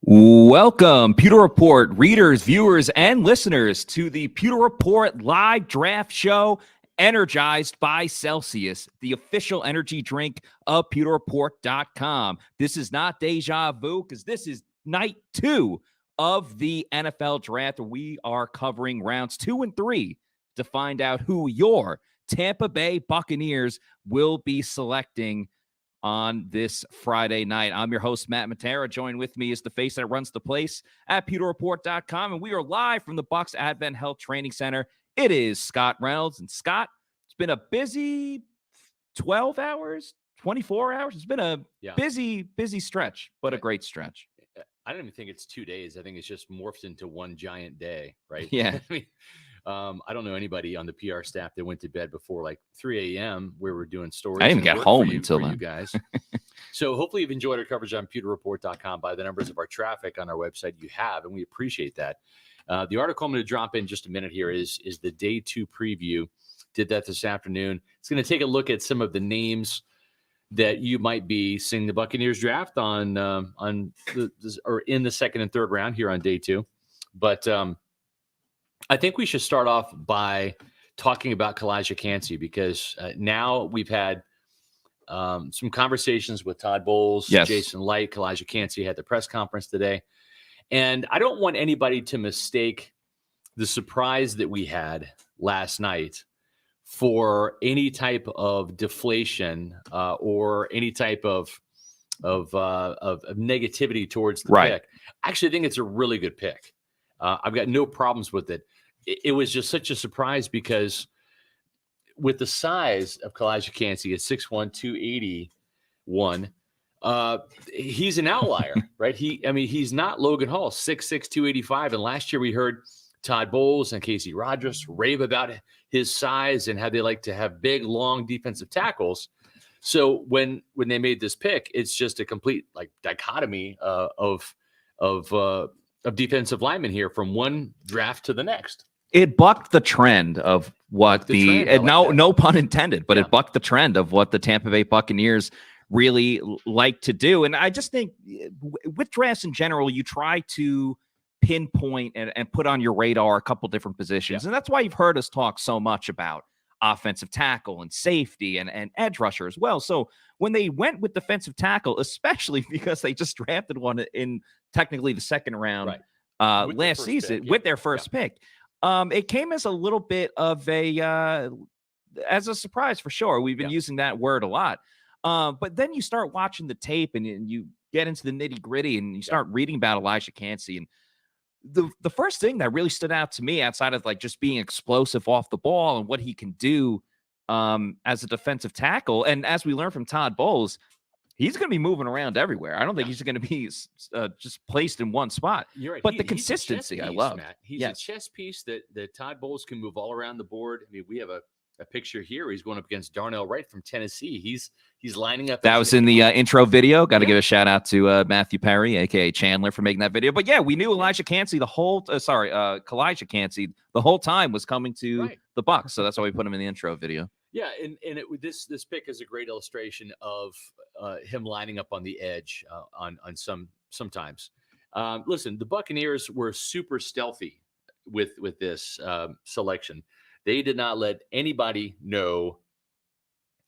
Welcome, Pewter Report readers, viewers, and listeners to the Pewter Report live draft show, energized by Celsius, the official energy drink of PewterReport.com. This is not deja vu because this is night 2 of the NFL draft. We are covering rounds 2 and 3 to find out who your Tampa Bay Buccaneers will be selecting on this Friday night. I'm your host, Matt Matera. Joined with me is the face that runs the place at PewterReport.com, and we are live from the Bucs Advent Health Training Center. It is Scott Reynolds, and Scott, it's been a busy 12 hours, 24 hours. It's been a busy stretch, but a great stretch. I don't even think it's 2 days. I think it's just morphed into one giant day, right? Yeah. I don't know anybody on the PR staff that went to bed before like 3 a.m. where we're doing stories. I didn't get home until then. You guys. So hopefully you've enjoyed our coverage on PewterReport.com. By the numbers of our traffic on our website, you have, and we appreciate that. The article I'm going to drop in just a minute here is the day 2 preview. Did that this afternoon. It's going to take a look at some of the names that you might be seeing the Buccaneers draft or in the second and third round here on day 2. But I think we should start off by talking about Calijah Kancey because now we've had some conversations with Todd Bowles, Jason Licht. Calijah Kancey had the press conference today. And I don't want anybody to mistake the surprise that we had last night for any type of deflation or any type of negativity towards the pick. I actually think it's a really good pick. I've got no problems with it. It was just such a surprise because with the size of Calijah Kancey at 6'1", 281, he's an outlier, right? He's not Logan Hall, 6'6", 285. And last year we heard Todd Bowles and Casey Rogers rave about his size and how they like to have big, long defensive tackles. So when they made this pick, it's just a complete dichotomy of defensive linemen here from one draft to the next. It bucked the trend of what no pun intended, but it bucked the trend of what the Tampa Bay Buccaneers really like to do. And I just think with drafts in general, you try to pinpoint and put on your radar a couple different positions. And that's why you've heard us talk so much about offensive tackle and safety and edge rusher as well. So when they went with defensive tackle, especially because they just drafted one in technically the second round last season with their first pick, it came as a little bit of as a surprise for sure. We've been using that word a lot. But then you start watching the tape and you get into the nitty gritty and you start reading about Calijah Kancey. And the first thing that really stood out to me outside of just being explosive off the ball and what he can do as a defensive tackle. And as we learned from Todd Bowles, he's going to be moving around everywhere. I don't think he's going to be just placed in one spot. You're right. But the consistency, I love. Matt. He's a chess piece that Todd Bowles can move all around the board. I mean, we have a picture here. He's going up against Darnell Wright from Tennessee. He's lining up. That was in the intro video. Got to give a shout out to Matthew Perry, aka Chandler, for making that video. But we knew Calijah Kancey Calijah Kancey the whole time was coming to the Bucs. So that's why we put him in the intro video. Yeah, and this pick is a great illustration of him lining up on the edge on sometimes. Listen, the Buccaneers were super stealthy with this selection. They did not let anybody know.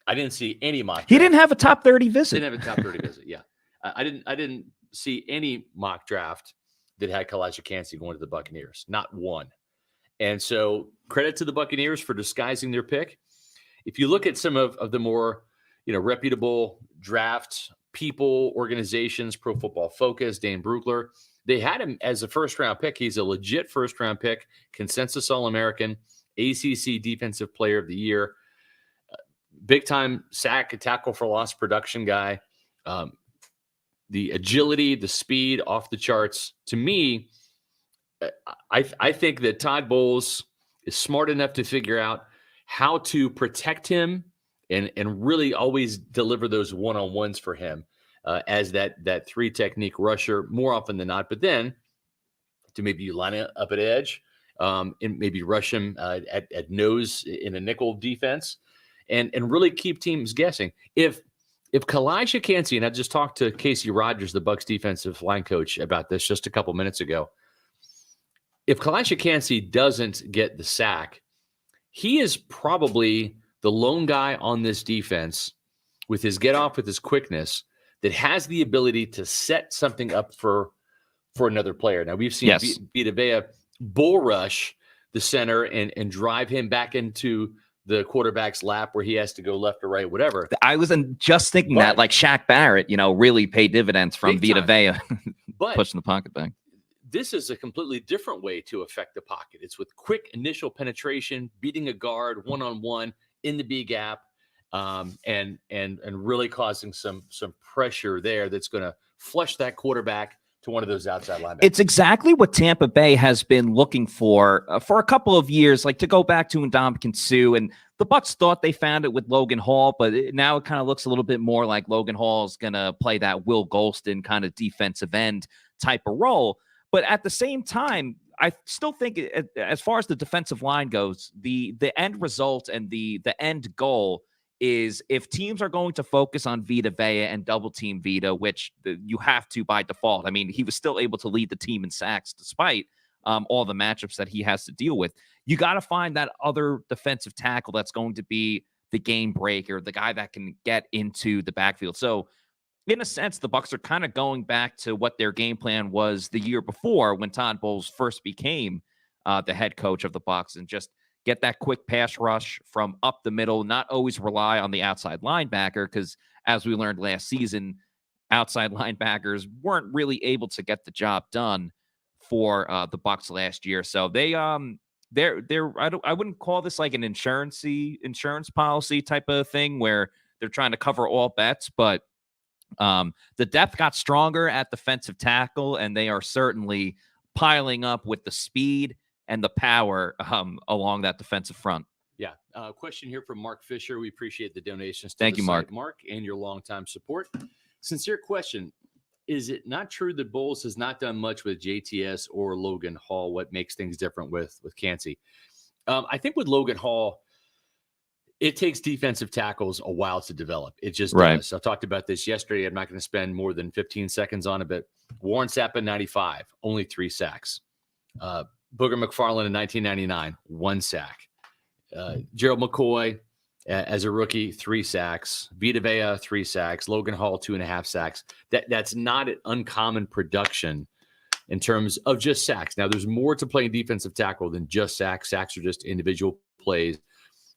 I didn't see any mock draft. He didn't have a top 30 visit. Didn't have a top 30 visit. Yeah, I didn't see any mock draft that had Calijah Kancey going to the Buccaneers. Not one. And so credit to the Buccaneers for disguising their pick. If you look at some of the more, reputable draft people, organizations, Pro Football Focus, Dan Brugler, they had him as a first-round pick. He's a legit first-round pick, consensus All-American, ACC Defensive Player of the Year, big-time sack and tackle for loss production guy. The agility, the speed, off the charts. To me, I think that Todd Bowles is smart enough to figure out how to protect him and really always deliver those one-on-ones for him as that 3 technique rusher more often than not. But then to maybe line it up at edge and maybe rush him at nose in a nickel defense and really keep teams guessing. If if Calijah Kancey, and I just talked to Casey Rogers, the Bucs defensive line coach, about this just a couple minutes ago. If Calijah Kancey doesn't get the sack, he is probably the lone guy on this defense with his get off, with his quickness, that has the ability to set something up for another player. Now, we've seen Vita Vea bull rush the center and drive him back into the quarterback's lap where he has to go left or right, whatever. I was just thinking that, like Shaq Barrett, really paid dividends from Vita Vea pushing the pocket back. This is a completely different way to affect the pocket. It's with quick initial penetration, beating a guard one-on-one in the B gap, and really causing some pressure there that's going to flush that quarterback to one of those outside linebackers. It's exactly what Tampa Bay has been looking for a couple of years, like to go back to Ndamukong Suh. And the Bucs thought they found it with Logan Hall, but now it kind of looks a little bit more like Logan Hall is going to play that Will Golston kind of defensive end type of role. But at the same time, I still think as far as the defensive line goes, the end result and the end goal is, if teams are going to focus on Vita Vea and double team Vita, which you have to by default. I mean, he was still able to lead the team in sacks despite all the matchups that he has to deal with. You got to find that other defensive tackle that's going to be the game breaker, the guy that can get into the backfield. So in a sense, the Bucs are kind of going back to what their game plan was the year before when Todd Bowles first became the head coach of the Bucs, and just get that quick pass rush from up the middle, not always rely on the outside linebacker, because as we learned last season, outside linebackers weren't really able to get the job done for the Bucs last year. So I wouldn't call this like an insurance policy type of thing where they're trying to cover all bets, but the depth got stronger at defensive tackle, and they are certainly piling up with the speed and the power along that defensive front. Yeah. Question here from Mark Fisher. We appreciate the donations. Thank you, Mark. Mark, and your longtime support. Sincere question. Is it not true that Bowles has not done much with JTS or Logan Hall? What makes things different with Kancey? I think with Logan Hall, it takes defensive tackles a while to develop. It just does. I talked about this yesterday. I'm not going to spend more than 15 seconds on it, but Warren Sapp in 95, only 3 sacks. Booger McFarland in 1999, 1 sack. Gerald McCoy as a rookie, 3 sacks. Vita Vea, 3 sacks. Logan Hall, 2.5 sacks. That's not an uncommon production in terms of just sacks. Now, there's more to playing defensive tackle than just sacks. Sacks are just individual plays.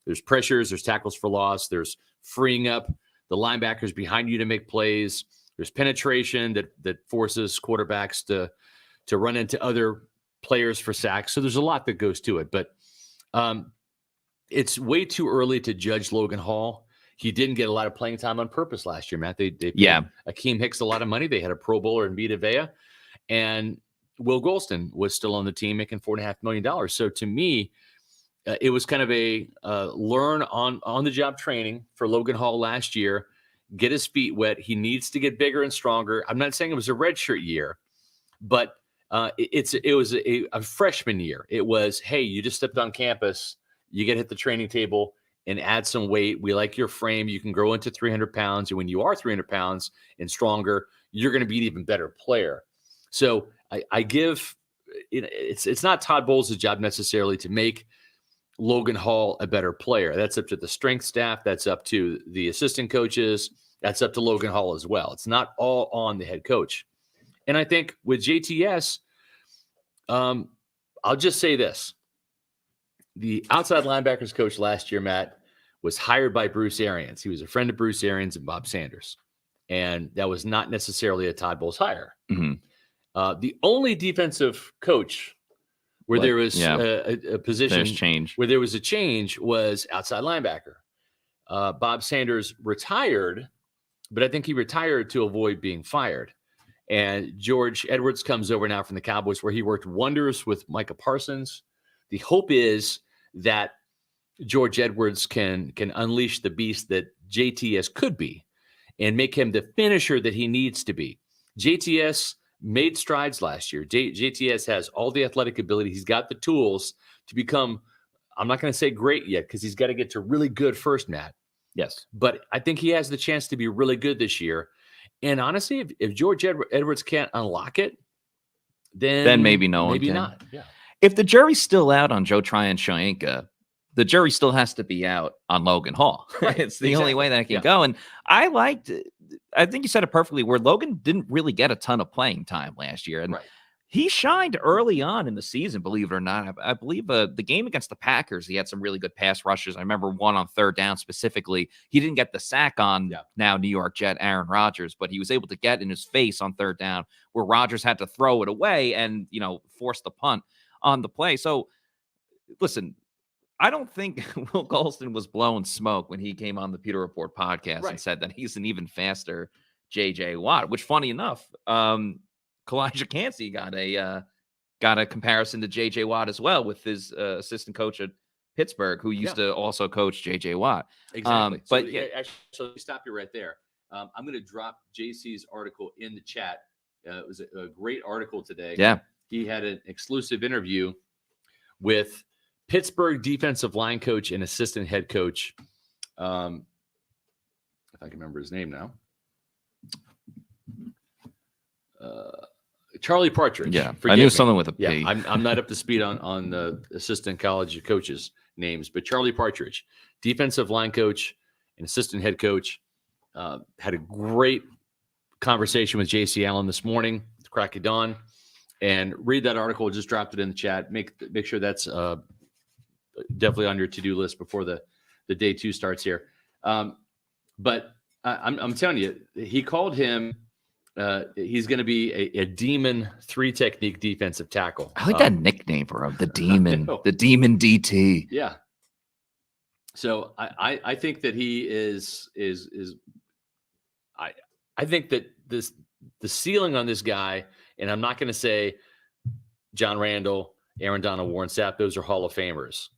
There's pressures, there's tackles for loss, there's freeing up the linebackers behind you to make plays. There's penetration that forces quarterbacks to run into other players for sacks. So there's a lot that goes to it, but it's way too early to judge Logan Hall. He didn't get a lot of playing time on purpose last year, Matt. They paid Akeem Hicks a lot of money. They had a Pro Bowler in Vita Vea, and Will Golston was still on the team making $4.5 million. So to me, it was kind of a learn on the job training for Logan Hall last year. Get his feet wet. He needs to get bigger and stronger. I'm not saying it was a redshirt year, but it was a freshman year. It was, hey, you just stepped on campus. You get to hit the training table and add some weight. We like your frame. You can grow into 300 pounds. And when you are 300 pounds and stronger, you're going to be an even better player. So I give it's not Todd Bowles' job necessarily to make Logan Hall a better player. That's up to the strength staff. That's up to the assistant coaches. That's up to Logan Hall as well. It's not all on the head coach. And I think with JTS, I'll just say this. The outside linebackers coach last year, Matt, was hired by Bruce Arians. He was a friend of Bruce Arians and Bob Sanders. And that was not necessarily a Todd Bowles hire. Mm-hmm. The only defensive coach where there was a position change, where there was a change, was outside linebacker. Bob Sanders retired, but I think he retired to avoid being fired. And George Edwards comes over now from the Cowboys, where he worked wonders with Micah Parsons. The hope is that George Edwards can unleash the beast that JTS could be and make him the finisher that he needs to be. JTS made strides last year. JTS has all the athletic ability. He's got the tools to become, I'm not going to say great yet, because he's got to get to really good first, Matt. Yes. But I think he has the chance to be really good this year. And honestly, if George Edwards can't unlock it, then maybe no one can. Not. Yeah. If the jury's still out on Joe Tryon-Shoyinka, the jury still has to be out on Logan Hall. Right. It's the only way that can go. And I think you said it perfectly, where Logan didn't really get a ton of playing time last year. And he shined early on in the season, believe it or not. I believe the game against the Packers, he had some really good pass rushes. I remember one on third down specifically. He didn't get the sack on now New York Jet Aaron Rodgers, but he was able to get in his face on third down where Rodgers had to throw it away and, force the punt on the play. So, listen, I don't think Will Golston was blowing smoke when he came on the Pewter Report podcast and said that he's an even faster J.J. Watt, which, funny enough, Calijah Kancey got a comparison to J.J. Watt as well with his assistant coach at Pittsburgh, who used to also coach J.J. Watt. Exactly. But actually, so let me stop you right there. I'm going to drop JC's article in the chat. It was a great article today. Yeah. He had an exclusive interview with Pittsburgh defensive line coach and assistant head coach. If I can remember his name now. Charlie Partridge. Yeah, I knew something with a P. Yeah, I'm not up to speed on the assistant college coaches' names, but Charlie Partridge, defensive line coach and assistant head coach, had a great conversation with JC Allen this morning, at the crack of dawn, and read that article. Just dropped it in the chat. Make sure that's definitely on your to-do list before the day two starts here. But I'm telling you, he called him. He's going to be a Demon 3 technique defensive tackle. I like that nickname for him, the Demon, the Demon DT. Yeah. So I think that he is I think that the ceiling on this guy, and I'm not going to say John Randall, Aaron Donald, Warren Sapp, those are Hall of Famers.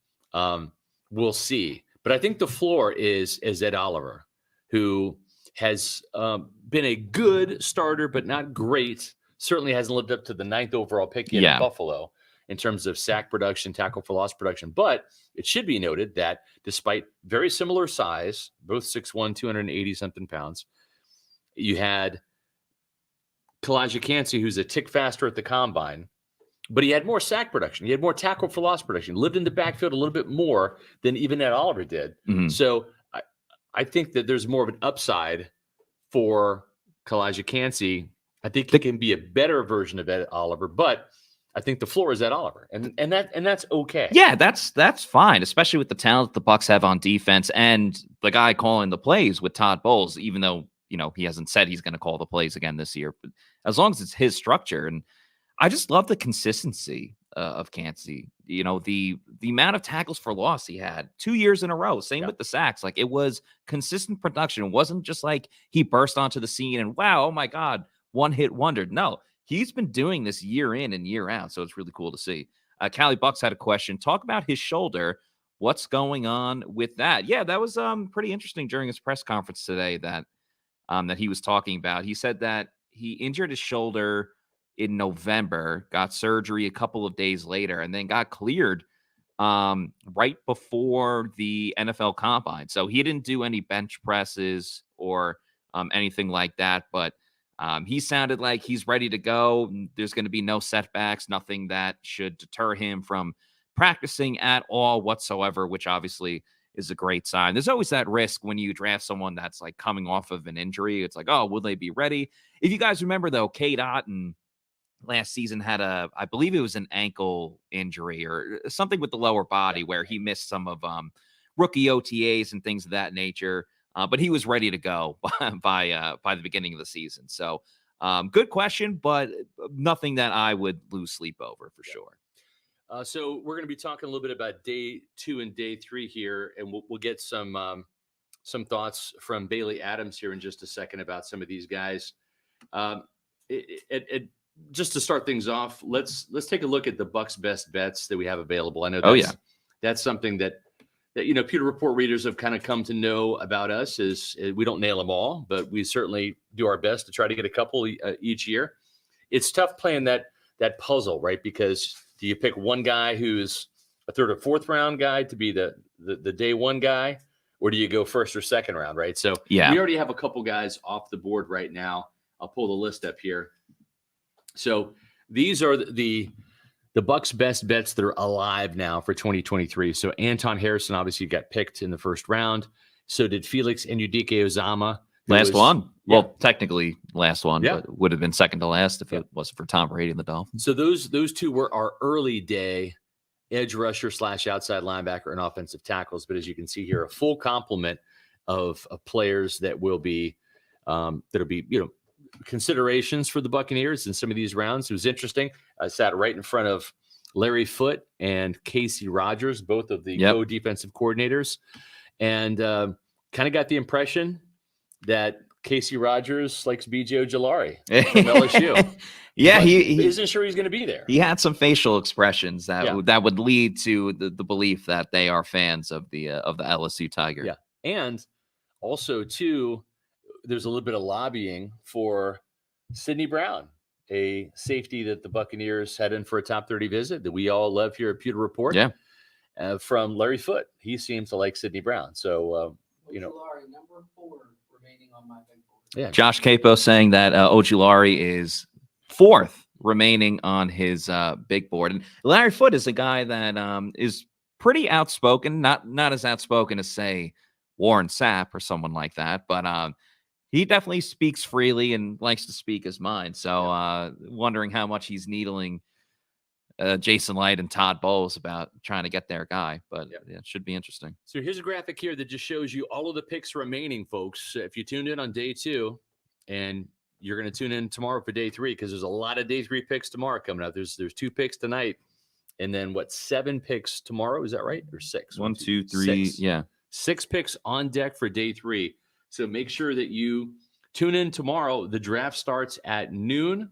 We'll see. But I think the floor is Ed Oliver, who has been a good starter, but not great. Certainly hasn't lived up to the 9th overall pick yet in Buffalo in terms of sack production, tackle for loss production. But it should be noted that despite very similar size, both 6'1", 280-something pounds, you had Calijah Kancey, who's a tick faster at the combine, but he had more sack production. He had more tackle for loss production, lived in the backfield a little bit more than even Ed Oliver did. Mm-hmm. So I think that there's more of an upside for Calijah Kancey. I think he can be a better version of Ed Oliver, but I think the floor is Ed Oliver, and that's okay. Yeah, that's fine, especially with the talent the Bucs have on defense and the guy calling the plays with Todd Bowles, even though he hasn't said he's going to call the plays again this year. But as long as it's his structure, and I just love the consistency of Kancey. The amount of tackles for loss he had 2 years in a row. Same with the sacks. Like, it was consistent production. It wasn't just like he burst onto the scene and wow, oh my God, one hit wonder. No, he's been doing this year in and year out. So it's really cool to see. Callie Bucks had a question. Talk about his shoulder. What's going on with that? Yeah, that was pretty interesting during his press conference today that he was talking about. He said that he injured his shoulder in November, got surgery a couple of days later, and then got cleared right before the NFL Combine. So he didn't do any bench presses or anything like that, but he sounded like he's ready to go. There's going to be no setbacks, nothing that should deter him from practicing at all whatsoever, which obviously is a great sign. There's always that risk when you draft someone that's like coming off of an injury. It's like, oh, will they be ready? If you guys remember, though, Cade Otton last season had I believe it was an ankle injury or something with the lower body where he missed some of rookie OTAs and things of that nature. But he was ready to go by the beginning of the season. So good question, but nothing that I would lose sleep over for sure. So we're going to be talking a little bit about day 2 and day 3 here, and we'll get some thoughts from Bailey Adams here in just a second about some of these guys. Just to start things off, let's take a look at the Bucs best bets that we have available. I know that's something that Pewter Report readers have kind of come to know about us. Is we don't nail them all, but we certainly do our best to try to get a couple each year. It's tough playing that puzzle, right? Because do you pick one guy who's a 3rd or 4th round guy to be the day one guy, or do you go first or second round, right? So we already have a couple guys off the board right now. I'll pull the list up here. So these are the Bucs' best bets that are alive now for 2023. So Anton Harrison obviously got picked in the first round. So did Felix Enudike Ozama. Last one. Yeah. Well, technically last one, but would have been second to last if it wasn't for Tom Brady and the Dolphins. So those two were our early day edge rusher / outside linebacker and offensive tackles. But as you can see here, a full complement of players that will be that'll be, considerations for the Buccaneers in some of these rounds. It was interesting. I sat right in front of Larry Foote and Casey Rogers, both of the co-defensive coordinators, and kind of got the impression that Casey Rogers likes B.J. Ojulari from LSU. He isn't sure he's going to be there. He had some facial expressions that would lead to the belief that they are fans of the LSU Tiger. Yeah, and also too, there's a little bit of lobbying for Sidney Brown, a safety that the Buccaneers had in for a top 30 visit that we all love here at Pewter Report. Yeah, from Larry Foote, he seems to like Sidney Brown. So Ojulari, number 4 remaining on my big board. Yeah, Josh Capo saying that Ojulari is 4th remaining on his big board, and Larry Foote is a guy that is pretty outspoken, not as outspoken as say Warren Sapp or someone like that, but he definitely speaks freely and likes to speak his mind. So wondering how much he's needling Jason Licht and Todd Bowles about trying to get their guy, but it should be interesting. So here's a graphic here that just shows you all of the picks remaining, folks. If you tuned in on day 2, and you're going to tune in tomorrow for day 3, because there's a lot of day 3 picks tomorrow coming out. There's 2 picks tonight, and then 7 picks tomorrow? Is that right? Or 6? 1, 2, 3. 6. Yeah. 6 picks on deck for day 3. So make sure that you tune in tomorrow. The draft starts at noon.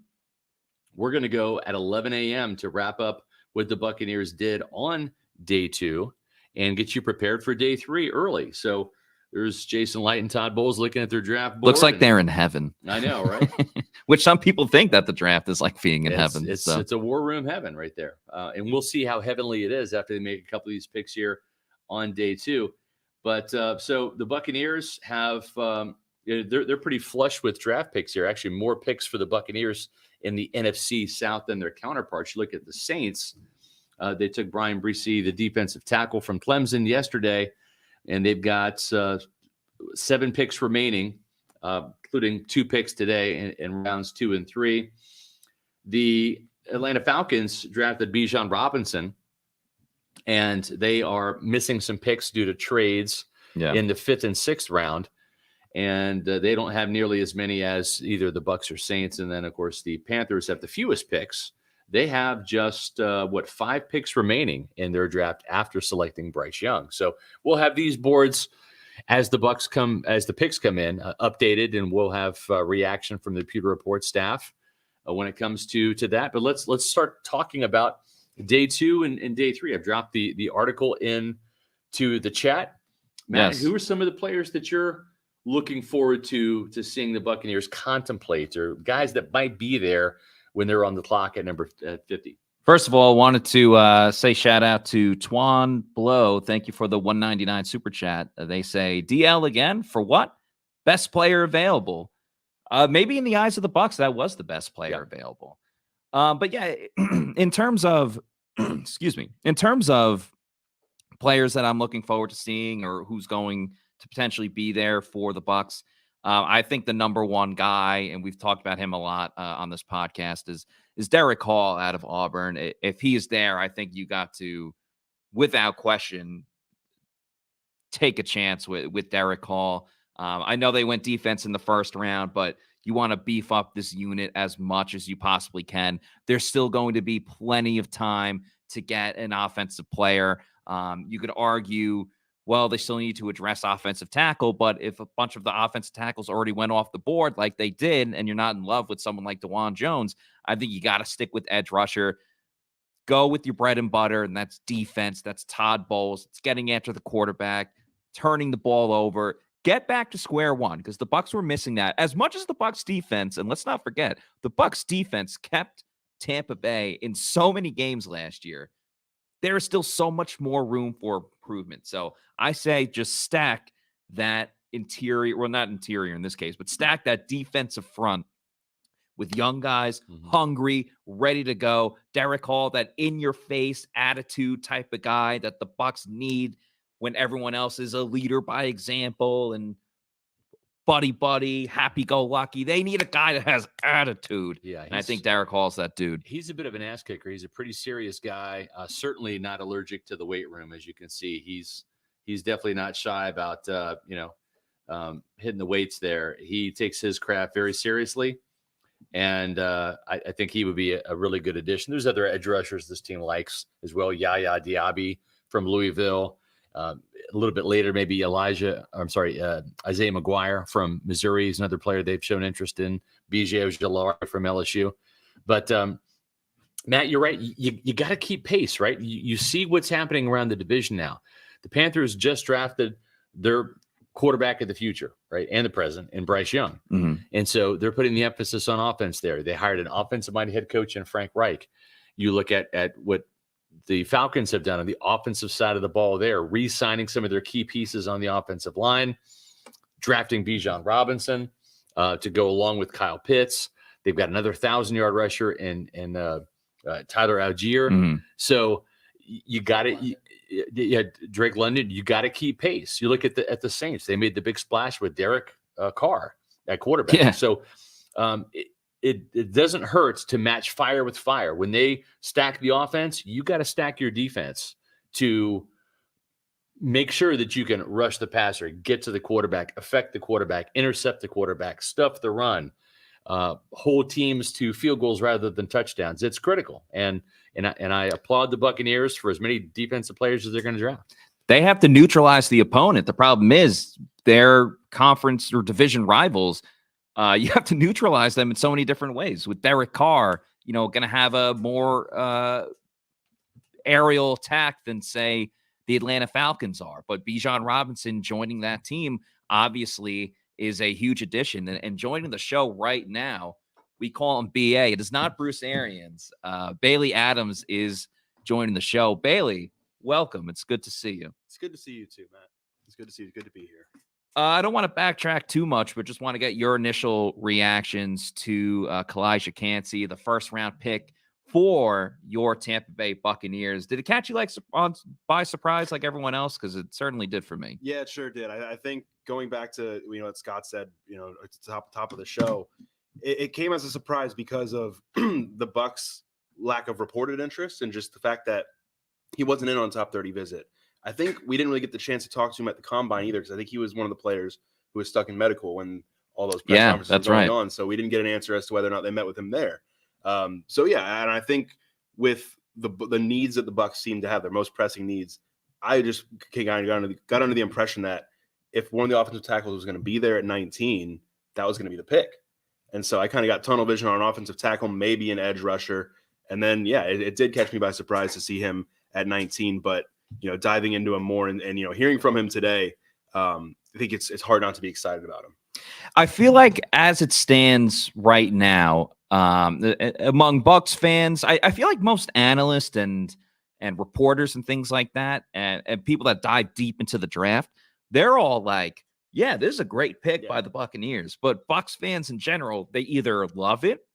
We're going to go at 11 a.m. to wrap up what the Buccaneers did on day 2 and get you prepared for day 3 early. So there's Jason Licht and Todd Bowles looking at their draft board. Looks like they're in heaven. I know, right? Which some people think that the draft is like being in heaven. It's a war room heaven right there. And we'll see how heavenly it is after they make a couple of these picks here on day 2. But so the Buccaneers have they're pretty flush with draft picks here. Actually, more picks for the Buccaneers in the NFC South than their counterparts. You look at the Saints. They took Brian Bresee, the defensive tackle from Clemson, yesterday, and they've got 7 picks remaining, including 2 picks today in rounds 2 and 3. The Atlanta Falcons drafted Bijan Robinson, and they are missing some picks due to trades in the 5th and 6th round. And they don't have nearly as many as either the Bucs or Saints. And then, of course, the Panthers have the fewest picks. They have just, 5 picks remaining in their draft after selecting Bryce Young. So we'll have these boards as the picks come in, updated, and we'll have reaction from the Pewter Report staff when it comes to that. But let's start talking about day 2 and day 3. I've dropped the article into the chat. Matt, who are some of the players that you're looking forward to seeing the Buccaneers contemplate, or guys that might be there when they're on the clock at number 50? First of all, I wanted to say shout out to Twan Blow. Thank you for the $1.99 super chat. They say, DL again for what? Best player available. Maybe in the eyes of the Bucs, that was the best player available. But yeah, in terms of in terms of players that I'm looking forward to seeing, or who's going to potentially be there for the Bucs, I think the number one guy, and we've talked about him a lot on this podcast, is Derick Hall out of Auburn. If he is there, I think you got to, without question, take a chance with Derick Hall. I know they went defense in the first round, but you want to beef up this unit as much as you possibly can. There's still going to be plenty of time to get an offensive player. You could argue, well, they still need to address offensive tackle, but if a bunch of the offensive tackles already went off the board like they did, and you're not in love with someone like DeJuan Jones, I think you got to stick with edge rusher. Go with your bread and butter, and that's defense. That's Todd Bowles. It's getting after the quarterback, turning the ball over. Get back to square one, because the Bucs were missing that. As much as the Bucs defense, and let's not forget, the Bucs defense kept Tampa Bay in so many games last year. There is still so much more room for improvement. So I say just stack that interior, well, not interior in this case, but stack that defensive front with young guys, hungry, ready to go. Derick Hall, that in-your-face attitude type of guy that the Bucs need when everyone else is a leader by example and buddy, happy-go-lucky. They need a guy that has attitude. Yeah, and I think Derick Hall's that dude. He's a bit of an ass kicker. He's a pretty serious guy. Certainly not allergic to the weight room, as you can see. He's definitely not shy about hitting the weights there. He takes his craft very seriously. And I think he would be a really good addition. There's other edge rushers this team likes as well. Yaya Diaby from Louisville. A little bit later, maybe Isaiah McGuire from Missouri is another player they've shown interest in. BJ Ojulari from LSU. But Matt, you're right. You got to keep pace, right? You see what's happening around the division now. The Panthers just drafted their quarterback of the future, right, and the present, and Bryce Young. And so they're putting the emphasis on offense there. They hired an offensive-minded head coach in Frank Reich. You look at what the Falcons have done on the offensive side of the ball there, re-signing some of their key pieces on the offensive line, drafting Bijan Robinson to go along with Kyle Pitts. They've got another 1,000-yard rusher in Tyler Algier. So you got it. Yeah, Drake London, you got to keep pace. You look at the Saints; they made the big splash with Derek Carr at quarterback. Yeah. So it doesn't hurt to match fire with fire. When they stack the offense, you got to stack your defense to make sure that you can rush the passer, get to the quarterback, affect the quarterback, intercept the quarterback, stuff the run, hold teams to field goals rather than touchdowns. It's critical. And I applaud the Buccaneers for as many defensive players as they're going to draft. They have to neutralize the opponent. The problem is their conference or division rivals. You have to neutralize them in so many different ways. With Derek Carr, going to have a more aerial attack than, say, the Atlanta Falcons are. But Bijan Robinson joining that team obviously is a huge addition. And joining the show right now, we call him BA. It is not Bruce Arians. Bailey Adams is joining the show. Bailey, welcome. It's good to see you. It's good to see you too, Matt. It's good to see you. Good to be here. I don't want to backtrack too much, but just want to get your initial reactions to Calijah Kancey, the first-round pick for your Tampa Bay Buccaneers. Did it catch you by surprise like everyone else? Because it certainly did for me. Yeah, it sure did. I think going back to what Scott said, at the top of the show, it came as a surprise because of the Bucs' lack of reported interest and just the fact that he wasn't in on a top 30 visit. I think we didn't really get the chance to talk to him at the combine either, because I think he was one of the players who was stuck in medical when all those press conferences were going on. So we didn't get an answer as to whether or not they met with him there. So yeah, and I think with the needs that the Bucs seem to have, their most pressing needs, I just got under the impression that if one of the offensive tackles was going to be there at 19, that was going to be the pick. And so I kind of got tunnel vision on an offensive tackle, maybe an edge rusher. And then, yeah, it did catch me by surprise to see him at 19. But, diving into him more and hearing from him today, I think it's hard not to be excited about him. I feel like as it stands right now, among Bucs fans, I feel like most analysts and reporters and things like that, and people that dive deep into the draft, they're all like, yeah, this is a great pick by the Buccaneers. But Bucs fans in general, they either love it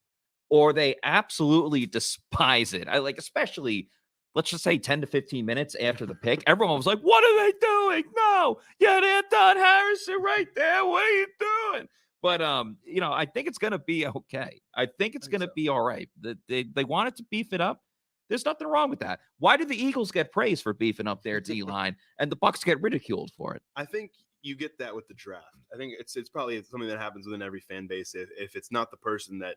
or they absolutely despise it. Especially, let's just say 10 to 15 minutes after the pick, everyone was like, what are they doing? No, Anton Harrison right there. What are you doing? But, I think it's going to be okay. I think it's going to be all right. They wanted to beef it up. There's nothing wrong with that. Why did the Eagles get praised for beefing up their D-line and the Bucs get ridiculed for it? I think you get that with the draft. I think it's probably something that happens within every fan base. If it's not the person that,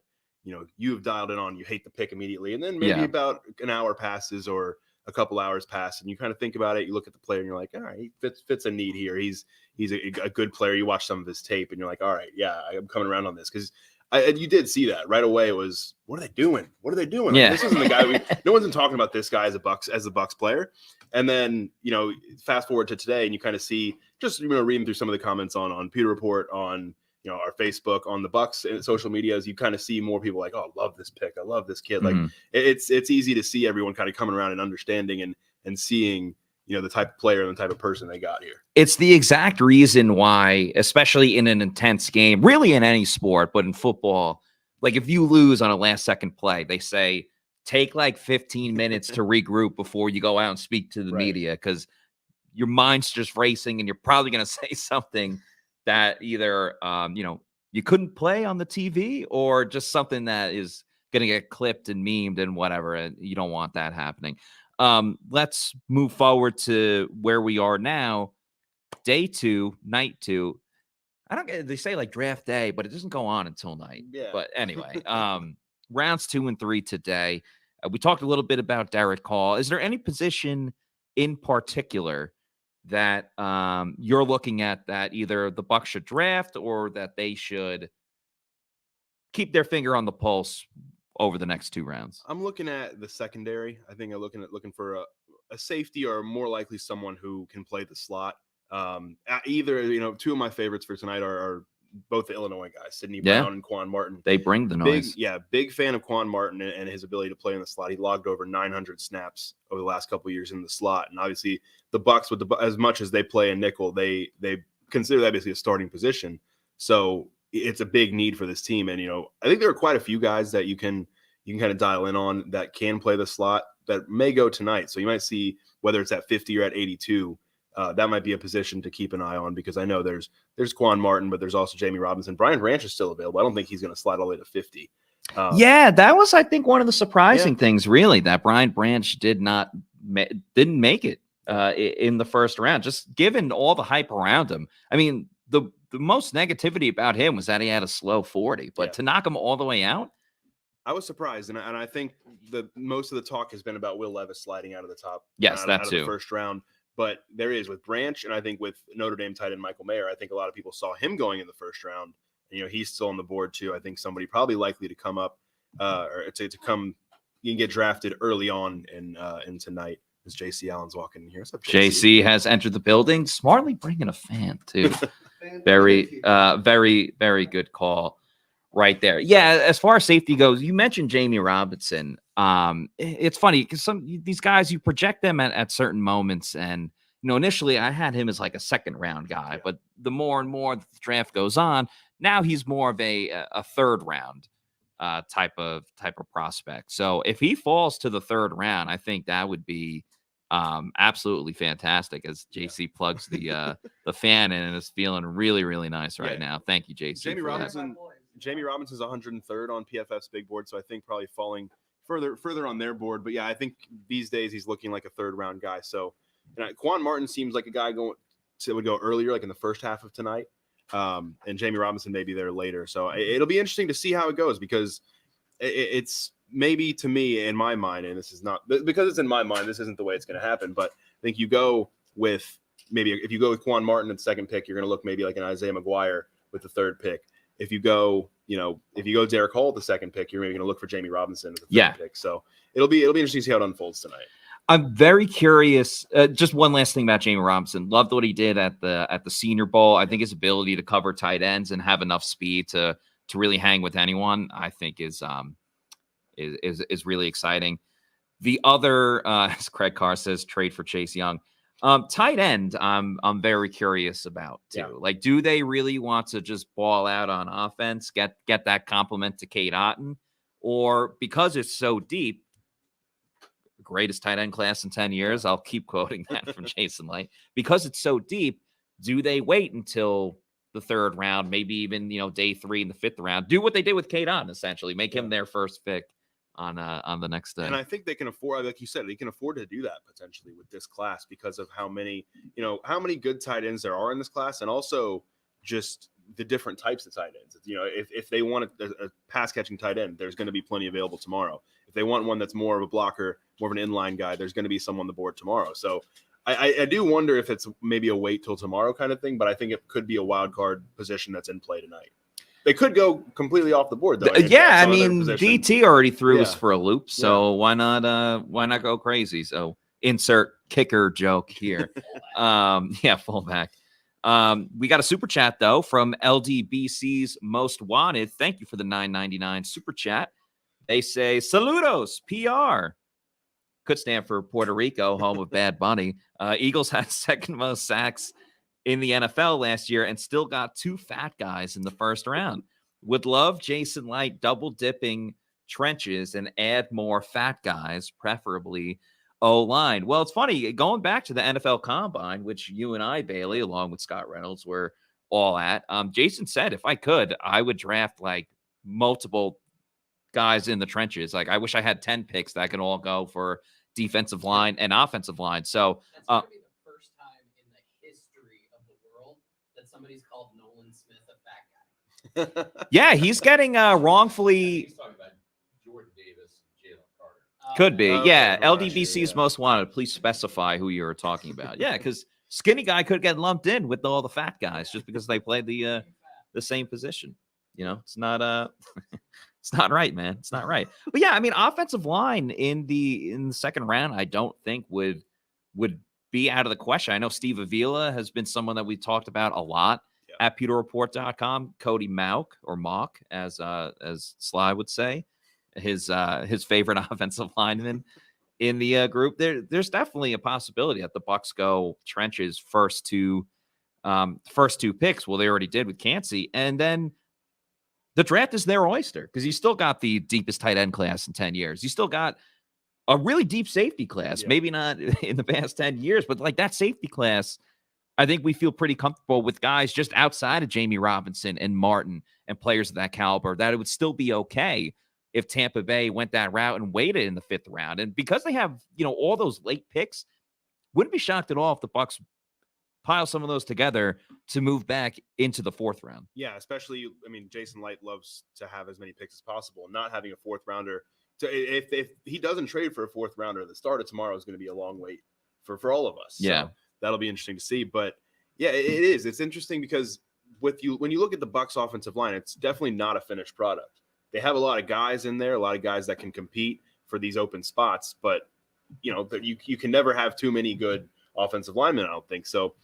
you have dialed in on, you hate the pick immediately. And then maybe about an hour passes or a couple hours pass and you kind of think about it. You look at the player and you're like, all right, he fits a need here. He's a good player. You watch some of his tape and you're like, all right, yeah, I'm coming around on this. Because you did see that right away. It was, what are they doing? What are they doing? Yeah. This isn't the guy. No one's been talking about this guy as a Bucs player. And then, fast forward to today and you kind of see just, reading through some of the comments on Pewter Report, on, our Facebook, on the Bucs and social medias, you kind of see more people like, oh, I love this pick. I love this kid. Like it's easy to see everyone kind of coming around and understanding and seeing, the type of player and the type of person they got here. It's the exact reason why, especially in an intense game, really in any sport, but in football, like if you lose on a last second play, they say take like 15 minutes to regroup before you go out and speak to the media, because your mind's just racing and you're probably going to say something that either, you couldn't play on the TV, or just something that is going to get clipped and memed and whatever. And you don't want that happening. Let's move forward to where we are now. Day 2, night 2. They say like draft day, but it doesn't go on until night. Yeah. But anyway, rounds 2 and 3 today. We talked a little bit about Derick Hall. Is there any position in particular that you're looking at that either the Bucs should draft or that they should keep their finger on the pulse over the next 2 rounds? I'm looking at the secondary. I think I'm looking for a safety, or more likely someone who can play the slot. Either, 2 of my favorites for tonight are both the Illinois guys, Sidney Brown and Quan Martin. They bring the noise. Big fan of Quan Martin and his ability to play in the slot. He logged over 900 snaps over the last couple of years in the slot. And obviously the Bucs, as much as they play a nickel, they consider that basically a starting position. So it's a big need for this team. And, I think there are quite a few guys that you can kind of dial in on that can play the slot that may go tonight. So you might see whether it's at 50 or at 82. That might be a position to keep an eye on, because I know there's Quan Martin, but there's also Jamie Robinson. Brian Branch is still available. I don't think he's going to slide all the way to 50. That was, I think, one of the surprising things, really, that Brian Branch didn't make it in the first round, just given all the hype around him. I mean, the most negativity about him was that he had a slow 40, but to knock him all the way out, I was surprised, and I think most of the talk has been about Will Levis sliding out of the top. Yes, out of the first round. But there is with Branch, and I think with Notre Dame tight end Michael Mayer, I think a lot of people saw him going in the first round. And, he's still on the board too. I think somebody probably likely to come up or to come. You can get drafted early on in tonight. As JC Allen's walking in here. What's up, JC has entered the building, smartly bringing a fan too. Very, very good call right there. Yeah, as far as safety goes, you mentioned Jamie Robinson. It's funny because these guys, you project them at certain moments, and initially I had him as like a second round guy, but the more and more the draft goes on, now he's more of a third round type of prospect. So if he falls to the third round, I think that would be absolutely fantastic, as JC plugs the fan in and is feeling really, really nice right now. Thank you, JC. Jamie Robinson's 103rd on PFF's big board, so I think probably falling further on their board. But yeah, I think these days he's looking like a third round guy. So Quan Martin seems like a guy would go earlier, like in the first half of tonight. And Jamie Robinson may be there later. So it'll be interesting to see how it goes, because it's maybe, to me, in my mind, and this is not because it's in my mind, this isn't the way it's going to happen. But I think you go with if you go with Quan Martin at the second pick, you're going to look maybe like an Isaiah McGuire with the third pick. If you go, Derick Hall at the second pick, you're maybe going to look for Jamie Robinson at the third pick. So it'll be interesting to see how it unfolds tonight. I'm very curious. Just one last thing about Jamie Robinson. Loved what he did at the Senior Bowl. I think his ability to cover tight ends and have enough speed to really hang with anyone, I think is really exciting. The other, as Craig Carr says, trade for Chase Young. Tight end, I'm very curious about too. Yeah. Like, do they really want to just ball out on offense, get that compliment to Cade Otton, or because it's so deep, greatest tight end class in 10 years? I'll keep quoting that from Jason Light. Because it's so deep, do they wait until the third round, maybe even day 3 in the 5th round, do what they did with Cade Otton, essentially make him their first pick on the next day? And I think they can afford, like you said, they can afford to do that potentially with this class because of how many good tight ends there are in this class, and also just the different types of tight ends. If they want a pass catching tight end, there's going to be plenty available tomorrow. If they want one that's more of a blocker, more of an inline guy, there's going to be some on the board tomorrow. So I do wonder if it's maybe a wait till tomorrow kind of thing, but I think it could be a wild card position that's in play tonight. They could go completely off the board, though. I mean, DT already threw us for a loop, so why not go crazy? So insert kicker joke here. Fullback. We got a super chat though from LDBC's Most Wanted. Thank you for the $9.99 super chat. They say, "Saludos, PR. could stand for Puerto Rico, home of Bad Bunny. Eagles had second most sacks in the NFL last year and still got 2 fat guys in the first round. Would love Jason Licht double dipping trenches and add more fat guys, preferably O-line. Well, it's funny, going back to the NFL Combine, which you and I, Bailey, along with Scott Reynolds, were all at. Jason said, if I could, I would draft like multiple guys in the trenches. Like, I wish I had 10 picks that could all go for defensive line and offensive line. So That's going to be the first time in the history of the world that somebody's called Nolan Smith a fat guy. yeah, he's getting wrongfully. He's talking about Jordan Davis and Jalen Carter. Could be. Okay, Yeah. well, LDBC's yeah. most wanted. Please specify who you're talking about. Yeah, because skinny guy could get lumped in with all the fat guys just because they play the same position. You know, it's not it's not right, man. It's not right. But yeah, I mean, offensive line in the second round, I don't think would be out of the question. I know Steve Avila has been someone that we talked about a lot at pewterreport.com. Cody Mauk, or Mock, as Sly would say, his favorite offensive lineman in the group. There's definitely a possibility that the Bucs go trenches first two picks. Well, they already did with Kancey, and then the draft is their oyster because you still got the deepest tight end class in 10 years. You still got a really deep safety class, maybe not in the past 10 years, but like that safety class, I think we feel pretty comfortable with guys just outside of Jamie Robinson and Martin and players of that caliber that it would still be okay if Tampa Bay went that route and waited in the 5th round. And because they have, all those late picks, wouldn't be shocked at all if the Bucs pile some of those together to move back into the 4th round. Yeah, especially, I mean, Jason Licht loves to have as many picks as possible. Not having a 4th rounder, if he doesn't trade for a 4th rounder, the start of tomorrow is going to be a long wait for all of us. Yeah, so that'll be interesting to see. But yeah, it is. It's interesting because when you look at the Bucs offensive line, it's definitely not a finished product. They have a lot of guys in there, a lot of guys that can compete for these open spots, but you can never have too many good offensive linemen, I don't think. So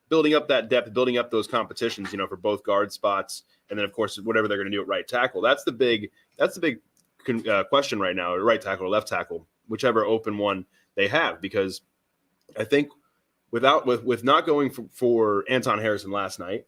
building up that depth, building up those competitions, for both guard spots, and then of course whatever they're going to do at right tackle. That's the big question right now, right tackle or left tackle, whichever open one they have, because I think with not going for Anton Harrison last night,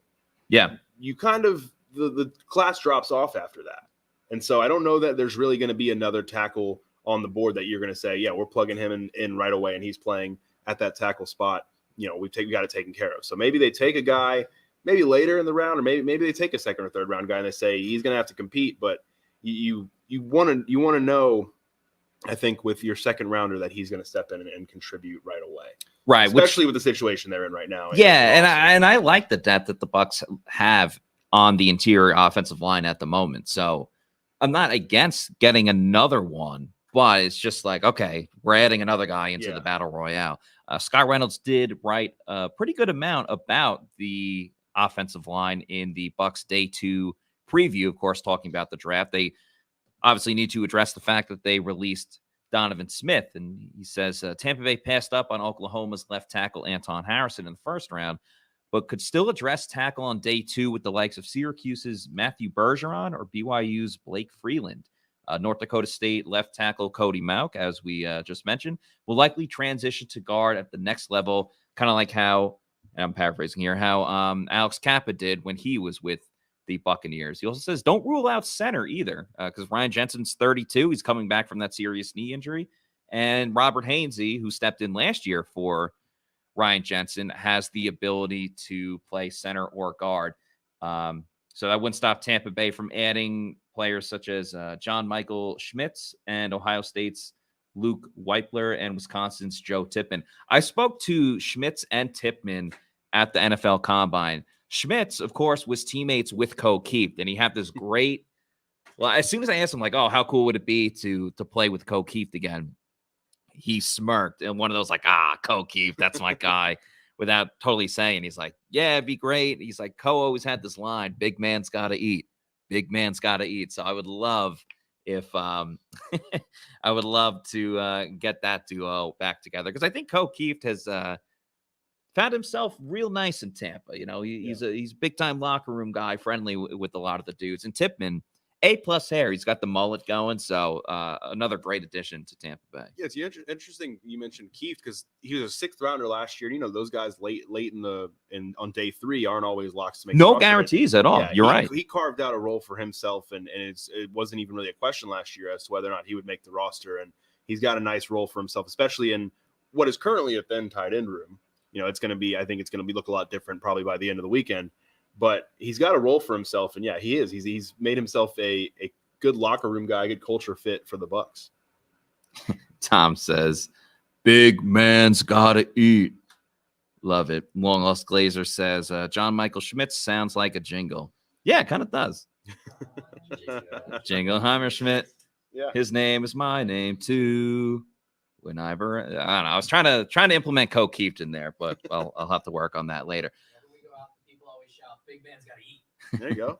you kind of the class drops off after that. And so I don't know that there's really going to be another tackle on the board that you're going to say, yeah, we're plugging him in right away and he's playing at that tackle spot. We got it taken care of. So maybe they take a guy maybe later in the round, or maybe they take a 2nd or 3rd round guy and they say he's going to have to compete, but you want to know, I think, with your 2nd rounder that he's going to step in and contribute right away. Right. Especially with the situation they're in right now. Yeah. And I like the depth that the Bucs have on the interior offensive line at the moment. So I'm not against getting another one, but it's just like, okay, we're adding another guy into the battle royale. Scott Reynolds did write a pretty good amount about the offensive line in the Bucs Day 2 preview, of course, talking about the draft. They obviously need to address the fact that they released Donovan Smith. And he says Tampa Bay passed up on Oklahoma's left tackle Anton Harrison in the 1st round, but could still address tackle on Day 2 with the likes of Syracuse's Matthew Bergeron or BYU's Blake Freeland. North Dakota State left tackle Cody Mauk, as we just mentioned, will likely transition to guard at the next level, kind of like how, and I'm paraphrasing here, how Alex Kappa did when he was with the Buccaneers. He also says don't rule out center either, because Ryan Jensen's 32. He's coming back from that serious knee injury. And Robert Hainsey, who stepped in last year for Ryan Jensen, has the ability to play center or guard. So that wouldn't stop Tampa Bay from adding players such as John Michael Schmitz and Ohio State's Luke Weipler and Wisconsin's Joe Tippmann. I spoke to Schmitz and Tippmann at the NFL Combine. Schmitz, of course, was teammates with Co Keefe, and he had this great. Well, as soon as I asked him, like, "Oh, how cool would it be to play with Co Keefe again?" He smirked, and one of those like, Co Keefe, that's my guy, without totally saying. He's like, "Yeah, it'd be great." He's like, "Co always had this line: big man's got to eat. Big man's got to eat." So I would love if I would love to get that duo back together, because I think Co Keefe has found himself real nice in Tampa. He's a big time locker room guy, friendly with a lot of the dudes. And Tippmann, A+ hair. He's got the mullet going. So another great addition to Tampa Bay. Yeah, it's interesting you mentioned Keith because he was a 6th rounder last year. Those guys late on day 3 aren't always locks to make No the roster, guarantees at all. yeah, You're right. He carved out a role for himself, and it wasn't even really a question last year as to whether or not he would make the roster. And he's got a nice role for himself, especially in what is currently a thin tight end room. It's going to be, I think it's going to look a lot different probably by the end of the weekend. But he's got a role for himself, and yeah, he is. He's made himself a good locker room guy, good culture fit for the Bucs. Tom says, "Big man's gotta eat." Love it. Long Lost Glazer says, John Michael Schmidt sounds like a jingle. Yeah, it kind of does. Jingle Hammerschmidt. Yeah. His name is my name too. I don't know. I was trying to implement Co Keeft in there, but I'll have to work on that later. Whenever we go out, people always shout, "Big man's got to eat." There you go.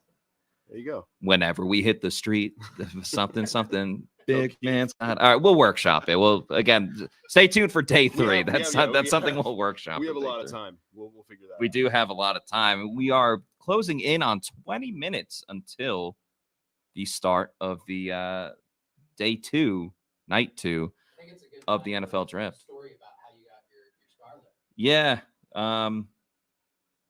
There you go. Whenever we hit the street, something. Big man's got. All right, we'll workshop it. Well, again, stay tuned for day 3. That's something we'll workshop. We have a lot of time. We'll figure that out. We do have a lot of time. We are closing in on 20 minutes until the start of the day 2, night 2 I think it's a good of the time NFL for a draft. Story about how you got your scar there. Yeah.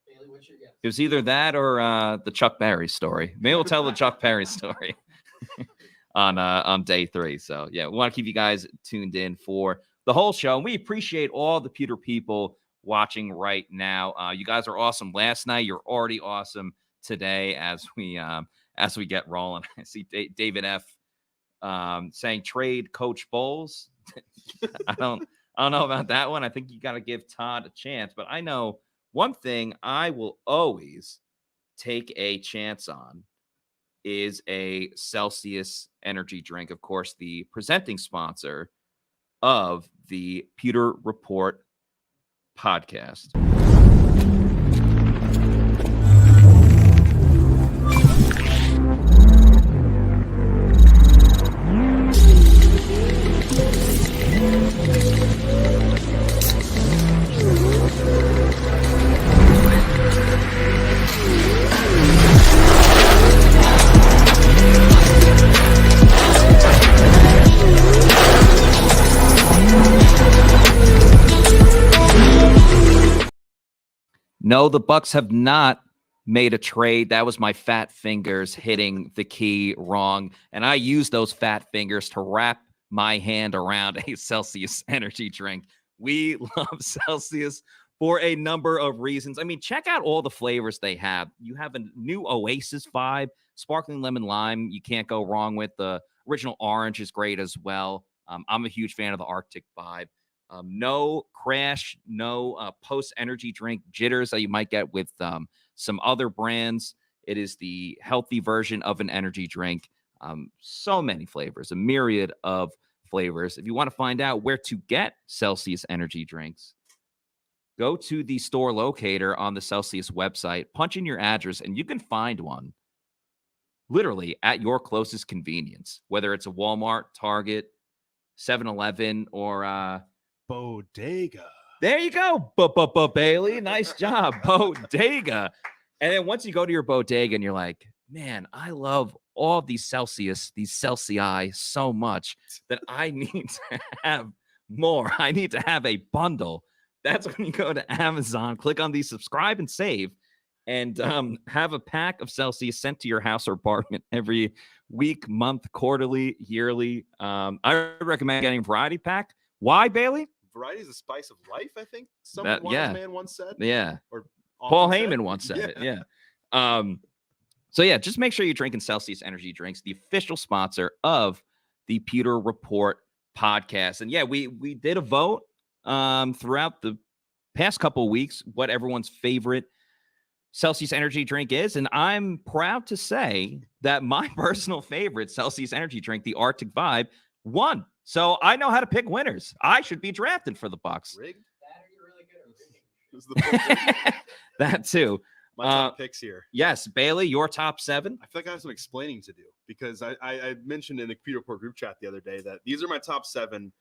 Bailey, what's your guess? It was either that or the Chuck Berry story. Maybe we'll tell the Chuck Berry story on day 3. So yeah, we want to keep you guys tuned in for the whole show. And we appreciate all the Pewter people watching right now. You guys are awesome last night. You're already awesome today as we get rolling. I see David F saying trade Coach Bowles. I don't know about that one. I think you got to give Todd a chance, but I know one thing I will always take a chance on is a Celsius energy drink. Of course, the presenting sponsor of the Pewter Report podcast. No, the Bucs have not made a trade. That was my fat fingers hitting the key wrong. And I used those fat fingers to wrap my hand around a Celsius energy drink. We love Celsius for a number of reasons. I mean, check out all the flavors they have. You have a new Oasis vibe, sparkling lemon lime. You can't go wrong with. The original orange is great as well. I'm a huge fan of the Arctic vibe. No crash, no post energy drink jitters that you might get with some other brands. It is the healthy version of an energy drink. So many flavors, a myriad of flavors. If you want to find out where to get Celsius energy drinks, go to the store locator on the Celsius website, punch in your address, and you can find one literally at your closest convenience, whether it's a Walmart, Target, 7-Eleven, or Bodega. There you go, Bailey. Nice job, Bodega. And then once you go to your bodega and you're like, man, I love all of these Celsius, these Celsius so much that I need to have more. I need to have a bundle. That's when you go to Amazon, click on the subscribe and save, and have a pack of Celsius sent to your house or apartment every week, month, quarterly, yearly. I recommend getting a variety pack. Why, Bailey? Variety is the spice of life, I think. Some That- wise yeah. man once said. Yeah. Or Paul often said. Heyman once said it. Yeah. So yeah, just make sure you're drinking Celsius energy drinks, the official sponsor of the Pewter Report podcast. And yeah, we did a vote throughout the past couple of weeks what everyone's favorite Celsius energy drink is, and I'm proud to say that my personal favorite Celsius energy drink, the Arctic Vibe, won. So I know how to pick winners. I should be drafted for the Bucs. Rigged? That or you're really good at reading. This is the That too. my top picks here. Yes, Bailey, your top 7. I feel like I have some explaining to do because I mentioned in the Pewter Report group chat the other day that these are my top 7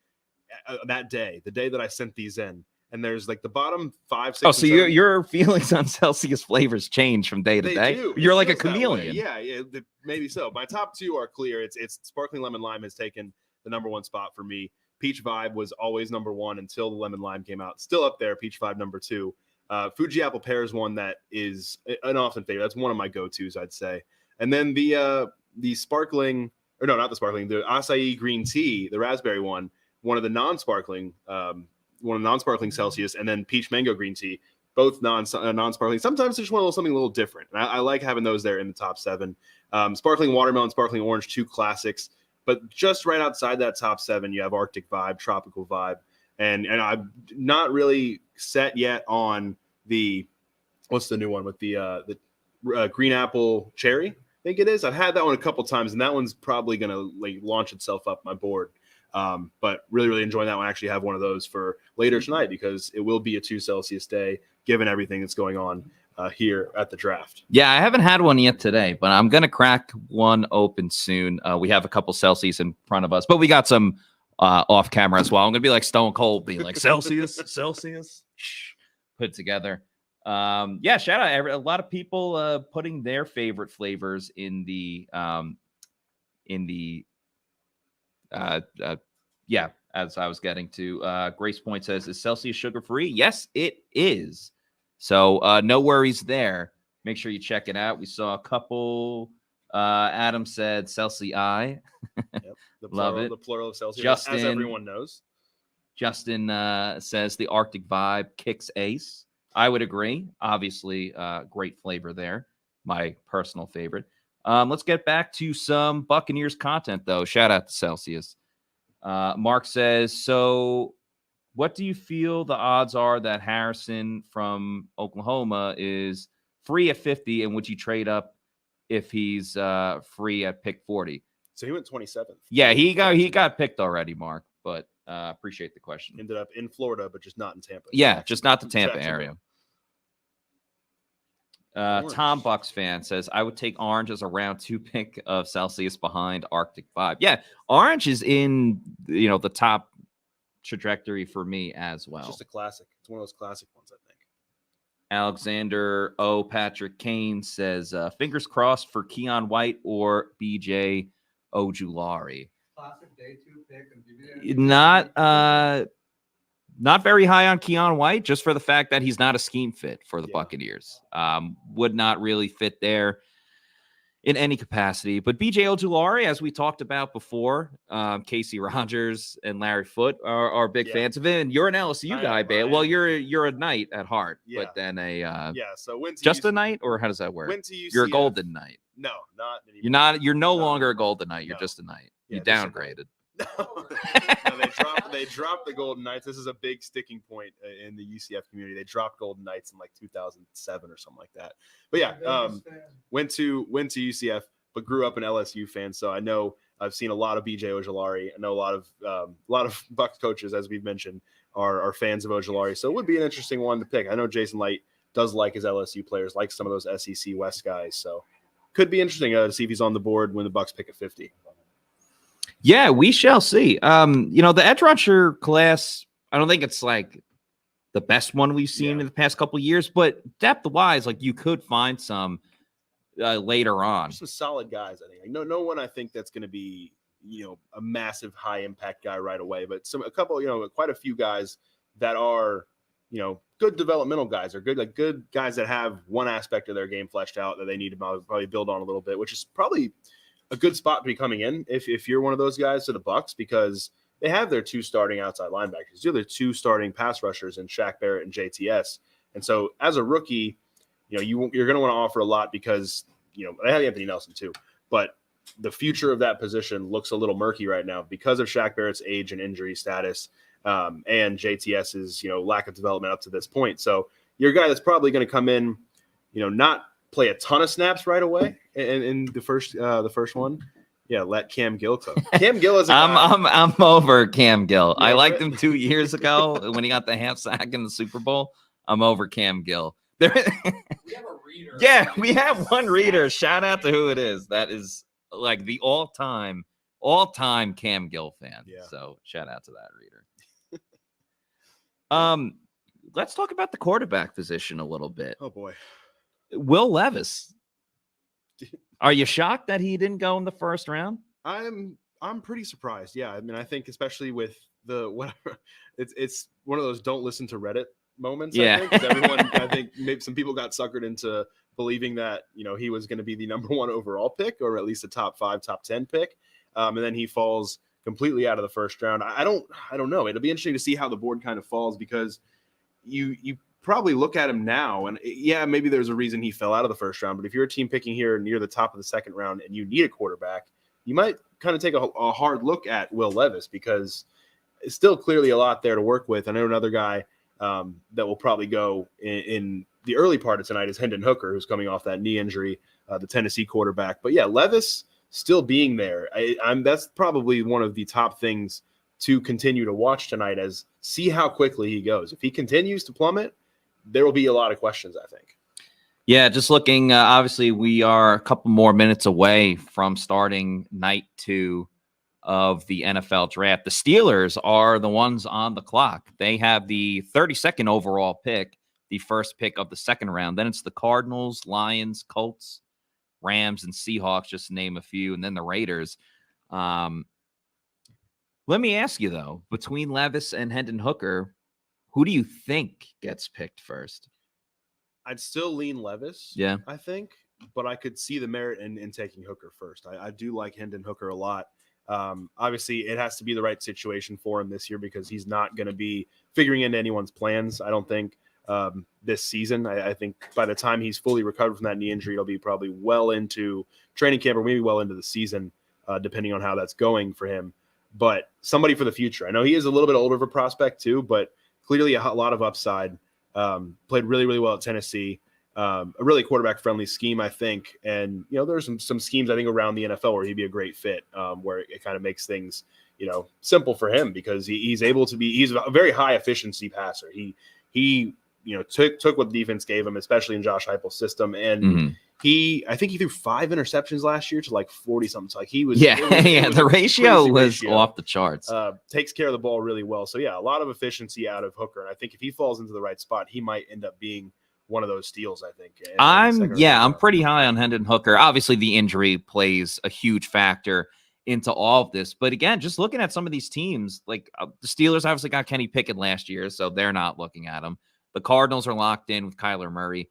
that day, the day that I sent these in. and there's like the bottom 5, 6. Oh, so your feelings on Celsius flavors change from day to They day. do. You're It like a feels that way. chameleon. Yeah, maybe so. My top 2 are clear. It's sparkling lemon lime has taken the number 1 spot for me. Peach Vibe was always number 1 until the lemon lime came out. Still up there. Peach Vibe number 2. Fuji apple pear is one that is an often favorite. That's one of my go-tos, I'd say. And then the sparkling, or no, not the sparkling, the acai green tea, the raspberry one of the non-sparkling, Celsius, and then peach mango green tea, both non-sparkling. Sometimes they just want something a little different. And I like having those there in the top 7. Sparkling watermelon, sparkling orange, 2 classics. But just right outside that top 7, you have Arctic Vibe, Tropical Vibe, and I'm not really set yet on what's the new one with the green apple cherry. I think it is. I've had that one a couple times, and that one's probably gonna like launch itself up my board. But really enjoying that one. I actually have one of those for later tonight because it will be a 2 Celsius day given everything that's going on here at the draft. Yeah, I haven't had one yet today, but I'm going to crack one open soon. We have a couple Celsius in front of us, but we got some off camera as well. I'm going to be like Stone Cold, be like Celsius, put together. Yeah, shout out a lot of people putting their favorite flavors in the yeah, as I was getting to. Grace Point says, is Celsius sugar free? Yes, it is. So no worries there. Make sure you check it out. We saw a couple. Adam said Celsius. Yep. Love it. The plural of Celsius, Justin, as everyone knows. Justin says the Arctic Vibe kicks ace. I would agree. Obviously, great flavor there. My personal favorite. Let's get back to some Buccaneers content, though. Shout out to Celsius. Mark says, so what do you feel the odds are that Harrison from Oklahoma is free at 50, and would you trade up if he's free at pick 40? So he went 27th. Yeah, he got picked already, Mark, but appreciate the question. Ended up in Florida, but just not in Tampa. Yeah, just not the Tampa area. Tom Bucs fan says, I would take Orange as a round 2 pick of Celsius behind Arctic Vibe. Yeah, Orange is in the top trajectory for me as well. It's just a classic. It's one of those classic ones, I think. Alexander O. Patrick Kane says, fingers crossed for Keon White or BJ Ojulari. Classic day 2 pick. Not very high on Keon White, just for the fact that he's not a scheme fit for the Buccaneers. Would not really fit there in any capacity. But BJ Ojulari, as we talked about before, Casey Rogers and Larry Foote are big fans of it. And you're an LSU guy, babe. Well, you're a Knight at heart, but then So went to just a Knight, or how does that work? Went to UCF. You're a Golden Knight. No, not anymore. You're no longer a Golden Knight. You're just a Knight. Yeah, you downgraded. No, they dropped the Golden Knights. This is a big sticking point in the UCF community. They dropped Golden Knights in like 2007 or something like that. But yeah, went to UCF, but grew up an LSU fan. So I know I've seen a lot of BJ Ojulari. I know a lot of Bucs coaches, as we've mentioned, are fans of Ojulari. So it would be an interesting one to pick. I know Jason Light does like his LSU players, like some of those SEC West guys. So could be interesting to see if he's on the board when the Bucs pick at 50. Yeah, we shall see. The edge rusher class, I don't think it's like the best one we've seen in the past couple of years, but depth-wise, like you could find some later on. Some solid guys, I think. Like, no one I think that's going to be, a massive high impact guy right away, but quite a few guys that are, good developmental guys, or good guys that have one aspect of their game fleshed out that they need to probably build on a little bit, which is probably a good spot to be coming in if you're one of those guys to the Bucs, because they have their 2 starting outside linebackers. They're their 2 starting pass rushers in Shaq Barrett and JTS. And so as a rookie, you're going to want to offer a lot because, they have Anthony Nelson too. But the future of that position looks a little murky right now because of Shaq Barrett's age and injury status and JTS's, lack of development up to this point. So you're a guy that's probably going to come in, not play a ton of snaps right away in the first one. Yeah, let Cam Gill cook. Cam Gill is a guy. I'm over Cam Gill. I liked him 2 years ago when he got the half sack in the Super Bowl. I'm over Cam Gill. We have a reader. Yeah, we have one reader. Shout out to who it is. That is like the all-time Cam Gill fan. Yeah. So shout out to that reader. let's talk about the quarterback position a little bit. Oh boy, Will Levis. Are you shocked that he didn't go in the first round? I'm pretty surprised. Yeah, I mean, I think especially with the whatever, it's one of those don't listen to Reddit moments. Yeah. I think 'cause everyone. I think maybe some people got suckered into believing that he was going to be the number 1 overall pick, or at least a top 5, top 10 pick, and then he falls completely out of the first round. I don't know. It'll be interesting to see how the board kind of falls, because you probably look at him now and yeah, maybe there's a reason he fell out of the first round, but if you're a team picking here near the top of the second round and you need a quarterback, you might kind of take a hard look at Will Levis, because it's still clearly a lot there to work with. I know another guy that will probably go in the early part of tonight is Hendon Hooker, who's coming off that knee injury, the Tennessee quarterback. But yeah, Levis still being there, that's probably one of the top things to continue to watch tonight, as see how quickly he goes. If he continues to plummet, there will be a lot of questions, I think. Yeah, just looking, obviously we are a couple more minutes away from starting night 2 of the NFL draft. The Steelers are the ones on the clock. They have the 32nd overall pick, the first pick of the second round. Then it's the Cardinals, Lions, Colts, Rams, and Seahawks, just to name a few, and then the Raiders. Let me ask you, though, between Levis and Hendon Hooker, who do you think gets picked first? I'd still lean Levis, Yeah, I think, but I could see the merit in taking Hooker first. I do like Hendon Hooker a lot. Obviously, it has to be the right situation for him this year, because he's not going to be figuring into anyone's plans, I don't think, this season. I think by the time he's fully recovered from that knee injury, it'll be probably well into training camp, or maybe well into the season, depending on how that's going for him. But somebody for the future. I know he is a little bit older of a prospect too, but clearly a lot of upside. Played really, really well at Tennessee. A really quarterback-friendly scheme, I think. And, there's some schemes, I think, around the NFL where he'd be a great fit, where it kind of makes things, simple for him, because he's able to be – he's a very high-efficiency passer. He took what the defense gave him, especially in Josh Heupel's system. And I think he threw 5 interceptions last year to like 40-something. So like he was – the ratio was off the charts. Takes care of the ball really well. So, yeah, a lot of efficiency out of Hooker. And I think if he falls into the right spot, he might end up being one of those steals, I think. I'm pretty high on Hendon Hooker. Obviously, the injury plays a huge factor into all of this. But again, just looking at some of these teams, like the Steelers obviously got Kenny Pickett last year, so they're not looking at him. The Cardinals are locked in with Kyler Murray.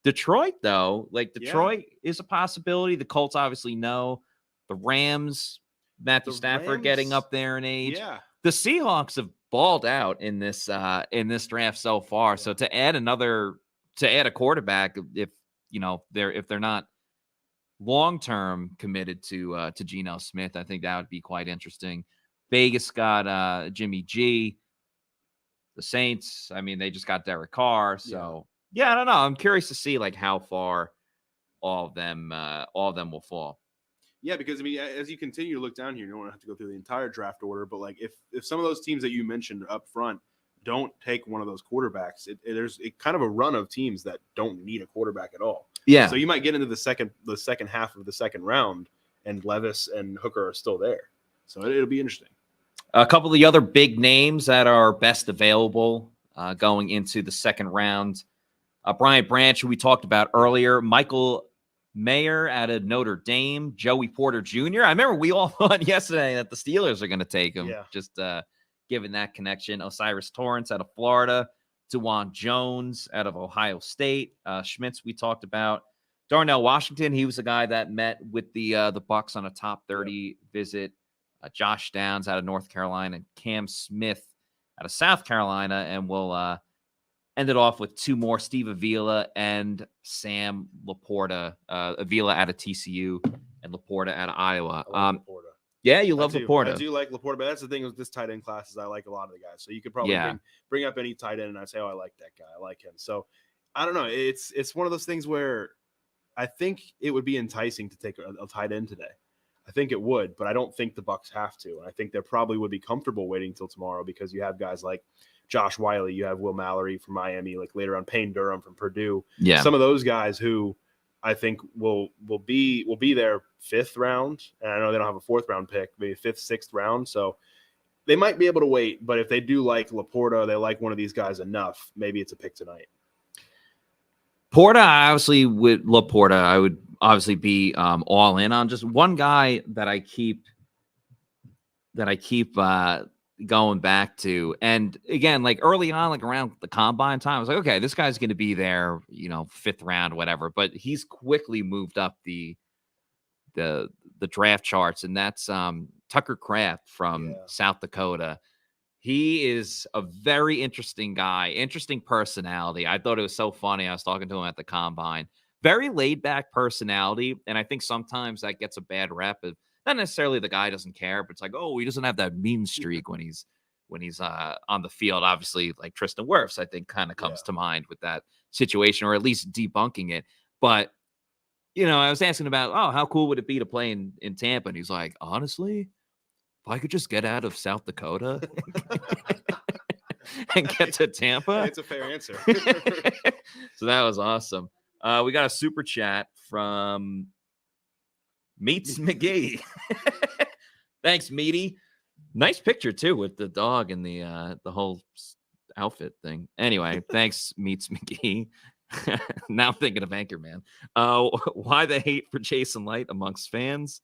Detroit, though, Detroit is a possibility. The Colts obviously know. The Rams, Matthew Stafford getting up there in age. Yeah. The Seahawks have balled out in this draft so far. Yeah. So to add a quarterback, if they're not long-term committed to Geno Smith, I think that would be quite interesting. Vegas got Jimmy G. The Saints, I mean, they just got Derek Carr. So yeah, I don't know. I'm curious to see how far all of them will fall. Yeah, because I mean, as you continue to look down here, you don't have to go through the entire draft order, but if some of those teams that you mentioned up front don't take one of those quarterbacks, there's kind of a run of teams that don't need a quarterback at all. Yeah. So you might get into the second half of the second round, and Levis and Hooker are still there. So it'll be interesting. A couple of the other big names that are best available going into the second round. Bryant Branch, who we talked about earlier, Michael Mayer out of Notre Dame, Joey Porter Jr. I remember we all thought yesterday that the Steelers are going to take him, just given that connection. Osiris Torrance out of Florida, DeJuan Jones out of Ohio State, Schmitz we talked about. Darnell Washington, he was a guy that met with the Bucs on a top 30 visit. Josh Downs out of North Carolina, and Cam Smith out of South Carolina, and we'll end it off with 2 more, Steve Avila and Sam Laporta. Avila out of TCU and Laporta out of Iowa. Laporta. Yeah, you love Laporta. I do like Laporta, but that's the thing with this tight end class is I like a lot of the guys. So you could probably bring up any tight end, and I'd say, oh, I like that guy. I like him. So I don't know. It's one of those things where I think it would be enticing to take a tight end today. I think it would, but I don't think the Bucs have to. And I think they probably would be comfortable waiting until tomorrow, because you have guys like Josh Wiley, you have Will Mallory from Miami, like later on Payne Durham from Purdue. Yeah. Some of those guys who I think will be there 5th round. And I know they don't have a 4th round pick, maybe 5th, 6th round. So they might be able to wait, but if they do like Laporta, they like one of these guys enough, maybe it's a pick tonight. Porta, obviously, with Laporta, I would obviously be all in on. Just one guy that I keep going back to. And again, like early on, like around the combine time, I was like, okay, this guy's going to be there, 5th round, whatever. But he's quickly moved up the draft charts, and that's Tucker Kraft from South Dakota. He is a very interesting guy, interesting personality. I thought it was so funny. I was talking to him at the combine. Very laid back personality, and I think sometimes that gets a bad rep. Not necessarily the guy doesn't care, but it's like, oh, he doesn't have that mean streak when he's on the field. Obviously, like Tristan Wirfs, I think kind of comes to mind with that situation, or at least debunking it. But I was asking about, oh, how cool would it be to play in Tampa? And he's like, honestly, if I could just get out of South Dakota and get to Tampa. It's a fair answer. So that was awesome. We got a super chat from Meats McGee. Thanks, Meaty. Nice picture too with the dog and the whole outfit thing. Anyway, thanks, Meats McGee. Now I'm thinking of Anchorman. Why the hate for Jason Licht amongst fans?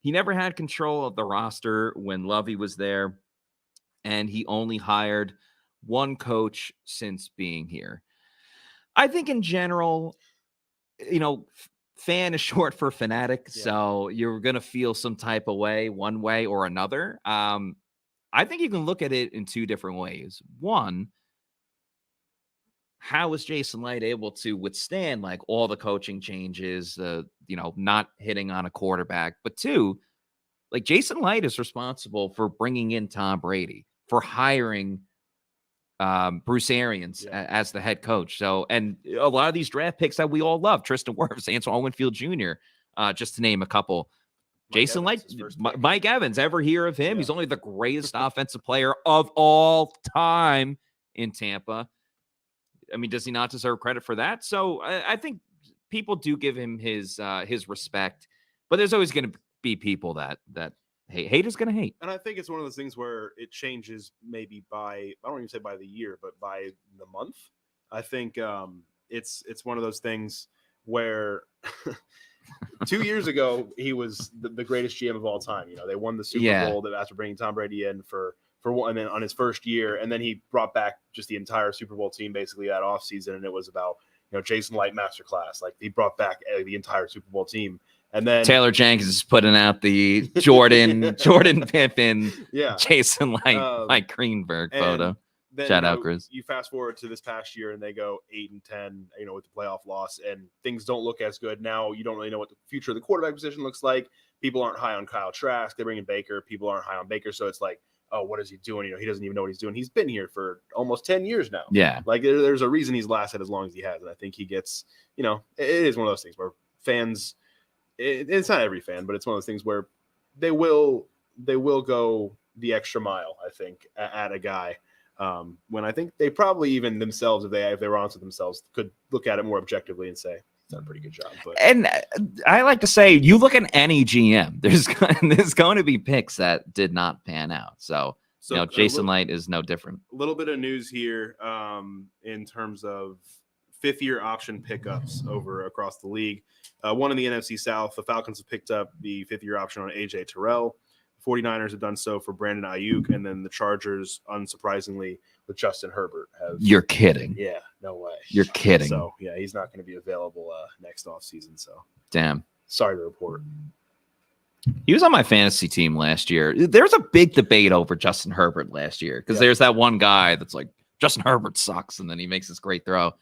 He never had control of the roster when Lovey was there, and he only hired one coach since being here. I think in general, fan is short for fanatic, so you're going to feel some type of way, one way or another. I think you can look at it in two different ways. One, how was Jason Licht able to withstand like all the coaching changes, not hitting on a quarterback? But two, like Jason Licht is responsible for bringing in Tom Brady, for hiring Bruce Arians as the head coach. So, and a lot of these draft picks that we all love, Tristan Wirfs, Antoine Winfield Jr., just to name a couple. Jason Licht, Mike Evans, ever hear of him? Yeah. He's only the greatest offensive player of all time in Tampa. I mean, does he not deserve credit for that? So I think people do give him his respect, but there's always going to be people that hate is going to hate. And I think it's one of those things where it changes maybe by, I don't even say by the year, but by the month. I think it's one of those things where 2 years ago, he was the greatest GM of all time. They won the Super Bowl after bringing Tom Brady in for one, and then on his first year, and then he brought back just the entire Super Bowl team basically that offseason, and it was about Jason Licht masterclass. Like he brought back the entire Super Bowl team, and then Taylor Jenkins is putting out the Jordan Pippen, Jason Licht, Mike Greenberg photo. Then, shout out, Chris. You fast forward to this past year, and they go 8-10, with the playoff loss, and things don't look as good. Now you don't really know what the future of the quarterback position looks like. People aren't high on Kyle Trask. They bring in Baker. People aren't high on Baker, so it's like, oh, what is he doing? He doesn't even know what he's doing. He's been here for almost 10 years now. Yeah. Like there's a reason he's lasted as long as he has. And I think he gets, it is one of those things where fans, it's not every fan, but it's one of those things where they will go the extra mile, I think, at a guy. When I think they probably even themselves, if they were honest with themselves, could look at it more objectively and say, done a pretty good job. But and I like to say, you look at any GM, there's going to be picks that did not pan out. So Jason Licht is no different. A little bit of news here in terms of fifth-year option pickups across the league. One in the NFC South, the Falcons have picked up the fifth-year option on AJ Terrell. 49ers have done so for Brandon Ayuk, and then the Chargers, unsurprisingly, with Justin Herbert. You're kidding. Yeah, no way. You're kidding. So, yeah, he's not going to be available next offseason. So, damn. Sorry to report. He was on my fantasy team last year. There was a big debate over Justin Herbert last year because there's that one guy that's like, Justin Herbert sucks, and then he makes this great throw.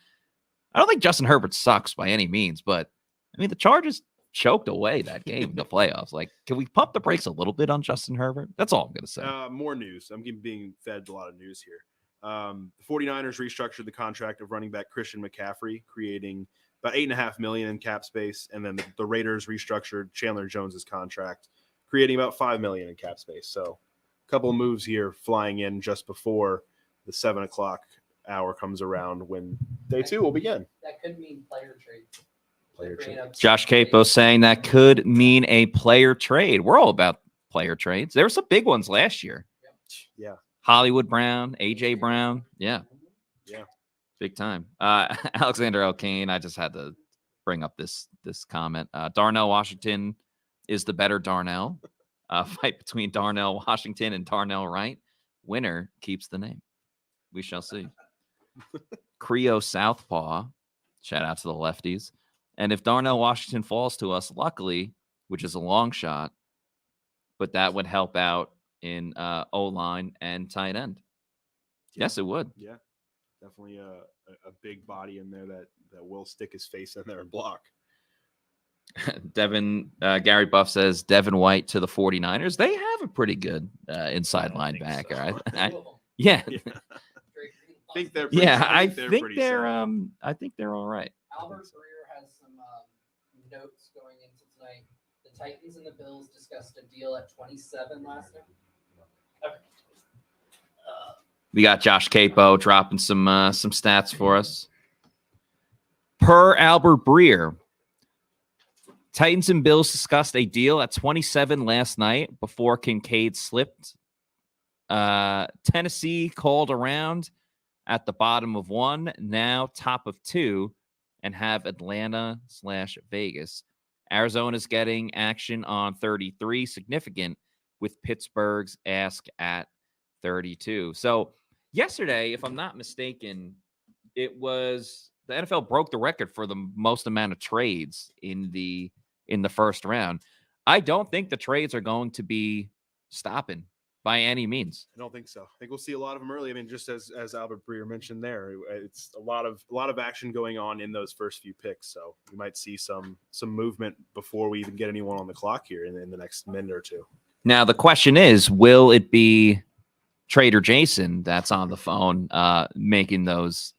I don't think Justin Herbert sucks by any means, but, I mean, the Chargers choked away that game in the playoffs. Like, can we pump the brakes a little bit on Justin Herbert? That's all I'm going to say. More news. I'm being fed a lot of news here. The 49ers restructured the contract of running back Christian McCaffrey, creating about $8.5 million in cap space. And then the Raiders restructured Chandler Jones's contract, creating about $5 million in cap space. So a couple of moves here flying in just before the 7 o'clock hour comes around when day two will begin. That could mean player trades. Josh Capo saying that could mean a player trade. We're all about player trades. There were some big ones last year. Yeah. Hollywood Brown, AJ Brown. Yeah. Yeah. Big time. Alexander L. Kane, I just had to bring up this comment. Darnell Washington is the better Darnell. Fight between Darnell Washington and Darnell Wright. Winner keeps the name. We shall see. Creo Southpaw. Shout out to the lefties. And if Darnell Washington falls to us, luckily, which is a long shot, but that would help out in O-line and tight end. Yes, it would. Yeah. Definitely a big body in there that will stick his face in there and block. Gary Buff says Devin White to the 49ers. They have a pretty good inside linebacker. Cool. Yeah. Yeah. I think they're I pretty think they're solid. I think they're all right. Albert Breer has some notes going into tonight. The Titans and the Bills discussed a deal at 27 last night. Okay. We got Josh Capo dropping some stats for us. Per Albert Breer, Titans and Bills discussed a deal at 27 last night before Kincaid slipped. Tennessee called around at the bottom of 1, now top of 2, and have Atlanta/Vegas. Arizona's getting action on 33, significant, with Pittsburgh's ask at 32. So yesterday, if I'm not mistaken, it was the NFL broke the record for the most amount of trades in the first round. I don't think the trades are going to be stopping by any means. I don't think so. I think we'll see a lot of them early. I mean, just as Albert Breer mentioned there, it's a lot of action going on in those first few picks. So we might see some movement before we even get anyone on the clock here in the next minute or two. Now the question is, will it be Trader Jason that's on the phone making those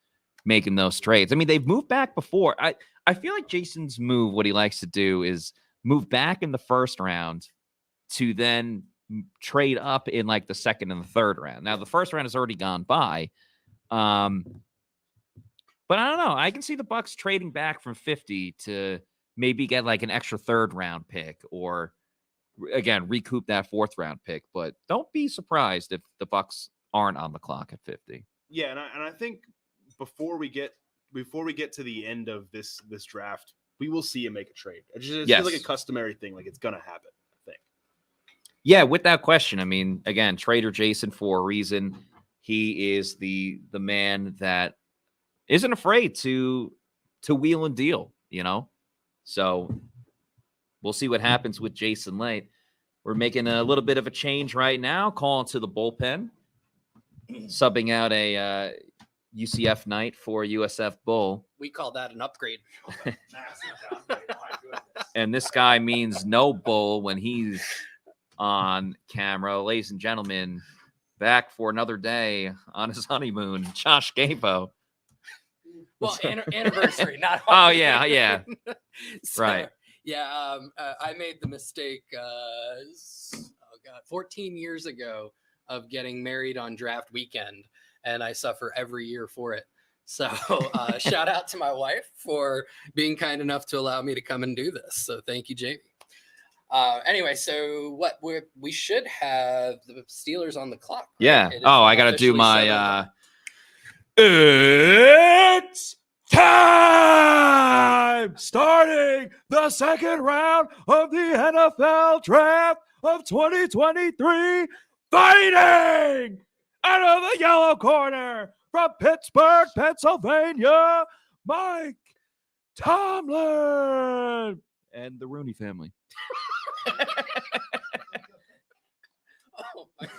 trades? I mean, they've moved back before. I feel like Jason's move, what he likes to do is move back in the first round to then trade up in like the second and the third round. Now the first round has already gone by. But I don't know. I can see the Bucs trading back from 50 to maybe get like an extra third round pick, or again, recoup that fourth round pick. But don't be surprised if the Bucs aren't on the clock at 50. Yeah, and I think before we get to the end of this draft, we will see him make a trade. It's just like a customary thing. Like, it's gonna happen, I think. Yeah, without question. I mean, again, Trader Jason for a reason. He is the man that isn't afraid to wheel and deal, you know? So we'll see what happens with Jason Licht. We're making a little bit of a change right now, calling to the bullpen, subbing out a UCF night for USF Bull. We call that an upgrade. And this guy means no bull when he's on camera. Ladies and gentlemen, back for another day on his honeymoon, Josh Capo. Well, anniversary, not Oh, yeah. So, Right. Yeah, I made the mistake, 14 years ago of getting married on draft weekend, and I suffer every year for it. So shout out to my wife for being kind enough to allow me to come and do this. So thank you, Jamie. Anyway, so what we should have the Steelers on the clock. Right? Yeah. Oh, I got to do my It's time! Starting the second round of the NFL Draft of 2023. Fighting out of the yellow corner from Pittsburgh, Pennsylvania, Mike Tomlin and the Rooney family. Oh my God.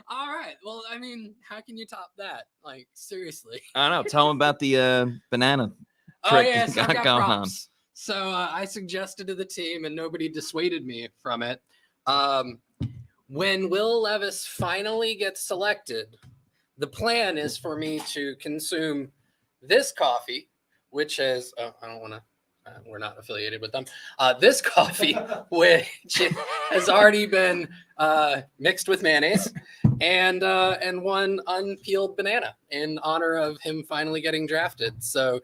All right. Well, I mean, how can you top that? Like, seriously. I don't know. Tell him about the banana Oh, trick yeah. you So I've got got going props. So I suggested to the team, and nobody dissuaded me from it. When Will Levis finally gets selected, the plan is for me to consume this coffee, which is, I don't want to, we're not affiliated with them. This coffee, which has already been mixed with mayonnaise, and one unpeeled banana in honor of him finally getting drafted. So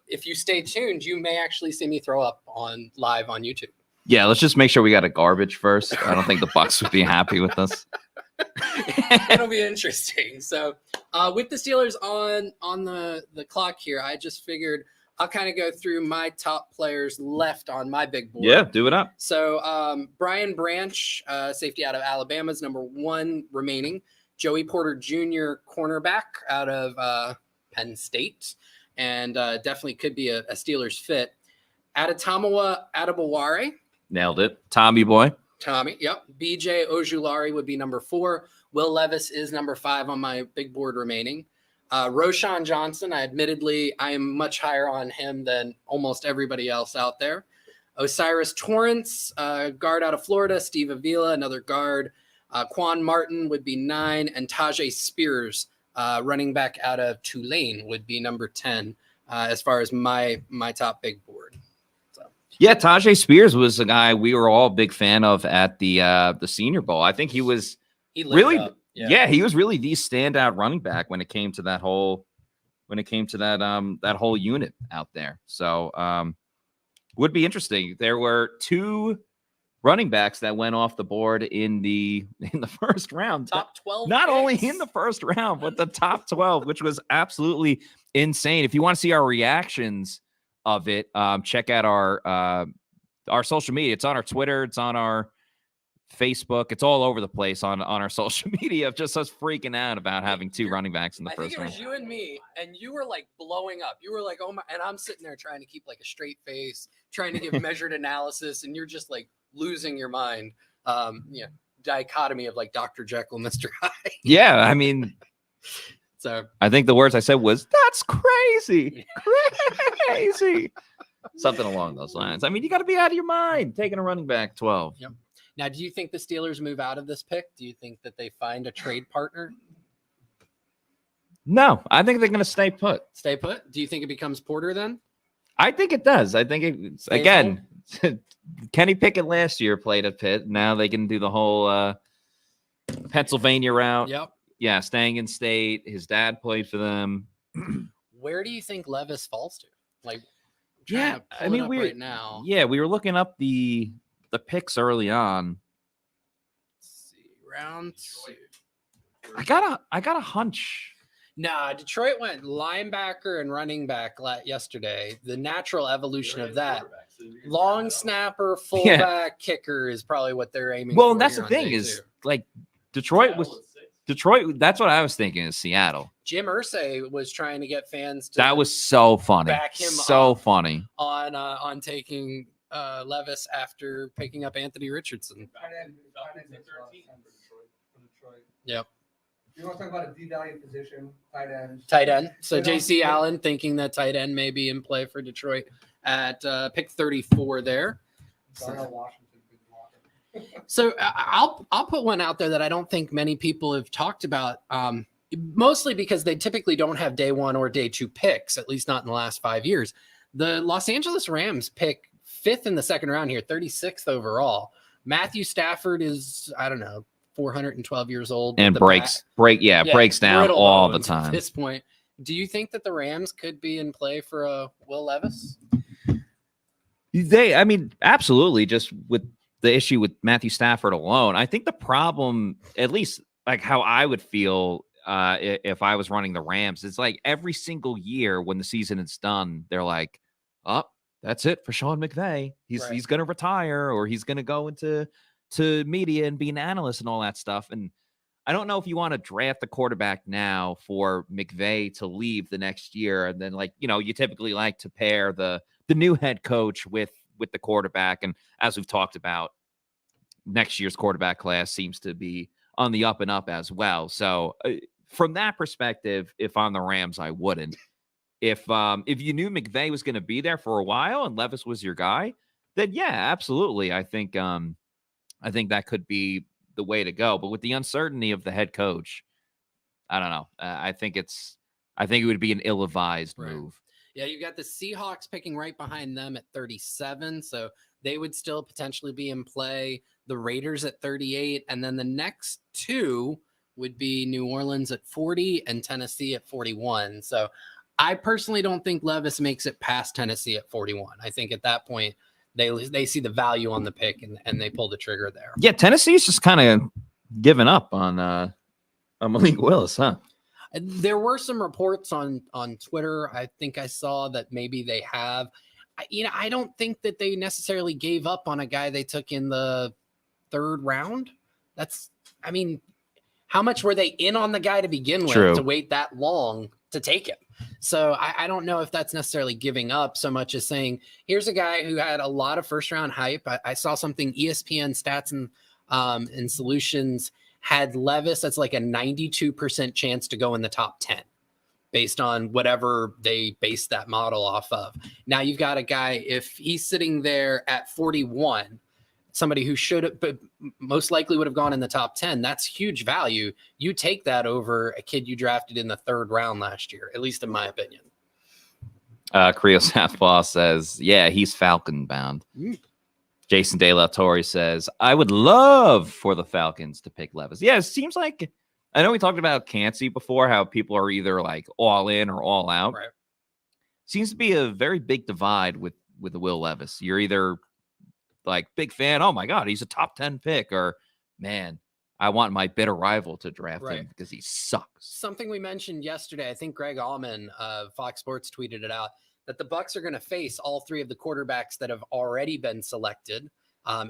if you stay tuned, you may actually see me throw up live on YouTube. Yeah, let's just make sure we got a garbage first. I don't think the Bucs would be happy with us. It'll be interesting. So with the Steelers on the clock here, I just figured I'll kind of go through my top players left on my big board. Yeah, do it up. So Brian Branch, safety out of Alabama, is number 1 remaining. Joey Porter Jr., cornerback out of Penn State, and definitely could be a Steelers fit. Adetomiwa Adebaware. Nailed it. Tommy boy. Tommy, yep. BJ Ojulari would be number 4. Will Levis is number 5 on my big board remaining. Roshan Johnson, I am much higher on him than almost everybody else out there. Osiris Torrance, guard out of Florida. Steve Avila, another guard. Quan Martin would be 9. And Tajay Spears, running back out of Tulane, would be number 10 as far as my top big board. So Yeah, Tajay Spears was a guy we were all a big fan of at the Senior Bowl. I think he was he lit really it up. yeah, he was really the standout running back when it came to that whole that whole unit out there. So would be interesting. There were 2 running backs that went off the board in the first round. Top 12. Not only picks. in the first round, but the top 12, which was absolutely insane. If you want to see our reactions of it, check out our social media. It's on our Twitter. It's on our Facebook. It's all over the place on our social media of just us freaking out about having 2 running backs in the I first think it was round. you and me, and you were like blowing up. You were like, "Oh my!" And I'm sitting there trying to keep like a straight face, trying to give measured analysis, and you're just like losing your mind. Dichotomy of like Dr. Jekyll, Mr. Hyde. Yeah, I mean, So I think the words I said was, "That's crazy, crazy," something along those lines. I mean, you got to be out of your mind taking a running back 12. Yep. Now, do you think the Steelers move out of this pick? Do you think that they find a trade partner? No, I think they're going to stay put. Stay put? Do you think it becomes Porter then? I think it does. I think it's Stays again. Kenny Pickett last year played at Pitt. Now they can do the whole Pennsylvania route. Yep. Yeah, staying in state. His dad played for them. Where do you think Levis falls to? Like, Yeah, I mean, right now. Yeah, we were looking up the picks early on. Let's see, round 2. I got a hunch. Nah, Detroit went linebacker and running back yesterday. The natural evolution of that. Long snapper, fullback, kicker is probably what they're aiming Well, for. that's the here on thing day is 2. like Detroit. That's what I was thinking is Seattle. Jim Irsay was trying to get fans to That was so funny. back him So up. funny. on taking Levis after picking up Anthony Richardson. Yep. You want to talk about a devalued position, tight end? Tight end. So They don't- J.C. Allen thinking that tight end may be in play for Detroit at pick 34 there. Darnell Washington, big blocker. So I'll put one out there that I don't think many people have talked about, mostly because they typically don't have day 1 or day 2 picks, at least not in the last 5 years. The Los Angeles Rams pick 5th in the second round here, 36th overall. Matthew Stafford is, I don't know, 412 years old. And The breaks down brittle all the bones at time. this point. Do you think that the Rams could be in play for a Will Levis? I mean, absolutely. Just with the issue with Matthew Stafford alone, I think the problem, at least like how I would feel if I was running the Rams, is like every single year when the season is done, they're like, "Oh, that's it for Sean McVay. He's going to retire, or he's going to go into media and be an analyst and all that stuff." And I don't know if you want to draft the quarterback now for McVay to leave the next year, and then you typically like to pair the new head coach with the quarterback. And as we've talked about, next year's quarterback class seems to be on the up and up as well. So from that perspective, if I'm the Rams, I wouldn't. If you knew McVay was going to be there for a while and Levis was your guy, then yeah, absolutely. I think that could be the way to go. But with the uncertainty of the head coach, I don't know. I think it would be an ill-advised move. Yeah, you got the Seahawks picking right behind them at 37, so they would still potentially be in play. The Raiders at 38, and then the next 2 would be New Orleans at 40 and Tennessee at 41. So I personally don't think Levis makes it past Tennessee at 41. I think at that point they see the value on the pick and they pull the trigger there. Yeah, Tennessee is just kind of giving up on Malik Willis, huh? There were some reports on Twitter. I think I saw that maybe they have. I don't think that they necessarily gave up on a guy they took in the 3rd round. How much were they in on the guy to begin with to wait that long to take him? So I don't know if that's necessarily giving up so much as saying, here's a guy who had a lot of 1st-round hype. I saw something ESPN Stats and Solutions had Levis that's like a 92% chance to go in the top 10 based on whatever they based that model off of. Now you've got a guy, if he's sitting there at 41, somebody who should have, but most likely would have gone in the top 10, that's huge value. You take that over a kid you drafted in the 3rd round last year, at least in my opinion. Creo Southpaw says, yeah, he's Falcon bound. Jason De La Torre says, I would love for the Falcons to pick Levis. Yeah, it seems like, I know we talked about Kancey before, how people are either like all in or all out. Right. Seems to be a very big divide with the Will Levis. You're either like big fan, oh my God, he's a top 10 pick, or man, I want my bitter rival to draft him because he sucks. Something we mentioned yesterday, I think Greg Allman of Fox Sports tweeted it out, that the Bucs are going to face all 3 of the quarterbacks that have already been selected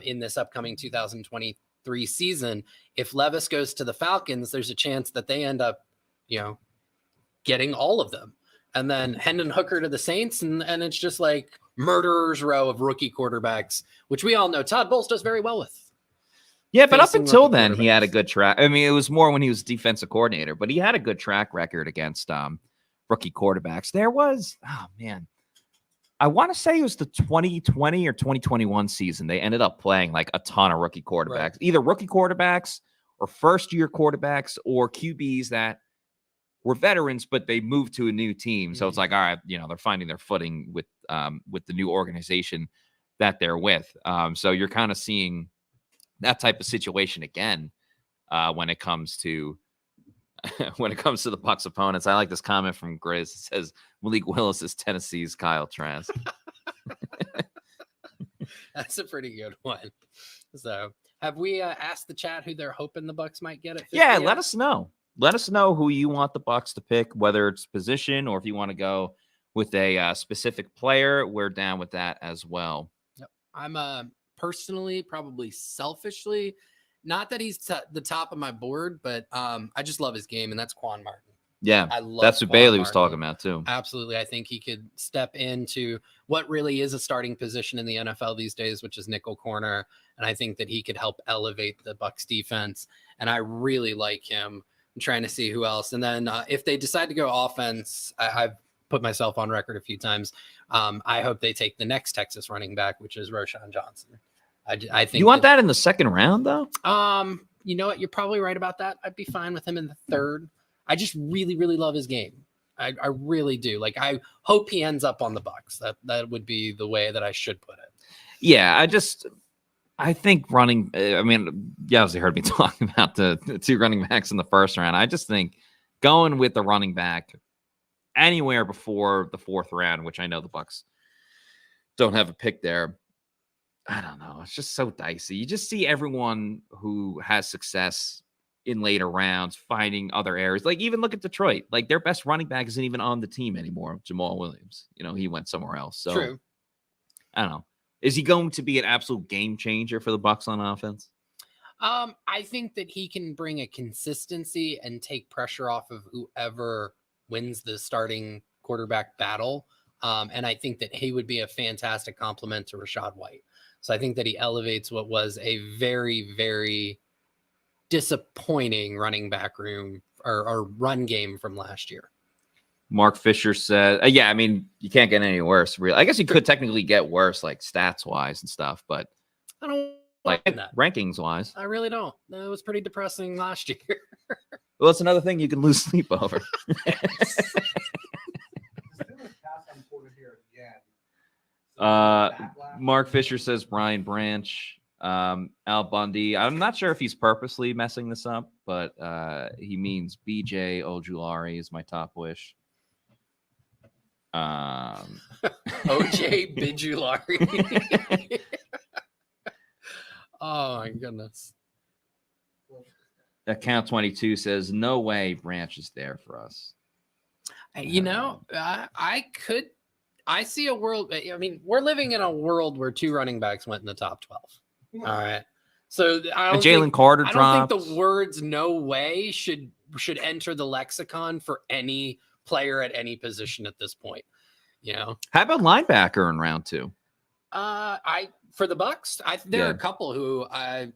in this upcoming 2023 season. If Levis goes to the Falcons, there's a chance that they end up, getting all of them. And then Hendon Hooker to the Saints, and it's just like murderer's row of rookie quarterbacks, which we all know Todd Bowles does very well with. Yeah, but up until then, he had a good track. I mean, it was more when he was defensive coordinator, but he had a good track record against rookie quarterbacks. There was, oh man, I want to say it was the 2020 or 2021 season. They ended up playing like a ton of rookie quarterbacks, either rookie quarterbacks or 1st-year quarterbacks or QBs that were veterans, but they moved to a new team. So it's like, all right, they're finding their footing with the new organization that they're with. So you're kind of seeing that type of situation again when it comes to the Bucs opponents. I like this comment from Grizz. It says Malik Willis is Tennessee's Kyle Trask. That's a pretty good one. So have we asked the chat who they're hoping the Bucs might get at 50? Yeah, let us know. Let us know who you want the Bucs to pick, whether it's position or if you want to go with a specific player. We're down with that as well. Yep. I'm personally, probably selfishly, not that he's the top of my board, but I just love his game, and that's Quan Martin. Yeah, that's what Bailey was talking about too. Absolutely. I think he could step into what really is a starting position in the NFL these days, which is nickel corner. And I think that he could help elevate the Bucs defense. And I really like him. I'm trying to see who else. And then if they decide to go offense, I've put myself on record a few times. I hope they take the next Texas running back, which is Roschon Johnson. I think you want that in the 2nd round, though. You know what? You're probably right about that. I'd be fine with him in the 3rd. I just really, really love his game. I really do. Like, I hope he ends up on the Bucs. That would be the way that I should put it. Yeah, I think running. I mean, you obviously heard me talking about the 2 running backs in the 1st round. I just think going with the running back anywhere before the 4th round, which I know the Bucs don't have a pick there. I don't know. It's just so dicey. You just see everyone who has success in later rounds finding other areas. Like, even look at Detroit. Like, their best running back isn't even on the team anymore, Jamal Williams. He went somewhere else. So true. I don't know. Is he going to be an absolute game changer for the Bucs on offense? I think that he can bring a consistency and take pressure off of whoever wins the starting quarterback battle. And I think that he would be a fantastic complement to Rachaad White. So I think that he elevates what was a very, very disappointing running back room or run game from last year. Mark Fisher said, yeah, I mean, you can't get any worse. Really, I guess you could technically get worse, like stats wise and stuff, but I don't like that. Rankings wise. I really don't. It was pretty depressing last year. Well, it's another thing you can lose sleep over. Mark Fisher says Brian Branch, Al Bundy. I'm not sure if he's purposely messing this up, but he means BJ Ojulari is my top wish. OJ Bijulari. Oh my goodness. Account 22 says, no way Branch is there for us. I see a world. I mean, we're living in a world where 2 running backs went in the top 12. All right. So I don't Jalen Carter I drops. don't think the words "no way" should enter the lexicon for any player at any position at this point. How about linebacker in round 2? For the Bucs, there are Yeah. a couple who I'm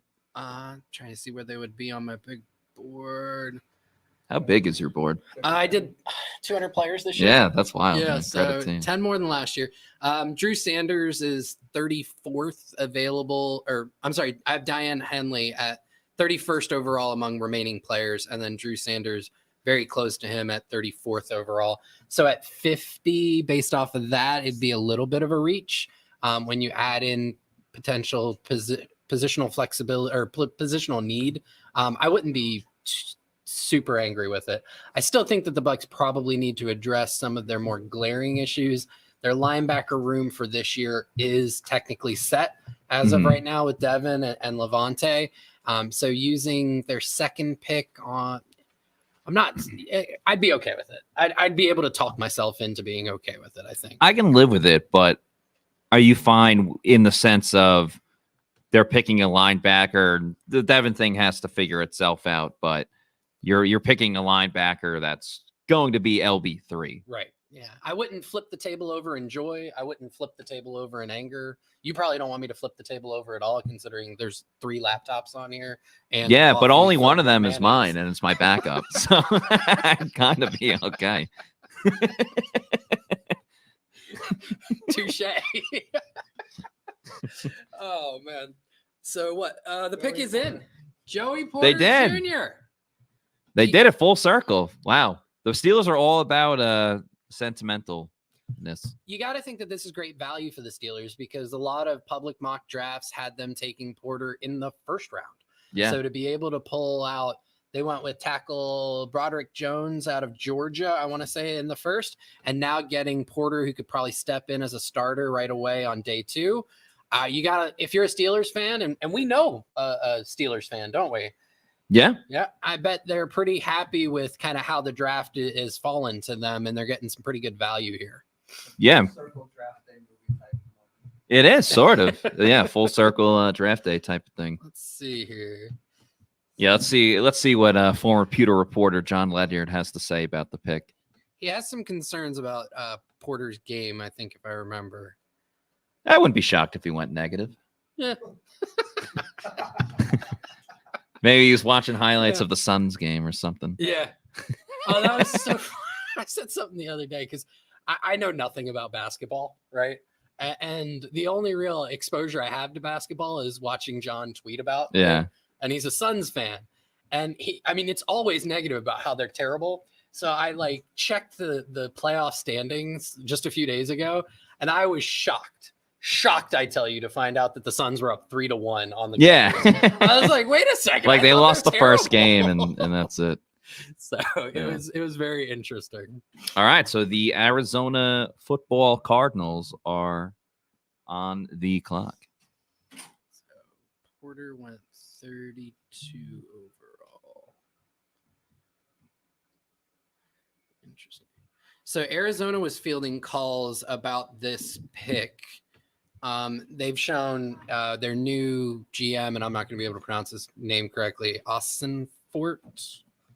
trying to see where they would be on my big board. How big is your board? I did 200 players this year. Yeah, that's wild. Yeah, man. so Credit team. 10 more than last year. Drew Sanders is 34th available, or I'm sorry, I have Diane Henley at 31st overall among remaining players, and then Drew Sanders very close to him at 34th overall. So at 50, based off of that, it'd be a little bit of a reach. When you add in potential positional flexibility or positional need, I wouldn't be super angry with it. I still think that the Bucs probably need to address some of their more glaring issues. Their linebacker room for this year is technically set as of right now with Devin and Levante. So using their second pick on, I'd be okay with it. I'd be able to talk myself into being okay with it, I think. I can live with it, but are you fine in the sense of they're picking a linebacker? The Devin thing has to figure itself out, but you're picking a linebacker that's going to be LB3. Right. Yeah. I wouldn't flip the table over in joy. I wouldn't flip the table over in anger. You probably don't want me to flip the table over at all, considering there's 3 laptops on here. And Yeah, but coffee, only one of food, them and is mayonnaise. mine, and it's my backup. So I'd kind of be okay. Touche. Oh man. So what? The pick is in. Joey Porter did. Jr. They did it full circle. Wow. The Steelers are all about sentimentalness. You got to think that this is great value for the Steelers because a lot of public mock drafts had them taking Porter in the first round. Yeah. So to be able to pull out, they went with tackle Broderick Jones out of Georgia, I want to say, in the first, and now getting Porter, who could probably step in as a starter right away on day 2. You got to, if you're a Steelers fan, and we know a Steelers fan, don't we? Yeah. Yeah. I bet they're pretty happy with kind of how the draft is fallen to them, and they're getting some pretty good value here. Yeah. Circle draft day movie type. It is sort of. Yeah. Full circle draft day type of thing. Let's see here. Yeah. Let's see what former Pewter reporter John Ledyard has to say about the pick. He has some concerns about Porter's game, I think, if I remember. I wouldn't be shocked if he went negative. Yeah. Maybe he was watching highlights of the Suns game or something. Yeah. Oh, that was so funny. I said something the other day because I know nothing about basketball, right? And the only real exposure I have to basketball is watching John tweet about it. Yeah. And he's a Suns fan. And it's always negative about how they're terrible. So I checked the playoff standings just a few days ago, and I was shocked, I tell you, to find out that the Suns were up 3-1 on the Yeah. I was like, wait a second. Like I they thought lost the they're first terrible. game and that's it. So it was very interesting. All right. So the Arizona football Cardinals are on the clock. So Porter went 32 overall. Interesting. So Arizona was fielding calls about this pick. They've shown their new GM, and I'm not going to be able to pronounce his name correctly, Austin Fort,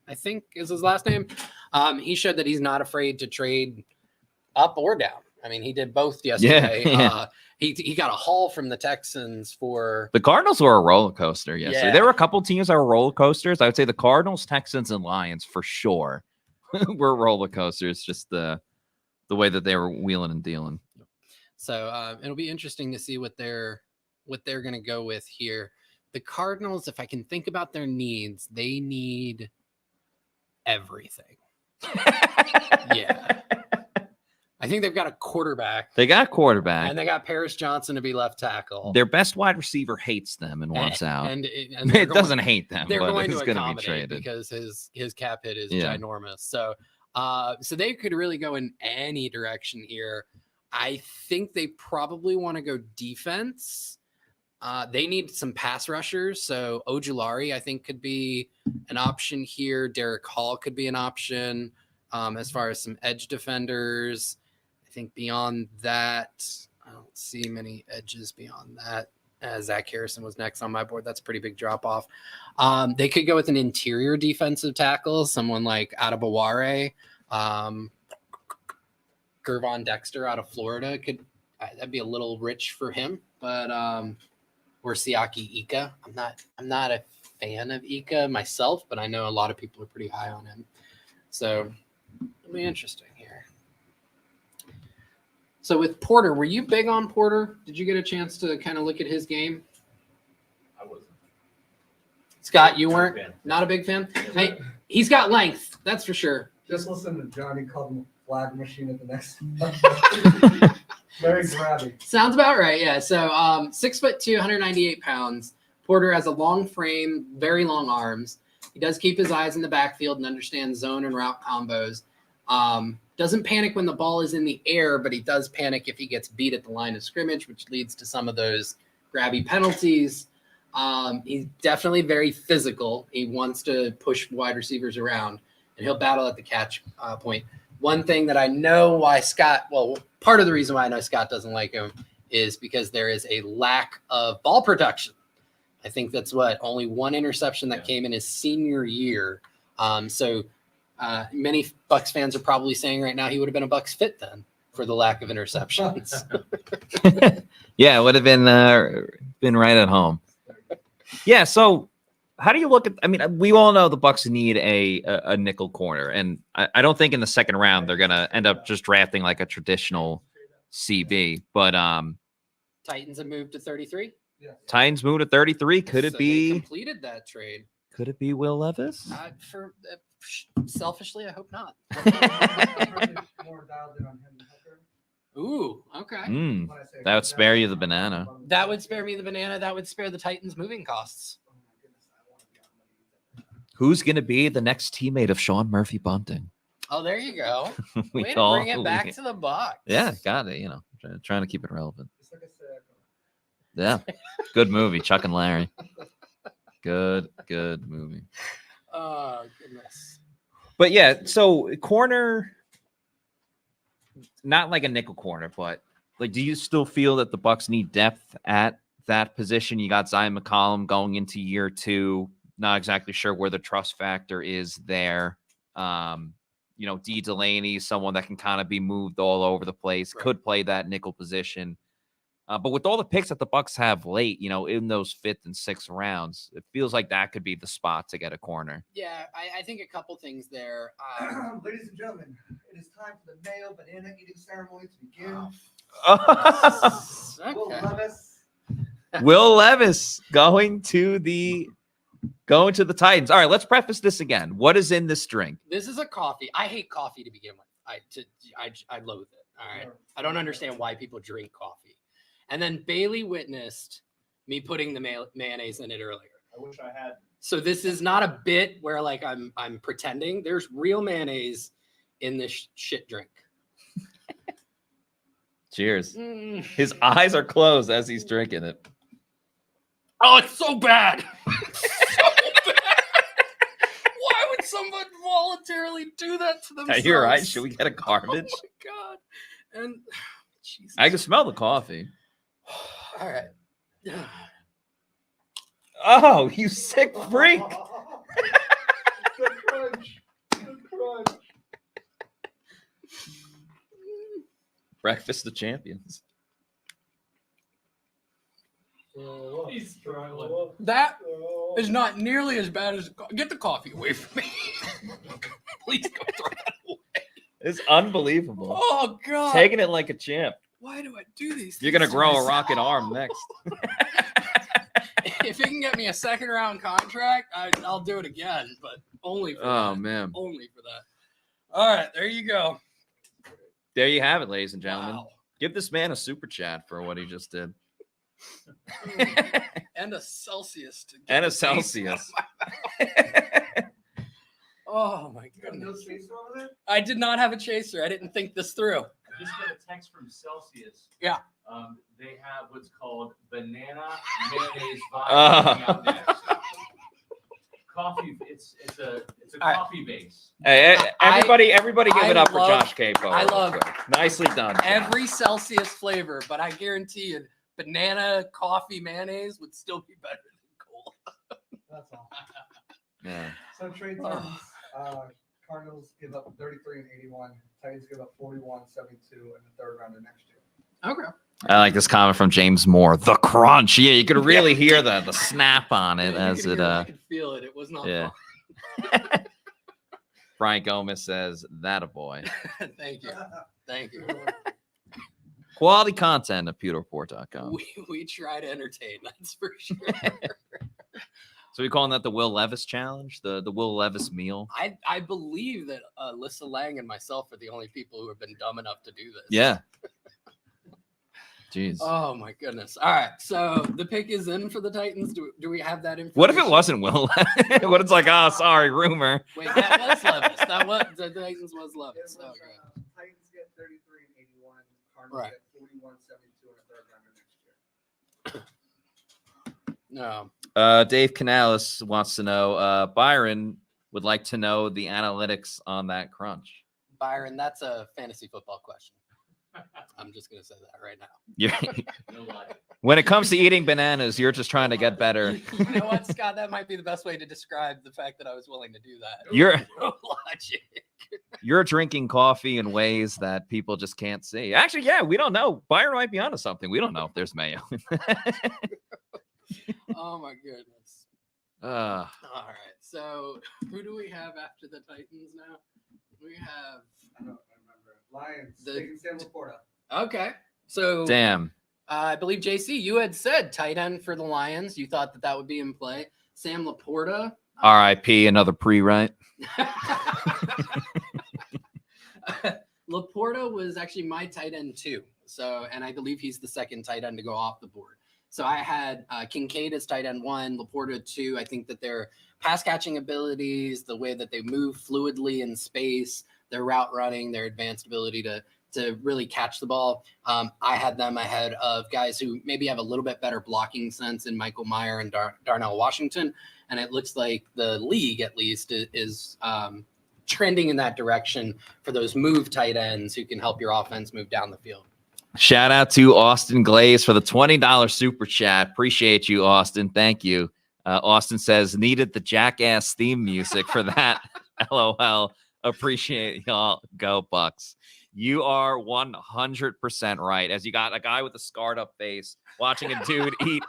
I think is his last name. He showed that he's not afraid to trade up or down. I mean, he did both yesterday. Yeah. He got a haul from the Texans for The Cardinals were a roller coaster yesterday. Yeah. There were a couple teams that were roller coasters. I would say the Cardinals, Texans, and Lions for sure were roller coasters. Just the way that they were wheeling and dealing. So it'll be interesting to see what they're going to go with here. The Cardinals, if I can think about their needs, they need everything. Yeah. I think they've got a quarterback. They got quarterback. And they got Paris Johnson to be left tackle. Their best wide receiver hates them and wants out. And It doesn't hate them, they're but going it's to going to be accommodate traded. because his cap hit is Yeah. ginormous. So so they could really go in any direction here. I think they probably want to go defense. They need some pass rushers. So Ojulari, I think, could be an option here. Derick Hall could be an option as far as some edge defenders. I think beyond that, I don't see many edges beyond that. Zach Harrison was next on my board. That's a pretty big drop off. They could go with an interior defensive tackle, someone like Adebaware, Gervon Dexter out of Florida. That'd be a little rich for him, but or Siaki Ika. I'm not a fan of Ika myself, but I know a lot of people are pretty high on him. So it'll be interesting here. So with Porter, were you big on Porter? Did you get a chance to kind of look at his game? I wasn't. Scott, you weren't? Not a big fan? Hey, he's got length, that's for sure. Just listen to Johnny call him a flag machine at the next. Very grabby. Sounds about right, yeah. So 6'2", 198 pounds. Porter has a long frame, very long arms. He does keep his eyes in the backfield and understands zone and route combos. Doesn't panic when the ball is in the air, but he does panic if he gets beat at the line of scrimmage, which leads to some of those grabby penalties. He's definitely very physical. He wants to push wide receivers around, and he'll battle at the catch point. One thing that I know why part of the reason why I know Scott doesn't like him is because there is a lack of ball production. I think that's only one interception that came in his senior year. So many Bucs fans are probably saying right now he would have been a Bucs fit then for the lack of interceptions. Yeah, it would have been right at home. Yeah, so how do you look at? I mean, we all know the Bucs need a nickel corner, and I don't think in the second round they're gonna end up just drafting like a traditional CB. But Titans have moved to 33. Yeah. Titans moved to 33. Could it So be? they completed that trade? Could it be Will Levis? Selfishly, I hope not. More dialed in on him than Hooker. Ooh, okay. Mm, When I say that would spare you the banana. That would spare me the banana. That would spare the Titans moving costs. Oh my goodness, I want to be on money. Who's going to be the next teammate of Sean Murphy Bunting? Oh, there you go. We Way to all bring it back believe- to the Bucs. Yeah, got it. Trying to keep it relevant. It's like a sack. Yeah, good movie, Chuck and Larry. Good movie. Oh, goodness. But yeah, so corner, not like a nickel corner, but like, do you still feel that the Bucs need depth at that position? You got Zion McCollum going into year 2. Not exactly sure where the trust factor is there. D. Delaney, someone that can kind of be moved all over the place, Right. could play that nickel position. But with all the picks that the Bucs have late, in those 5th and 6th rounds, it feels like that could be the spot to get a corner. Yeah, I think a couple things there. Ladies and gentlemen, it is time for the male banana eating ceremony to begin. Will Okay. Levis. Will Levis going to the Titans. All right, let's preface this again. What is in this drink? This is a coffee. I hate coffee to begin with. I loathe it. All right. I don't understand why people drink coffee. And then Bailey witnessed me putting the mayonnaise in it earlier. I wish I had. So this is not a bit where like I'm pretending. There's real mayonnaise in this shit drink. Cheers. Mm. His eyes are closed as he's drinking it. Oh, it's so bad. It's so bad. Why would someone voluntarily do that to themselves? You're right. Should we get a garbage? Oh my God. And Jesus. I can smell the coffee. All right. Oh, you sick freak. The crunch. The crunch. Breakfast of champions. He's struggling. That is not nearly as bad as get the coffee away from me. Please go throw that away. It's unbelievable. Oh God. Taking it like a champ. Why do I do these things? You're going to to grow a myself? rocket arm next. If you can get me a second round contract, I'll do it again, but only for Oh, that. man. Only for that. All right, there you go. There you have it, ladies and gentlemen. Wow. Give this man a super chat for what he just did. And a Celsius. To get And a the taste Celsius. out of my mouth. Oh my You got no goodness. chaser over there? I did not have a chaser. I didn't think this through. I just got a text from Celsius. Yeah. They have what's called banana mayonnaise Oh. vibe coming out next. coffee. It's a All right. coffee base. Hey, everybody give I it up for love- Josh Capo. I love Nicely done. Josh. every Celsius flavor, but I guarantee you, banana coffee mayonnaise would still be better than cold. That's all. Yeah. So trade terms, Cardinals give up 33 and 81. Titans give up 41, 72 in the third round of next year. Okay. I like this comment from James Moore. The crunch. Yeah, you could really hear the snap on it Yeah, you as could it. hear I could feel it. It was not Yeah. fun. Frank Gomez says that a boy. Thank you. Thank you. Quality content at pewterreport.com. We try to entertain, that's for sure. So we calling that the Will Levis challenge, the Will Levis meal. I believe that Lissa Lang and myself are the only people who have been dumb enough to do this. Yeah. Jeez. Oh my goodness. All right. So the pick is in for the Titans. Do we have that information? What if it wasn't Will Levis? What it's like, oh, sorry, rumor. Wait, that was Levis. That was the Titans was It Levis. was, Okay. Titans get 33 and 81. Cardinals Right. get 41, 72 in the third round of next year. No. Dave Canales wants to know, Byron would like to know the analytics on that crunch. Byron, that's a fantasy football question. I'm just gonna say that right now. You're, No lie. when it comes to eating bananas, you're just trying to get better. You know what, Scott? That might be the best way to describe the fact that I was willing to do that. You're No logic. you're drinking coffee in ways that people just can't see. Actually, yeah, we don't know. Byron might be onto something. We don't know if there's mayo. Oh my goodness. uh, All right. So who do we have after the Titans now? We have I don't remember. Lions The- taking Sam Laporta. okay. So damn. I believe JC, you had said tight end for the Lions. You thought that would be in play. Sam Laporta. R.I.P. Another pre-write. Laporta was actually my tight end too. So, and I believe he's the second tight end to go off the board. So I had Kincaid as tight end 1, Laporta 2. I think that their pass catching abilities, the way that they move fluidly in space, their route running, their advanced ability to really catch the ball. I had them ahead of guys who maybe have a little bit better blocking sense in Michael Mayer and Darnell Washington. And it looks like the league, at least, is trending in that direction for those move tight ends who can help your offense move down the field. Shout out to Austin Glaze for the $20 super chat. Appreciate you, Austin. Thank you. Austin says, needed the Jackass theme music for that. LOL. Appreciate y'all. Go Bucks. You are 100% right. As you got a guy with a scarred up face watching a dude eat,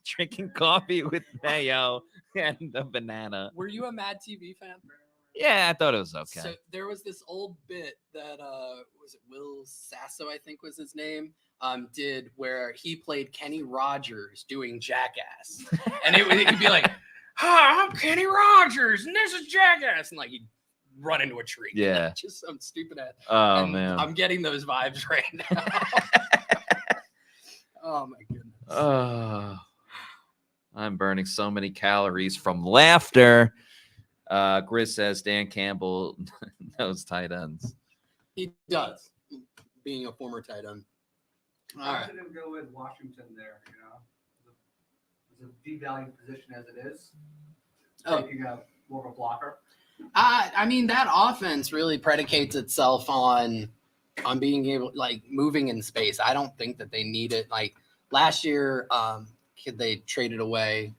drinking coffee with mayo and a banana. Were you a Mad TV fan? Yeah, I thought it was okay. So there was this old bit that was it Will Sasso, I think was his name, did where he played Kenny Rogers doing Jackass, and he'd be like, "Hi, I'm Kenny Rogers, and this is Jackass," and like he'd run into a tree. Yeah. Just some stupid ass. Oh, And man. I'm getting those vibes right now. Oh my goodness. Oh, I'm burning so many calories from laughter. Grizz says Dan Campbell knows tight ends. He does, being a former tight end. All I right. didn't go with Washington there. You know, it's a devalued position as it is. Oh. Taking a more of a blocker. I mean, that offense really predicates itself on being able, like, moving in space. I don't think that they need it. Like last year, they traded away.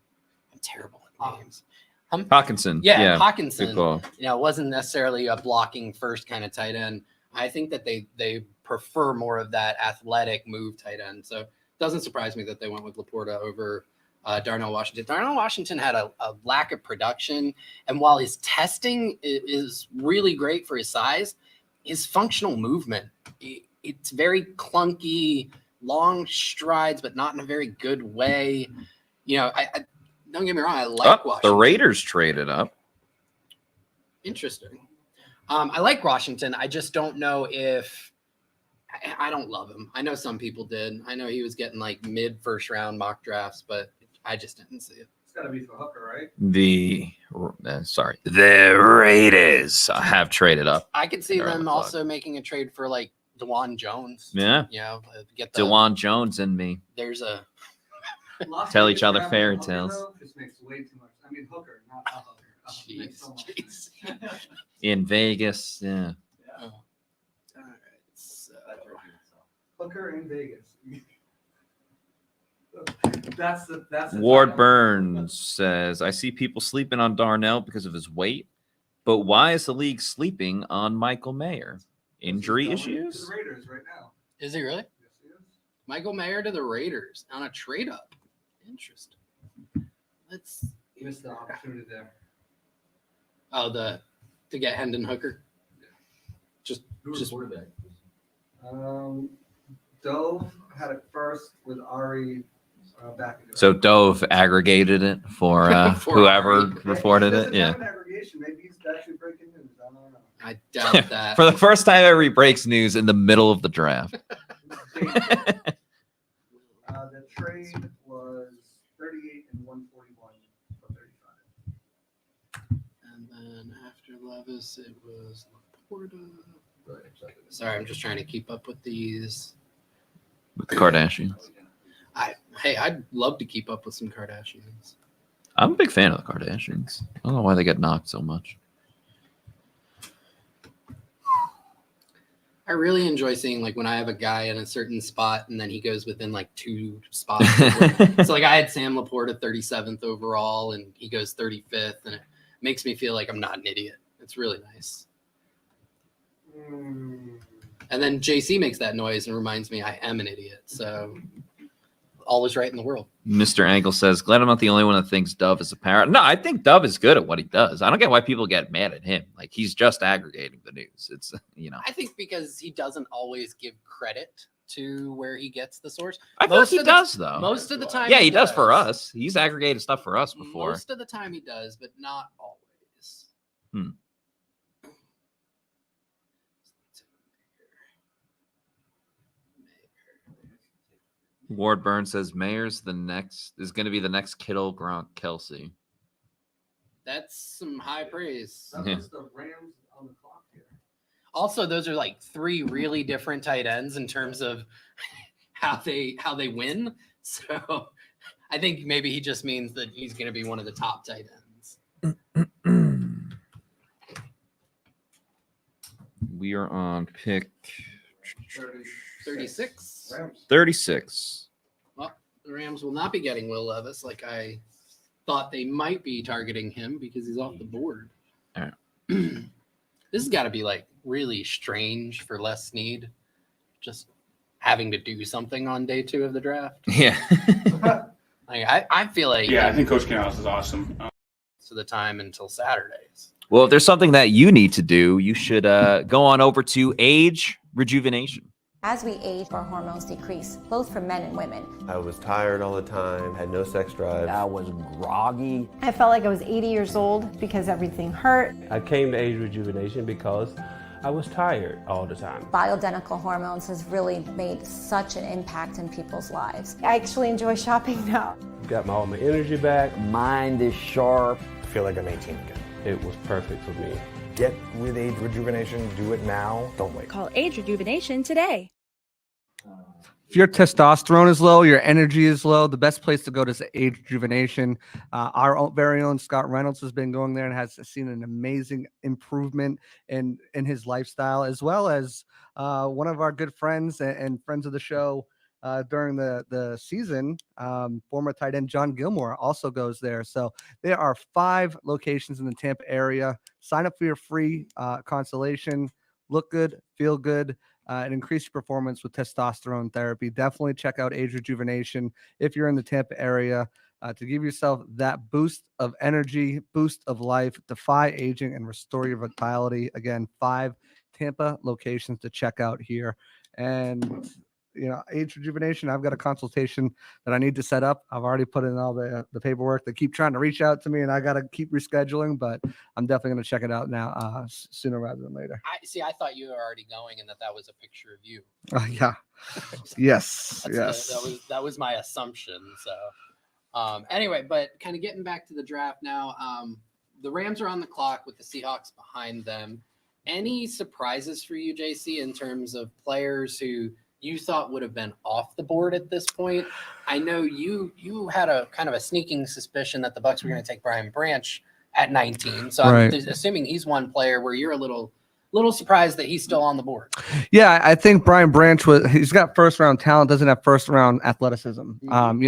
I'm terrible at names. Hawkinson. Yeah, Good Hawkinson. call. You know, wasn't necessarily a blocking first kind of tight end. I think that they prefer more of that athletic move tight end. So it doesn't surprise me that they went with Laporta over Darnell Washington. Darnell Washington had a lack of production, and while his testing is really great for his size, his functional movement, it's very clunky, long strides, but not in a very good way. You know, I don't get me wrong, I like Washington. The Raiders traded up. Interesting. I like Washington. I just don't know if I don't love him. I know some people did. I know he was getting like mid first round mock drafts, but I just didn't see it. It's got to be for Hooker, right? The Raiders have traded up. I could see They're on them the clock. also making a trade for like DeJuan Jones. Yeah. You know, get the DeJuan Jones and me. There's a Las Tell Vegas each other Rams fairy and Hooker, tales. though, just makes way too much. I mean, Hooker, not a Hooker. Makes so much sense. In Vegas, yeah. All right. So, Hooker in Vegas. That's the Ward title. Burns says, I see people sleeping on Darnell because of his weight, but why is the league sleeping on Michael Mayer? Injury He's going to issues? the Raiders right now. is he really? Yes, he is. Michael Mayer to the Raiders on a trade up. Interesting. Let's. Missed the opportunity there. Oh, to get Hendon Hooker. Just Who Just- reported that? Dove had it first with Ari back. So Dove aggregated it for For whoever Ari. reported He it. doesn't Yeah. have an aggregation. Maybe he's actually breaking news. I don't know. I doubt that. For the first time ever, he breaks news in the middle of the draft. The trade was 38 and 141 for 35. And then after Levis, it was Laporta. Sorry, I'm just trying to keep up with these. With the Kardashians. I'd love to keep up with some Kardashians. I'm a big fan of the Kardashians. I don't know why they get knocked so much. I really enjoy seeing like when I have a guy in a certain spot and then he goes within like 2 spots. So like I had Sam Laporta 37th overall and he goes 35th, and it makes me feel like I'm not an idiot. It's really nice. And then JC makes that noise and reminds me I am an idiot. So all is right in the world. Mr. Angle says, glad I'm not the only one that thinks Dove is a parrot. No, I think Dove is good at what he does. I don't get why people get mad at him. Like, he's just aggregating the news. It's, I think because he doesn't always give credit to where he gets the source. I feel like Most he of the- does, though. Most of the time, Yeah, he does for us. He's aggregated stuff for us before. Most of the time he does, but not always. Hmm. Ward Burns says Mayer's is going to be the next Kittle, Gronk, Kelsey. That's some high praise. That was the Rams on the clock here. Also, those are like 3 really different tight ends in terms of how they win. So I think maybe he just means that he's going to be one of the top tight ends. We are on pick 36. Rams. 36. Well, the Rams will not be getting Will Levis like I thought they might be targeting him because he's off the board. All right. This has got to be like really strange for Les Snead, just having to do something on day 2 of the draft. Yeah. Like, I feel like Yeah, I think Coach Canales is awesome. to the time until Saturdays. Well, if there's something that you need to do, you should go on over to Age Rejuvenation. As we age, our hormones decrease, both for men and women. I was tired all the time, had no sex drive. I was groggy. I felt like I was 80 years old because everything hurt. I came to Age Rejuvenation because I was tired all the time. Bioidentical hormones has really made such an impact in people's lives. I actually enjoy shopping now. Got all my energy back. Mind is sharp. I feel like I'm 18 again. It was perfect for me. Get with Age Rejuvenation. Do it now. Don't wait. Call Age Rejuvenation today. If your testosterone is low, your energy is low, the best place to go is Age Rejuvenation. Our very own Scott Reynolds has been going there and has seen an amazing improvement in his lifestyle, as well as one of our good friends and friends of the show during the season, former tight end John Gilmore also goes there. So there are 5 locations in the Tampa area. Sign up for your free consultation. Look good, feel good, and increase your performance with testosterone therapy. Definitely check out Age Rejuvenation if you're in the Tampa area to give yourself that boost of energy, boost of life, defy aging, and restore your vitality. Again, 5 Tampa locations to check out here. And Age Rejuvenation, I've got a consultation that I need to set up. I've already put in all the paperwork. They keep trying to reach out to me, and I got to keep rescheduling, but I'm definitely going to check it out now sooner rather than later. I thought you were already going and that was a picture of you. Yeah. Yes. Yes. That was my assumption. So anyway, but kind of getting back to the draft now, the Rams are on the clock with the Seahawks behind them. Any surprises for you, JC, in terms of players who you thought would have been off the board at this point. I know you had a kind of a sneaking suspicion that the Bucs were going to take Brian Branch at 19. So Right. I'm assuming he's one player where you're a little surprised that he's still on the board. Yeah, I think Brian Branch he's got first round talent, doesn't have first round athleticism.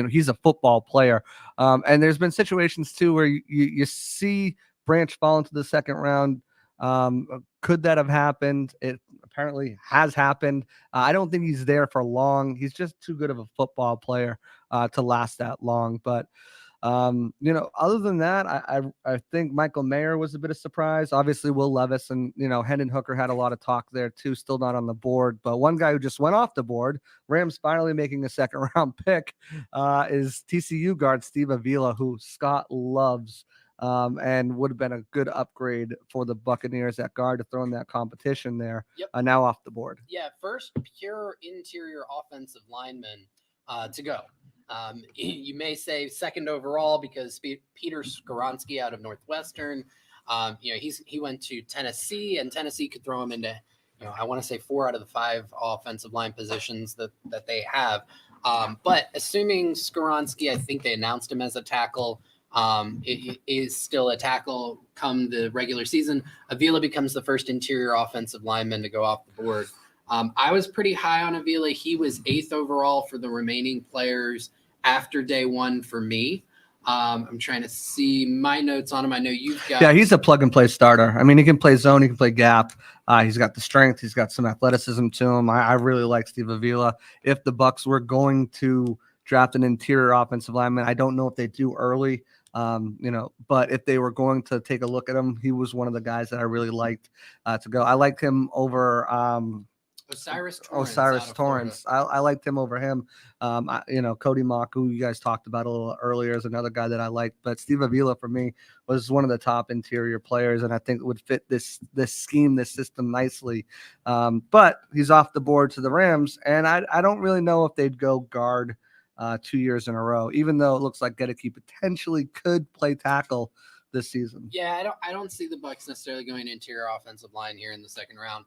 He's a football player. And there's been situations too where you see Branch fall into the second round. Could that have happened? It apparently has happened. I don't think he's there for long. He's just too good of a football player to last that long. But other than that, I think Michael Mayer was a bit of surprise. Obviously, Will Levis and Hendon Hooker had a lot of talk there too. Still not on the board, but one guy who just went off the board, Rams finally making a second round pick, is TCU guard Steve Avila, who Scott loves. And would have been a good upgrade for the Buccaneers at guard to throw in that competition there. Yep. Now off the board. Yeah, first pure interior offensive lineman to go. You may say second overall because Peter Skoronski out of Northwestern. He went to Tennessee, and Tennessee could throw him into, I want to say 4 out of the 5 offensive line positions that they have. But assuming Skoronski, I think they announced him as a tackle. It is still a tackle come the regular season. Avila becomes the first interior offensive lineman to go off the board. I was pretty high on Avila. He was 8th overall for the remaining players after day 1 for me. I'm trying to see my notes on him. I know you've got. Yeah, he's a plug and play starter. I mean, he can play zone, he can play gap. He's got the strength, he's got some athleticism to him. I really like Steve Avila. If the Bucs were going to draft an interior offensive lineman, I don't know if they do early. But if they were going to take a look at him, he was one of the guys that I really liked to go. I liked him over Osiris Torrance. I liked him over him. Cody Mock, who you guys talked about a little earlier, is another guy that I liked. But Steve Avila for me was one of the top interior players, and I think it would fit this scheme, this system nicely. But he's off the board to the Rams, and I don't really know if they'd go guard 2 years in a row, even though it looks like Derick potentially could play tackle this season. Yeah, I don't see the Bucs necessarily going interior offensive line here in the second round.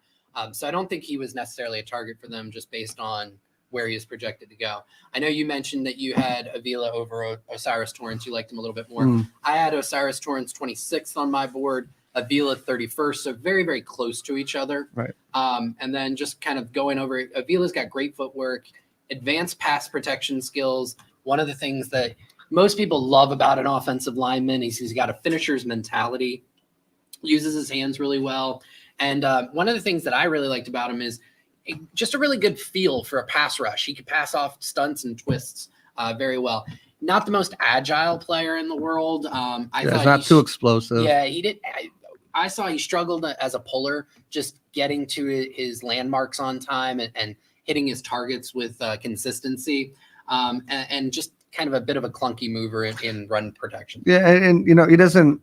So I don't think he was necessarily a target for them just based on where he is projected to go. I know you mentioned that you had Avila over Osiris Torrance. You liked him a little bit more. I had Osiris Torrance 26th on my board, Avila 31st, so very, very close to each other. Right. And then just kind of going over it, Avila's got great footwork, advanced pass protection skills. One of the things that most people love about an offensive lineman is he's got a finisher's mentality, uses his hands really well. And one of the things that I really liked about him is just a really good feel for a pass rush. He could pass off stunts and twists very well. Not the most agile player in the world. He's not too explosive. Yeah, he did. I saw he struggled as a puller, just getting to his landmarks on time and hitting his targets with consistency, and just kind of a bit of a clunky mover in run protection. Yeah, and he doesn't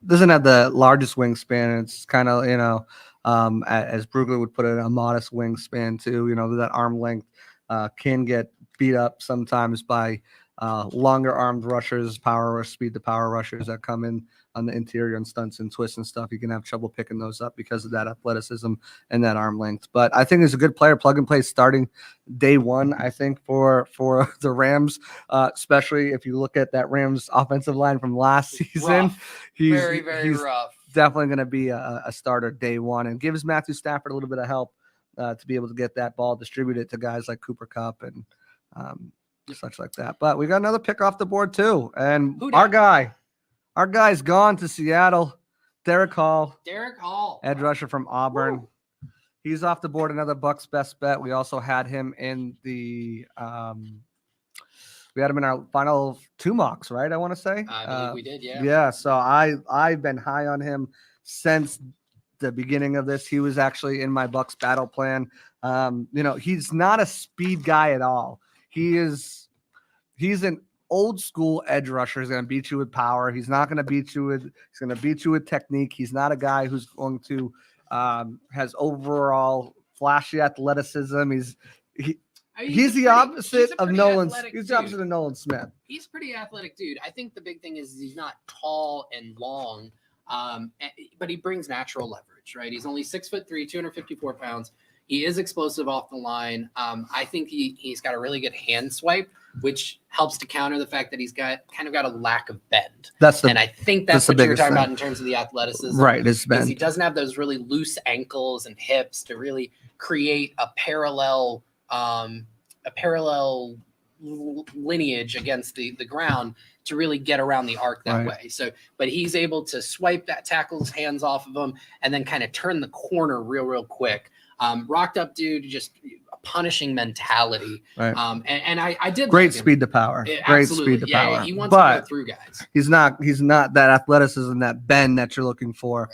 have the largest wingspan. It's kind of as Brugler would put it, a modest wingspan too. That arm length can get beat up sometimes by longer armed rushers, speed to power rushers that come in on the interior and stunts and twists and stuff. You can have trouble picking those up because of that athleticism and that arm length. But I think he's a good player, plug and play starting day 1, I think, for the Rams, especially if you look at that Rams offensive line from last season. He's very, very rough. Definitely going to be a starter day 1 and gives Matthew Stafford a little bit of help to be able to get that ball distributed to guys like Cooper Kupp and such like that. But we got another pick off the board too. And our guy's gone to Seattle. Derick Hall, edge rusher from Auburn. Woo. He's off the board. Another Bucs best bet. We also had him in the we had him in our final 2 mocks, right? I want to say. I believe we did, yeah. Yeah. So I've been high on him since the beginning of this. He was actually in my Bucs battle plan. He's not a speed guy at all. He's an old school edge rusher. He's going to beat you with power. He's not going to beat you with. He's going to beat you with technique. He's not a guy who's going to has overall flashy athleticism. He's the opposite of Nolan. He's the opposite of Nolan Smith. He's a pretty athletic dude. I think the big thing is he's not tall and long, but he brings natural leverage. Right? He's only 6'3", 254 pounds. He is explosive off the line. I think he's got a really good hand swipe, which helps to counter the fact that he's got a lack of bend. And I think that's what you're talking about in terms of the athleticism. Right, his bend. He doesn't have those really loose ankles and hips to really create a parallel lineage against the ground to really get around the arc that way. So, but he's able to swipe that tackle's hands off of him and then kind of turn the corner real quick. Rocked up dude, just a punishing mentality. Right. And I did great like speed to power. Yeah, Great absolutely. speed to Yeah, power. he wants but to go through guys. He's not that athleticism, that bend that you're looking for.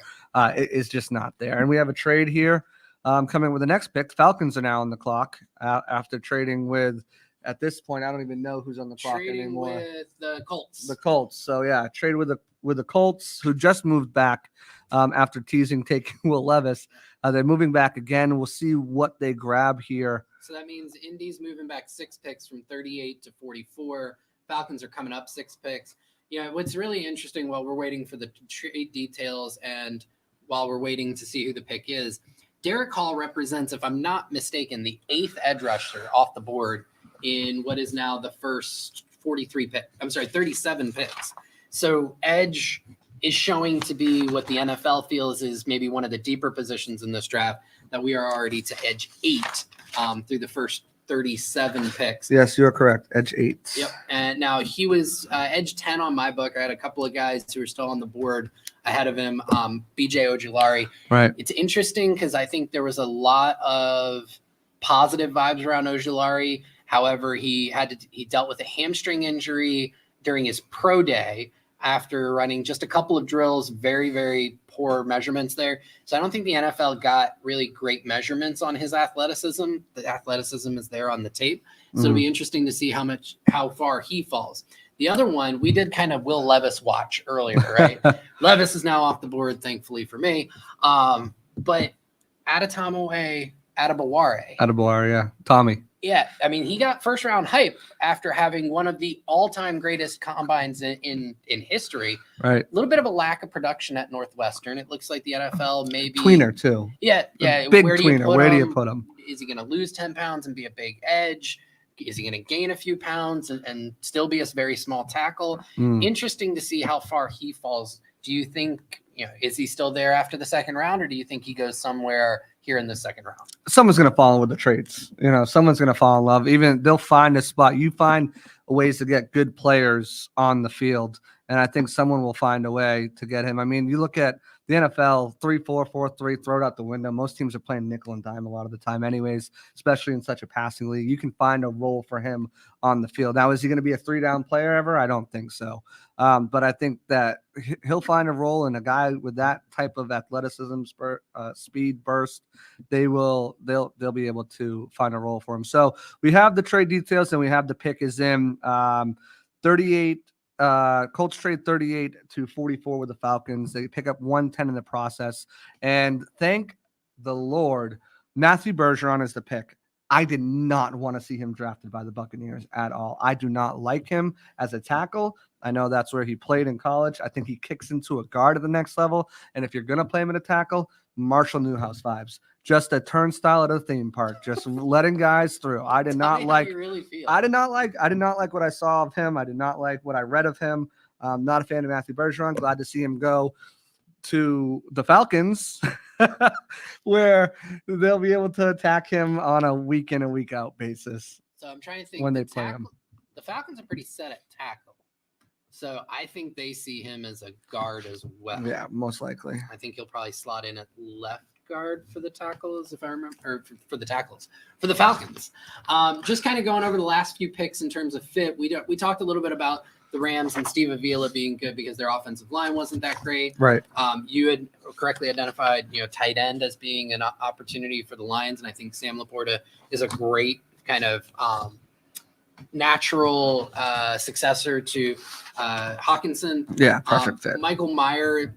Is just not there. And we have a trade here coming with the next pick. Falcons are now on the clock after trading with. At this point, I don't even know who's on the clock anymore. With the Colts. The Colts. So yeah, trade with the Colts, who just moved back after taking Will Levis. They're moving back again. We'll see what they grab here. So that means Indy's moving back 6 picks from 38 to 44. Falcons are coming up 6 picks. You know, what's really interesting while we're waiting for the trade details and while we're waiting to see who the pick is, Derick Hall represents, if I'm not mistaken, the 8th edge rusher off the board in what is now the first 37 picks. So edge is showing to be what the NFL feels is maybe one of the deeper positions in this draft, that we are already to edge 8 through the first 37 picks. Yes, you're correct. Edge 8. Yep. And now he was edge 10 on my book. I had a couple of guys who are still on the board ahead of him. BJ Ojulari. Right. It's interesting because I think there was a lot of positive vibes around Ojulari. However, he dealt with a hamstring injury during his pro day after running just a couple of drills, very, very poor measurements there. So I don't think the NFL got really great measurements on his athleticism. The athleticism is there on the tape. So it'll be interesting to see how far he falls. The other one, we did kind of Will Levis watch earlier, right? Levis is now off the board, thankfully for me. But Adetomiwa Adebawore. Yeah. Tommy. Yeah, I mean, he got first round hype after having one of the all-time greatest combines in history. Right. A little bit of a lack of production at Northwestern. It looks like the NFL maybe tweener too. Yeah. Big tweener. Where do you put him? Is he going to lose 10 pounds and be a big edge? Is he going to gain a few pounds and still be a very small tackle? Interesting to see how far he falls. Do you think, is he still there after the second round, or do you think he goes somewhere here in the second round? Someone's going to fall in with the trades. Someone's going to fall in love. Even they'll find a spot. You find ways to get good players on the field, and I think someone will find a way to get him. I mean, you look at the NFL, 3-4, 4-3, throw it out the window. Most teams are playing nickel and dime a lot of the time anyways, especially in such a passing league. You can find a role for him on the field. Now, is he going to be a 3-down player ever? I don't think so. But I think that he'll find a role, in a guy with that type of athleticism, speed, burst. They'll be able to find a role for him. So we have the trade details, and we have the pick is in 38. Colts trade 38 to 44 with the Falcons. They pick up 110 in the process, and thank the Lord, Matthew Bergeron is the pick. I did not want to see him drafted by the Buccaneers at all. I do not like him as a tackle. I know that's where he played in college. I think he kicks into a guard at the next level. And if you're going to play him at a tackle, Marshall Newhouse vibes. Just a turnstile at a theme park, just letting guys through. I did not like what I saw of him. I did not like what I read of him. I'm not a fan of Matthew Bergeron. Glad to see him go to the Falcons, where they'll be able to attack him on a week in and week out basis. So I'm trying to think when they play him. The Falcons are pretty set at tackle. So I think they see him as a guard as well. Yeah, most likely. I think he'll probably slot in at left guard for the tackles, if I remember, or for the tackles for the Falcons. Just kind of going over the last few picks in terms of fit. We talked a little bit about the Rams and Steve Avila being good because their offensive line wasn't that great. Right. You had correctly identified, tight end as being an opportunity for the Lions, and I think Sam Laporta is a great kind of natural successor to Hawkinson. Yeah, perfect fit. Michael Mayer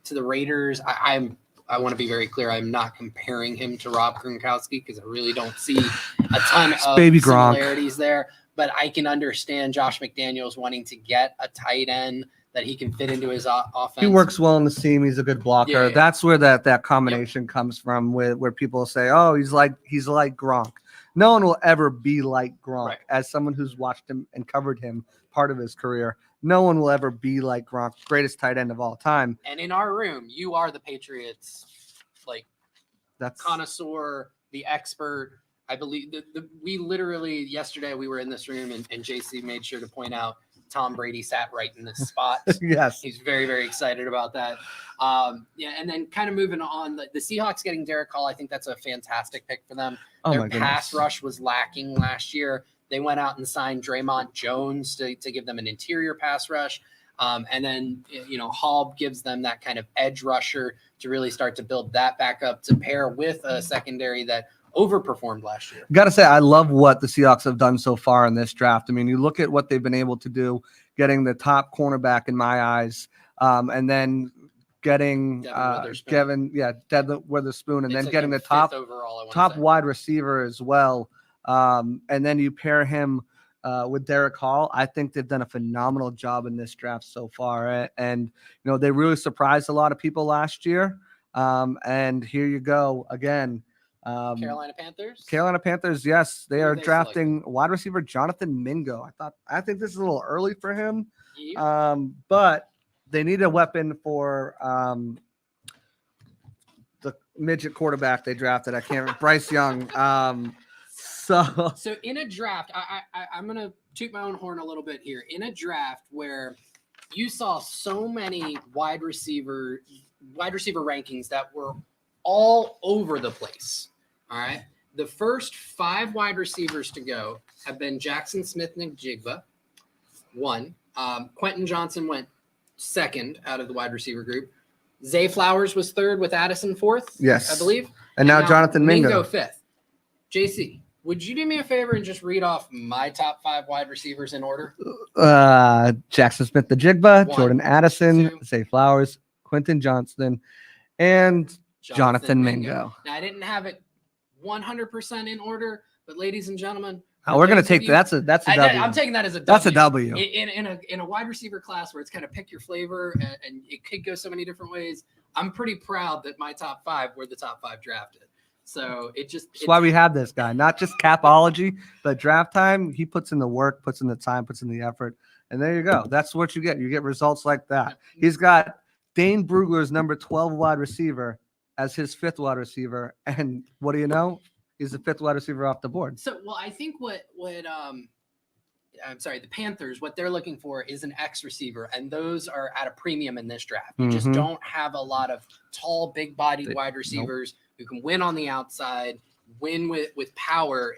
to the Raiders. I want to be very clear. I'm not comparing him to Rob Gronkowski because I really don't see a ton of similarities there. But I can understand Josh McDaniels wanting to get a tight end that he can fit into his offense. He works well in the seam. He's a good blocker. Yeah. That's where that combination comes from, where people say, "Oh, he's like Gronk." No one will ever be like Gronk. Right. As someone who's watched him and covered him part of his career, no one will ever be like Gronk, greatest tight end of all time. And in our room, you are the Patriots, like That's connoisseur, the expert. I believe we literally yesterday we were in this room and JC made sure to point out Tom Brady sat right in this spot. yes. He's very, very excited about that. And then kind of moving on, the Seahawks getting Derick Hall, I think that's a fantastic pick for them. Oh Their my pass goodness. rush was lacking last year. They went out and signed Draymond Jones to give them an interior pass rush. And then, Hall gives them that kind of edge rusher to really start to build that back up to pair with a secondary that overperformed last year. Got to say, I love what the Seahawks have done so far in this draft. I mean, you look at what they've been able to do, getting the top cornerback in my eyes, and then getting Devin Witherspoon, and They then took getting him the top fifth overall, I wanna top say. wide receiver as well. And then you pair him with Derick Hall. I think they've done a phenomenal job in this draft so far, and they really surprised a lot of people last year. And here you go again. Carolina Panthers. Carolina Panthers, yes, they are they drafting wide receiver Jonathan Mingo. I think this is a little early for him, Yeah. but they need a weapon for the midget quarterback they drafted. I can't remember, Bryce Young. So in a draft, I'm gonna toot my own horn a little bit here. In a draft where you saw so many wide receiver rankings that were all over the place. All right. The first 5 wide receivers to go have been Jackson Smith-Njigba, 1. Quentin Johnson went 2nd out of the wide receiver group. Zay Flowers was 3rd with Addison 4th. Yes. I believe. And now Jonathan Mingo. 5th. JC, would you do me a favor and just read off my top 5 wide receivers in order? Jackson Smith-Njigba, 1, Jordan Addison, 2, Zay Flowers, Quentin Johnston, and Jonathan Mingo. Now, I didn't have it 100% in order, but ladies and gentlemen, We're going to take that's a W. I'm taking that as a W. That's a W. In a wide receiver class where it's kind of pick your flavor and it could go so many different ways. I'm pretty proud that my top 5 were the top 5 drafted. So That's why we have this guy, not just capology, but draft time. He puts in the work, puts in the time, puts in the effort, and there you go. That's what you get. You get results like that. He's got Dane Brugler's number 12 wide receiver as his 5th wide receiver, and what do you know? He's the 5th wide receiver off the board. So, I think what the Panthers, what they're looking for is an X receiver, and those are at a premium in this draft. You just don't have a lot of tall, big-bodied wide receivers who can win on the outside, win with power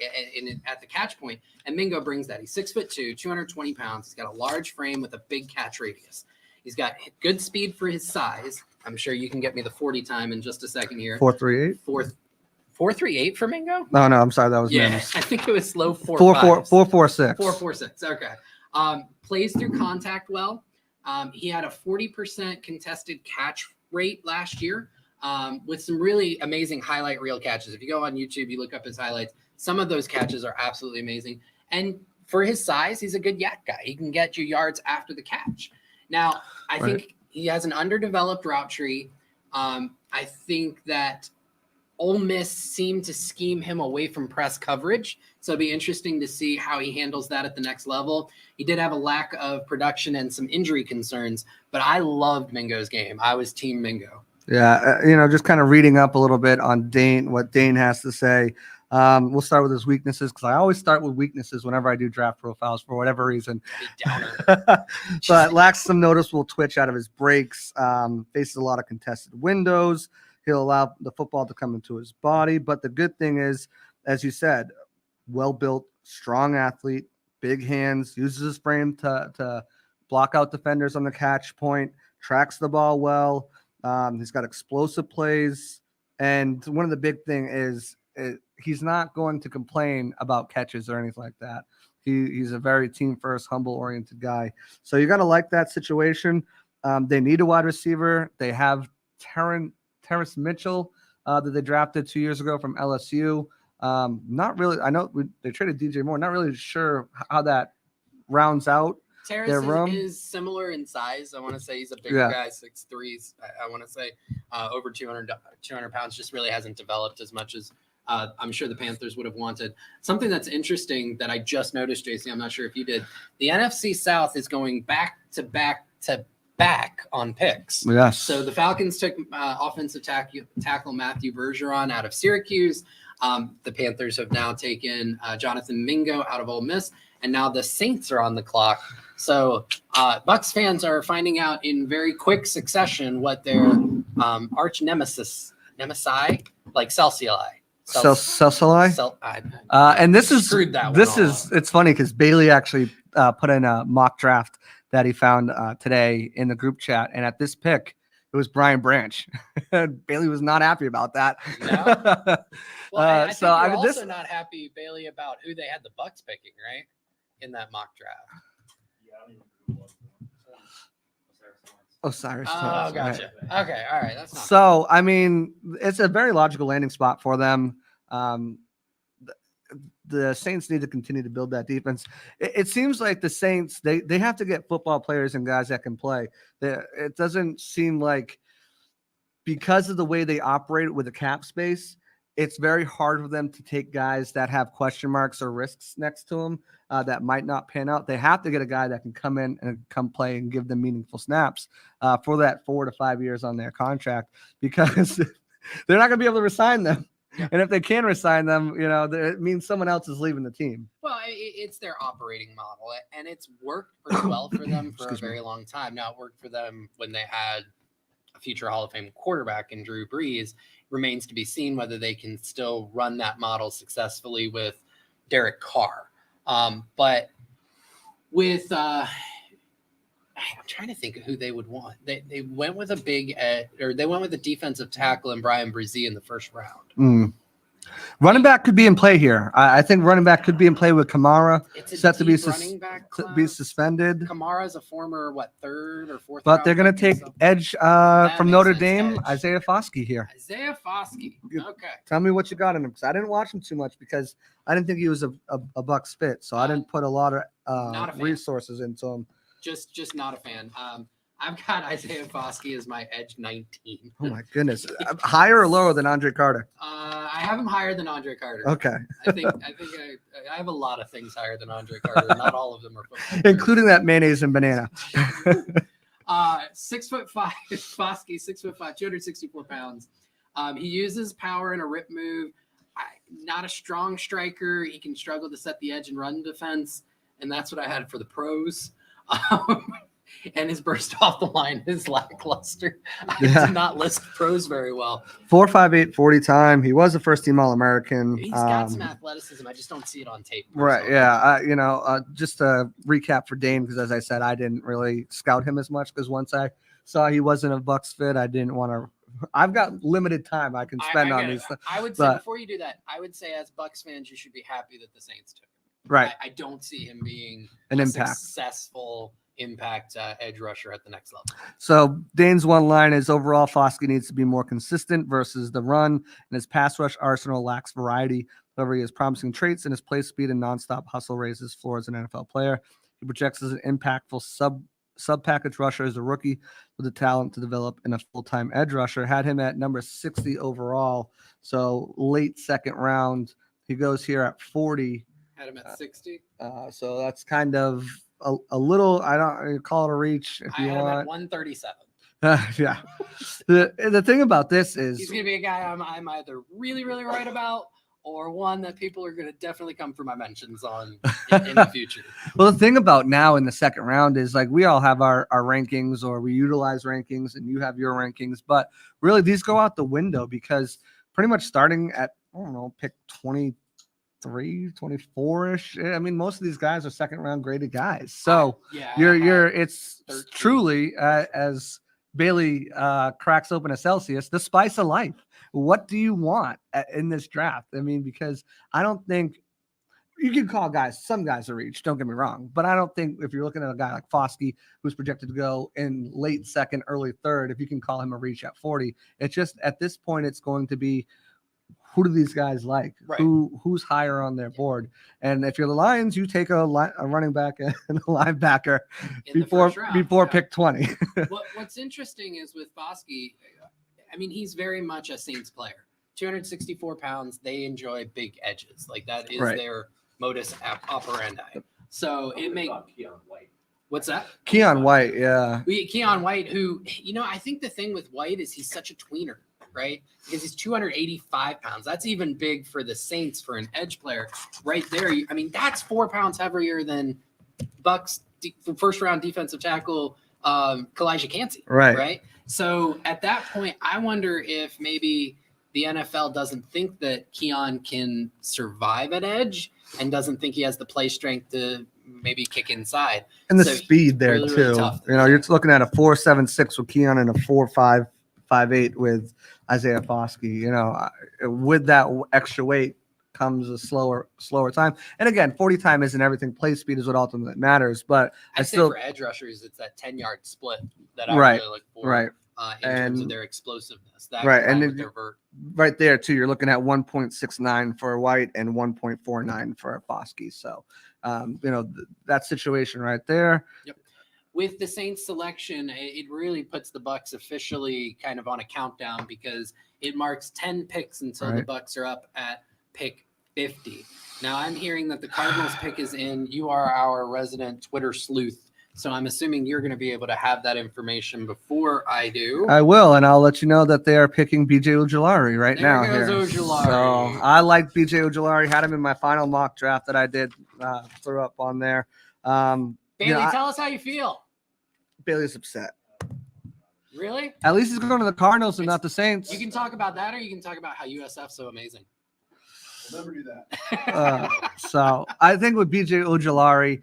at the catch point. And Mingo brings that. He's 6'2", 220 pounds. He's got a large frame with a big catch radius. He's got good speed for his size. I'm sure you can get me the 40 time in just a second here. 4.38. 4.38 for Mingo? No, I'm sorry, that was I think it was low 4.46. 4.46. Okay. Plays through contact well. He had a 40% contested catch rate last year with some really amazing highlight reel catches. If you go on YouTube, you look up his highlights. Some of those catches are absolutely amazing. And for his size, he's a good yak guy. He can get you yards after the catch. Now, I think he has an underdeveloped route tree. I think that Ole Miss seemed to scheme him away from press coverage. So it'd be interesting to see how he handles that at the next level. He did have a lack of production and some injury concerns, but I loved Mingo's game. I was team Mingo. Yeah, just kind of reading up a little bit on Dane, what Dane has to say. We'll start with his weaknesses because I always start with weaknesses whenever I do draft profiles for whatever reason. But lacks some noticeable twitch out of his breaks, faces a lot of contested windows. He'll allow the football to come into his body. But the good thing is, as you said, well-built, strong athlete, big hands, uses his frame to block out defenders on the catch point, tracks the ball well. He's got explosive plays. And one of the big thing is he's not going to complain about catches or anything like that. He's a very team-first, humble-oriented guy. So you got to like that situation. They need a wide receiver. They have Terrence Mitchell that they drafted 2 years ago from LSU. Not really. I know they traded DJ Moore. Not really sure how that rounds out. Terrace room. is similar in size. I want to say he's a bigger guy, 6'3". I want to say over 200 pounds. Just really hasn't developed as much as I'm sure the Panthers would have wanted. Something that's interesting that I just noticed, JC, I'm not sure if you did. The NFC South is going back to back on picks. Yes. So the Falcons took offensive tackle Matthew Bergeron out of Syracuse. The Panthers have now taken Jonathan Mingo out of Ole Miss, and now the Saints are on the clock. So Bucs fans are finding out in very quick succession what their arch nemesis, like Celsius. And this is screwed that it's funny because Bailey actually put in a mock draft that he found today in the group chat, and at this pick it was Brian Branch. Bailey was not happy about that. No? Well, I think you're also not happy, Bailey, about who they had the Bucs picking, right, in that mock draft. Osiris. Oh, gotcha. Right. Okay, all right. That's not so. I mean, it's a very logical landing spot for them. The Saints need to continue to build that defense. It seems like the Saints they have to get football players and guys that can play. It doesn't seem like, because of the way they operate with the cap space, it's very hard for them to take guys that have question marks or risks next to them that might not pan out. They have to get a guy that can come in and come play and give them meaningful snaps for that 4 to 5 years on their contract, because they're not going to be able to resign them. Yeah. And if they can resign them, it means someone else is leaving the team. Well, it's their operating model, and it's worked pretty well for them for a very long time. Now, it worked for them when they had a future Hall of Fame quarterback in Drew Brees. Remains to be seen whether they can still run that model successfully with Derek Carr. But with I'm trying to think of who they would want. They went with they went with a defensive tackle and Brian Brzee in the first round. Running back could be in play here. I think running back could be in play with Kamara set to be suspended. Kamara's a former third or fourth. But they're going to take edge from Notre Dame, Isaiah Foskey here. Isaiah Foskey. Okay. Tell me what you got in him, because I didn't watch him too much because I didn't think he was a Bucs fit, so I didn't put a lot of resources into him. Just not a fan. I've got Isaiah Foskey as my edge 19. Oh my goodness. Higher or lower than Andre Carter? I have him higher than Andre Carter. Okay. I think I have a lot of things higher than Andre Carter. Not all of them are football. Including that mayonnaise and banana. 6'5", Foskey, 6'5", 264 pounds. He uses power in a rip move. Not a strong striker. He can struggle to set the edge and run defense. And that's what I had for the pros. And his burst off the line is lackluster. I did not list pros very well. 4.58 40 time. He was a first-team All-American. He's got some athleticism. I just don't see it on tape. Right. Yeah. Just a recap for Dane, because as I said, I didn't really scout him as much, because once I saw he wasn't a Bucs fit, I didn't want to. I've got limited time I can spend on these. I would say, before you do that, I would say as Bucs fans, you should be happy that the Saints took him. Right. I don't see him being an successful impact edge rusher at the next level. So Dane's one line is, overall, Foskey needs to be more consistent versus the run, and his pass rush arsenal lacks variety. However, he has promising traits, and his play speed and nonstop hustle raises floor as an NFL player. He projects as an impactful sub-package rusher as a rookie with the talent to develop in a full-time edge rusher. Had him at number 60 overall, so late second round. He goes here at 40. Had him at 60. So that's kind of a little, I don't call it a reach if you want. I had him at 137. Yeah. The thing about this is, he's going to be a guy I'm either really, really right about, or one that people are going to definitely come for my mentions on in the future. Well, the thing about now in the second round is, like, we all have our rankings, or we utilize rankings, and you have your rankings, but really these go out the window, because pretty much starting at, I don't know, pick 23, 24-ish. I mean, most of these guys are second round graded guys. So it's 13. Truly, as Bailey cracks open a Celsius, the spice of life. What do you want in this draft? I mean, because I don't think you can call some guys a reach, don't get me wrong, but I don't think if you're looking at a guy like Foskey, who's projected to go in late second, early third, if you can call him a reach at 40, it's just at this point, it's going to be who do these guys like? Right. Who's higher on their board? And if you're the Lions, you take a running back and a linebacker In the before first round, yeah. pick 20. What's interesting is with Foskey, I mean, he's very much a Saints player. 264 pounds. They enjoy big edges. Like that is Right. their modus operandi. So it makes. What's that? Keon White, yeah. Keon White, who, I think the thing with White is he's such a tweener, right? Because he's 285 pounds. That's even big for the Saints for an edge player right there. I mean, that's 4 pounds heavier than Bucs first round defensive tackle Calijah Kancey. Right. So at that point, I wonder if maybe the NFL doesn't think that Keon can survive at edge and doesn't think he has the play strength to maybe kick inside. And the So speed there really, too. really tough. You're looking at a 4.76 with Keon and a 4.558 with Isaiah Foskey. With that extra weight comes a slower time. And again, 40 time isn't everything. Play speed is what ultimately matters. But I'd say for edge rushers, it's that 10-yard split that I really look for. Right. In terms of their explosiveness. Right. And with their vert. right there too, you're looking at 1.69 for White and 1.49 for Foskey. So, that situation right there. Yep. With the Saints selection, it really puts the Bucs officially kind of on a countdown because it marks 10 picks until the Bucs are up at pick 50. Now I'm hearing that the Cardinals pick is in. You are our resident Twitter sleuth. So I'm assuming you're going to be able to have that information before I do. I will, and I'll let you know that they are picking B.J. Ojulari right now. There goes Ojulari. So I like B.J. Ojulari. Had him in my final mock draft that I did throw up on there. Bailey, tell us how you feel. Bailey's upset. Really? At least he's going to the Cardinals and not the Saints. You can talk about that, or you can talk about how USF's so amazing. We'll never do that. So I think with B.J. Ojulari,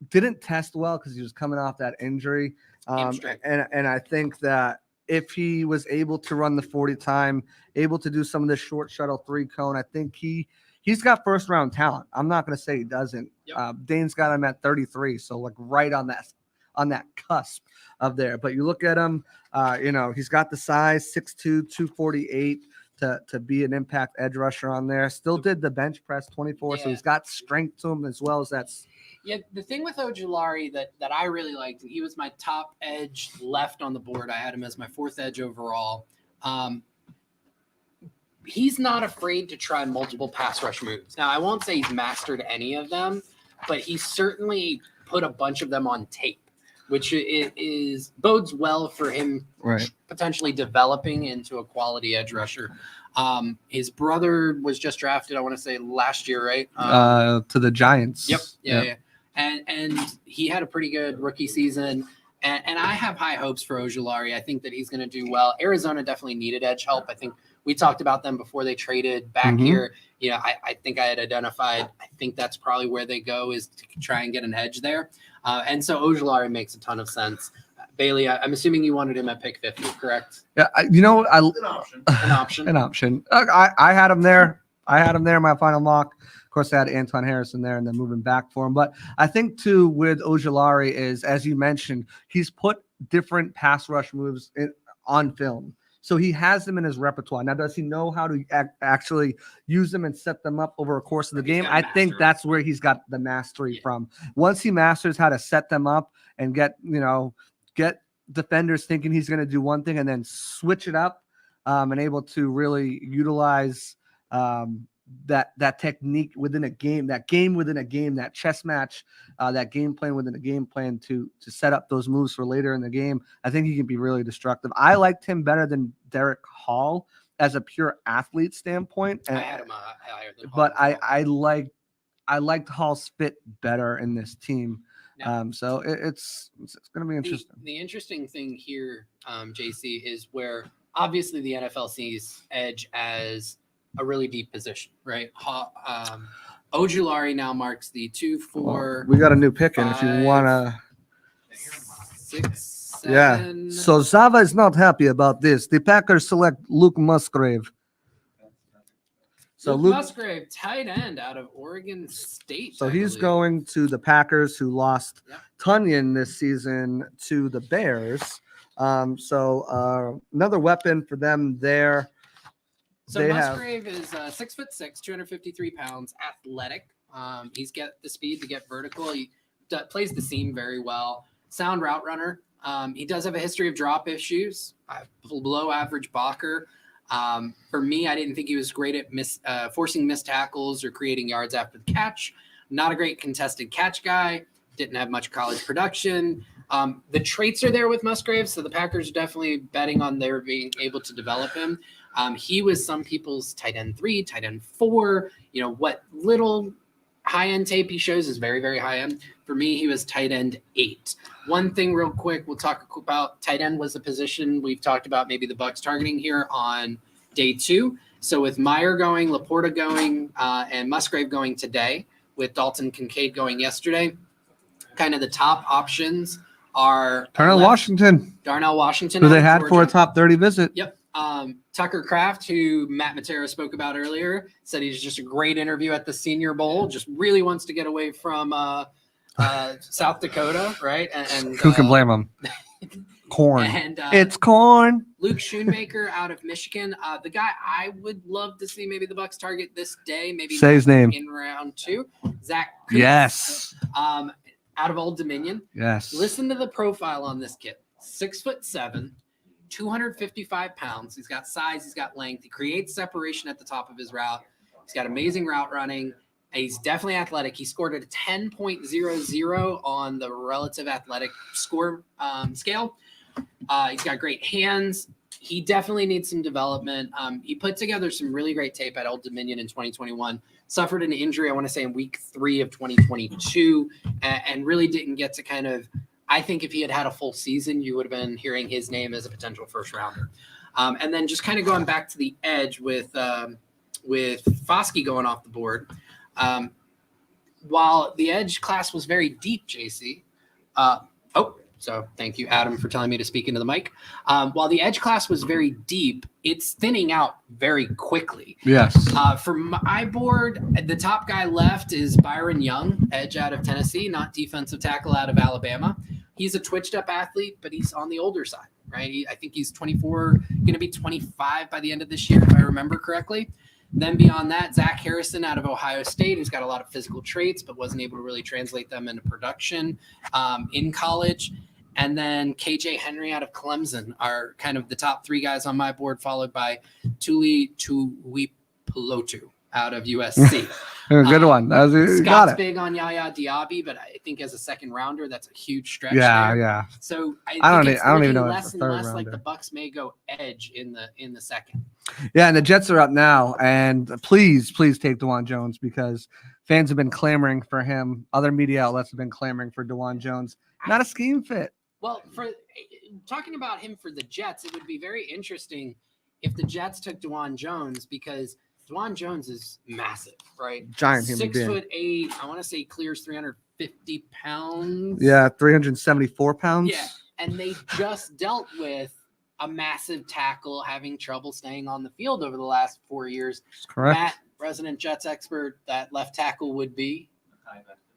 didn't test well because he was coming off that injury. And I think that if he was able to run the 40 time, able to do some of the short shuttle 3-cone, I think he's got first round talent. I'm not going to say he doesn't. Yep. Dane's got him at 33, so like right on that cusp of there. But you look at him, he's got the size, 6'2", 248. To be an impact edge rusher on there. Still did the bench press 24, so he's got strength to him as well as that's. Yeah, the thing with Ojulari that I really liked, he was my top edge left on the board. I had him as my 4th edge overall. He's not afraid to try multiple pass rush moves. Now, I won't say he's mastered any of them, but he certainly put a bunch of them on tape, which bodes well for him potentially developing into a quality edge rusher. His brother was just drafted, I want to say last year, right? To the Giants. Yep. Yeah. And he had a pretty good rookie season. And I have high hopes for Ojulari. I think that he's going to do well. Arizona definitely needed edge help. I think we talked about them before they traded back here. I think I had identified, I think that's probably where they go is to try and get an edge there. And so Ojulari makes a ton of sense. Bailey, I'm assuming you wanted him at pick 50, correct? Yeah, an option. An option. An option. I had him there. In my final mock. Of course, I had Anton Harrison there and then moving back for him. But I think, too, with Ojulari is, as you mentioned, he's put different pass rush moves on film. So he has them in his repertoire. Now, does he know how to actually use them and set them up over a course of the game? I think that's where he's got the mastery from. Once he masters how to set them up and get defenders thinking he's going to do one thing and then switch it up and able to really utilize that technique within a game, that game within a game, that chess match, that game plan within a game plan to set up those moves for later in the game. I think he can be really destructive. I liked him better than Derick Hall as a pure athlete standpoint. I had him higher than Hall. But I liked Hall's fit better in this team. So it's going to be interesting. The interesting thing here, JC, is where obviously the NFL sees edge as a really deep position, right? Ojulari now marks the 2, 4. We got a new pick in if you want to. 6, 7. Yeah. So Zava is not happy about this. The Packers select Luke Musgrave. So Luke Musgrave, tight end out of Oregon State. So he's going to the Packers, who lost Tunyon this season to the Bears. So another weapon for them there. So They have- Musgrave is 6'6", 253 pounds, athletic. He's got the speed to get vertical. He plays the seam very well. Sound route runner. He does have a history of drop issues, below average blocker. For me, I didn't think he was great at forcing missed tackles or creating yards after the catch. Not a great contested catch guy. Didn't have much college production. The traits are there with Musgrave, so the Packers are definitely betting on their being able to develop him. He was some people's tight end 3, tight end 4. What little high-end tape he shows is very, very high-end. For me, he was tight end 8. One thing real quick, we'll talk about tight end was the position we've talked about maybe the Bucs targeting here on day 2. So with Meyer going, Laporta going, and Musgrave going today, with Dalton Kincaid going yesterday, kind of the top options are Darnell Washington, who they had for a top 30 visit. Yep. Tucker Kraft, who Matt Matera spoke about earlier, said he's just a great interview at the Senior Bowl. Just really wants to get away from South Dakota, right? And Who can blame him? Corn. And it's corn. Luke Schoonmaker out of Michigan, the guy I would love to see maybe the Bucs target this day, maybe Say his name. in round 2. Zach Kuntz, Yes. out of Old Dominion. Yes. Listen to the profile on this kid. 6'7", 255 pounds. He's got size. He's got length. He creates separation at the top of his route. He's got amazing route running. He's definitely athletic. He scored at a 10.00 on the relative athletic score scale. He's got great hands. He definitely needs some development. He put together some really great tape at Old Dominion in 2021. Suffered an injury, I want to say, in week 3 of 2022, and really didn't get to kind of, I think if he had had a full season, you would have been hearing his name as a potential first rounder. And then just kind of going back to the edge with Foskey going off the board. While the edge class was very deep, JC, so thank you, Adam, for telling me to speak into the mic. While the edge class was very deep, it's thinning out very quickly. Yes. For my board, the top guy left is Byron Young, edge out of Tennessee, not defensive tackle out of Alabama. He's a twitched-up athlete, but he's on the older side, right? I think he's 24, going to be 25 by the end of this year, if I remember correctly. Then beyond that, Zach Harrison out of Ohio State, who's got a lot of physical traits, but wasn't able to really translate them into production in college. And then KJ Henry out of Clemson are kind of the top 3 guys on my board, followed by Tuli Tuipulotu out of USC. Good one. Scott's big on Yaya Diaby, but I think as a second rounder, that's a huge stretch. Yeah. So I think don't even know less it's and a third less like rounder. the Bucs may go edge in the second. Yeah, and the Jets are up now, and please take DeJuan Jones because fans have been clamoring for him. Other media outlets have been clamoring for DeJuan Jones. Not a scheme fit. Well, for talking about him for the Jets, it would be very interesting if the Jets took DeJuan Jones because DeJuan Jones is massive, right? Giant human being. 6'8". I want to say he clears 350 pounds. Yeah, 374 pounds. Yeah, and they just dealt with a massive tackle having trouble staying on the field over the last 4 years. That's correct. Matt, resident Jets expert, that left tackle would be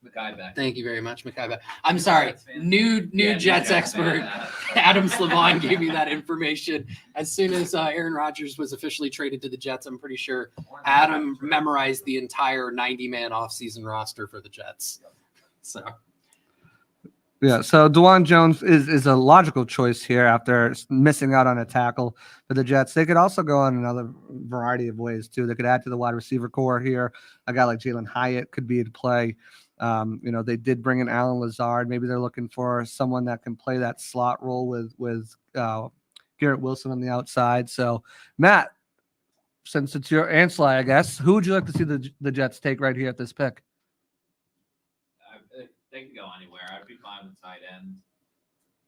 Makaiba. Thank you very much, Makaiba. I'm sorry, new Jets expert Adam Slavon gave me that information. As soon as Aaron Rodgers was officially traded to the Jets, I'm pretty sure Adam memorized the entire 90-man offseason roster for the Jets. So DeJuan Jones is a logical choice here after missing out on a tackle for the Jets. They could also go on another variety of ways too. They could add to the wide receiver core here. A guy like Jalen Hyatt could be in play. They did bring in Alan Lazard. Maybe they're looking for someone that can play that slot role with Garrett Wilson on the outside. So, Matt, since it's your answer, I guess, who would you like to see the Jets take right here at this pick? They can go anywhere. I'd be fine with tight end.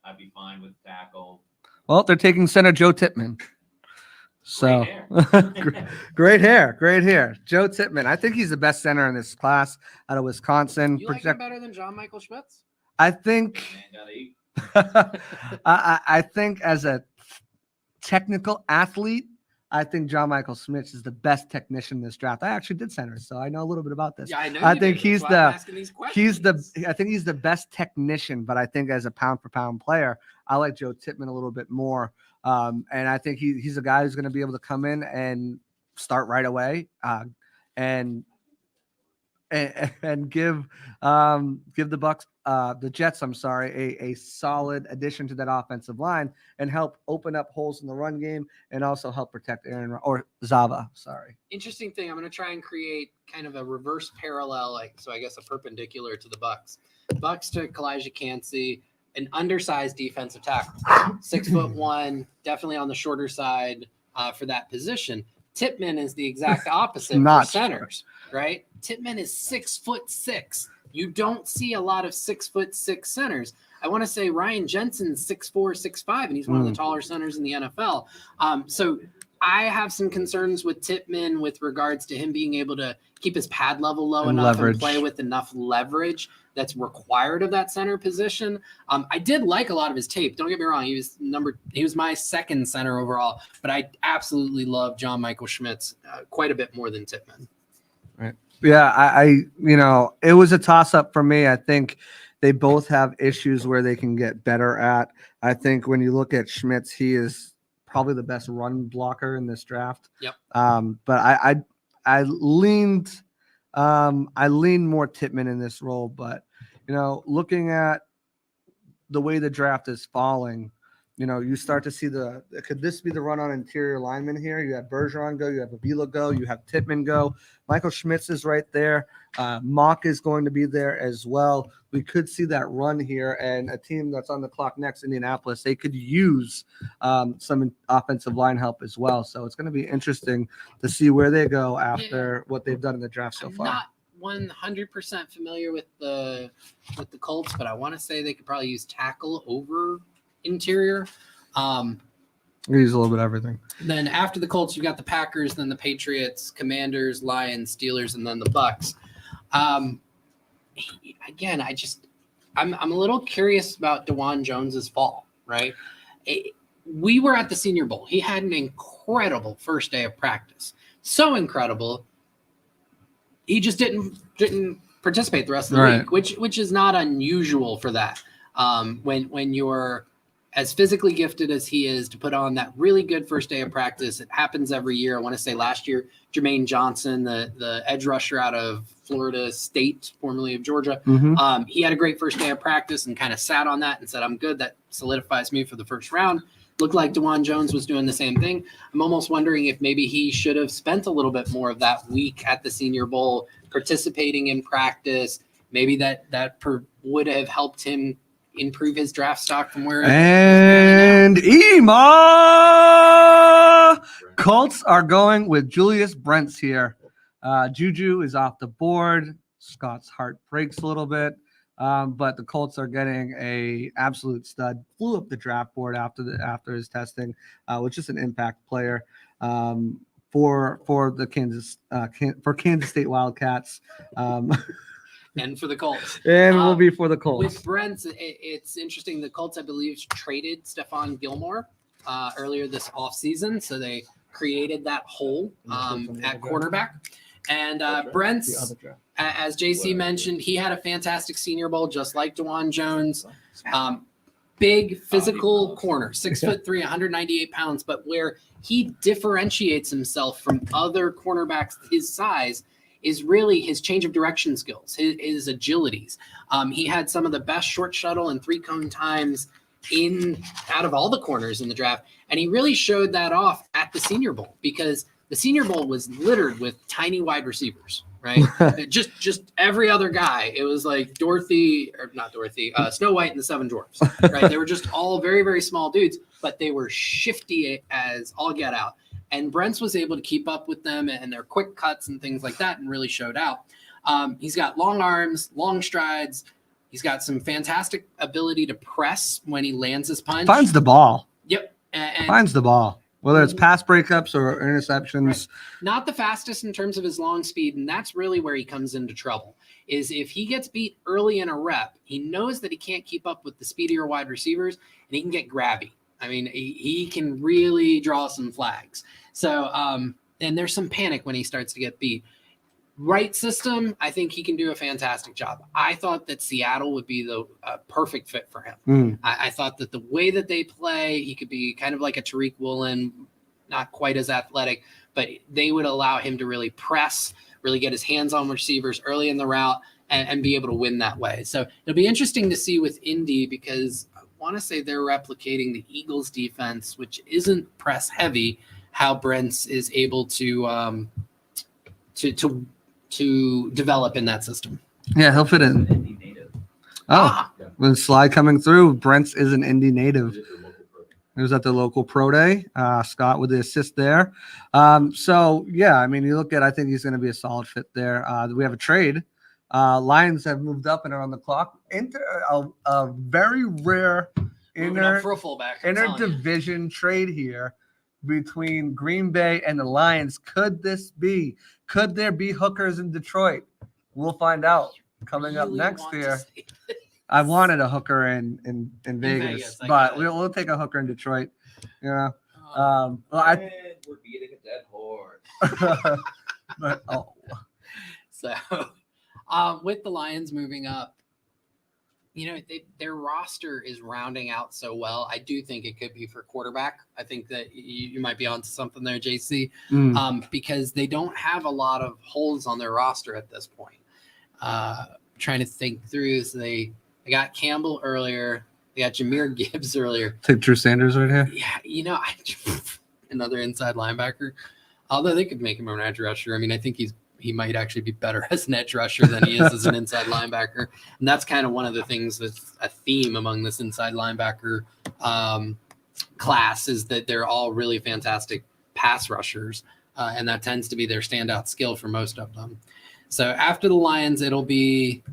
I'd be fine with tackle. Well, they're taking center Joe Tippmann. So great hair. Joe Tippmann. I think he's the best center in this class out of Wisconsin. you like him better than John Michael Schmitz? I think I think as a technical athlete, I think John Michael Schmitz is the best technician in this draft. I actually did center, so I know a little bit about this. Yeah, I know. I think he's I think he's the best technician, but I think as a pound for pound player, I like Joe Tippmann a little bit more. And I think he's a guy who's going to be able to come in and start right away, and give the Bucs, the Jets, I'm sorry, a solid addition to that offensive line and help open up holes in the run game and also help protect Zava. Sorry. Interesting thing. I'm going to try and create kind of a reverse parallel, so I guess a perpendicular to the Bucs. Bucs took Calijah Kancey, an undersized defensive tackle, 6'1", definitely on the shorter side for that position. Tippmann is the exact opposite for centers, right? Tippmann is 6'6". You don't see a lot of 6'6" centers. I want to say Ryan Jensen's 6'4", 6'5", and he's one of the taller centers in the NFL. So I have some concerns with Tippmann with regards to him being able to keep his pad level low enough and play with enough leverage that's required of that center position. I did like a lot of his tape. Don't get me wrong. He was my second center overall, but I absolutely love John Michael Schmitz quite a bit more than Tippmann. Right. Yeah. I it was a toss up for me. I think they both have issues where they can get better at. I think when you look at Schmitz, he is probably the best run blocker in this draft. Yep. But I leaned more Tippmann in this role, but looking at the way the draft is falling, you start to see could this be the run on interior lineman here? You have Bergeron go, you have Avila go, you have Tippmann go. Michael Schmitz is right there. Mock is going to be there as well. We could see that run here, and a team that's on the clock next, Indianapolis, they could use some offensive line help as well. So it's going to be interesting to see where they go after what they've done in the draft so far. Not 100% familiar with the Colts, but I want to say they could probably use tackle over interior. We use a little bit of everything. Then after the Colts, you've got the Packers, then the Patriots, Commanders, Lions, Steelers, and then the Bucs. Again, I'm a little curious about DeJuan Jones's fall, right? We were at the Senior Bowl. He had an incredible first day of practice. So incredible. He just didn't participate the rest of the week, which is not unusual for that. When you're as physically gifted as he is, to put on that really good first day of practice, it happens every year. I want to say last year, Jermaine Johnson, the edge rusher out of Florida State, formerly of Georgia, he had a great first day of practice and kind of sat on that and said, I'm good. That solidifies me for the first round. Looked like DeJuan Jones was doing the same thing. I'm almost wondering if maybe he should have spent a little bit more of that week at the Senior Bowl participating in practice. Maybe that would have helped him improve his draft stock from where and EMA Colts are going with Julius Brents here. Juju is off the board. Scott's heart breaks a little bit, but the Colts are getting a absolute stud. Flew up the draft board after his testing, was just an impact player for the Kansas State Wildcats. And for the Colts. And will be for the Colts. With Brent, it's interesting. The Colts, I believe, traded Stephon Gilmore earlier this offseason. So they created that hole at quarterback. And Brent, as JC mentioned, he had a fantastic Senior Bowl, just like DeJuan Jones. Big physical corner, 6'3", 198 pounds. But where he differentiates himself from other cornerbacks his size is really his change of direction skills, his agilities. He had some of the best short shuttle and three-cone times out of all the corners in the draft. And he really showed that off at the Senior Bowl, because the Senior Bowl was littered with tiny wide receivers, right? just every other guy. It was like Snow White and the Seven Dwarfs, right? They were just all very, very small dudes, but they were shifty as all get out. And Brents was able to keep up with them and their quick cuts and things like that and really showed out. He's got long arms, long strides. He's got some fantastic ability to press when he lands his punch. Finds the ball. Yep. Finds the ball, whether it's pass breakups or interceptions. Right. Not the fastest in terms of his long speed, and that's really where he comes into trouble, is if he gets beat early in a rep, he knows that he can't keep up with the speedier wide receivers, and he can get grabby. I mean, he can really draw some flags. So, and there's some panic when he starts to get beat. Right system, I think he can do a fantastic job. I thought that Seattle would be the perfect fit for him. I thought that the way that they play, he could be kind of like a Tariq Woolen, not quite as athletic, but they would allow him to really press, really get his hands on receivers early in the route and be able to win that way. So it'll be interesting to see with Indy, because I want to say they're replicating the Eagles defense, which isn't press heavy, how Brents is able to develop in that system. Yeah, he'll fit in. With Sly coming through, Brents is an Indy native. He was at the local pro day. Scott with the assist there. So yeah, I mean, you look at, I think he's going to be a solid fit there. We have a trade. Lions have moved up and are on the clock. Enter a very rare interdivision trade here between Green Bay and the Lions. Could there be hookers in Detroit? We'll find out coming up next year. I wanted a hooker in Vegas, but we'll take a hooker in Detroit. Yeah. We're beating a dead horse. So with the Lions moving up, their roster is rounding out so well. I do think it could be for quarterback. I think that you might be onto something there, JC, because they don't have a lot of holes on their roster at this point. Trying to think through, so they got Campbell earlier. They got Jahmyr Gibbs earlier. Take Drew Sanders right here. Yeah, another inside linebacker. Although they could make him an edge rusher. I mean, I think he might actually be better as an edge rusher than he is as an inside linebacker. And that's kind of one of the things that's a theme among this inside linebacker class, is that they're all really fantastic pass rushers. And that tends to be their standout skill for most of them. So after the Lions, it'll be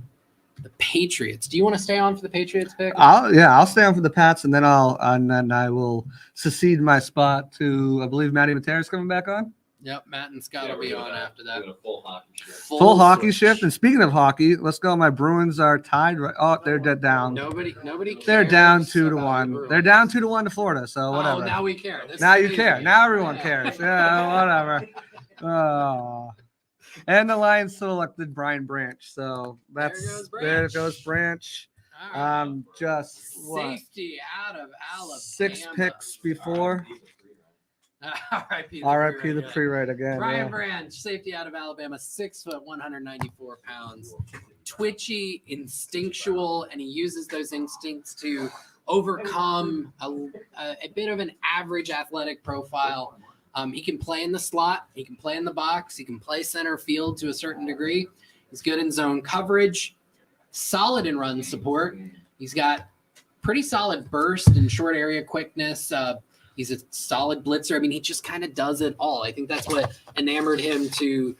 the Patriots. Do you want to stay on for the Patriots pick? I'll stay on for the Pats, and then I will secede my spot to, I believe, Matty Matera's coming back on. Yep, Matt and Scott will be on after that. Full hockey shift. Full hockey shift. And speaking of hockey, let's go. My Bruins are tied. They're dead down. Nobody cares. They're down 2-1. They're down 2-1 to Florida. So whatever. Oh, now we care. Now you care. Now everyone cares. Yeah, whatever. And the Lions selected Brian Branch. So there goes Branch. Just safety out of Alabama. 6 picks before. RIP the pre-ride again. Brian Branch, safety out of Alabama, 6 foot, 194 pounds, twitchy, instinctual, and he uses those instincts to overcome a bit of an average athletic profile. He can play in the slot, he can play in the box, he can play center field to a certain degree. He's good in zone coverage, solid in run support. He's got pretty solid burst and short area quickness. He's a solid blitzer. I mean, he just kind of does it all. I think that's what enamored him to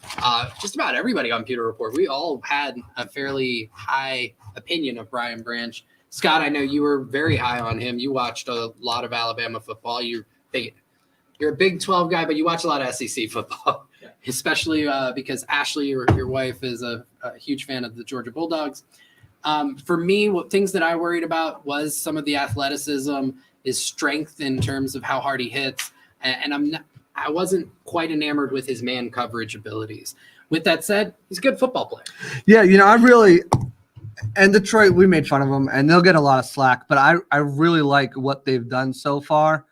just about everybody on Pewter Report. We all had a fairly high opinion of Brian Branch. Scott, I know you were very high on him. You watched a lot of Alabama football. You're a Big 12 guy, but you watch a lot of SEC football, especially because Ashley, your wife, is a huge fan of the Georgia Bulldogs. For me, things that I worried about was some of the athleticism, his strength in terms of how hard he hits, and I wasn't quite enamored with his man coverage abilities. With that said, he's a good football player. Yeah, and Detroit, we made fun of them, and they'll get a lot of slack, but I really like what they've done so far.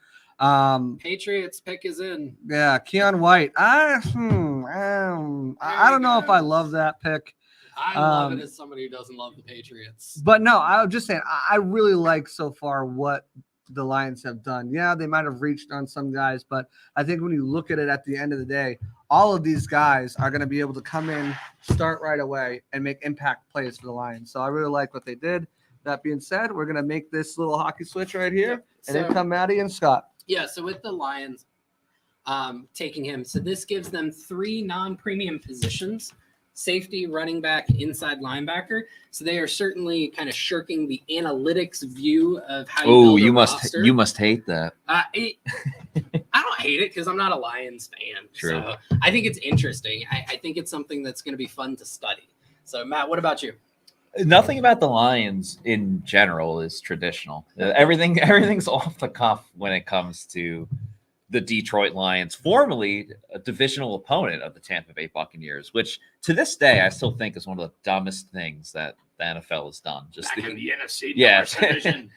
Patriots pick is in. Yeah, Keon White. I don't know if I love that pick. I love it as somebody who doesn't love the Patriots. But no, I was just saying, I really like so far what the Lions have done. Yeah, they might have reached on some guys, but I think when you look at it at the end of the day, all of these guys are going to be able to come in, start right away, and make impact plays for the Lions. So I really like what they did. That being said, we're going to make this little hockey switch right here, and then come Maddie and Scott. Yeah, so with the Lions taking him, so this gives them 3 non-premium positions: safety, running back, inside linebacker. So they are certainly kind of shirking the analytics view of how you roster. You must hate that. I don't hate it because I'm not a Lions fan. True. So I think it's interesting. I think it's something that's going to be fun to study. So Matt, what about you? Nothing about the Lions in general is traditional. Everything's off the cuff when it comes to the Detroit Lions, formerly a divisional opponent of the Tampa Bay Buccaneers, which to this day I still think is one of the dumbest things that the NFL has done. Just Back in the NFC yeah, North division.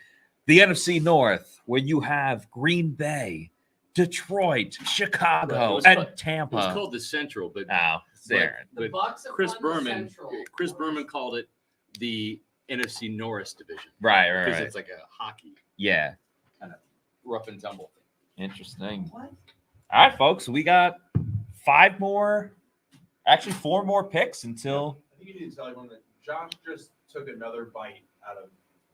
The NFC North, where you have Green Bay, Detroit, Chicago, Well, it was and called- Tampa. It was called the Central, but there. The Bucs have Chris won the Berman, Central. Chris Berman called it the NFC Norris division. Right. Because it's like a hockey Yeah. kind of rough and tumble thing. Interesting. All right, folks. We got 4 more picks until. I think you need to tell everyone that Josh just took another bite out of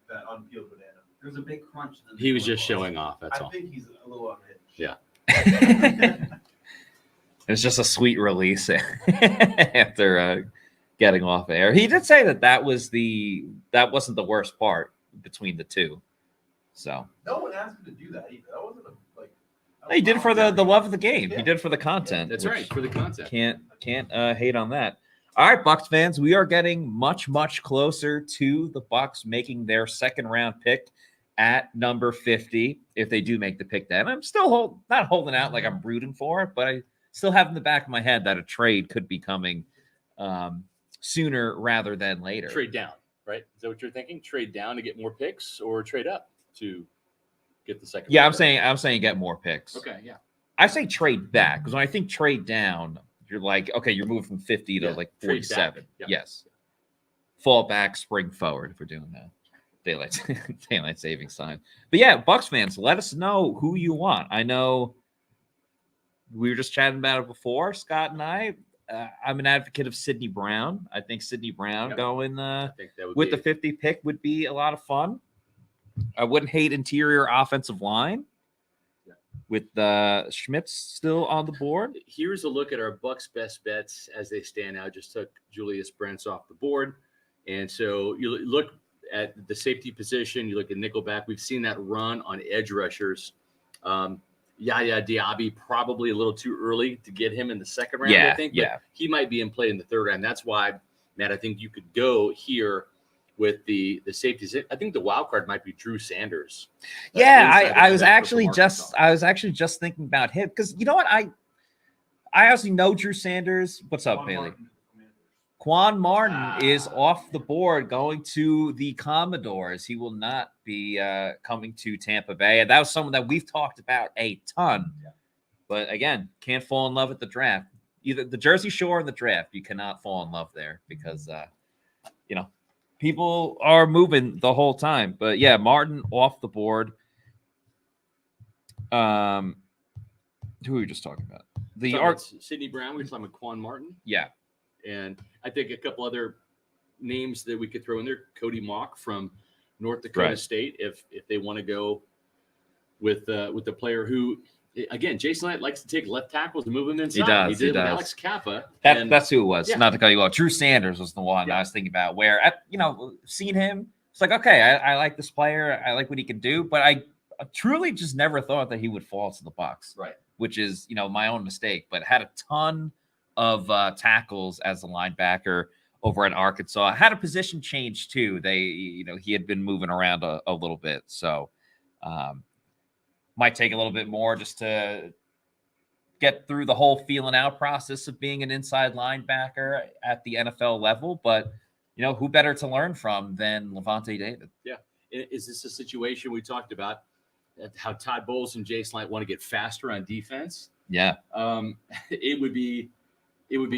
that unpeeled banana. There was a big crunch. He was just showing off. That's all. I think he's a little unhinged. Yeah. It's just a sweet release after getting off air. He did say that wasn't the worst part between the two. So No one asked him to do that either. That wasn't he did it for the love of the game. He did it for the content. That's right, for the content. Can't hate on that. All right, Bucs fans, we are getting much, much closer to the Bucs making their second round pick at number 50. If they do make the pick, then I'm still not holding out like I'm rooting for it, but I still have in the back of my head that a trade could be coming sooner rather than later. Trade down, right? Is that what you're thinking? Trade down to get more picks, or trade up to get the second? Yeah, pick? I'm saying get more picks. Okay, yeah. I say trade back because when I think trade down, you're like, okay, you're moving from 50 to like trade 47. back. Yeah. Yes. Fall back, spring forward if we're doing that. Daylight savings time. But yeah, Bucs fans, let us know who you want. I know we were just chatting about it before, Scott and I. I'm an advocate of Sidney Brown. I think Sidney Brown going with the 50 pick would be a lot of fun. I wouldn't hate interior offensive line with Schmitz still on the board. Here's a look at our Bucs best bets as they stand now. Just took Julius Brents off the board. And so you look at the safety position, you look at nickelback. We've seen that run on edge rushers. Yaya Diaby, probably a little too early to get him in the second round, I think. But he might be in play in the third round. That's why, Matt, I think you could go here with the safeties. I think the wild card might be Drew Sanders. I was actually just thinking about him because you know what? I obviously know Drew Sanders. What's up, Bailey? Quan Martin is off the board going to the Commodores. He will not be coming to Tampa Bay. And that was someone that we've talked about a ton. Yeah. But again, can't fall in love with the draft. Either the Jersey Shore and the draft, you cannot fall in love there because, people are moving the whole time. But yeah, Martin off the board. Who were we just talking about? Sidney Brown. We were talking about Quan Martin. Yeah. And I think a couple other names that we could throw in there. Cody Mock from North Dakota State, if they want to go with the player who, again, Jason Light likes to take left tackles and move them inside. He did with Alex Kappa. That's who it was. Not to cut you off. Drew Sanders was the one I was thinking about where, seeing him, it's like, okay, I like this player. I like what he can do. But I truly just never thought that he would fall to the Bucs. Right. Which is, my own mistake. But had a ton of tackles as a linebacker over at Arkansas. Had a position change too. He had been moving around a little bit. So might take a little bit more just to get through the whole feeling out process of being an inside linebacker at the NFL level. But, who better to learn from than Levante David? Yeah. Is this a situation we talked about, how Todd Bowles and Jason Light want to get faster on defense? Yeah. It would be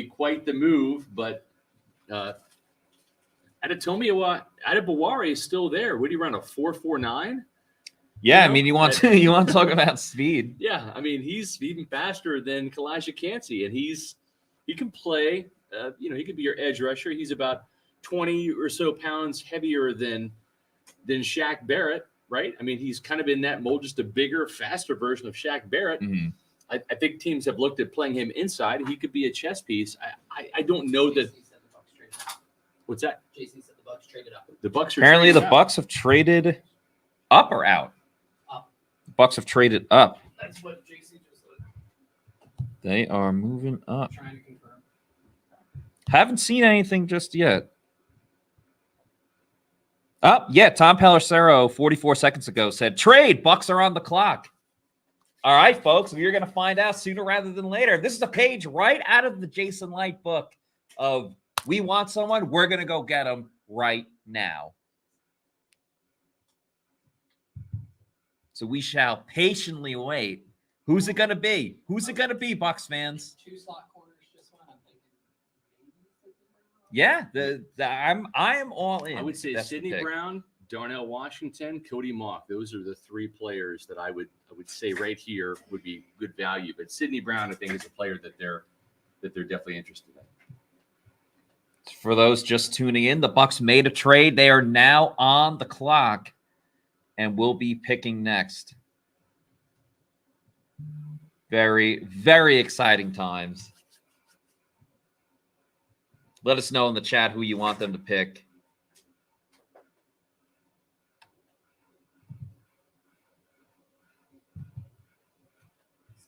quite the move, but Adebaware is still there. Would he run a 4.49? Yeah, you want to talk about speed. Yeah, he's even faster than Calijah Kancey, and he can play. He could be your edge rusher. He's about 20 or so pounds heavier than Shaq Barrett, right? He's kind of in that mold, just a bigger, faster version of Shaq Barrett. Mm-hmm. I think teams have looked at playing him inside. He could be a chess piece. I don't know that. What's that? Jason said the Bucs traded up. The Bucs are apparently the Bucs have traded up or out. Up. The Bucs have traded up. That's what Jason just said. They are moving up. Trying to confirm. Haven't seen anything just yet. Tom Pelissero 44 seconds ago said trade. Bucs are on the clock. All right, folks, we're going to find out sooner rather than later. This is a page right out of the Jason Light book of we want someone, we're going to go get them right now. So we shall patiently wait Who's it gonna be? Who's it gonna be, Bucs fans? 2 slot corners just went. I'm thinking. Yeah, I am all in. I would say That's the Sidney pick. Brown, Darnell Washington, Cody Mock. Those are the 3 players that I would say right here would be good value. But Sidney Brown, I think, is a player that they're definitely interested in. For those just tuning in, the Bucs made a trade. They are now on the clock and will be picking next. Very, very exciting times. Let us know in the chat who you want them to pick.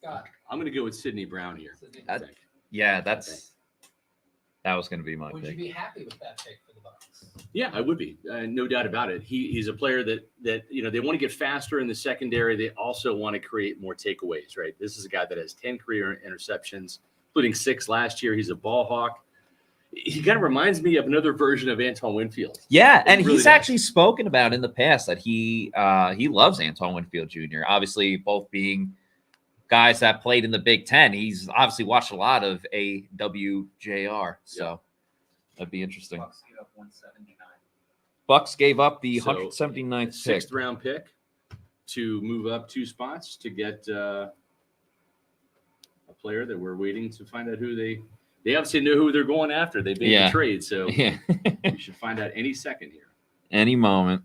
Scott. I'm going to go with Sidney Brown here. I think. Yeah, that was going to be my Would pick. you be happy with that pick for the Bucs? Yeah, I would be. No doubt about it. He's a player that they want to get faster in the secondary. They also want to create more takeaways, right? This is a guy that has 10 career interceptions, including 6 last year. He's a ball hawk. He kind of reminds me of another version of Antoine Winfield. Yeah, and really he's does. actually spoken about in the past that he loves Antoine Winfield Jr. Obviously, both being guys that played in the Big Ten. He's obviously watched a lot of AWJR, so that'd be interesting. Bucs gave up 179. Bucs gave up the So, 179th pick. 6th round pick to move up 2 spots to get a player that we're waiting to find out who they obviously know who they're going after. They made the trade, so Yeah. we should find out any second here. Any moment.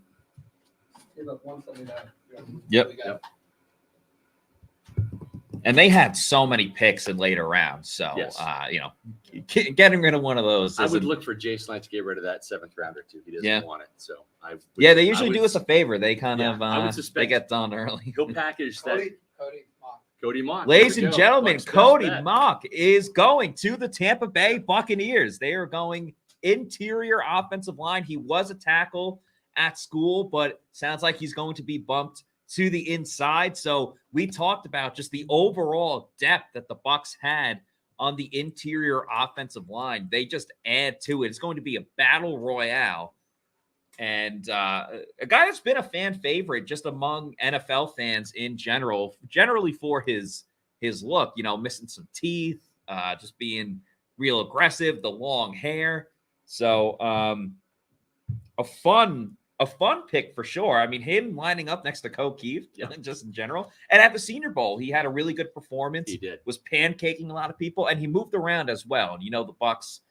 Give up 179. Yep. We got And they had so many picks in later rounds. So, Yes. Getting rid of one of those. I would isn't- look for Jason Light to get rid of that 7th rounder too. He doesn't want it, so Yeah, they usually do us a favor. They kind Yeah, of I would they suspect get done early. he'll package that. Cody Mock. Ladies There we and go. gentlemen, Bucs best Cody bet. Mock is going to the Tampa Bay Buccaneers. They are going interior offensive line. He was a tackle at school, but sounds like he's going to be bumped to the inside. So we talked about just the overall depth that the Bucs had on the interior offensive line. They just add to it. It's going to be a battle royale. And a guy that's been a fan favorite just among NFL fans in generally for his look, missing some teeth, just being real aggressive, the long hair. So a fun pick for sure. I mean, him lining up next to Keith, just in general. And at the Senior Bowl, he had a really good performance. He did. Was pancaking a lot of people, and he moved around as well. And the Bucs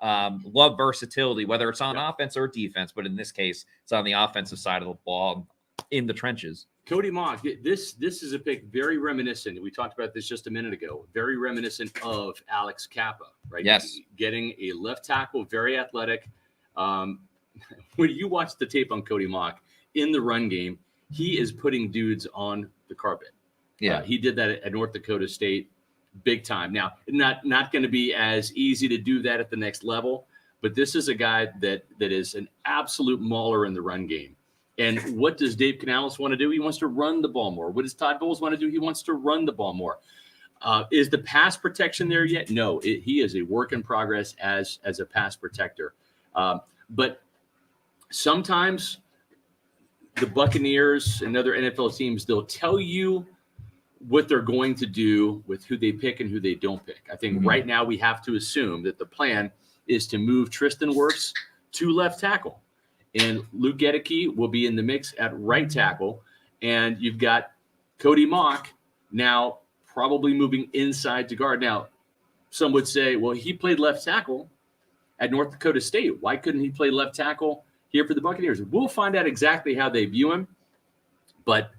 love versatility, whether it's on offense or defense, but in this case, it's on the offensive side of the ball in the trenches. Cody Mock, this is a pick very reminiscent. We talked about this just a minute ago. Very reminiscent of Alex Kappa, right? Yes. Getting a left tackle, very athletic. When you watch the tape on Cody Mock in the run game, he is putting dudes on the carpet. Yeah. He did that at North Dakota State big time. Now, not going to be as easy to do that at the next level, but this is a guy that is an absolute mauler in the run game. And what does Dave Canales want to do? He wants to run the ball more. What does Todd Bowles want to do? He wants to run the ball more. Is the pass protection there yet? No, he is a work in progress as a pass protector. But sometimes the Buccaneers and other NFL teams, they'll tell you what they're going to do with who they pick and who they don't pick. I think right now we have to assume that the plan is to move Tristan Wirfs to left tackle. And Luke Gedeke will be in the mix at right tackle. And you've got Cody Mock now probably moving inside to guard. Now, some would say, well, he played left tackle at North Dakota State. Why couldn't he play left tackle here for the Buccaneers? We'll find out exactly how they view him. But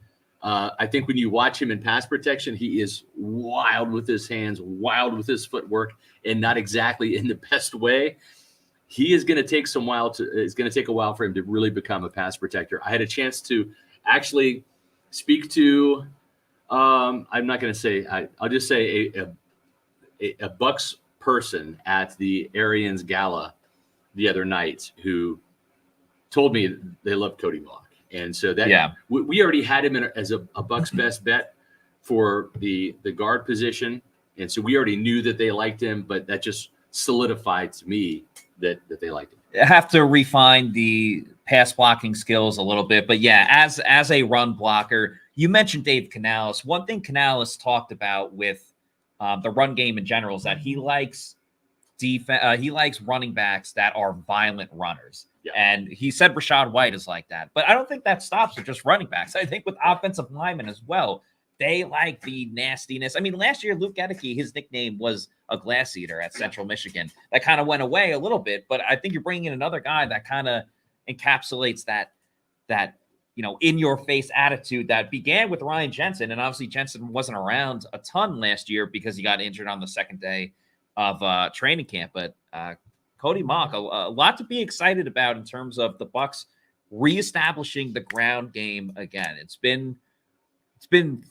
I think when you watch him in pass protection, he is wild with his hands, wild with his footwork, and not exactly in the best way. He is going to take it's going to take a while for him to really become a pass protector. I had a chance to actually speak to, I'm not going to say, I'll just say a Bucs person at the Arians Gala the other night who told me they love Cody Mock. And so that we already had him as a Bucs best bet for the guard position. And so we already knew that they liked him, but that just solidified to me that they liked him. I have to refine the pass blocking skills a little bit, but yeah, as a run blocker, you mentioned Dave Canales. One thing Canales talked about with the run game in general is that he likes defense. He likes running backs that are violent runners. Yeah. And he said Rashad White is like that. But I don't think that stops with just running backs. I think with offensive linemen as well, they like the nastiness. I mean, last year, Luke Gedeke, his nickname was a glass eater at Central Michigan. That kind of went away a little bit. But I think you're bringing in another guy that kind of encapsulates that in-your-face attitude that began with Ryan Jensen. And obviously, Jensen wasn't around a ton last year because he got injured on the second day of training camp. But Cody Mock, a lot to be excited about in terms of the Bucs reestablishing the ground game again. It's been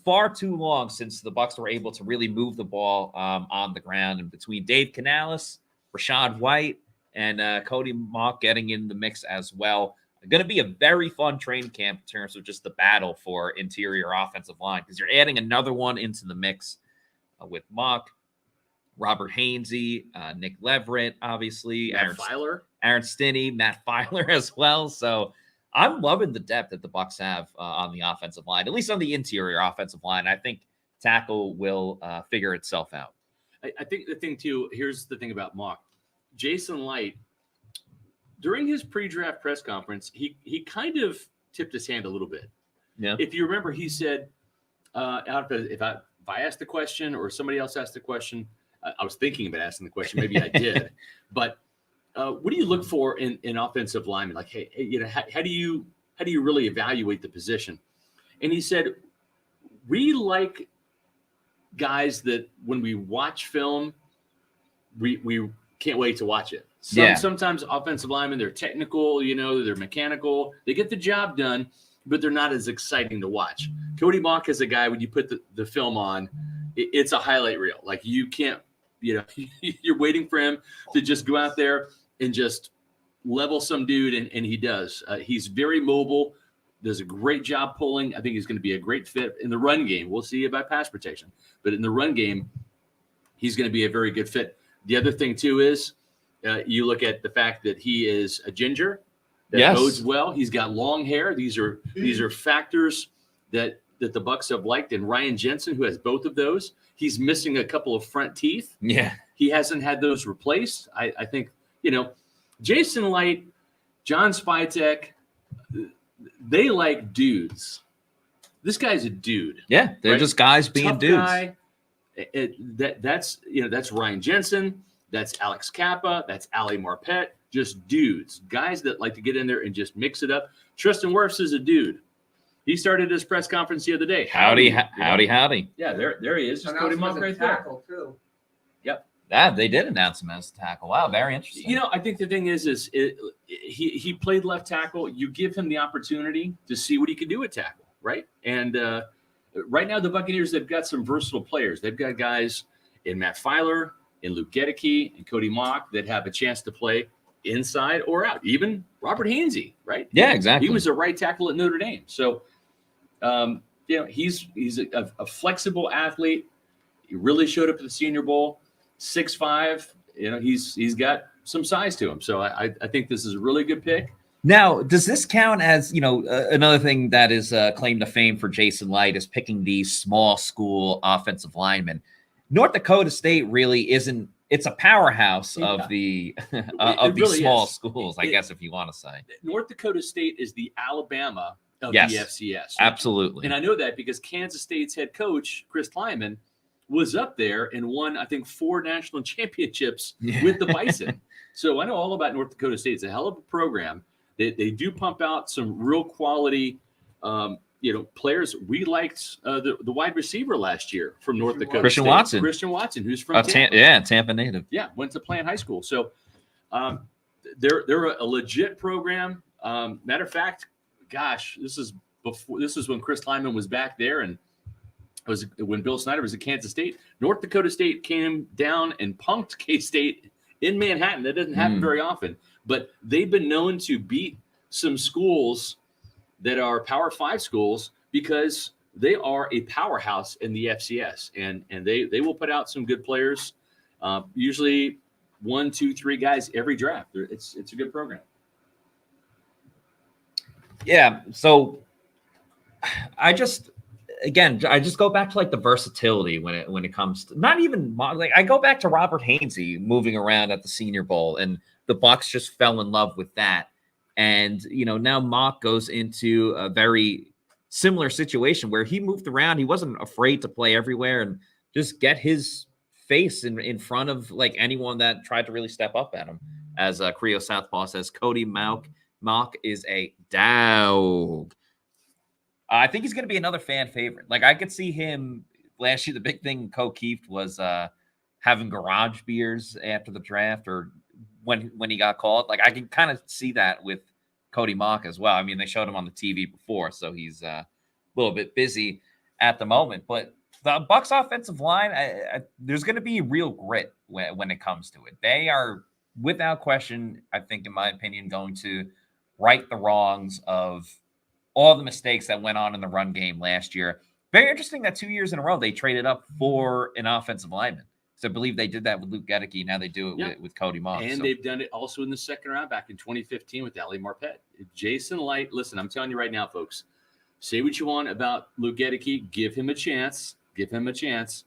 far too long since the Bucs were able to really move the ball on the ground. And between Dave Canales, Rashad White, and Cody Mock getting in the mix as well, going to be a very fun training camp in terms of just the battle for interior offensive line, because you're adding another one into the mix with Mock, Robert Hainsey, Nick Leverett, obviously, Aaron Stinney, Matt Filer as well. So I'm loving the depth that the Bucs have on the offensive line, at least on the interior offensive line. I think tackle will figure itself out. I think the thing too, here's the thing about Mock. Jason Licht, during his pre-draft press conference, he kind of tipped his hand a little bit. Yeah. If you remember, he said, if I asked the question or somebody else asked the question, I was thinking about asking the question. Maybe I did. But what do you look for in offensive linemen? Like, hey, how do you really evaluate the position? And he said, we like guys that when we watch film, we can't wait to watch it. Sometimes offensive linemen, they're technical, they're mechanical. They get the job done, but they're not as exciting to watch. Cody Mock is a guy, when you put the film on, it's a highlight reel. Like, you can't, you're waiting for him to just go out there and just level some dude, and he does. He's very mobile, does a great job pulling. I think he's going to be a great fit in the run game. We'll see about pass protection. But in the run game, he's going to be a very good fit. The other thing, too, is you look at the fact that he is a ginger. That bodes well. He's got long hair. These are factors that the Bucs have liked. And Ryan Jensen, who has both of those, he's missing a couple of front teeth. Yeah. He hasn't had those replaced. I think, Jason Licht, John Spytek, they like dudes. This guy's a dude. Yeah, they're just guys being Tough dudes. Guy. That's Ryan Jensen. That's Alex Kappa. That's Ali Marpet. Just dudes, guys that like to get in there and just mix it up. Tristan Wirfs is a dude. He started his press conference the other day. Howdy. Yeah, there he is. Just Cody Mock right there. Too. Yep. They did announce him as a tackle. Wow, very interesting. I think the thing is he played left tackle. You give him the opportunity to see what he can do at tackle, right? And right now the Buccaneers, they've got some versatile players. They've got guys in Matt Filer, in Luke Gedeke, and Cody Mock that have a chance to play inside or out. Even Robert Hainsey, right? Yeah, exactly. He was a right tackle at Notre Dame. So, he's a flexible athlete. He really showed up at the Senior Bowl. 6'5". He's got some size to him. So I think this is a really good pick. Now, does this count as, another thing that is claim to fame for Jason Licht is picking these small school offensive linemen? North Dakota State really isn't. It's a powerhouse of the of these small schools, I guess, if you want to say. North Dakota State is the Alabama of the FCS. Absolutely. And I know that because Kansas State's head coach, Chris Kleiman, was up there and won, I think, 4 national championships with the Bison. So I know all about North Dakota State. It's a hell of a program. They do pump out some real quality players. We liked the wide receiver last year from North Dakota Christian State. Watson. Christian Watson, who's from Tampa. Tampa native. Yeah, went to Plant High School. So they're a legit program. Matter of fact, gosh, this is when Chris Lyman was back there, and was when Bill Snyder was at Kansas State. North Dakota State came down and punked K-State in Manhattan. That doesn't happen very often, but they've been known to beat some schools that are Power 5 schools because they are a powerhouse in the FCS, and they will put out some good players, usually 1, 2, 3 guys every draft. It's a good program. Yeah. So again, I just go back to like the versatility when it comes to not even like I go back to Robert Hainsey moving around at the Senior Bowl, and the Bucs just fell in love with that. And now Mock goes into a very similar situation where he moved around. He wasn't afraid to play everywhere and just get his face in front of like anyone that tried to really step up at him. As Creo Southpaw says, Cody Mock is a dog. I think he's going to be another fan favorite. Like I could see him last year. The big thing Co Keefe was having garage beers after the draft or when he got called. Like I can kind of see that with Cody Mock as well. I mean, they showed him on the TV before, so he's a little bit busy at the moment. But the Bucs offensive line, there's going to be real grit when it comes to it. They are, without question, I think, in my opinion, going to right the wrongs of all the mistakes that went on in the run game last year. Very interesting that 2 years in a row they traded up for an offensive lineman. So I believe they did that with Luke Gedeke. Now they do it with Cody Mock. And they've done it also in the second round back in 2015 with Ali Marpet. Jason Licht, listen, I'm telling you right now, folks, say what you want about Luke Gedeke. Give him a chance. Give him a chance.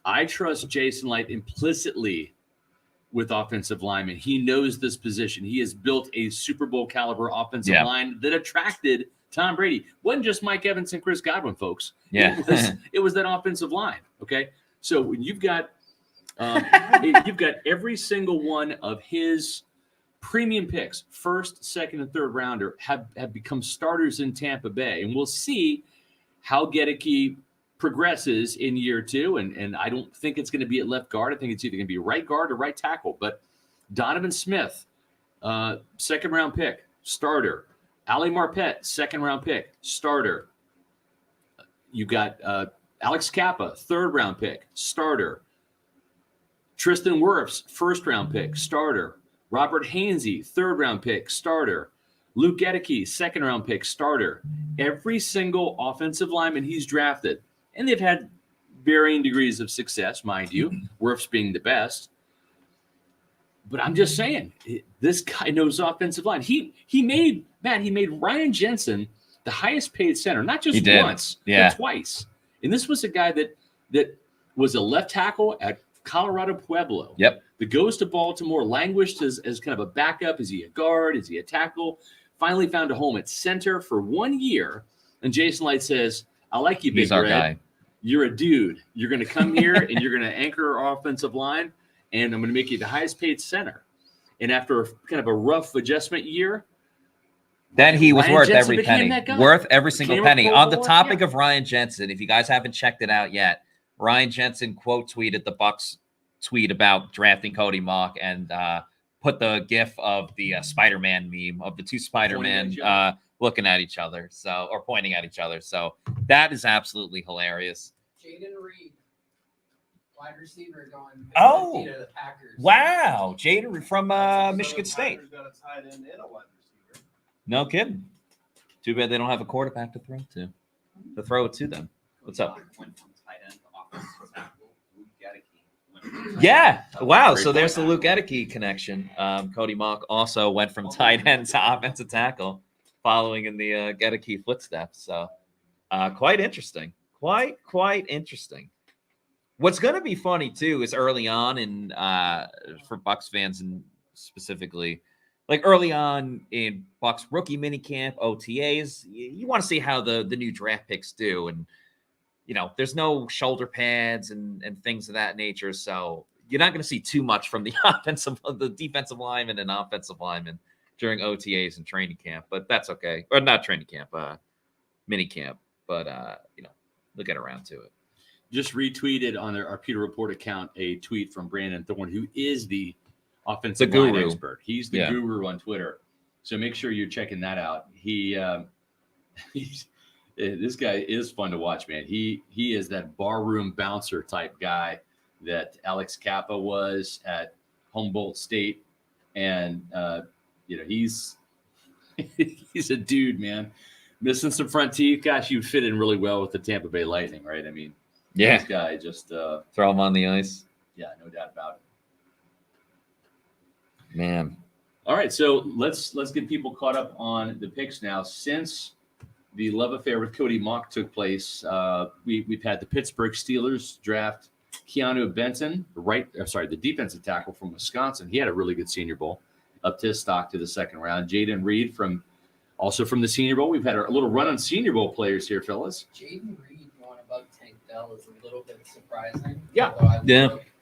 I trust Jason Licht implicitly with offensive linemen. He knows this position. He has built a Super Bowl caliber offensive line that attracted Tom Brady. Wasn't just Mike Evans and Chris Godwin, folks. Yeah. It was that offensive line. Okay. So when you've got every single one of his premium picks, first, second, and third rounder, have become starters in Tampa Bay. And we'll see how Gedeke progresses in year two. And I don't think it's going to be at left guard. I think it's either going to be right guard or right tackle. But Donovan Smith, second round pick, starter. Ali Marpet, second round pick, starter. You got Alex Kappa, third round pick, starter. Tristan Wirfs, first round pick, starter. Robert Hainsey, third round pick, starter. Luke Gedeke, second round pick, starter. Every single offensive lineman he's drafted, and they've had varying degrees of success, mind you, Wirfs being the best. But I'm just saying, this guy knows offensive line. He made Ryan Jensen the highest paid center, not just once, but twice. And this was a guy that was a left tackle at Colorado Pueblo. Yep. That goes to Baltimore, languished as kind of a backup. Is he a guard? Is he a tackle? Finally found a home at center for 1 year. And Jason Licht says, I like you, Big Red. Guy. You're a dude. You're going to come here and you're going to anchor our offensive line, and I'm going to make you the highest paid center. And after kind of a rough adjustment year, then he was Ryan worth Jensen every penny. Worth every single penny. On the topic of Ryan Jensen, if you guys haven't checked it out yet, Ryan Jensen quote tweeted the Bucs tweet about drafting Cody Mock and put the gif of the Spider-Man meme of the two Spider-Man looking at each other, or pointing at each other. So that is absolutely hilarious. Jaden Reed, wide receiver, going to the Packers. Wow, Jaden from Michigan State. No kidding. Too bad they don't have a quarterback to throw it to them. What's up? Yeah. Wow. So there's the Luke Gedeke connection. Cody Mock also went from tight end to offensive tackle, following in the Gedeke footsteps. So quite interesting. Quite interesting. What's going to be funny too is early on in for Bucs fans and specifically, like early on in Bucs rookie minicamp, OTAs, you want to see how the new draft picks do. And there's no shoulder pads and things of that nature. So you're not going to see too much from the defensive lineman and offensive lineman during OTAs and training camp, but that's okay. Or not training camp, mini camp, but they'll get around to it. Just retweeted on our Pewter Report account a tweet from Brandon Thorne, who is the offensive line expert. He's the guru on Twitter. So make sure you're checking that out. This guy is fun to watch, man. He is that barroom bouncer type guy that Alex Kappa was at Humboldt State, and he's a dude, man. Missing some front teeth, gosh, you'd fit in really well with the Tampa Bay Lightning, right? I mean, this guy just throw him on the ice. Yeah, no doubt about it. Man. All right, so let's get people caught up on the picks now. Since the love affair with Cody Mock took place. We've had the Pittsburgh Steelers draft Keanu Benton, the defensive tackle from Wisconsin. He had a really good Senior Bowl, up to his stock to the second round. Jaden Reed also from the Senior Bowl. We've had a little run on Senior Bowl players here, fellas. Jaden Reed going above Tank Dell is a little bit surprising. Yeah.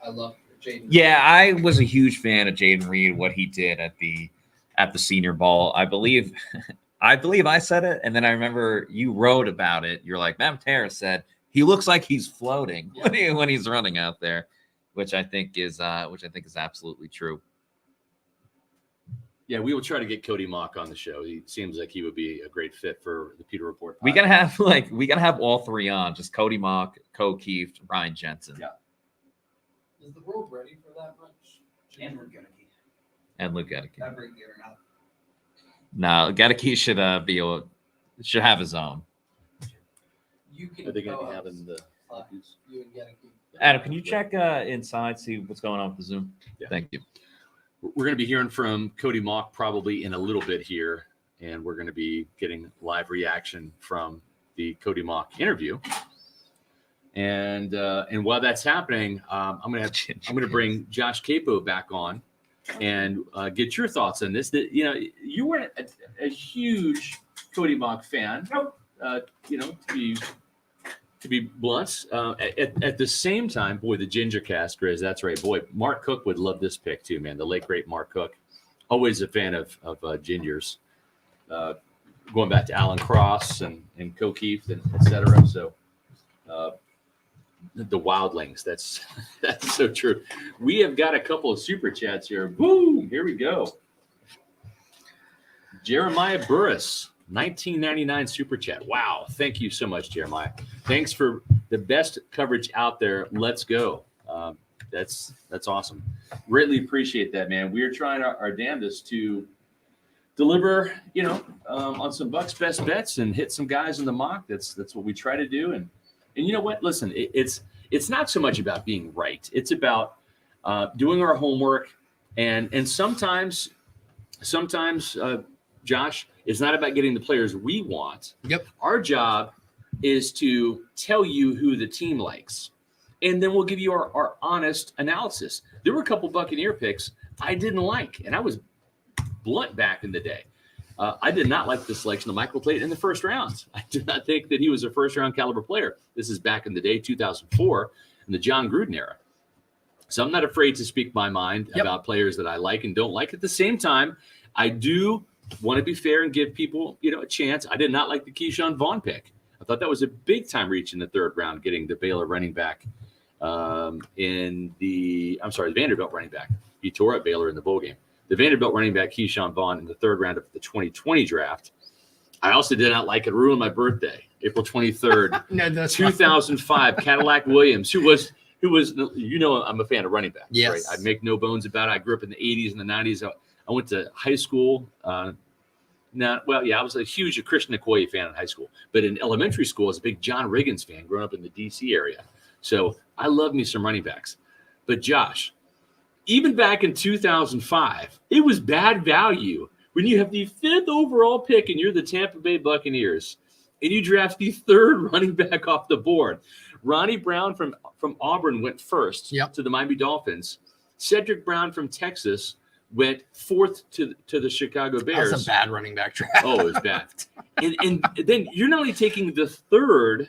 I love Jaden. Yeah, I was a huge fan of Jaden Reed, what he did at the Senior Bowl. I believe I said it, and then I remember you wrote about it. You're like, Matt Terra said he looks like he's floating when he's running out there, which I think is absolutely true. Yeah, we will try to get Cody Mock on the show. He seems like he would be a great fit for the Pewter Report. We gotta have all three on, just Cody Mock, Co Keefe, Ryan Jensen. Yeah. Is the world ready for that much? And we're gonna keep And Luke Gedeke. every year now. No, Gedeke should have his own. You can Are they going to be co-host. having the You and Gedeke. Adam, can you check inside, see what's going on with the Zoom? Yeah. Thank you. We're going to be hearing from Cody Mock probably in a little bit here, and we're going to be getting live reaction from the Cody Mock interview. And while that's happening, I'm going to bring Josh Capo back on and get your thoughts on this. That you weren't a huge Cody Mock fan, to be blunt. At the same time, boy, the Ginger Cast, Grizz, that's right. Boy, Mark Cook would love this pick too, man. The late, great Mark Cook. Always a fan of Gingers. Going back to Alan Cross and Co Keefe and et cetera. So the Wildlings, that's so true. We have got a couple of super chats here. Boom, here we go. Jeremiah Burris. 1999 super chat. Wow. Thank you so much, Jeremiah. Thanks for the best coverage out there. Let's go. That's awesome. Greatly appreciate that, man. We are trying our damnedest to deliver, on some Bucs best bets and hit some guys in the mock. That's what we try to do. And you know what? Listen, it's not so much about being right. It's about doing our homework. And sometimes, Josh, it's not about getting the players we want. Yep. Our job is to tell you who the team likes. And then we'll give you our honest analysis. There were a couple Buccaneer picks I didn't like, and I was blunt back in the day. I did not like the selection of Michael Clayton in the first round. I did not think that he was a first-round caliber player. This is back in the day, 2004, in the John Gruden era. So I'm not afraid to speak my mind about players that I like and don't like. At the same time, I do want to be fair and give people, a chance. I did not like the Keyshawn Vaughn pick. I thought that was a big time reach in the third round, getting the Baylor running back the Vanderbilt running back. He tore up Baylor in the bowl game. The Vanderbilt running back, Keyshawn Vaughn, in the third round of the 2020 draft. I also did not like it. Ruined my birthday, April 23rd, 2005. Cadillac Williams, who was, I'm a fan of running backs. Yes. Right? I make no bones about it. I grew up in the 80s and the 90s. I went to high school. I was a huge Christian Okoye fan in high school. But in elementary school, I was a big John Riggins fan growing up in the D.C. area. So I love me some running backs. But, Josh, even back in 2005, it was bad value when you have the 5th overall pick and you're the Tampa Bay Buccaneers and you draft the 3rd running back off the board. Ronnie Brown from Auburn went first to the Miami Dolphins. Cedric Brown from Texas went 4th to the Chicago Bears. That's a bad running back draft. Oh, it was bad. and then you're not only taking the 3rd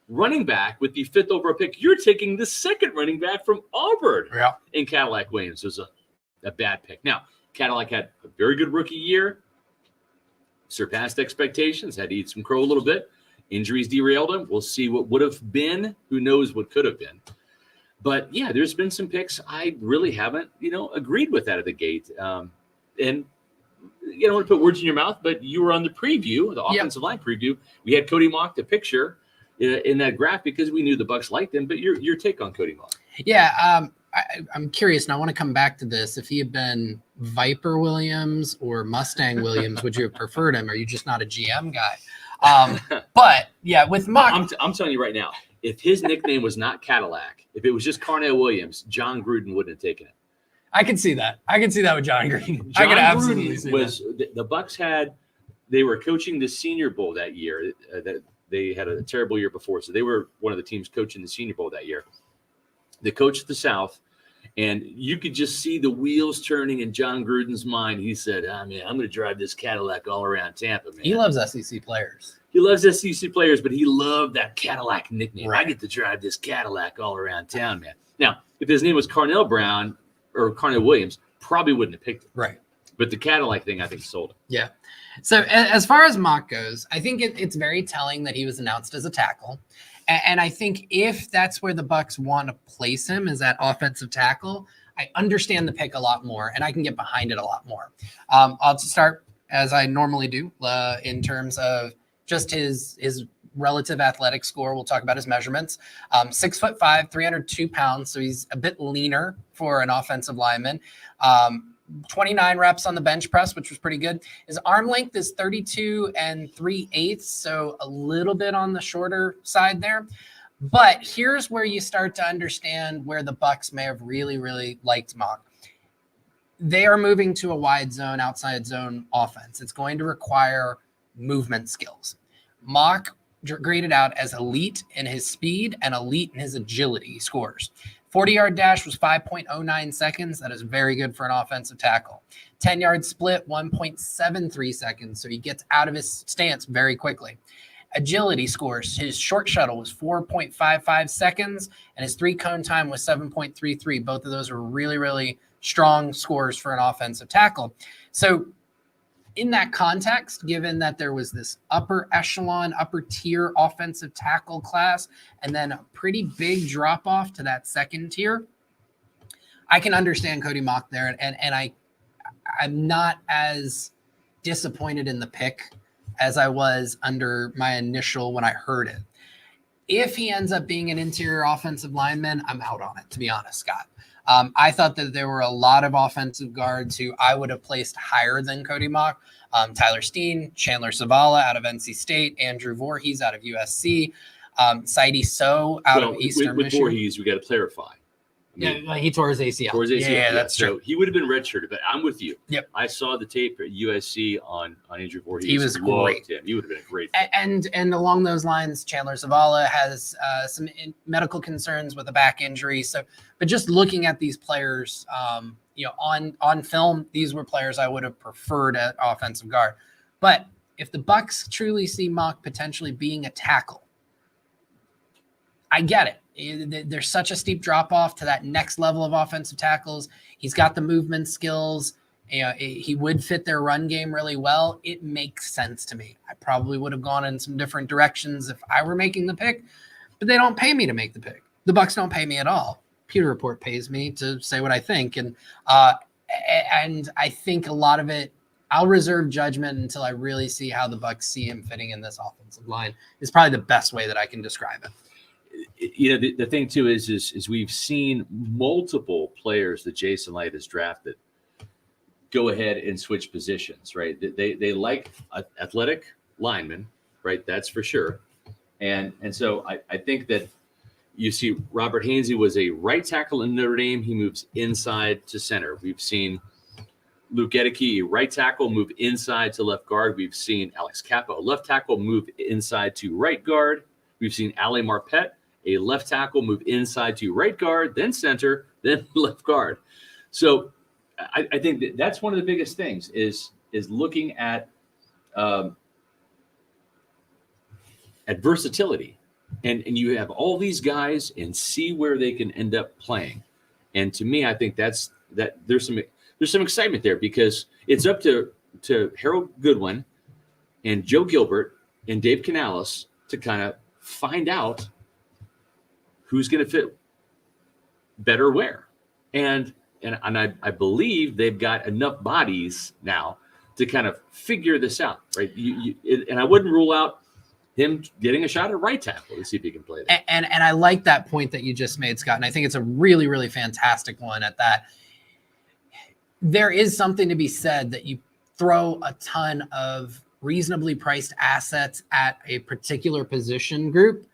running back with the 5th overall pick, you're taking the 2nd running back from Auburn in Cadillac Williams. It was a bad pick. Now, Cadillac had a very good rookie year, surpassed expectations, had to eat some crow a little bit. Injuries derailed him. We'll see what would have been. Who knows what could have been. But, yeah, there's been some picks I really haven't, agreed with out of the gate. And you don't want to put words in your mouth, but you were on the preview, the offensive line preview. We had Cody Mock, the picture in that graph because we knew the Bucs liked him. But your take on Cody Mock? Yeah, I'm curious, and I want to come back to this. If he had been Viper Williams or Mustang Williams, would you have preferred him? Or are you just not a GM guy? But, yeah, with Mock. I'm telling you right now, if his nickname was not Cadillac, if it was just Carnell Williams, John Gruden wouldn't have taken it. I can see that. I can see that with John Gruden. John I could absolutely Gruden see was that. The Bucs had they were coaching the Senior Bowl that year. That they had a terrible year before, so they were one of the teams coaching the Senior Bowl that year. They coached the South, and you could just see the wheels turning in John Gruden's mind. He said, man, I'm going to drive this Cadillac all around Tampa, man. He loves SEC players. He loves SEC players, but he loved that Cadillac nickname. Right. I get to drive this Cadillac all around town, man. Now, if his name was Carnell Brown or Carnell Williams, probably wouldn't have picked him. Right. But the Cadillac thing, I think, sold him. Yeah. So as far as Mock goes, I think it's very telling that he was announced as a tackle. And I think if that's where the Bucs want to place him, is that offensive tackle, I understand the pick a lot more, and I can get behind it a lot more. I'll start as I normally do in terms of just his relative athletic score. We'll talk about his measurements. 6'5", 302 pounds, so he's a bit leaner for an offensive lineman. 29 reps on the bench press, which was pretty good. His arm length is 32 3/8, so a little bit on the shorter side there. But here's where you start to understand where the Bucs may have really, really liked Mock. They are moving to a wide zone, outside zone offense. It's going to require movement skills. Mock graded out as elite in his speed and elite in his agility scores. 40-yard dash was 5.09 seconds. That is very good for an offensive tackle. 10-yard split, 1.73 seconds. So he gets out of his stance very quickly. Agility scores, his short shuttle was 4.55 seconds, and his three-cone time was 7.33. Both of those are really, really strong scores for an offensive tackle. So in that context, given that there was this upper echelon, upper tier offensive tackle class, and then a pretty big drop off to that second tier, I can understand Cody Mock there. And I'm not as disappointed in the pick as I was under my initial when I heard it. If he ends up being an interior offensive lineman, I'm out on it, to be honest, Scott. I thought that there were a lot of offensive guards who I would have placed higher than Cody Mock. Tyler Steen, Chandler Zavala out of NC State, Andrew Voorhees out of USC, Saidi So out of Eastern with Michigan. Voorhees, we got to clarify. He tore his ACL. Yeah, that's true. So he would have been redshirted, but I'm with you. Yep. I saw the tape at USC on Andrew Voorhees. He was great. He would have been a great. And along those lines, Chandler Zavala has some medical concerns with a back injury. So, but just looking at these players, on film, these were players I would have preferred at offensive guard. But if the Bucs truly see Mock potentially being a tackle, I get it. There's such a steep drop off to that next level of offensive tackles. He's got the movement skills. He would fit their run game really well. It makes sense to me. I probably would have gone in some different directions if I were making the pick, but they don't pay me to make the pick. The Bucs don't pay me at all. Pewter Report pays me to say what I think. And I think a lot of it, I'll reserve judgment until I really see how the Bucs see him fitting in this offensive line is probably the best way that I can describe it. The thing too is we've seen multiple players that Jason Licht has drafted go ahead and switch positions, right? They like athletic linemen, right? That's for sure. And so I think that you see Robert Hainsey was a right tackle in Notre Dame. He moves inside to center. We've seen Luke Gedeke, a right tackle, move inside to left guard. We've seen Alex Kappa, a left tackle, move inside to right guard. We've seen Ale Marpet, a left tackle, move inside to right guard, then center, then left guard. So I think that's one of the biggest things is looking at versatility. And you have all these guys and see where they can end up playing. And to me, I think that there's some excitement there because it's up to Harold Goodwin and Joe Gilbert and Dave Canales to kind of find out who's going to fit better where. And I believe they've got enough bodies now to kind of figure this out, right? And I wouldn't rule out him getting a shot at right tackle to see if he can play that. And I like that point that you just made, Scott. And I think it's a really, really fantastic one at that. There is something to be said that you throw a ton of reasonably priced assets at a particular position group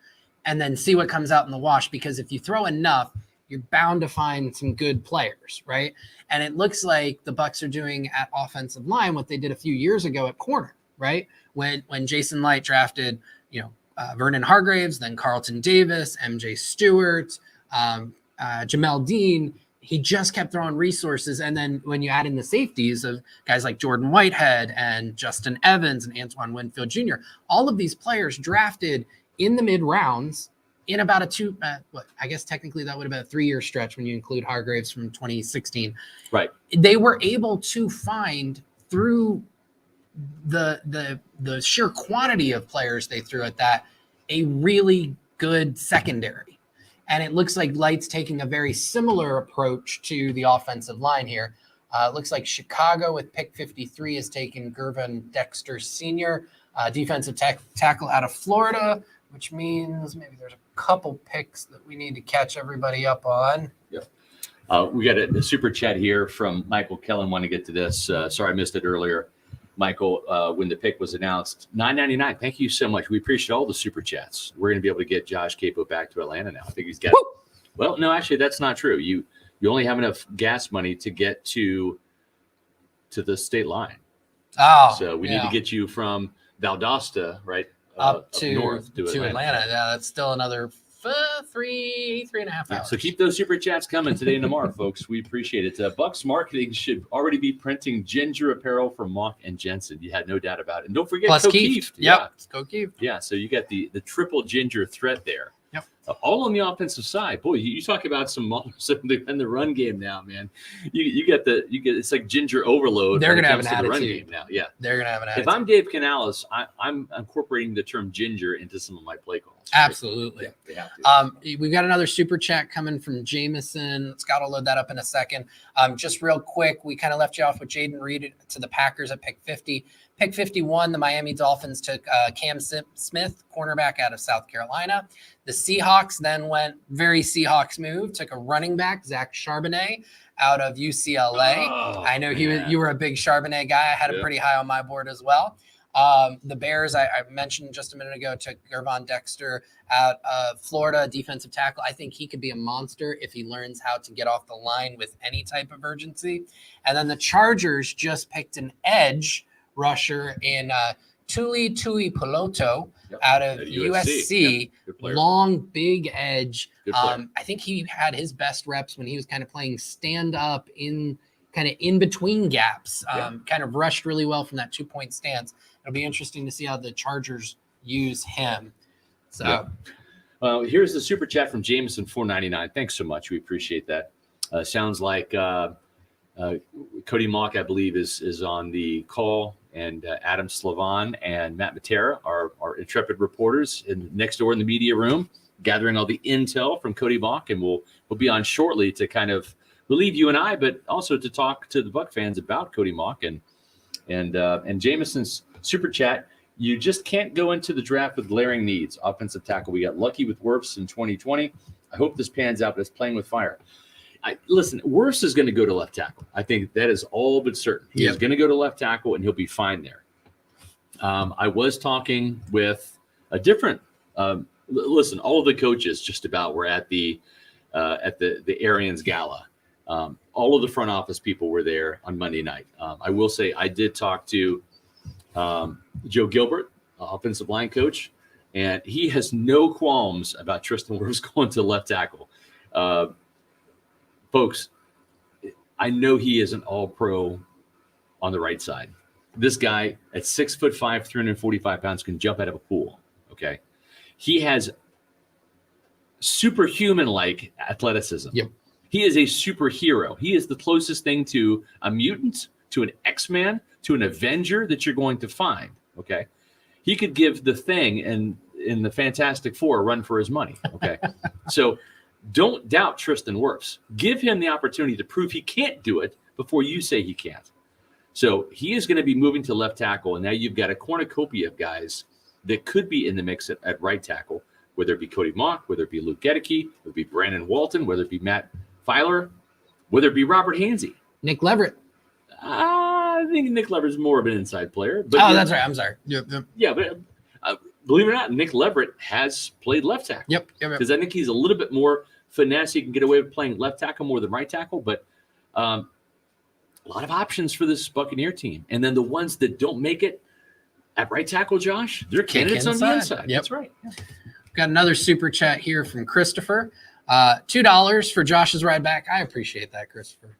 and then see what comes out in the wash. Because if you throw enough, you're bound to find some good players, right? And it looks like the Bucs are doing at offensive line what they did a few years ago at corner. right? When Jason Licht drafted, Vernon Hargraves, then Carlton Davis, MJ Stewart, Jamel Dean, he just kept throwing resources. And then when you add in the safeties of guys like Jordan Whitehead and Justin Evans and Antoine Winfield Jr., all of these players drafted in the mid rounds in about I guess technically that would have been a 3-year stretch when you include Hargraves from 2016. Right. They were able to find through the sheer quantity of players they threw at that a really good secondary. And it looks like Light's taking a very similar approach to the offensive line here. It looks like Chicago with pick 53 has taken Gervon Dexter Sr., defensive tackle out of Florida, which means maybe there's a couple picks that we need to catch everybody up on. Yeah. We got a super chat here from Michael Kellen. Want to get to this. Sorry, I missed it earlier. Michael, when the pick was announced, $9.99. Thank you so much. We appreciate all the super chats. We're going to be able to get Josh Capo back to Atlanta now. I think he's got. Well, no, actually, that's not true. You only have enough gas money to get to the state line. Oh, so we need to get you from Valdosta, right, up to north to Atlanta. Yeah, that's still another 3.5 hours. So keep those super chats coming today and tomorrow, folks. We appreciate it. Bucs Marketing should already be printing ginger apparel for Mock and Jensen. You had no doubt about it. And don't forget Plus Keith. Yeah. Go Keith. Yeah, so you got the triple ginger threat there. Yep. All on the offensive side. Boy, you talk about some in the run game now, man. You get it's like ginger overload. They're gonna have an attitude. The run game now. Yeah. They're gonna have an attitude. If I'm Dave Canales, I'm incorporating the term ginger into some of my play calls. Absolutely. Yeah, they have to. We've got another super chat coming from Jameson. Scott will load that up in a second. Just real quick, we kind of left you off with Jaden Reed to the Packers at pick 50. Pick 51, the Miami Dolphins took Cam Smith, cornerback out of South Carolina. The Seahawks then went very Seahawks move, took a running back, Zach Charbonnet, out of UCLA. I know you were a big Charbonnet guy. I had him pretty high on my board as well. The Bears, I mentioned just a minute ago, took Gervon Dexter out of Florida, defensive tackle. I think he could be a monster if he learns how to get off the line with any type of urgency. And then the Chargers just picked an edge rusher in Tuli Tuipulotu out of USC. Long, big edge. I think he had his best reps when he was kind of playing stand up in between gaps. Kind of rushed really well from that 2-point stance. It'll be interesting to see how the Chargers use him. So, Well, here's the super chat from Jameson, $4.99. Thanks so much. We appreciate that. Sounds like Cody Mock, I believe, is on the call, and Adam Slavon and Matt Matera are intrepid reporters next door in the media room, gathering all the intel from Cody Mock, and we'll be on shortly to kind of relieve you and I, but also to talk to the Buck fans about Cody Mock and Jameson's super chat. You just can't go into the draft with glaring needs. Offensive tackle. We got lucky with Wirfs in 2020. I hope this pans out, but it's playing with fire. Listen, Wirfs is going to go to left tackle. I think that is all but certain. He's going to go to left tackle, and he'll be fine there. I was talking with a different listen, all of the coaches just about were at the Arians Gala. All of the front office people were there on Monday night. I will say I did talk to Joe Gilbert, offensive line coach, and he has no qualms about Tristan Wirfs going to left tackle. Folks, I know he is an all-pro on the right side. This guy at 6'5", 345 pounds can jump out of a pool. Okay. He has superhuman-like athleticism. Yep. He is a superhero. He is the closest thing to a mutant, to an X-Man, to an Avenger that you're going to find. Okay. He could give the Thing and in the Fantastic Four a run for his money. Okay. So don't doubt Tristan Wirfs. Give him the opportunity to prove he can't do it before you say he can't. So he is going to be moving to left tackle, and now you've got a cornucopia of guys that could be in the mix at right tackle, whether it be Cody Mock, whether it be Luke Gedeke, whether it be Brandon Walton, whether it be Matt Filer, whether it be Robert Hainsey. Nick Leverett. I think Nick Leverett's more of an inside player. But that's right. I'm sorry. Yeah, but believe it or not, Nick Leverett has played left tackle. Yep. Because I think he's a little bit more finesse. He can get away with playing left tackle more than right tackle, but a lot of options for this Buccaneer team. And then the ones that don't make it, At right tackle, Josh, they're candidates on the inside. Yep. That's right. Got another super chat here from Christopher. $2 for Josh's ride back. I appreciate that, Christopher.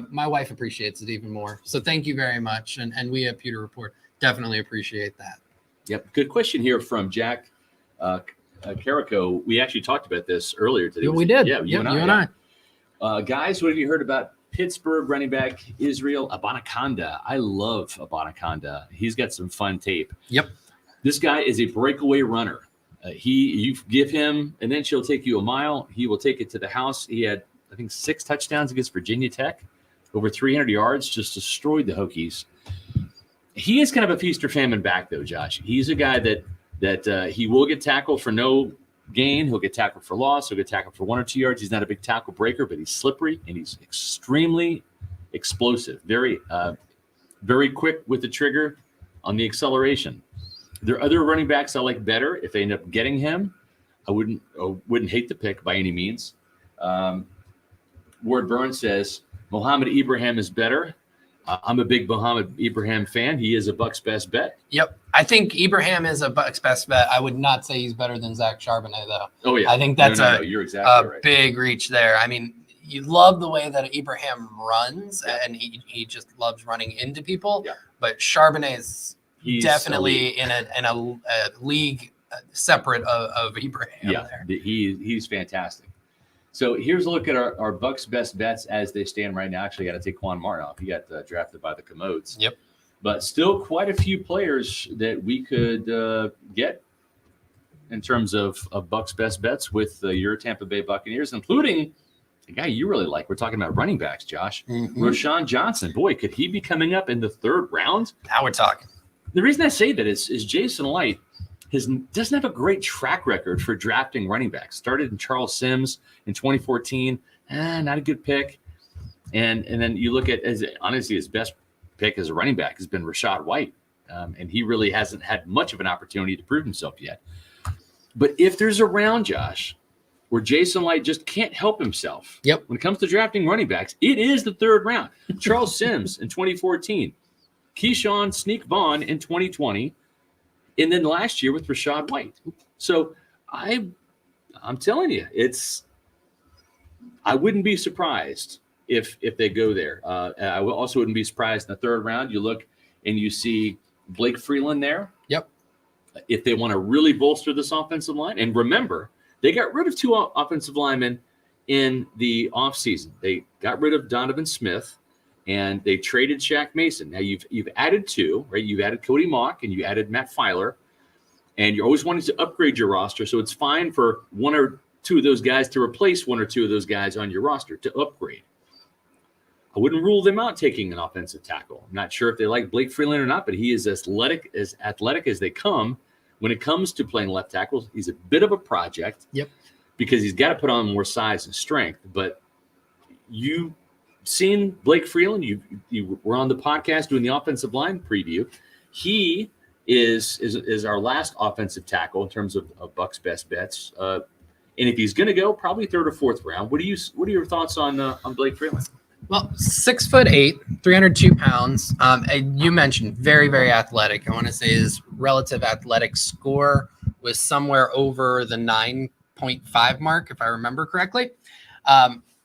My wife appreciates it even more. So thank you very much. And we at Pewter Report definitely appreciate that. Yep. Good question here from Jack Carrico. We actually talked about this earlier today. We did. Yeah, you and I. Guys, what have you heard about Pittsburgh running back Israel Abanikanda? I love Abanikanda. He's got some fun tape. Yep. This guy is a breakaway runner. You give him an inch, he'll take you a mile. He will take it to the house. He had, I think, 6 touchdowns against Virginia Tech, over 300 yards, just destroyed the Hokies. He is kind of a feast or famine back, though, Josh. He's a guy that he will get tackled for no gain. He'll get tackled for loss. He'll get tackled for 1 or 2 yards. He's not a big tackle breaker, but he's slippery and he's extremely explosive. Very, very quick with the trigger on the acceleration. There are other running backs I like better. If they end up getting him, I wouldn't hate the pick by any means. Ward Burns says Mohamed Ibrahim is better. I'm a big Mohamed Ibrahim fan. He is a Bucs best bet. Yep. I think Ibrahim is a Bucs best bet. I would not say he's better than Zach Charbonnet, though. Oh, yeah. I think that's you're exactly right. Big reach there. I mean, you love the way that Ibrahim runs, and he just loves running into people. Yeah. But Charbonnet is He's definitely in a league separate of Ibrahim. Yeah, there. He's fantastic. So here's a look at our Bucs best bets as they stand right now. Actually, got to take Quan Martin off. He got drafted by the Commodes. Yep. But still quite a few players that we could get in terms of Bucs best bets with your Tampa Bay Buccaneers, including a guy you really like. We're talking about running backs, Josh. Mm-hmm. Rashawn Johnson. Boy, could he be coming up in the 3rd round? Now we're talking. The reason I say that is Jason Licht doesn't have a great track record for drafting running backs. Started in Charles Sims in 2014. Not a good pick. And then you look at, honestly, his best pick as a running back has been Rachaad White. And he really hasn't had much of an opportunity to prove himself yet. But if there's a round, Josh, where Jason Licht just can't help himself. Yep. When it comes to drafting running backs, it is the 3rd round. Charles Sims in 2014. Keyshawn Sneak Vaughn in 2020. And then last year with Rachaad White. So I'm telling you, I wouldn't be surprised if they go there. I also wouldn't be surprised in the 3rd round. You look and you see Blake Freeland there. Yep. If they want to really bolster this offensive line. And remember, they got rid of 2 offensive linemen in the offseason. They got rid of Donovan Smith. And they traded Shaq Mason. Now you've added 2, right? You've added Cody Mock and you added Matt Filer, and you're always wanting to upgrade your roster. So it's fine for 1 or 2 of those guys to replace 1 or 2 of those guys on your roster to upgrade. I wouldn't rule them out taking an offensive tackle. I'm not sure if they like Blake Freeland or not, but he is as athletic as they come. When it comes to playing left tackle, he's a bit of a project. Yep. Because he's got to put on more size and strength. But you seen Blake Freeland, you were on the podcast doing the offensive line preview. He is our last offensive tackle in terms of Bucs best bets. And if he's going to go, probably 3rd or 4th round. What are your thoughts on Blake Freeland? Well, 6'8", 302 pounds. You mentioned very, very athletic. I want to say his relative athletic score was somewhere over the 9.5 mark, if I remember correctly.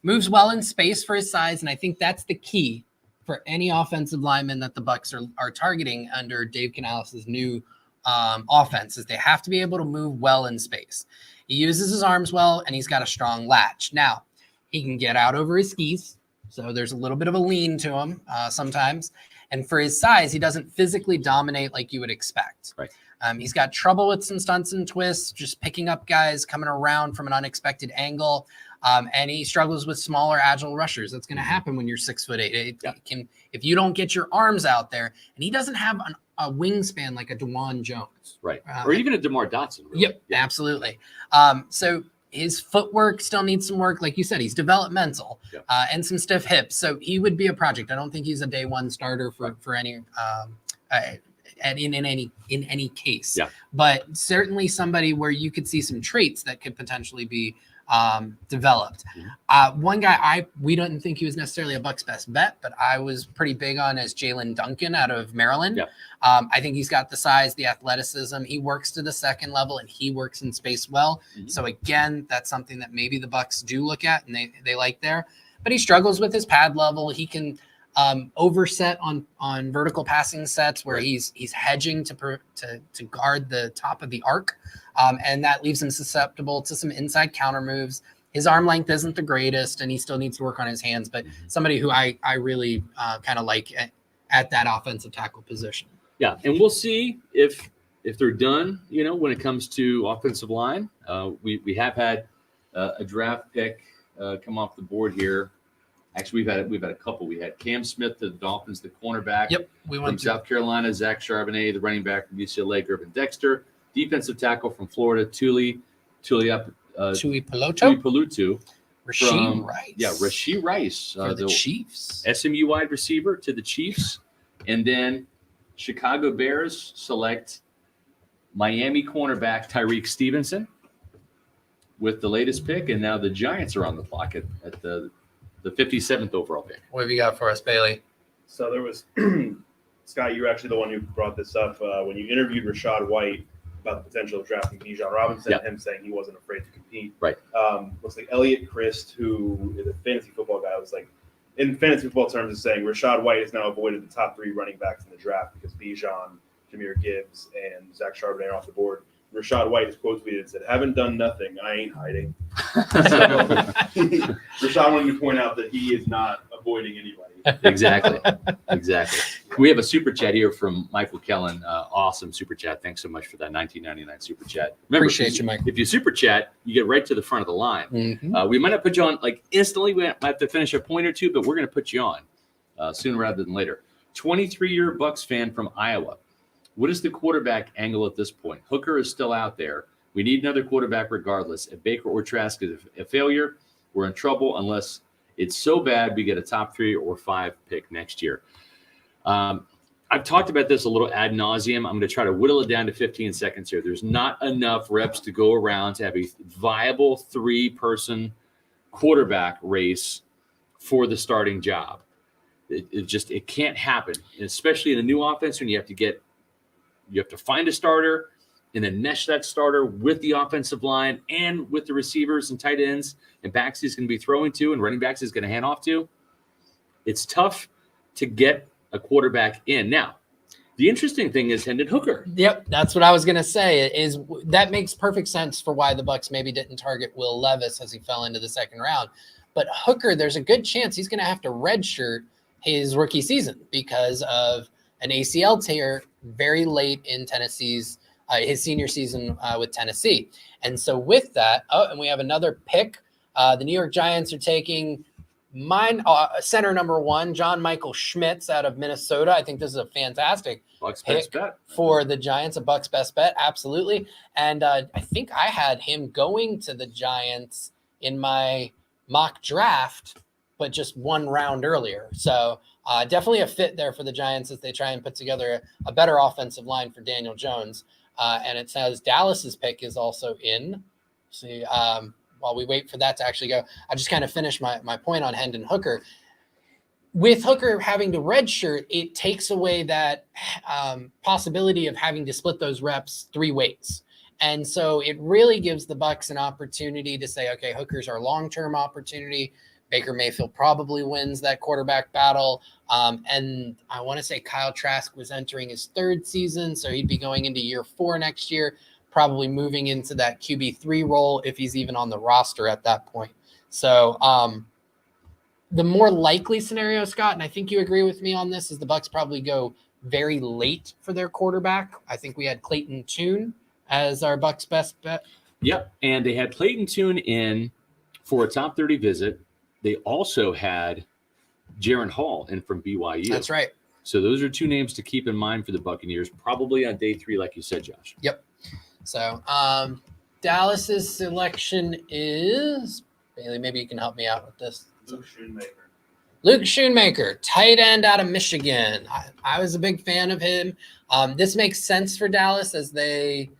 Moves well in space for his size, and I think that's the key for any offensive lineman that the Bucs are targeting under Dave Canales' new offense, is they have to be able to move well in space. He uses his arms well, and he's got a strong latch. Now, he can get out over his skis, so there's a little bit of a lean to him sometimes. And for his size, he doesn't physically dominate like you would expect. Right. He's got trouble with some stunts and twists, just picking up guys coming around from an unexpected angle. And he struggles with smaller, agile rushers. That's going to happen when you're 6'8". If you don't get your arms out there, and he doesn't have a wingspan like a DeJuan Jones, right, or even a DeMar Dotson. Really. Yep, absolutely. So his footwork still needs some work, like you said. He's developmental, and some stiff hips. So he would be a project. I don't think he's a day 1 starter for any. In any case, but certainly somebody where you could see some traits that could potentially be developed. One guy we didn't think he was necessarily a Bucs best bet, but I was pretty big on is Jalen Duncan out of Maryland. Yep. I think he's got the size, the athleticism. He works to the second level and he works in space well. So again, that's something that maybe the Bucs do look at and they like there. But he struggles with his pad level. He can overset on vertical passing sets where he's hedging to guard the top of the arc, and that leaves him susceptible to some inside counter moves. His arm length isn't the greatest, and he still needs to work on his hands. But somebody who I really kind of like at that offensive tackle position. Yeah, and we'll see if they're done. When it comes to offensive line, we have had a draft pick come off the board here. Actually, we've had a couple. We had Cam Smith, the Dolphins, the cornerback. Yep, we went from South Carolina. Zach Charbonnet, the running back from UCLA. Gervin Dexter, defensive tackle from Florida. Tui Pelutu. Rasheed Rice. Yeah, Rasheed Rice. For the Chiefs. SMU wide receiver to the Chiefs. And then Chicago Bears select Miami cornerback Tyreek Stevenson with the latest pick. And now the Giants are on the clock at the 57th overall pick. What have you got for us, Bailey? So there was, Scott, you were actually the one who brought this up when you interviewed Rachaad White about the potential of drafting Bijan Robinson, him saying he wasn't afraid to compete. Right. Looks like Elliot Christ, who is a fantasy football guy, was like, in fantasy football terms, is saying Rachaad White has now avoided the top 3 running backs in the draft because Bijan, Jahmyr Gibbs, and Zach Charbonnet are off the board. Rachaad White has quote tweeted and said, "Haven't done nothing. I ain't hiding." Rachaad wanted to point out that he is not avoiding anybody. Exactly. We have a super chat here from Michael Kellen. Awesome super chat. Thanks so much for that $19.99 super chat. Remember, Appreciate you, Mike. If you super chat, you get right to the front of the line. Mm-hmm. We might not put you on like instantly. We might have to finish a point or two, but we're going to put you on sooner rather than later. 23-year Bucs fan from Iowa. What is the quarterback angle at this point? Hooker is still out there. We need another quarterback regardless. If Baker or Trask is a failure, we're in trouble unless it's so bad we get a top 3 or 5 pick next year. I've talked about this a little ad nauseum. I'm going to try to whittle it down to 15 seconds here. There's not enough reps to go around to have a viable 3-person quarterback race for the starting job. It can't happen, especially in a new offense when you have to find a starter and then mesh that starter with the offensive line and with the receivers and tight ends and backs he's going to be throwing to and running backs he's going to hand off to. It's tough to get a quarterback in. Now, the interesting thing is Hendon Hooker. Yep, that's what I was going to say. Is that makes perfect sense for why the Bucs maybe didn't target Will Levis as he fell into the second round. But Hooker, there's a good chance he's going to have to redshirt his rookie season because of an ACL tear very late in Tennessee's his senior season with Tennessee. And so with that, and we have another pick. The New York Giants are taking center number 1, John Michael Schmitz out of Minnesota. I think this is a fantastic Bucs pick best bet for the Giants, a Bucs best bet, absolutely. And I think I had him going to the Giants in my mock draft, but just 1 round earlier. So definitely a fit there for the Giants as they try and put together a better offensive line for Daniel Jones. And it says Dallas's pick is also in. See, while we wait for that to actually go, I just kind of finished my point on Hendon Hooker. With Hooker having to redshirt, it takes away that possibility of having to split those reps 3 ways. And so it really gives the Bucs an opportunity to say, okay, Hooker's our long-term opportunity. Baker Mayfield probably wins that quarterback battle. And I want to say Kyle Trask was entering his 3rd season, so he'd be going into year 4 next year, probably moving into that QB3 role if he's even on the roster at that point. So the more likely scenario, Scott, and I think you agree with me on this, is the Bucs probably go very late for their quarterback. I think we had Clayton Tune as our Bucs best bet. Yep, and they had Clayton Tune in for a top 30 visit. They also had Jaron Hall in from BYU. That's right. So those are 2 names to keep in mind for the Buccaneers, probably on day 3, like you said, Josh. Yep. So Dallas's selection is, Bailey, maybe you can help me out with this. Luke Schoonmaker, tight end out of Michigan. I was a big fan of him. This makes sense for Dallas as they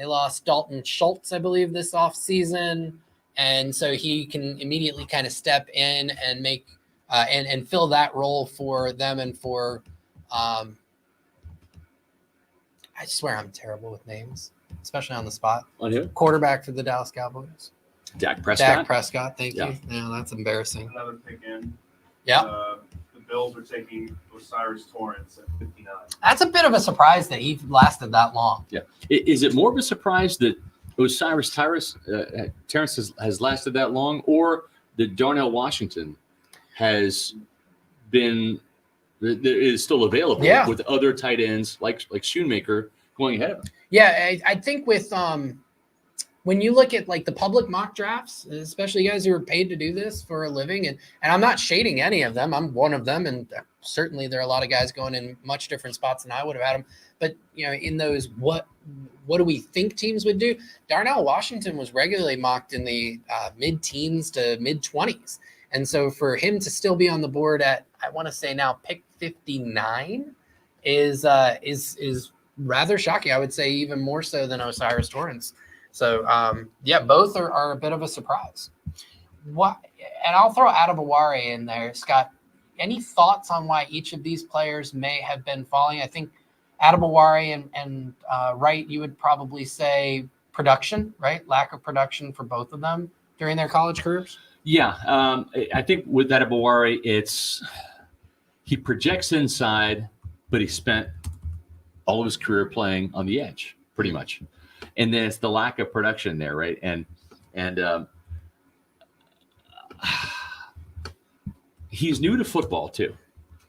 lost Dalton Schultz, I believe, this offseason. and so he can immediately kind of step in and make and fill that role for them and for. I swear I'm terrible with names, especially on the spot. On who? Quarterback for the Dallas Cowboys. Dak Prescott. Dak Prescott. Thank Yeah. you. No, that's embarrassing. Another pick in. Yeah. The Bills are taking Osiris Torrance at 59. That's a bit of a surprise that he lasted that long. Yeah. Is it more of a surprise that Osiris Terrence has lasted that long, or that Darnell Washington has been is still available with other tight ends like Schoonmaker going ahead of him? Yeah, I think with when you look at like the public mock drafts, especially guys who are paid to do this for a living, and I'm not shading any of them. I'm one of them, and certainly there are a lot of guys going in much different spots than I would have had them. But in those what do we think teams would do? Darnell Washington was regularly mocked in the mid-teens to mid-20s, and so for him to still be on the board at, I want to say now, pick 59 is rather shocking. I would say even more so than Osiris Torrance. So both are a bit of a surprise. And I'll throw Adebaware in there. Scott, any thoughts on why each of these players may have been falling? I think Adebaware and Wright, you would probably say production, right? Lack of production for both of them during their college careers. Yeah, I think with Adebaware, he projects inside, but he spent all of his career playing on the edge, pretty much. And then it's the lack of production there, right? And he's new to football too,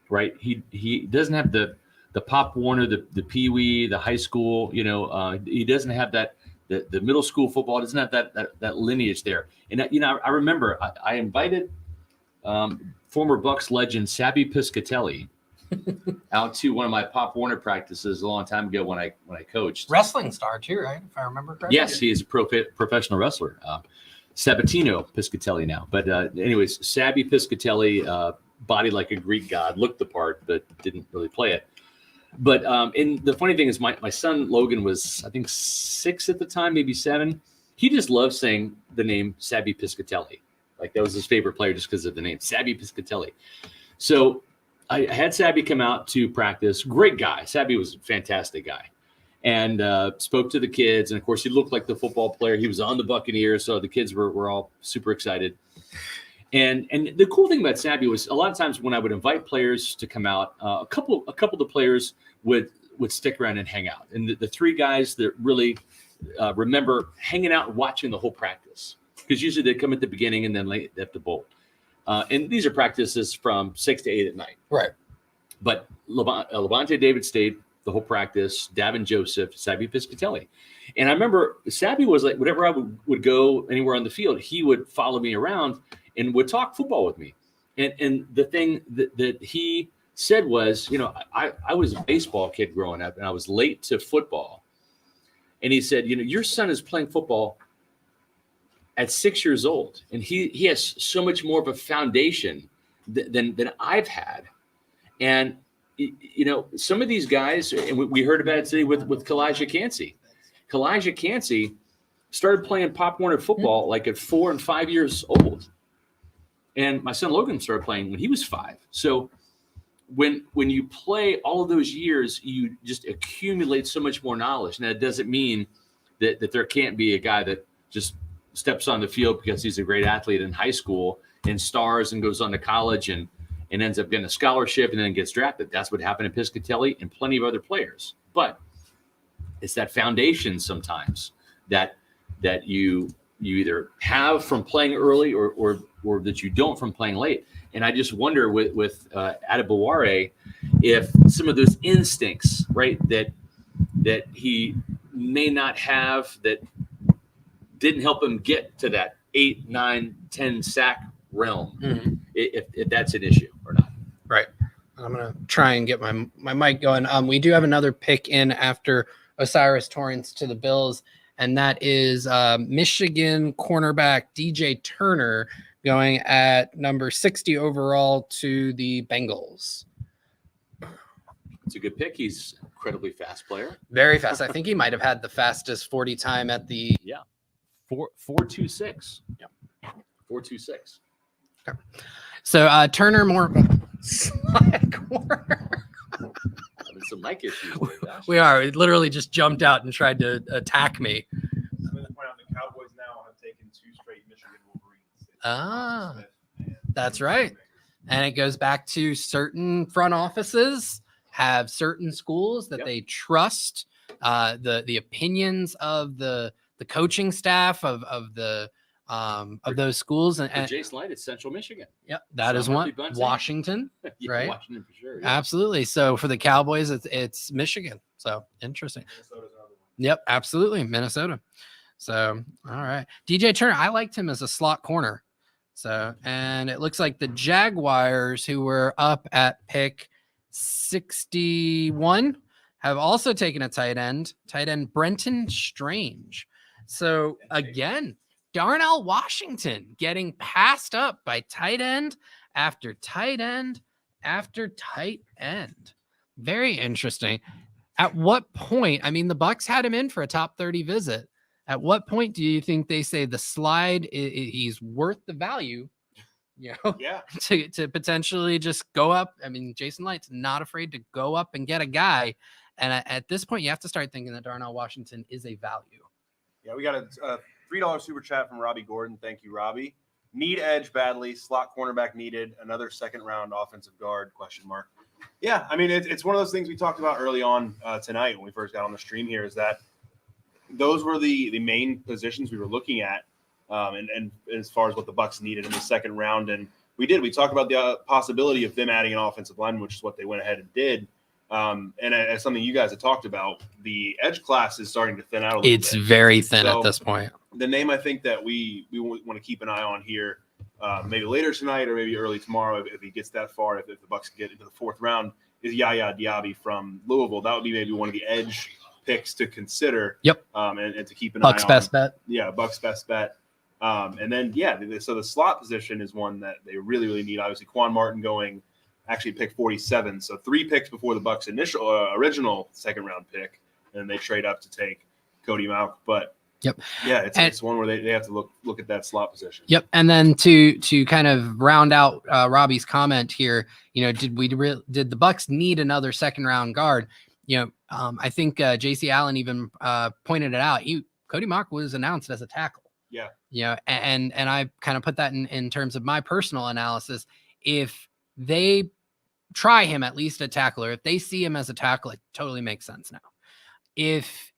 right? He doesn't have the Pop Warner, the Pee Wee, the high school. He doesn't have that the middle school football. Doesn't have that lineage there. And I remember I invited former Bucs legend Sabby Piscatelli out to one of my Pop Warner practices a long time ago when I coached. Wrestling star too, right? If I remember correctly. Yes, he is a professional wrestler. Sabatino Piscatelli now. But anyways, Sabby Piscatelli, body like a Greek god, looked the part, but didn't really play it. But and the funny thing is my son Logan was, I think, 6 at the time, maybe 7. He just loved saying the name Sabby Piscatelli. Like that was his favorite player just because of the name, Sabby Piscatelli. So I had Sabby come out to practice. Great guy. Sabby was a fantastic guy. And spoke to the kids. And, of course, he looked like the football player. He was on the Buccaneers, so the kids were all super excited. And the cool thing about Sabby was a lot of times when I would invite players to come out, a couple of the players would stick around and hang out. And the 3 guys that really remember hanging out and watching the whole practice, because usually they come at the beginning and then late at the bowl. And these are practices from 6 to 8 at night. Right. But Levante David stayed the whole practice, Davin Joseph, Sabby Piscatelli. And I remember Sabby was like, whenever I would go anywhere on the field, he would follow me around and would talk football with me. And the thing that he said was, I was a baseball kid growing up and I was late to football. And he said, your son is playing football at 6 years old. And he has so much more of a foundation than I've had. And some of these guys, and we heard about it today with Calijah Kancey. Calijah Kancey started playing Pop Warner football like at 4 and 5 years old. And my son Logan started playing when he was 5. So when you play all of those years, you just accumulate so much more knowledge. Now, it doesn't mean that there can't be a guy that just steps on the field because he's a great athlete in high school and stars and goes on to college and ends up getting a scholarship and then gets drafted. That's what happened to Piscatelli and plenty of other players. But it's that foundation sometimes that you either have from playing early or that you don't from playing late. And I just wonder with Adebaware if some of those instincts, right, that he may not have, that didn't help him get to that 8, 9, 10 sack realm, if that's an issue or not. Right. I'm going to try and get my mic going. We do have another pick in after Osiris Torrance to the Bills, and that is Michigan cornerback DJ Turner going at number 60 overall to the Bengals. It's a good pick. He's an incredibly fast player. Very fast. I think he might have had the fastest 40 time at the 4.26. Yeah. 426. So Turner more slot corner. Having some mic issues. There, Josh. We are. It literally just jumped out and tried to attack me. I'm going to point out the Cowboys now have taken 2 straight Michigan Wolverines. Ah, that's right. And it goes back to certain front offices have certain schools that they trust. The opinions of the coaching staff of those schools, and Jason Light, it's Central Michigan. Yep, that is one. Washington, Yeah, right? Washington for sure. Yeah. Absolutely. So for the Cowboys, it's Michigan. So interesting. Yep, absolutely, Minnesota. So all right, DJ Turner. I liked him as a slot corner. So, and it looks like the Jaguars, who were up at pick 61, have also taken a tight end Brenton Strange. So again, Darnell Washington getting passed up by tight end after tight end after tight end. Very interesting. At what point, I mean, the Bucs had him in for a top 30 visit. At what point do you think they say the slide, he's worth the value, to potentially just go up? I mean, Jason Light's not afraid to go up and get a guy. And at this point, you have to start thinking that Darnell Washington is a value. Yeah, we got a $3 super chat from Robbie Gordon. Thank you, Robbie. Need edge badly. Slot cornerback needed. Another second-round offensive guard, ? Yeah, I mean, it's one of those things we talked about early on tonight when we first got on the stream here, is that those were the main positions we were looking at, and as far as what the Bucs needed in the second round. And we talked about the possibility of them adding an offensive lineman, which is what they went ahead and did. And as something you guys have talked about, the edge class is starting to thin out a little bit. It's very thin at this point. The name I think that we want to keep an eye on here, maybe later tonight or maybe early tomorrow, if he gets that far, if the Bucs get into the 4th round, is Yaya Diaby from Louisville. That would be maybe one of the edge picks to consider. Yep. And to keep an eye on. Bucs best bet. Yeah, Bucs best bet. And then, so the slot position is one that they really, really need. Obviously, Quan Martin going actually pick 47. So 3 picks before the Bucs' initial original second-round pick, and they trade up to take Cody Mauch. But yep, yeah, it's one where they have to look at that slot position. Yep, and then to kind of round out Robbie's comment here, did the Bucs need another second-round guard? I think J.C. Allen even pointed it out. Cody Mauch was announced as a tackle. Yeah. And I kind of put that in terms of my personal analysis. If they try him at least a tackler, if they see him as a tackle, it totally makes sense now. If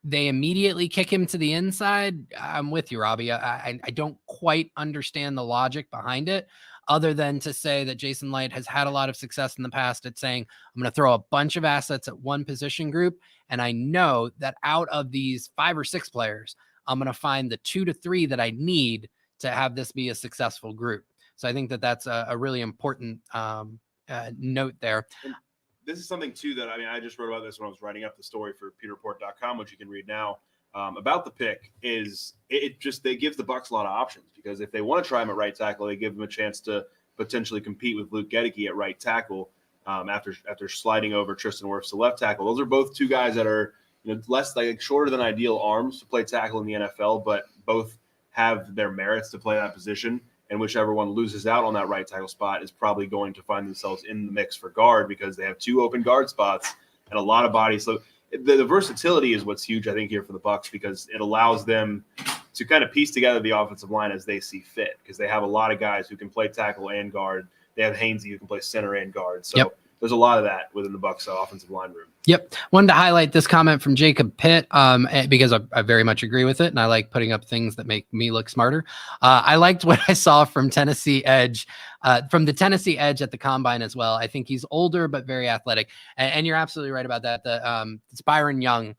they immediately kick him to the inside, I'm with you, Robbie. I don't quite understand the logic behind it, other than to say that Jason Light has had a lot of success in the past at saying, I'm going to throw a bunch of assets at one position group, and I know that out of these 5 or 6 players, I'm going to find the 2 to 3 that I need to have this be a successful group. So I think that that's a really important note there. And this is something, too, that I just wrote about this when I was writing up the story for pewterreport.com, which you can read now, about the pick, is it gives the Bucs a lot of options, because if they want to try him at right tackle, they give him a chance to potentially compete with Luke Gedeke at right tackle after sliding over Tristan Wirfs to left tackle. Those are both 2 guys that are less shorter than ideal arms to play tackle in the NFL, but both have their merits to play that position. And whichever one loses out on that right tackle spot is probably going to find themselves in the mix for guard, because they have 2 open guard spots and a lot of bodies. So the versatility is what's huge, I think, here for the Bucs, because it allows them to kind of piece together the offensive line as they see fit, because they have a lot of guys who can play tackle and guard. They have Hainsey who can play center and guard. So there's a lot of that within the Bucs offensive line room. Yep. Wanted to highlight this comment from Jacob Pitt because I very much agree with it, and I like putting up things that make me look smarter. I liked what I saw from the Tennessee edge at the combine as well. I think he's older but very athletic, and you're absolutely right about that. It's Byron Young,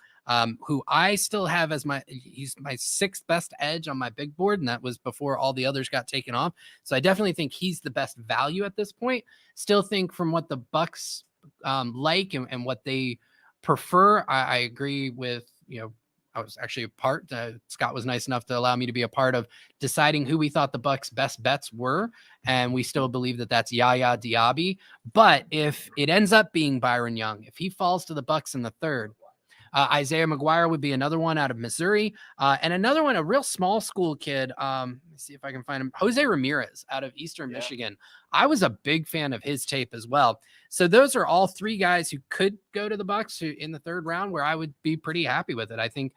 who I still have as he's my 6th best edge on my big board, and that was before all the others got taken off. So I definitely think he's the best value at this point. Still think from what the Bucs like and what they prefer, I agree with, I was actually a part, Scott was nice enough to allow me to be a part of deciding who we thought the Bucs' best bets were. And we still believe that that's Yaya Diaby. But if it ends up being Byron Young, if he falls to the Bucs in the 3rd, Isaiah McGuire would be another one out of Missouri. And another one, a real small school kid. Let's see if I can find him. Jose Ramirez out of Eastern Michigan. I was a big fan of his tape as well. So those are all three guys who could go to the Bucs in the third round, where I would be pretty happy with it. I think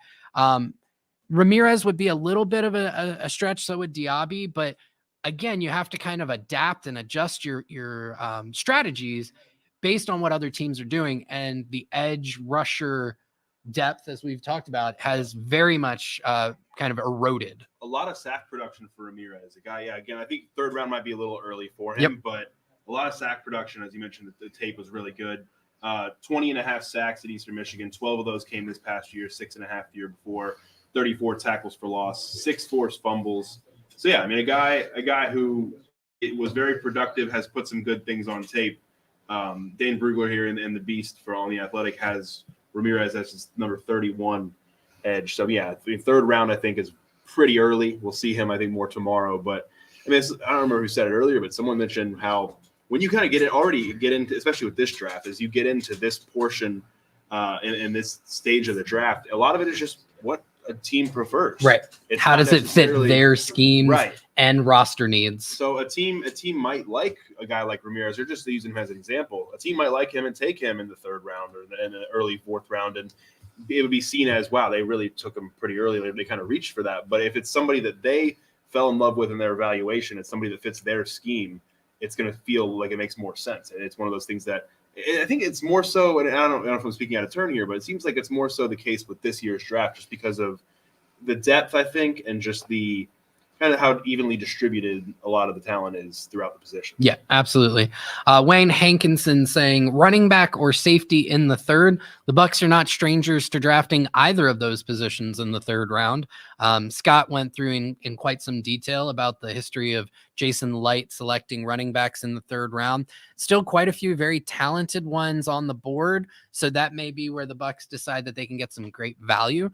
Ramirez would be a little bit of a stretch. So would Diaby. But again, you have to kind of adapt and adjust your strategies based on what other teams are doing. And the edge rusher depth, as we've talked about, has very much kind of eroded. A lot of sack production for Ramirez, a guy. Yeah, again, I think third round might be a little early for him, but a lot of sack production, as you mentioned, the tape was really good. 20 and a half sacks at Eastern Michigan. 12 of those came this past year, 6.5 the year before. 34 tackles for loss, 6 forced fumbles. So yeah, I mean, a guy who it was very productive, has put some good things on tape. Dane Brugler here in the Beast for On the Athletic has Ramirez as his number 31 edge. So yeah, the third round I think is pretty early. We'll see him I think more tomorrow. But I mean, I don't remember who said it earlier, but someone mentioned how when you kind of get into, especially with this draft, as you get into this portion in this stage of the draft, a lot of it is just what a team prefers. Right. It's how does it fit their schemes and roster needs? So a team might like a guy like Ramirez, or just using him as an example. A team might like him and take him in the third round or in the early fourth round, and it would be seen as, wow, they really took him pretty early. They kind of reached for that. But if it's somebody that they fell in love with in their evaluation, it's somebody that fits their scheme, it's going to feel like it makes more sense. And it's one of those things that I think it's more so, and I don't know if I'm speaking out of turn here, but it seems like it's more so the case with this year's draft just because of the depth, I think, and just the kind of how evenly distributed a lot of the talent is throughout the position. Yeah, absolutely. Wayne Hankinson saying running back or safety in the third. The Bucs are not strangers to drafting either of those positions in the third round. Scott went through in quite some detail about the history of Jason Licht selecting running backs in the third round. Still quite a few very talented ones on the board. So that may be where the Bucs decide that they can get some great value.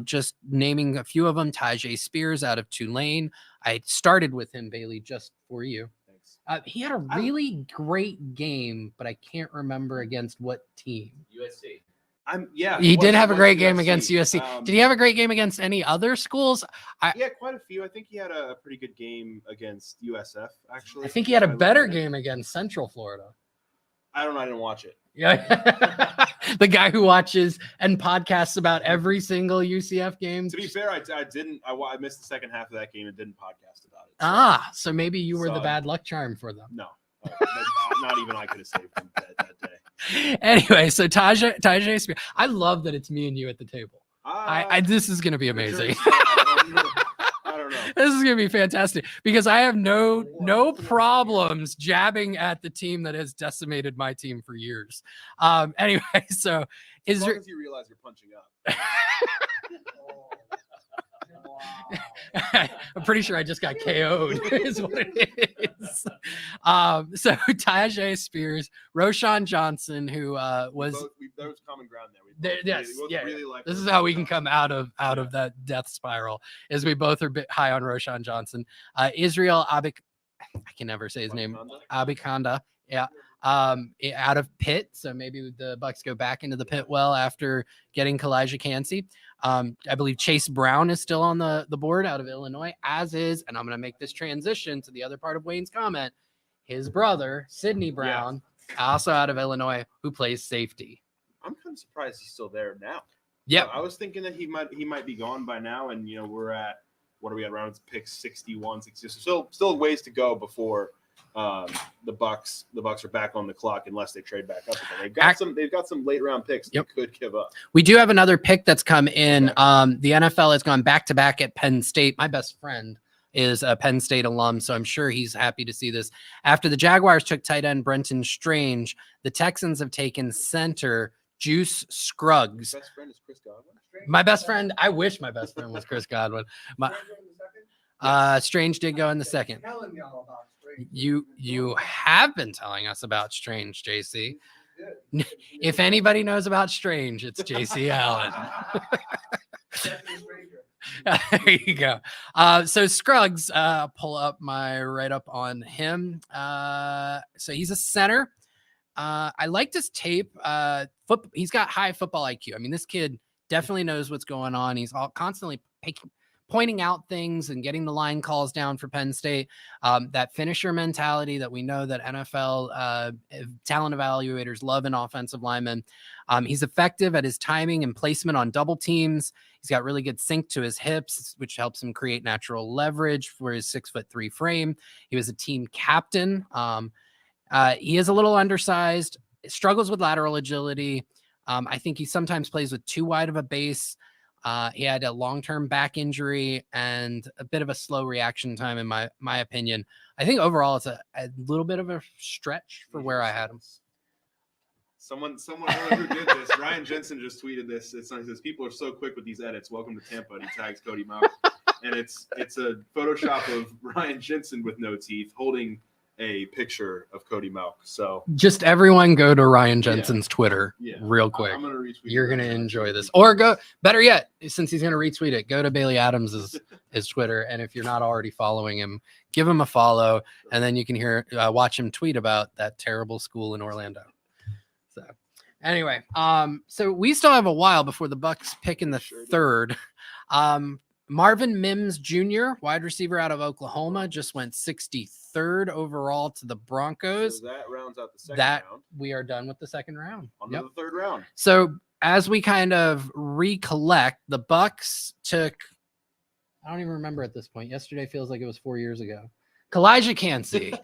Just naming a few of them, Tyjae Spears out of Tulane. I started with him, Bailey, just for you. Thanks. He had a really great game, but I can't remember against what team. USC. He did have a great game against USC. Did he have a great game against any other schools? Yeah, quite a few. I think he had a pretty good game against USF, actually. I think he had a better game against Central Florida. I don't know. I didn't watch it. Yeah. The guy who watches and podcasts about every single UCF game. To be fair, I didn't. I missed the second half of that game and didn't podcast about it. So maybe you were the bad luck charm for them. No. Not even I could have saved him that day. Anyway, so Tyjae Spears. I love that it's me and you at the table. This is going to be amazing. I don't know. This is going to be fantastic because I have no problems jabbing at the team that has decimated my team for years. Anyway, so as long as you realize you're punching up. I'm pretty sure I just got KO'd is what it is. So Tyjae Spears, Roshan Johnson, who was there was common ground there. This is how we can come out of that death spiral, is we both are a bit high on Roshan Johnson. Israel I can never say his name. Abikonda. Yeah. Out of Pitt. So maybe the Bucs go back into the pit well after getting Calijah Kancey. I believe Chase Brown is still on the board out of Illinois, as is, and I'm going to make this transition to the other part of Wayne's comment, his brother, Sidney Brown, also out of Illinois, who plays safety. I'm kind of surprised he's still there now. Yeah. I was thinking that he might be gone by now, and we're at, what are we at, around pick 61, 60. Still ways to go before the Bucs are back on the clock unless they trade back up again. They've got some late round picks they could give up. We do have another pick that's come in. The NFL has gone back to back at Penn State. My best friend is a Penn State alum, so I'm sure he's happy to see this. After the Jaguars took tight end Brenton Strange, the Texans have taken center Juice Scruggs. Your best friend is Chris Godwin? My best friend, I wish my best friend was Chris Godwin. Strange did go in the second. You have been telling us about Strange, JC. If anybody knows about Strange, it's JC Allen. There you go. So Scruggs, pull up my write-up on him. So he's a center. I liked his tape. He's got high football IQ. I mean, this kid definitely knows what's going on. He's constantly pointing out things and getting the line calls down for Penn State. That finisher mentality that we know that NFL talent evaluators love in offensive linemen. He's effective at his timing and placement on double teams. He's got really good sync to his hips, which helps him create natural leverage for his 6'3" frame. He was a team captain. He is a little undersized, struggles with lateral agility. I think he sometimes plays with too wide of a base. He had a long-term back injury and a bit of a slow reaction time, in my opinion. I think overall it's a little bit of a stretch for where I had him. Someone who did this, Ryan Jensen just tweeted this. It says, people are so quick with these edits. Welcome to Tampa. And he tags Cody Mauch. And it's a Photoshop of Ryan Jensen with no teeth holding a picture of Cody Mauch. So just everyone go to Ryan Jensen's Twitter real quick. I'm gonna retweet. You're gonna enjoy this. Or go, better yet, since he's gonna retweet it, go to Bailey Adams' his Twitter. And if you're not already following him, give him a follow, and then you can watch him tweet about that terrible school in Orlando. So anyway, so we still have a while before the Bucs pick in the third. Marvin Mims Jr., wide receiver out of Oklahoma, just went 63rd overall to the Broncos. So that rounds out the second round. We are done with the second round. On to the third round. So as we kind of recollect, the Bucs took, I don't even remember at this point. Yesterday feels like it was 4 years ago. Calijah Kancey,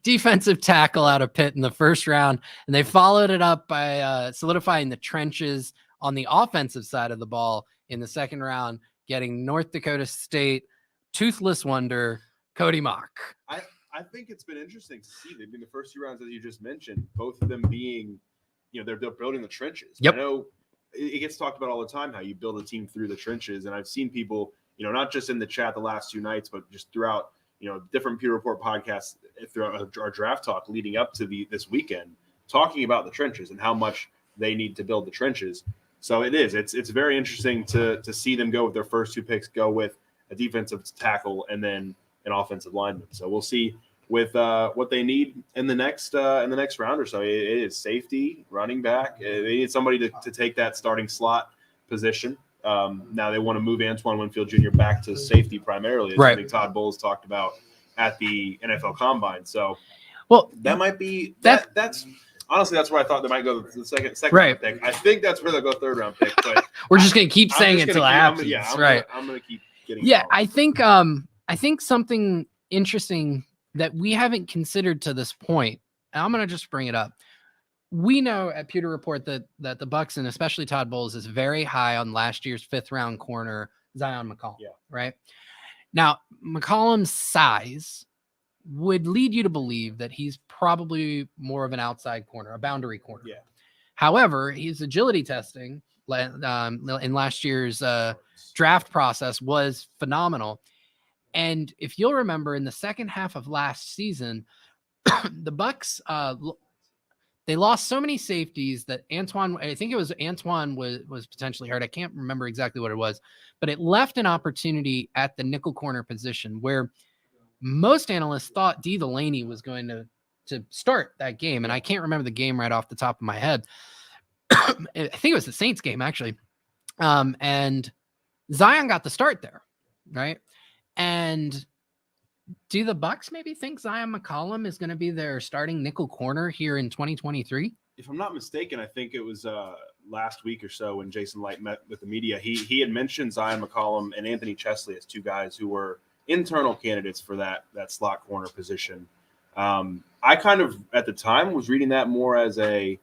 defensive tackle out of Pitt in the first round. And they followed it up by solidifying the trenches on the offensive side of the ball in the second round, getting North Dakota State toothless wonder Cody Mauch. I think it's been interesting to see. They've been the first 2 rounds, as you just mentioned, both of them being, they're building the trenches. Yep. I know it gets talked about all the time how you build a team through the trenches, and I've seen people, not just in the chat the last 2 nights, but just throughout, different Pewter Report podcasts throughout our draft talk leading up to this weekend, talking about the trenches and how much they need to build the trenches. So it's very interesting to see them go with their first 2 picks, go with a defensive tackle and then an offensive lineman. So we'll see with what they need in the next round or so. It is safety, running back. They need somebody to take that starting slot position. Now they want to move Antoine Winfield Jr. back to safety primarily, as I think Todd Bowles talked about at the NFL Combine. So, that might be that's. Honestly, that's where I thought they might go the second round pick. I think that's where they'll go third round pick. But we're just gonna keep saying it until it happens. I'm gonna keep getting. Yeah, I think something interesting that we haven't considered to this point, and I'm gonna just bring it up. We know at Pewter Report that the Bucs, and especially Todd Bowles, is very high on last year's 5th round corner Zion McCollum. Yeah. Right. Now, McCollum's size would lead you to believe that he's probably more of an outside corner, a boundary corner. Yeah. However, his agility testing in last year's draft process was phenomenal. And if you'll remember, in the second half of last season, the Bucs they lost so many safeties that Antoine was potentially hurt. I can't remember exactly what it was, but it left an opportunity at the nickel corner position where most analysts thought Dee Delaney was going to start that game. And I can't remember the game right off the top of my head. I think it was the Saints game, actually. And Zion got the start there, right? And do the Bucs maybe think Zion McCollum is going to be their starting nickel corner here in 2023? If I'm not mistaken, I think it was last week or so when Jason Light met with the media. He had mentioned Zion McCollum and Anthony Chesley as 2 guys who were internal candidates for that slot corner position. I kind of at the time was reading that more as a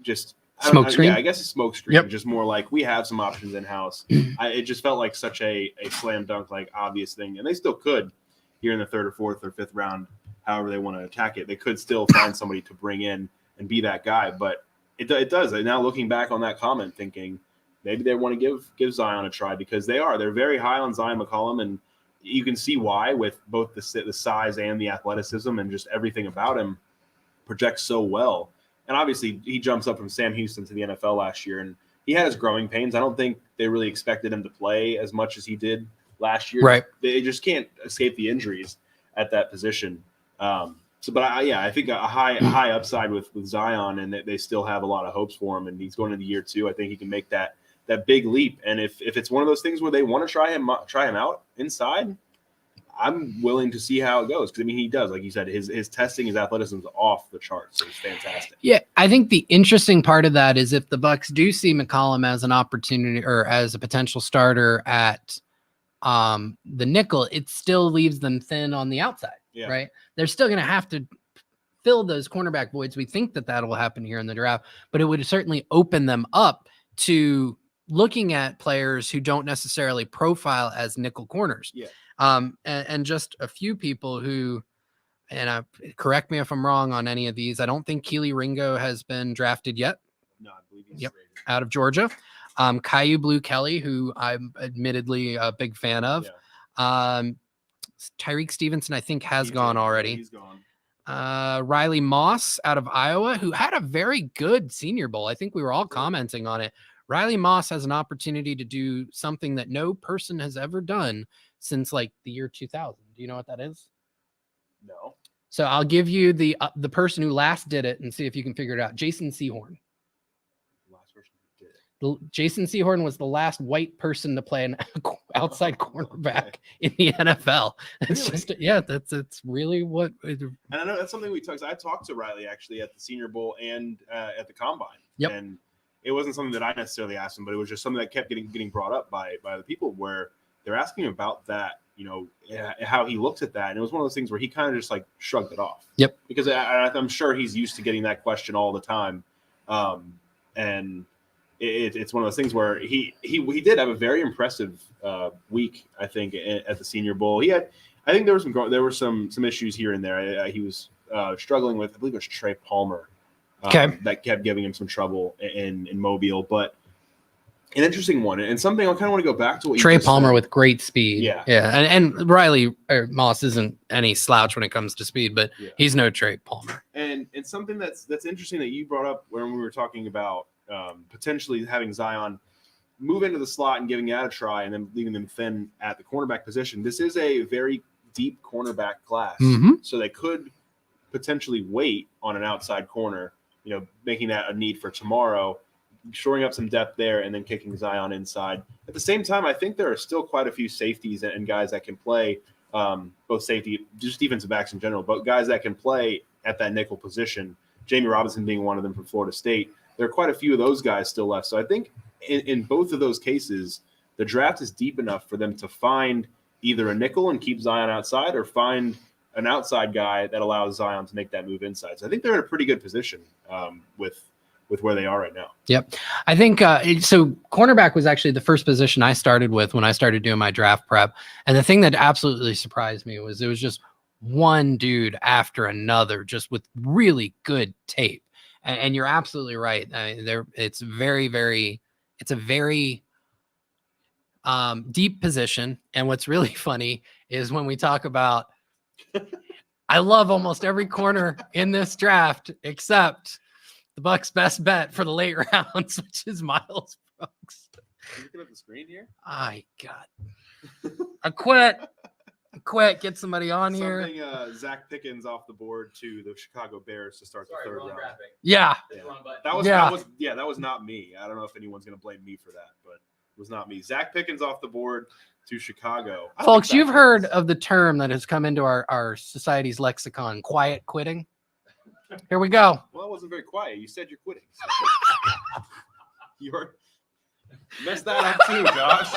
just smoke screen. Yeah, I guess a smoke screen. Yep. Just more like we have some options in house. It just felt like such a slam dunk, like obvious thing, and they still could here in the 3rd or 4th or 5th round, however they want to attack it. They could still find somebody to bring in and be that guy, but it does. Now looking back on that comment, thinking maybe they want to give Zion a try because they're very high on Zion McCollum, and you can see why with both the size and the athleticism and just everything about him projects so well. And obviously he jumps up from Sam Houston to the NFL last year, and he had his growing pains. I don't think they really expected him to play as much as he did last year. Right. They just can't escape the injuries at that position. So, but I think a high upside with Zion, and that they still have a lot of hopes for him. And he's going into year 2. I think he can make that big leap. And if it's one of those things where they want to try him out inside, I'm willing to see how it goes. Because I mean, he does, like you said, his testing, his athleticism is off the charts. So it's fantastic. Yeah, I think the interesting part of that is if the Bucs do see McCollum as an opportunity or as a potential starter at the nickel, it still leaves them thin on the outside. Yeah. Right? They're still going to have to fill those cornerback voids. We think that will happen here in the draft, but it would certainly open them up to looking at players who don't necessarily profile as nickel corners. Yeah. And just a few people who, and correct me if I'm wrong on any of these. I don't think Keely Ringo has been drafted yet. No, I believe he's Yep. rated. Out of Georgia. Caillou Blue Kelly, who I'm admittedly a big fan of. Yeah. Tyreek Stevenson, I think, has gone already. He's gone. Riley Moss out of Iowa, who had a very good Senior Bowl. I think we were all commenting on it. Riley Moss has an opportunity to do something that no person has ever done since like the year 2000. Do you know what that is? No. So I'll give you the person who last did it and see if you can figure it out. Jason Sehorn. Last person who did it. Jason Sehorn was the last white person to play an outside cornerback in the NFL. It's Really? It's really what. And I know that's something we talked. I talked to Riley actually at the Senior Bowl and at the Combine. Yep. And it wasn't something that I necessarily asked him, but it was just something that kept getting brought up by the people where they're asking him about that. You know, how he looked at that, and it was one of those things where he kind of just like shrugged it off. Yep. Because I'm sure he's used to getting that question all the time, and it's one of those things where he did have a very impressive week. I think at the Senior Bowl, I think there were some issues here and there. He was struggling with, I believe it was Trey Palmer, that kept giving him some trouble in Mobile, but. An interesting one, and something I kind of want to go back to what Trey you just Palmer said. with great speed. Yeah. And Riley Moss isn't any slouch when it comes to speed, but he's no Trey Palmer. And something that's interesting that you brought up when we were talking about potentially having Zion move into the slot and giving that a try, and then leaving them thin at the cornerback position. This is a very deep cornerback class, so they could potentially wait on an outside corner, making that a need for tomorrow. Shoring up some depth there and then kicking Zion inside. At the same time, I think there are still quite a few safeties and guys that can play both safety, just defensive backs in general, but guys that can play at that nickel position, Jamie Robinson being one of them from Florida State. There are quite a few of those guys still left. So I think in both of those cases, the draft is deep enough for them to find either a nickel and keep Zion outside or find an outside guy that allows Zion to make that move inside. So I think they're in a pretty good position with where they are right now. Yep. I think so cornerback was actually the first position I started with when I started doing my draft prep. And the thing that absolutely surprised me was it was just one dude after another, just with really good tape. And you're absolutely right. It's a very deep position. And what's really funny is when we talk about, I love almost every corner in this draft, except the Bucs' best bet for the late rounds, which is Miles Brooks. Are you looking at the screen here? I quit. Get somebody on here. Something Zach Pickens off the board to the Chicago Bears to start the third round. Yeah. That was not me. I don't know if anyone's going to blame me for that, but it was not me. Zach Pickens off the board to Chicago. Folks, you've heard of the term that has come into our society's lexicon, quiet quitting. Here we go. Well, it wasn't very quiet. You said you're quitting. So. You messed that up too, Josh.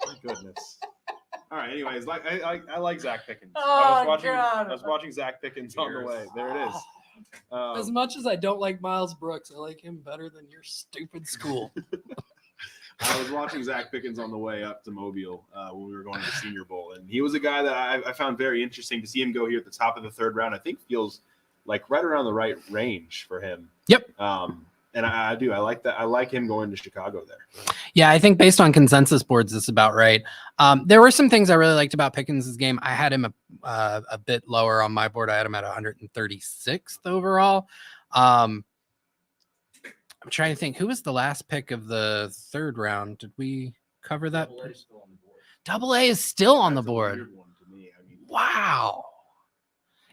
My goodness. All right. Anyways, I like Zach Pickens. I was watching Zach Pickens on the way. There it is. As much as I don't like Miles Brooks, I like him better than your stupid school. I was watching Zach Pickens on the way up to Mobile when we were going to the Senior Bowl, and he was a guy that I found very interesting to see him go here at the top of the third round. I think feels like right around the right range for him. Yep. And I do. I like that. I like him going to Chicago there. Yeah, I think based on consensus boards, that's about right. There were some things I really liked about Pickens' game. I had him a bit lower on my board. I had him at 136th overall. I'm trying to think, who was the last pick of the third round? Did we cover that? Double A is still on the board. Weird one to me. I mean, Wow.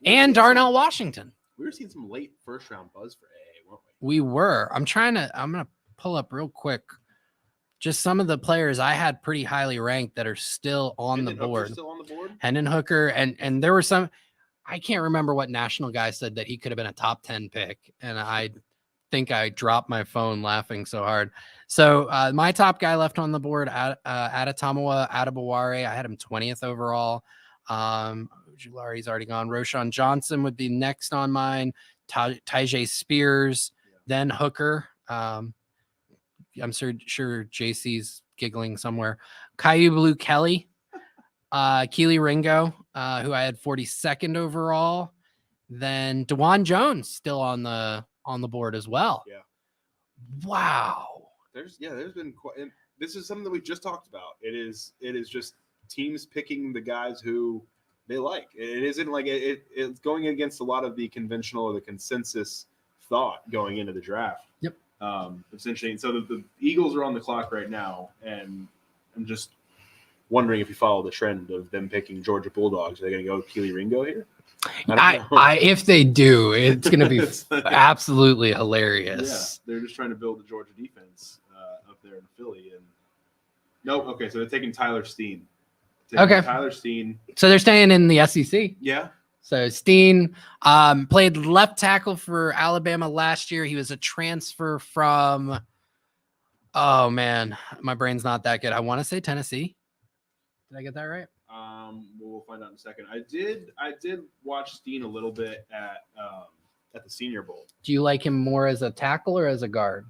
and Darnell Washington. We were seeing some late first round buzz for AA, weren't we? We were. I'm going to pull up real quick just some of the players I had pretty highly ranked that are still on the board. Still on the board? Hendon Hooker, and there were some, I can't remember what national guy said that he could have been a top 10 pick. And I think I dropped my phone laughing so hard. So my top guy left on the board, Adetomiwa Adebaware. I had him 20th overall. Ojulari's already gone. Roshan Johnson would be next on mine. Tyjae Spears, then Hooker. I'm sure JC's giggling somewhere. Caillou Blue Kelly, Keely Ringo, who I had 42nd overall. Then DeJuan Jones still on the board as well. Yeah. Wow. There's been quite. And this is something that we just talked about. It is just teams picking the guys who they like. It isn't like it's going against a lot of the conventional or the consensus thought going into the draft. Yep. It's interesting. So the Eagles are on the clock right now, and I'm just wondering if you follow the trend of them picking Georgia Bulldogs. Are they going to go Keely Ringo here? If they do, it's going to be absolutely hilarious. Yeah, they're just trying to build the Georgia defense up there in Philly. And nope. Okay, so they're taking Tyler Steen. Tyler Steen. So they're staying in the SEC. Yeah. So Steen played left tackle for Alabama last year. He was a transfer from, oh man, my brain's not that good. I want to say Tennessee. Did I get that right? We'll find out in a second. I did watch Steen a little bit at the Senior Bowl. Do you like him more as a tackle or as a guard?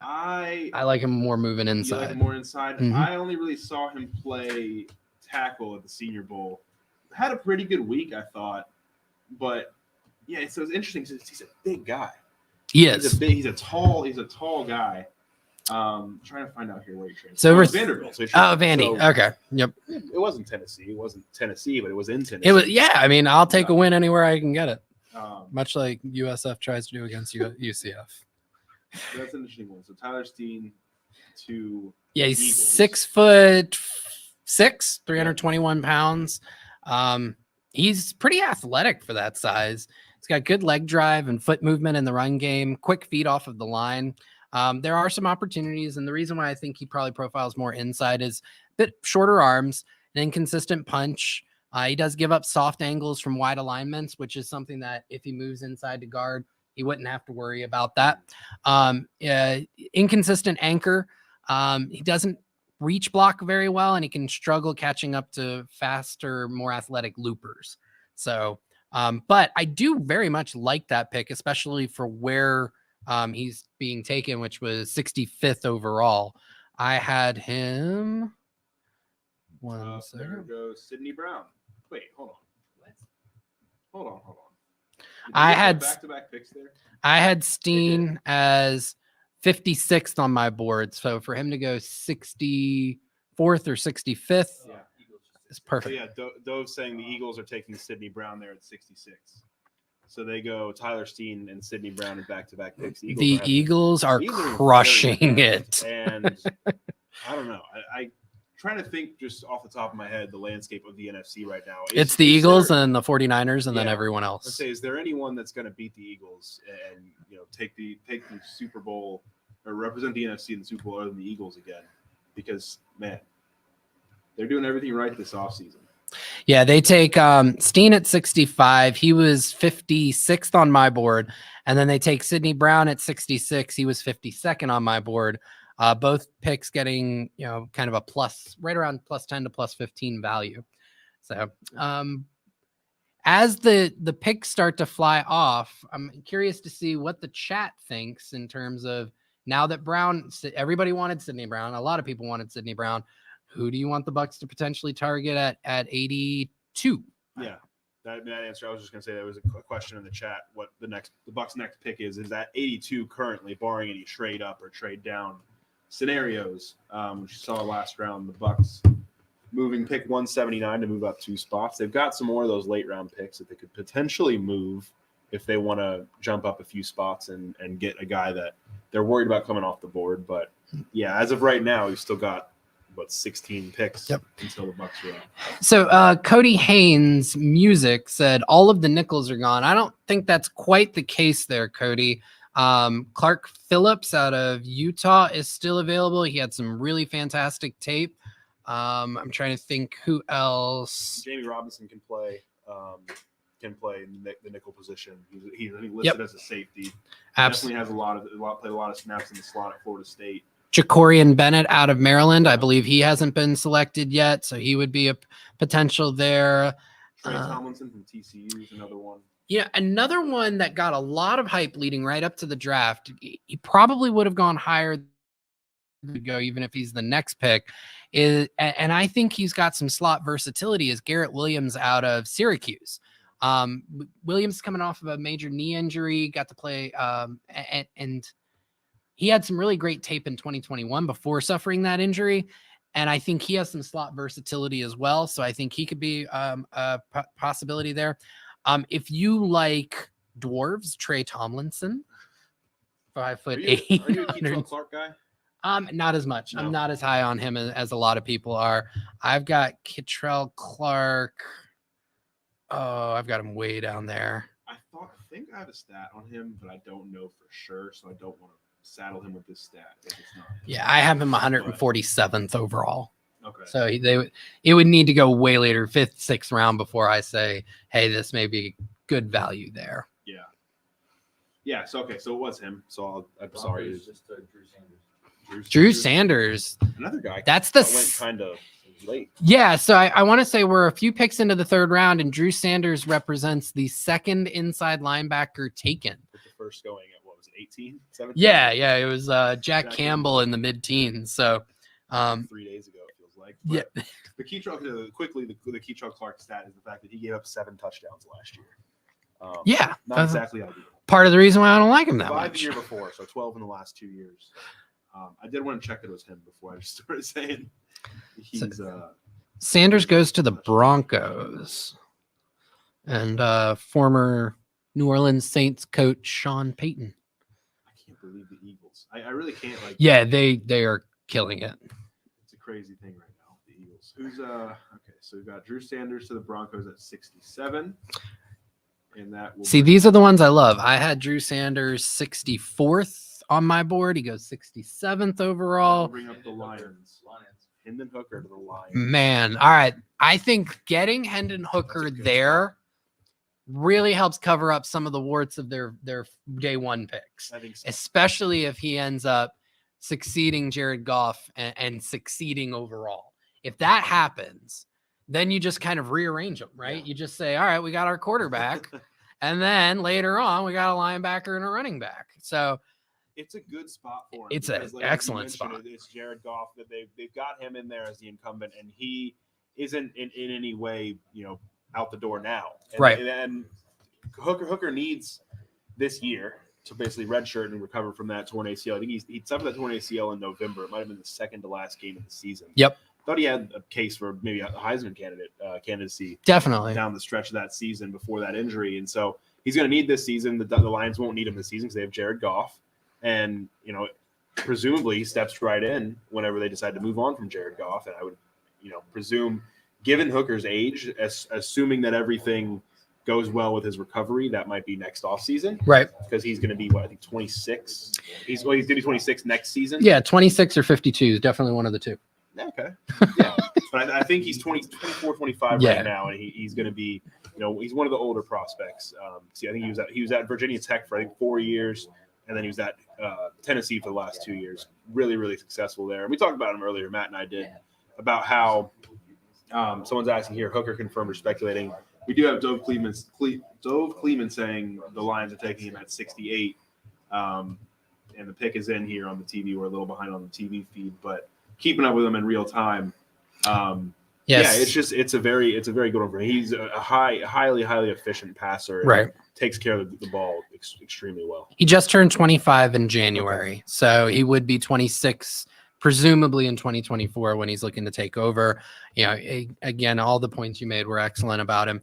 I like him more moving inside. You like him more inside. Mm-hmm. I only really saw him play tackle at the Senior Bowl. Had a pretty good week, I thought, but yeah, so it's interesting because he's a big guy. He is. He's a tall guy. Trying to find out here where he trained. So Vanderbilt. So Vandy. So, okay. Yep. It wasn't Tennessee. It wasn't Tennessee, but it was in Tennessee. It was. Yeah. I mean, I'll take a win anywhere I can get it. Much like USF tries to do against UCF. That's an interesting one. So Tyler Steen to he's Eagles. 6'6", 321 pounds. He's pretty athletic for that size. He's got good leg drive and foot movement in the run game, quick feet off of the line. There are some opportunities, and the reason why I think he probably profiles more inside is a bit shorter arms, an inconsistent punch. He does give up soft angles from wide alignments, which is something that if he moves inside to guard, he wouldn't have to worry about that. Inconsistent anchor. He doesn't reach block very well, and he can struggle catching up to faster, more athletic loopers. So, but I do very much like that pick, especially for where he's being taken, which was 65th overall. I had him. There goes Sidney Brown. Wait, hold on. Hold on. I had back-to-back picks there. I had Steen as 56th on my board, so for him to go 64th or 65th is perfect. So yeah, Dove's saying the Eagles are taking Sidney Brown there at 66. So they go Tyler Steen and Sidney Brown in back-to-back picks. The Eagles are crushing it. And I don't know. I trying to think just off the top of my head the landscape of the NFC right now. It's the Eagles and the 49ers and then everyone else. Let's say, is there anyone that's going to beat the Eagles and take the Super Bowl or represent the NFC in the Super Bowl other than the Eagles again? Because man, they're doing everything right this offseason. Yeah, they take Steen at 65. He was 56th on my board. And then they take Sidney Brown at 66. He was 52nd on my board. Both picks getting, kind of a plus, right around plus 10 to plus 15 value. So as the picks start to fly off, I'm curious to see what the chat thinks in terms of now that everybody wanted Sidney Brown. A lot of people wanted Sidney Brown. Who do you want the Bucs to potentially target at 82? Yeah, that answer. I was just going to say there was a question in the chat. What the Bucs' next pick is that 82 currently, barring any trade up or trade down scenarios, which you saw last round, the Bucs moving pick 179 to move up 2 spots. They've got some more of those late round picks that they could potentially move if they want to jump up a few spots and get a guy that they're worried about coming off the board. But yeah, as of right now, you've still got 16 picks until the Bucs were out. So Cody Haynes Music said all of the nickels are gone. I don't think that's quite the case there, Cody. Clark Phillips out of Utah is still available. He had some really fantastic tape. I'm trying to think who else. Jamie Robinson can play in the nickel position. He's listed as a safety. Definitely has played a lot of snaps in the slot at Florida State. Jacorian Bennett out of Maryland. I believe he hasn't been selected yet, so he would be a potential there. Trey Tomlinson from TCU is another one. Yeah, another one that got a lot of hype leading right up to the draft. He probably would have gone higher to go, even if he's the next pick. And I think he's got some slot versatility. Is Garrett Williams out of Syracuse? Williams coming off of a major knee injury, got to play, and he had some really great tape in 2021 before suffering that injury. And I think he has some slot versatility as well. So I think he could be a possibility there. If you like dwarves, Trey Tomlinson, 5'8". Are you a Keetrell Clark guy? Not as much. No. I'm not as high on him as a lot of people are. I've got Keetrell Clark. Oh, I've got him way down there. I think I have a stat on him, but I don't know for sure, so I don't want to saddle him with this stat if it's not. Yeah, I have him 147th overall. Okay. So it would need to go way later, 5th, 6th round before I say, hey, this may be good value there. Yeah. Yeah. So okay. So it was him. So I'm sorry. It's just Drew Sanders. Drew Sanders. Another guy. That's went kind of late. Yeah. So I want to say we're a few picks into the 3rd round, and Drew Sanders represents the 2nd inside linebacker taken. With the first going at what was it, 18, 17? Yeah. It was Jack Campbell in the mid-teens. So 3 days ago, it feels like. But yeah. The Keetrell Clark stat is the fact that he gave up 7 touchdowns last year. Yeah. Not exactly ideal. Part of the reason why I don't like him that 5 much. the year before, so 12 in the last 2 years. I did want to check that it was him before I just started saying he's. Sanders goes to the Broncos, and former New Orleans Saints coach Sean Payton. I can't believe the Eagles. I really can't. Yeah, they are killing it. It's a crazy thing right now. The Eagles. Who's okay? So we've got Drew Sanders to the Broncos at 67. And that will these are the ones I love. I had Drew Sanders 64th on my board. He goes 67th overall. Bring up the Lions. Hendon Hooker to the Lions. Man, all right. I think getting Hendon Hooker there really helps cover up some of the warts of their day 1 picks. I think so. Especially if he ends up succeeding Jared Goff and succeeding overall. If that happens, then you just kind of rearrange them, right? Yeah. You just say, all right, we got our quarterback. And then later on, we got a linebacker and a running back. So it's a good spot for him. It's an excellent spot. It's Jared Goff that they've got him in there as the incumbent, and he isn't in any way, out the door now. And, right. And Hooker needs this year to basically redshirt and recover from that torn ACL. I think he suffered that torn ACL in November. It might have been the 2nd to last game of the season. Yep. Thought he had a case for maybe a Heisman candidacy. Definitely down the stretch of that season before that injury, and so he's going to need this season. The Lions won't need him this season because they have Jared Goff, and presumably he steps right in whenever they decide to move on from Jared Goff. And I would, presume, given Hooker's age, assuming that everything goes well with his recovery, that might be next offseason. Right. Because he's going to be, 26? He's going to be 26 next season. Yeah, 26 or 52 is definitely one of the two. Okay. Yeah. But I think he's 24, 25 right now, and he's going to be, he's one of the older prospects. I think he was at Virginia Tech for 4 years, and then he was at Tennessee for the last 2 years. Really, really successful there. And we talked about him earlier, Matt and I did, about how someone's asking here, Hooker confirmed or speculating. We do have Dove Kleeman saying the Lions are taking him at 68, and the pick is in here on the TV. We're a little behind on the TV feed, but keeping up with him in real time. Yeah, it's a very good one for him. He's a highly efficient passer. Right. Takes care of the ball extremely well. He just turned 25 in January, so he would be 26 presumably in 2024 when he's looking to take over. Again, all the points you made were excellent about him.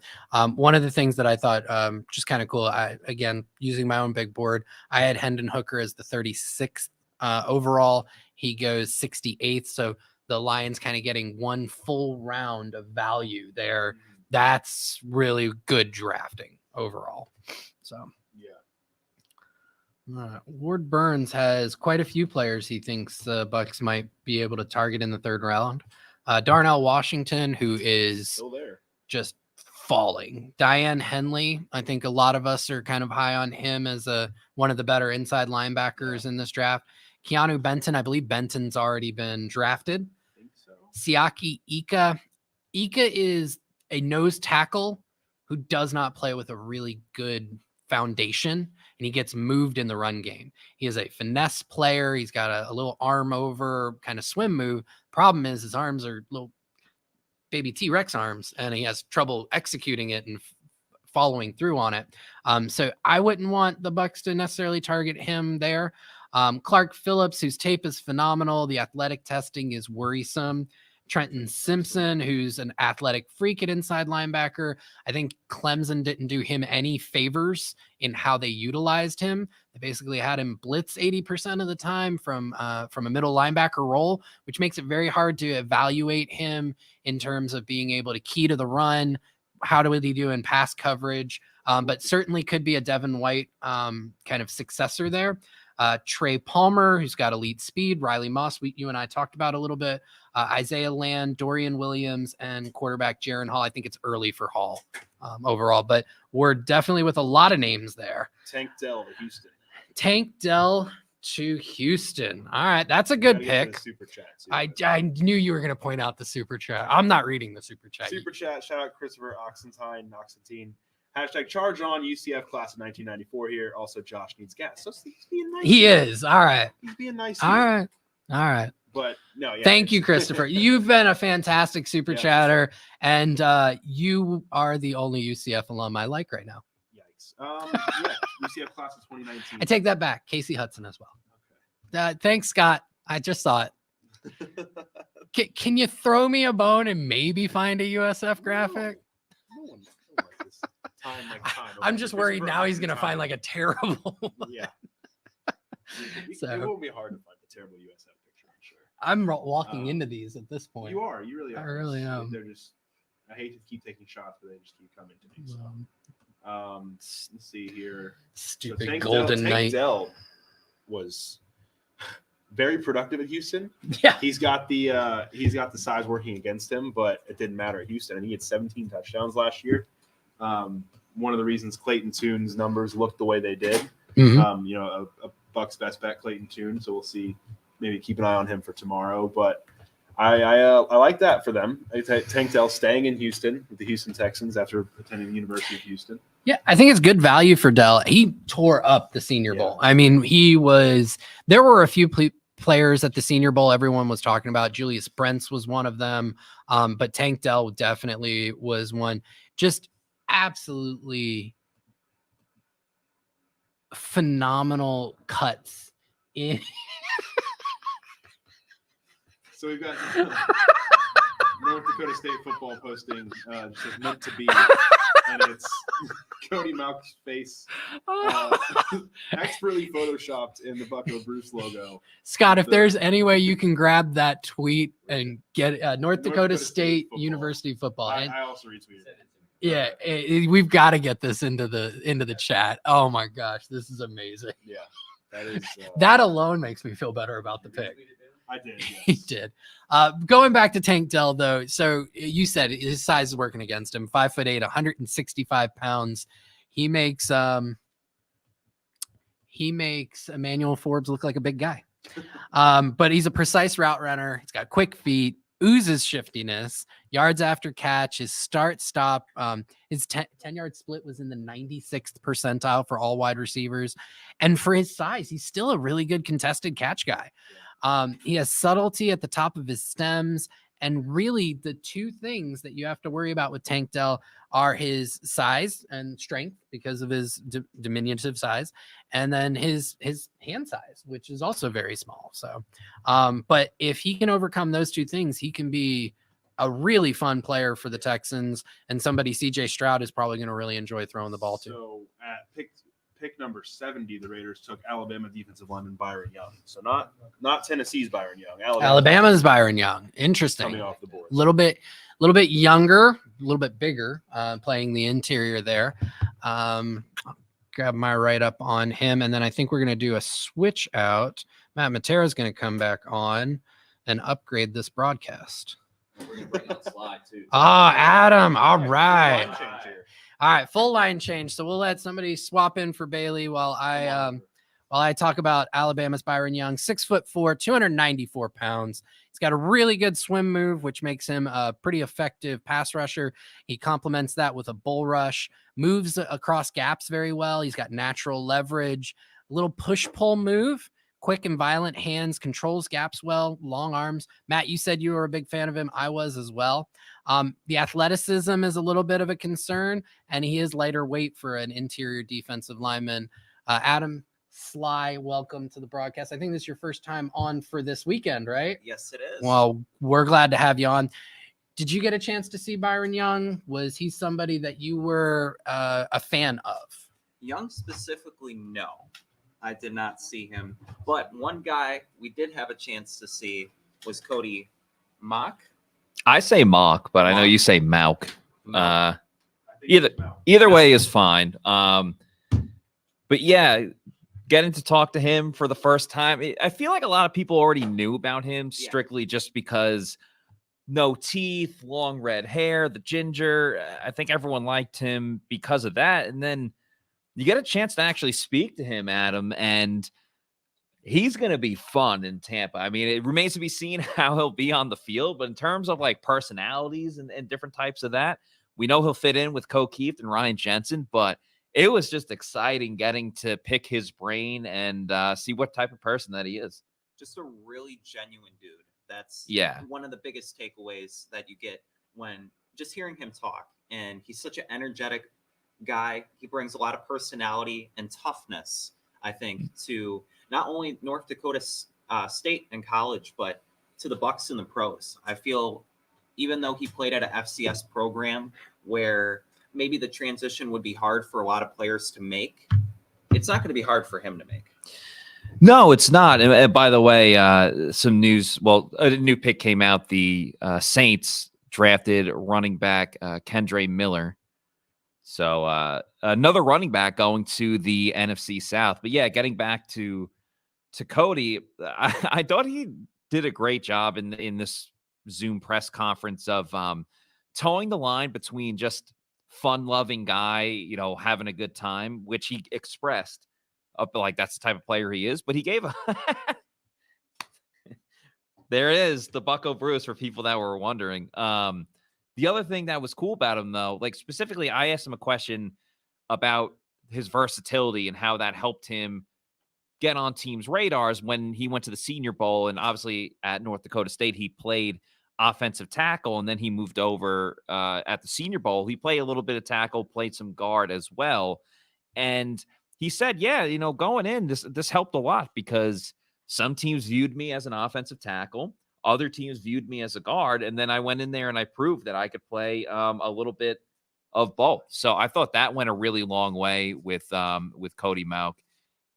One of the things that I thought just kind of cool, again, using my own big board, I had Hendon Hooker as the 36th overall. He goes 68th, so the Lions kind of getting one full round of value there. That's really good drafting overall. So, Ward Burns has quite a few players he thinks the Bucs might be able to target in the third round. Darnell Washington, who is Still there. just falling. Diane Henley, I think a lot of us are kind of high on him as one of the better inside linebackers in this draft. Keanu Benton, I believe Benton's already been drafted. I think so. Siaki Ika. Ika is a nose tackle who does not play with a really good foundation, and he gets moved in the run game. He is a finesse player. He's got a little arm over kind of swim move. Problem is his arms are little baby T-Rex arms, and he has trouble executing it and following through on it. So I wouldn't want the Bucs to necessarily target him there. Clark Phillips, whose tape is phenomenal. The athletic testing is worrisome. Trenton Simpson, who's an athletic freak at inside linebacker. I think Clemson didn't do him any favors in how they utilized him. They basically had him blitz 80% of the time from a middle linebacker role, which makes it very hard to evaluate him in terms of being able to key to the run. How do he do in pass coverage? But certainly could be a Devin White kind of successor there. Trey Palmer, who's got elite speed. Riley Moss, you and I talked about a little bit. Isaiah Land, Dorian Williams, and quarterback Jaron Hall. I think it's early for Hall overall, but we're definitely with a lot of names there. Tank Dell to Houston. Tank Dell to Houston. All right, that's a good pick. Super chat. I knew you were going to point out the super chat. I'm not reading the super chat. Super chat. Shout out Christopher Oxentine. Hashtag charge on UCF class of 1994 here. Also, Josh needs gas. So he's being nice. He is. All right. He's being nice. All right. But no, yeah. Thank you, Christopher. You've been a fantastic super chatter, and you are the only UCF alum I like right now. Yikes. UCF class of 2019. I take that back. Casey Hudson as well. Okay. Thanks, Scott. I just saw it. Can you throw me a bone and maybe find a USF graphic? No. I'm just worried now he's going to find like a terrible one. Yeah. It won't be hard to find a terrible USF picture, I'm sure. I'm walking into these at this point. You are. You really are. I really am. They're just, I hate to keep taking shots, but they just keep coming to me. So. Let's see here. Stupid so Golden Knight. Tank Dell was very productive at Houston. Yeah. He's got the size working against him, but it didn't matter at Houston. And he had 17 touchdowns last year. One of the reasons Clayton Tune's numbers looked the way they did. Mm-hmm. A Bucs best bet, Clayton Tune. So we'll see. Maybe keep an eye on him for tomorrow. But I like that for them. Tank Dell staying in Houston with the Houston Texans after attending the University of Houston. Yeah, I think it's good value for Dell. He tore up the Senior Bowl. I mean, there were a few players at the Senior Bowl everyone was talking about. Julius Brents was one of them. But Tank Dell definitely was one. Just absolutely phenomenal cuts in. So we've got North Dakota State football posting just says meant to be, and it's Cody Mauch's face expertly photoshopped in the Buffalo Bruce logo. Scott, if there's any way you can grab that tweet and get North Dakota State football. University football. I also retweeted it. Yeah, we've got to get this into the chat. Oh my gosh, this is amazing. Yeah, that is. That alone makes me feel better about the pick. I did. Yes. He did. Going back to Tank Dell though, so you said his size is working against him. 5'8", 165 pounds. He makes Emmanuel Forbes look like a big guy. But he's a precise route runner. He's got quick feet. Oozes shiftiness, yards after catch, his start-stop, his 10-yard split was in the 96th percentile for all wide receivers. And for his size, he's still a really good contested catch guy. He has subtlety at the top of his stems. And really, the two things that you have to worry about with Tank Dell are his size and strength because of his diminutive size, and then his hand size, which is also very small. So, but if he can overcome those two things, he can be a really fun player for the Texans and somebody CJ Stroud is probably going to really enjoy throwing the ball to. So at pick pick number 70, the Raiders took Alabama defensive lineman Byron Young. So not Tennessee's Byron Young. Alabama's Byron Young. Interesting. Coming off the board. A little bit younger, a little bit bigger, playing the interior there. Grab my write up on him, and then I think we're going to do a switch out. Matt Matera is going to come back on and upgrade this broadcast. We're going to bring on Sly, too. Adam. All right. All right. Full line change. So we'll let somebody swap in for Bailey while I talk about Alabama's Byron Young, 6'4", 294 pounds. He's got a really good swim move, which makes him a pretty effective pass rusher. He complements that with a bull rush, moves across gaps very well. He's got natural leverage, a little push-pull move, quick and violent hands, controls gaps well, long arms. Matt, you said you were a big fan of him. I was as well. The athleticism is a little bit of a concern, and he is lighter weight for an interior defensive lineman. Adam, Sly, welcome to the broadcast. I think this is your first time on for this weekend, right? Yes, it is. Well, we're glad to have you on. Did you get a chance to see Byron Young? Was he somebody that you were a fan of? Young specifically, no. I did not see him. But one guy we did have a chance to see was Cody Mock. I say Mock, but I know you say Mauk. Either way is fine. But yeah, getting to talk to him for the first time, I feel like a lot of people already knew about him strictly just because no teeth, long red hair, the ginger. I think everyone liked him because of that. And then you get a chance to actually speak to him, Adam, and he's going to be fun in Tampa. I mean, it remains to be seen how he'll be on the field, but in terms of like personalities and different types of that, we know he'll fit in with Ko Kieft and Ryan Jensen, but it was just exciting getting to pick his brain and see what type of person that he is. Just a really genuine dude. That's one of the biggest takeaways that you get when just hearing him talk. And he's such an energetic guy. He brings a lot of personality and toughness, I think, to not only North Dakota State in college, but to the Bucs and the pros. I feel even though he played at an FCS program where maybe the transition would be hard for a lot of players to make, it's not going to be hard for him to make. No, it's not. And by the way, some news. Well, a new pick came out. The Saints drafted running back Kendre Miller. So another running back going to the NFC South. But yeah, getting back to Cody, I thought he did a great job in this Zoom press conference of towing the line between just fun-loving guy, having a good time, which he expressed up like that's the type of player he is. But he gave a there it is, the Bucko Bruce for people that were wondering. The other thing that was cool about him, though, like specifically, I asked him a question about his versatility and how that helped him get on teams' radars when he went to the Senior Bowl. And obviously at North Dakota State, he played offensive tackle, and then he moved over at the Senior Bowl. He played a little bit of tackle, played some guard as well. And he said, yeah, going in, this helped a lot because some teams viewed me as an offensive tackle. Other teams viewed me as a guard. And then I went in there and I proved that I could play a little bit of both. So I thought that went a really long way with Cody Mauk,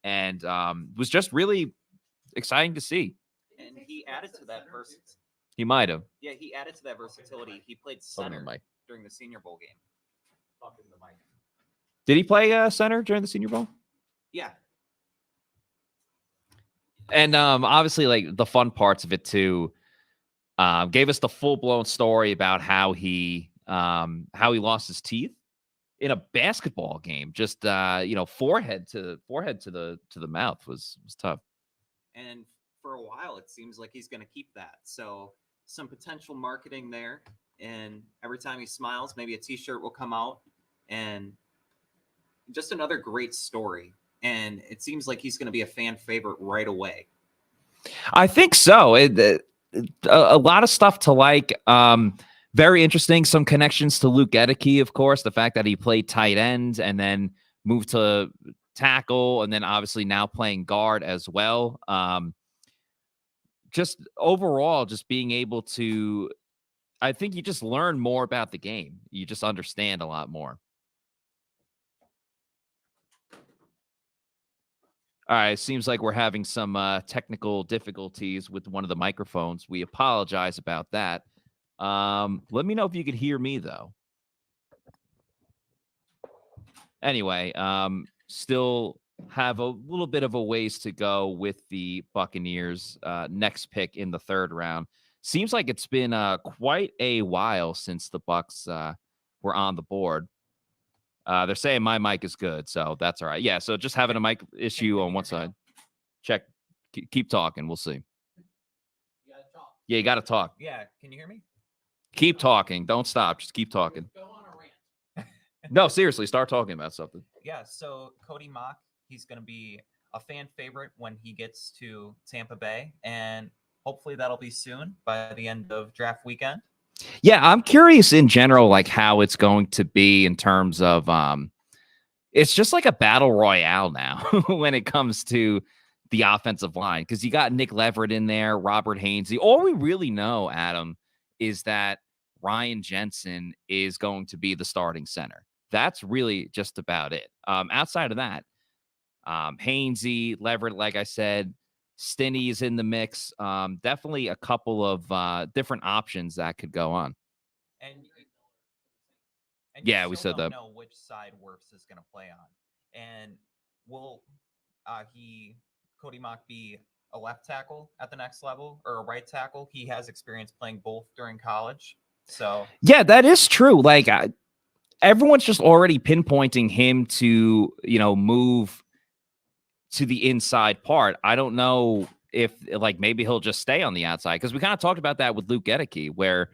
and was just really exciting to see. And he added to that versatility. He might have. Yeah, he added to that versatility. He played center during the Senior Bowl game. Did he play center during the Senior Bowl? Yeah. And obviously, like the fun parts of it too, gave us the full-blown story about how he lost his teeth in a basketball game. Just forehead to the mouth was tough. And for a while, it seems like he's going to keep that. So some potential marketing there. And every time he smiles, maybe a T-shirt will come out. And just another great story. And it seems like he's going to be a fan favorite right away. I think so. A lot of stuff to like. Very interesting. Some connections to Luke Gedeke, of course. The fact that he played tight end and then moved to tackle, and then obviously now playing guard as well. Just overall, just being able to, I think you just learn more about the game. You just understand a lot more. All right, seems like we're having some technical difficulties with one of the microphones. We apologize about that. Let me know if you could hear me, though. Anyway, still have a little bit of a ways to go with the Buccaneers' next pick in the third round. Seems like it's been quite a while since the Bucs were on the board. They're saying my mic is good, so that's all right. Yeah, so just having a mic issue on one side. Check. Keep talking. We'll see. You gotta talk. Yeah, you got to talk. Yeah, can you hear me? Keep talking. Don't stop. Just keep talking. Go on a rant. No, seriously, start talking about something. Yeah, so Cody Mock, he's going to be a fan favorite when he gets to Tampa Bay, and hopefully that'll be soon by the end of draft weekend. Yeah, I'm curious in general, like how it's going to be in terms of it's just like a battle royale now when it comes to the offensive line, because you got Nick Leverett in there, Robert Hainsey. All we really know, Adam, is that Ryan Jensen is going to be the starting center. That's really just about it. Outside of that, Hainsey, Leverett, like I said, Stinney is in the mix. Definitely a couple of different options that could go on. And yeah, you we still said don't that. know which side Wirfs is going to play on. And will Cody Mock be a left tackle at the next level or a right tackle? He has experience playing both during college. So yeah, that is true. Like everyone's just already pinpointing him to, move to the inside part. I don't know if like maybe he'll just stay on the outside, because we kind of talked about that with Luke Gedeke, where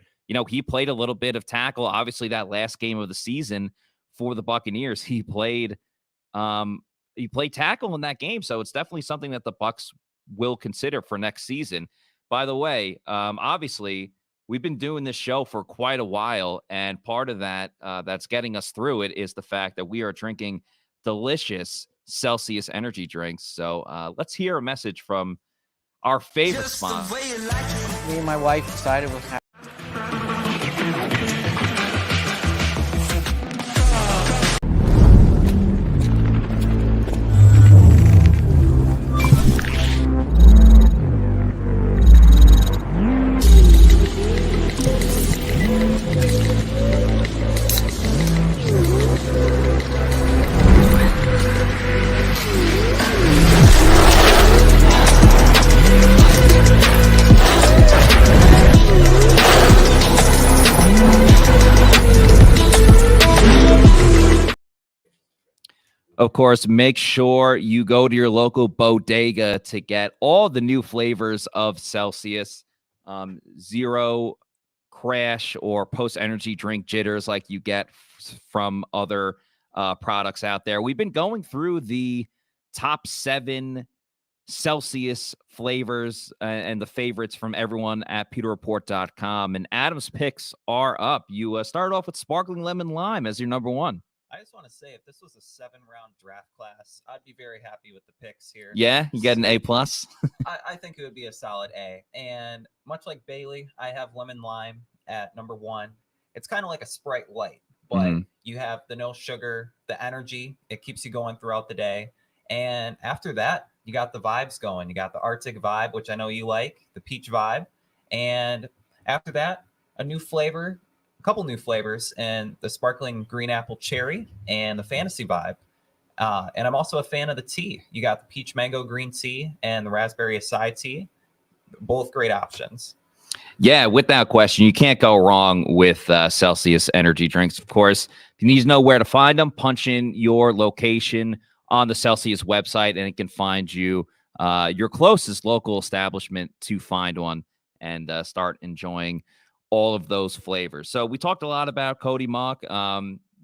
he played a little bit of tackle. Obviously, that last game of the season for the Buccaneers, he played tackle in that game. So it's definitely something that the Bucs will consider for next season. By the way, obviously, we've been doing this show for quite a while, and part of that that's getting us through it is the fact that we are drinking delicious Celsius energy drinks. So let's hear a message from our favorite sponsor. Me and my wife decided we'll have. Of course, make sure you go to your local bodega to get all the new flavors of Celsius. Zero crash or post-energy drink jitters like you get from other products out there. We've been going through the top 7 Celsius flavors and the favorites from everyone at pewterreport.com. And Adam's picks are up. You started off with sparkling lemon lime as your number 1. I just want to say, if this was a 7-round draft class, I'd be very happy with the picks here. Yeah, you get an A+. I think it would be a solid A. And much like Bailey, I have lemon lime at number 1. It's kind of like a Sprite Light, but you have the no sugar, the energy. It keeps you going throughout the day. And after that, you got the vibes going. You got the Arctic vibe, which I know you like, the peach vibe. And after that, a new flavor. Couple new flavors, and the sparkling green apple cherry and the fantasy vibe. And I'm also a fan of the tea. You got the peach mango green tea and the raspberry acai tea. Both great options. Yeah, without question, you can't go wrong with Celsius energy drinks. Of course, if you need to know where to find them, punch in your location on the Celsius website, and it can find you your closest local establishment to find one and start enjoying all of those flavors. So we talked a lot about Cody Mock.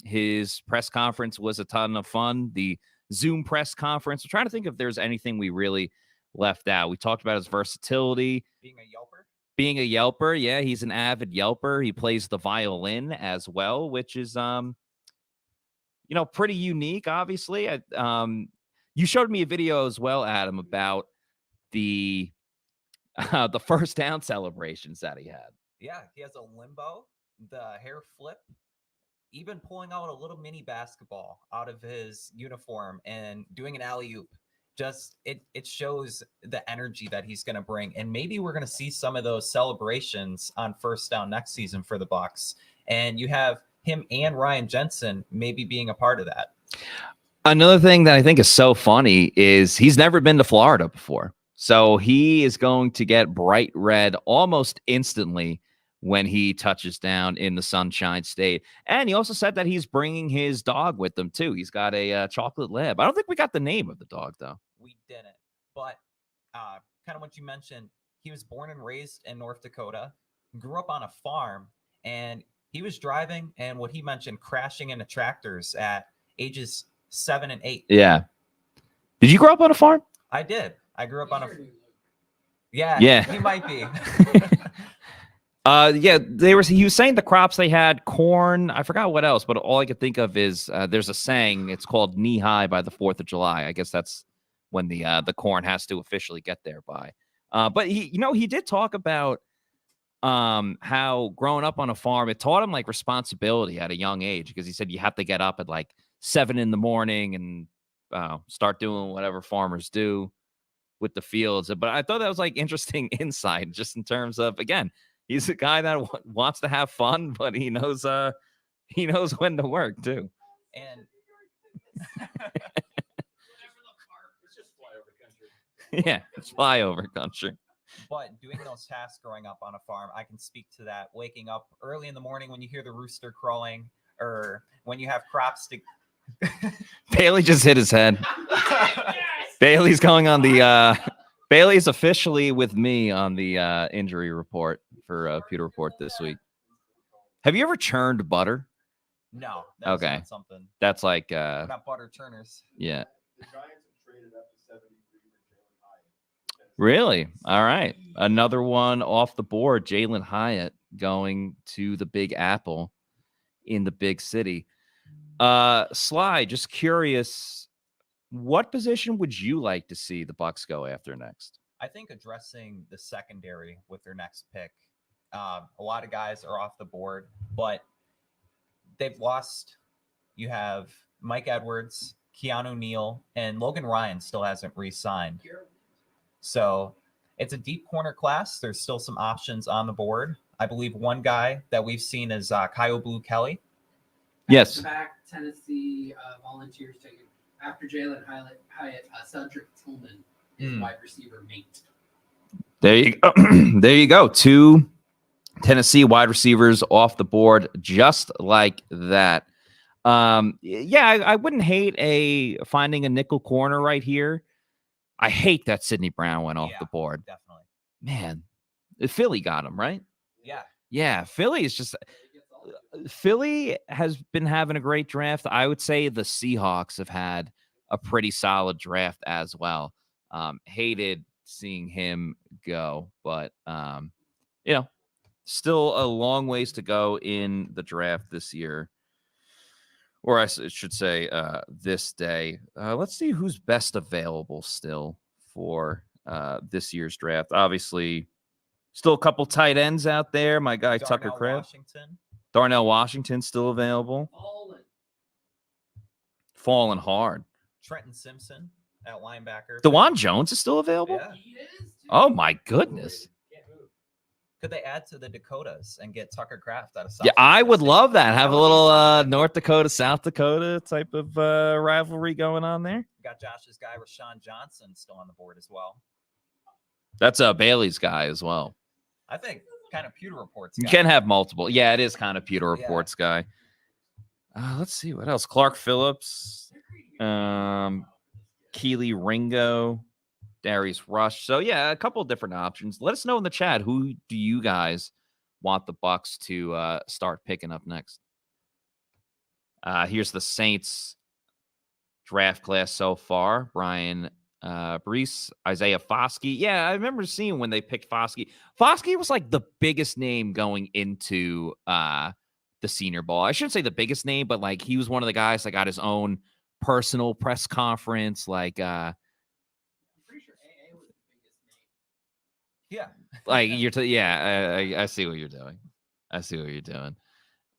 His press conference was a ton of fun. The Zoom press conference. I'm trying to think if there's anything we really left out. We talked about his versatility. Being a Yelper. Yeah, he's an avid Yelper. He plays the violin as well, which is, pretty unique, obviously. You showed me a video as well, Adam, about the first down celebrations that he had. Yeah, he has a limbo, the hair flip, even pulling out a little mini basketball out of his uniform and doing an alley-oop. just it shows the energy that he's going to bring, and maybe we're going to see some of those celebrations on first down next season for the Bucs, and you have him and Ryan Jensen maybe being a part of that. Another thing that I think is so funny is he's never been to Florida before, so he is going to get bright red almost instantly when he touches down in the Sunshine State. And he also said that he's bringing his dog with him too. He's got a chocolate lab. I don't think we got the name of the dog though. We didn't, but kind of what you mentioned, he was born and raised in North Dakota, grew up on a farm, and he was driving and what he mentioned, crashing into tractors at ages 7 and 8. Yeah. Did you grow up on a farm? I did. I grew up on a. Yeah. Yeah. He might be. He was saying the crops they had corn. I forgot what else, but all I could think of is there's a saying. It's called knee high by the 4th of July. I guess that's when the corn has to officially get there by. But he did talk about how growing up on a farm, it taught him like responsibility at a young age, because he said you have to get up at like 7 in the morning and start doing whatever farmers do with the fields. But I thought that was like interesting insight, just in terms of, again, he's a guy that wants to have fun, but he knows when to work too. And yeah, it's flyover country. But doing those tasks growing up on a farm, I can speak to that. Waking up early in the morning when you hear the rooster crowing, or when you have crops to. Bailey just hit his head. Bailey's going on the. Bailey's officially with me on the injury report for Pewter Report this week. Have you ever churned butter? No. That's okay. Not something. That's like. We're not butter churners. Yeah. The Giants have traded up to 73 for Jalen Hyatt. Really? All right. Another one off the board. Jalen Hyatt going to the Big Apple in the big city. Sly, just curious, what position would you like to see the Bucs go after next? I think addressing the secondary with their next pick. A lot of guys are off the board, but they've lost. You have Mike Edwards, Keanu Neal, and Logan Ryan still hasn't re-signed. So it's a deep corner class. There's still some options on the board. I believe one guy that we've seen is Kyle Blue Kelly. Yes. Back Tennessee Volunteers taken after Jalen Hyatt, Cedric Tillman is wide receiver mate. There you go. There you go. 2 Tennessee wide receivers off the board, just like that. I wouldn't hate finding a nickel corner right here. I hate that Sidney Brown went off the board. Definitely. Man, Philly got him, right? Yeah. Yeah, Philly is just. Philly has been having a great draft. I would say the Seahawks have had a pretty solid draft as well. Hated seeing him go, but still a long ways to go in the draft this year, or I should say this day. Let's see who's best available still for this year's draft. Obviously, still a couple tight ends out there. My guy Tucker Kraft. Darnell Washington still available. Fallen hard. Trenton Simpson at linebacker. DeJuan Jones is still available? Yeah. Oh, my goodness. Could they add to the Dakotas and get Tucker Kraft out of South Yeah, I would Dakota? love that. Have a little North Dakota, South Dakota type of rivalry going on there. Got Josh's guy, Rashawn Johnson, still on the board as well. That's Bailey's guy as well. I think kind of Pewter Reports You guy. can have multiple. Yeah, it is kind of Pewter Reports guy. Let's see what else. Clark Phillips, Keely Ringo, Darius Rush. So yeah, a couple of different options. Let us know in the chat, who do you guys want the Bucs to start picking up next? Here's the Saints draft class so far. Brian Brees, Isaiah Foskey. Yeah, I remember seeing when they picked Foskey. Foskey was like the biggest name going into the Senior Bowl. I shouldn't say the biggest name, but like he was one of the guys that got his own personal press conference. Like, I'm pretty sure AA was the biggest name. Yeah. like I see what you're doing. I see what you're doing.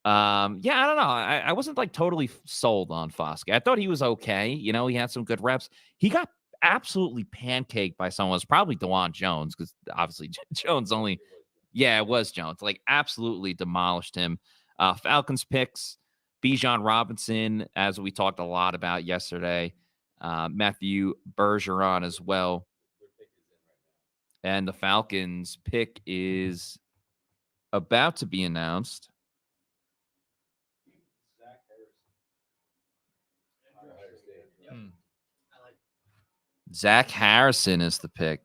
I don't know. I wasn't like totally sold on Foskey. I thought he was okay. He had some good reps. He got absolutely pancaked by someone. It was probably DeJuan Jones, because obviously Jones only, it was Jones. Like, absolutely demolished him. Falcons picks, Bijan Robinson, as we talked a lot about yesterday. Matthew Bergeron as well. And the Falcons pick is about to be announced. Zach Harrison is the pick.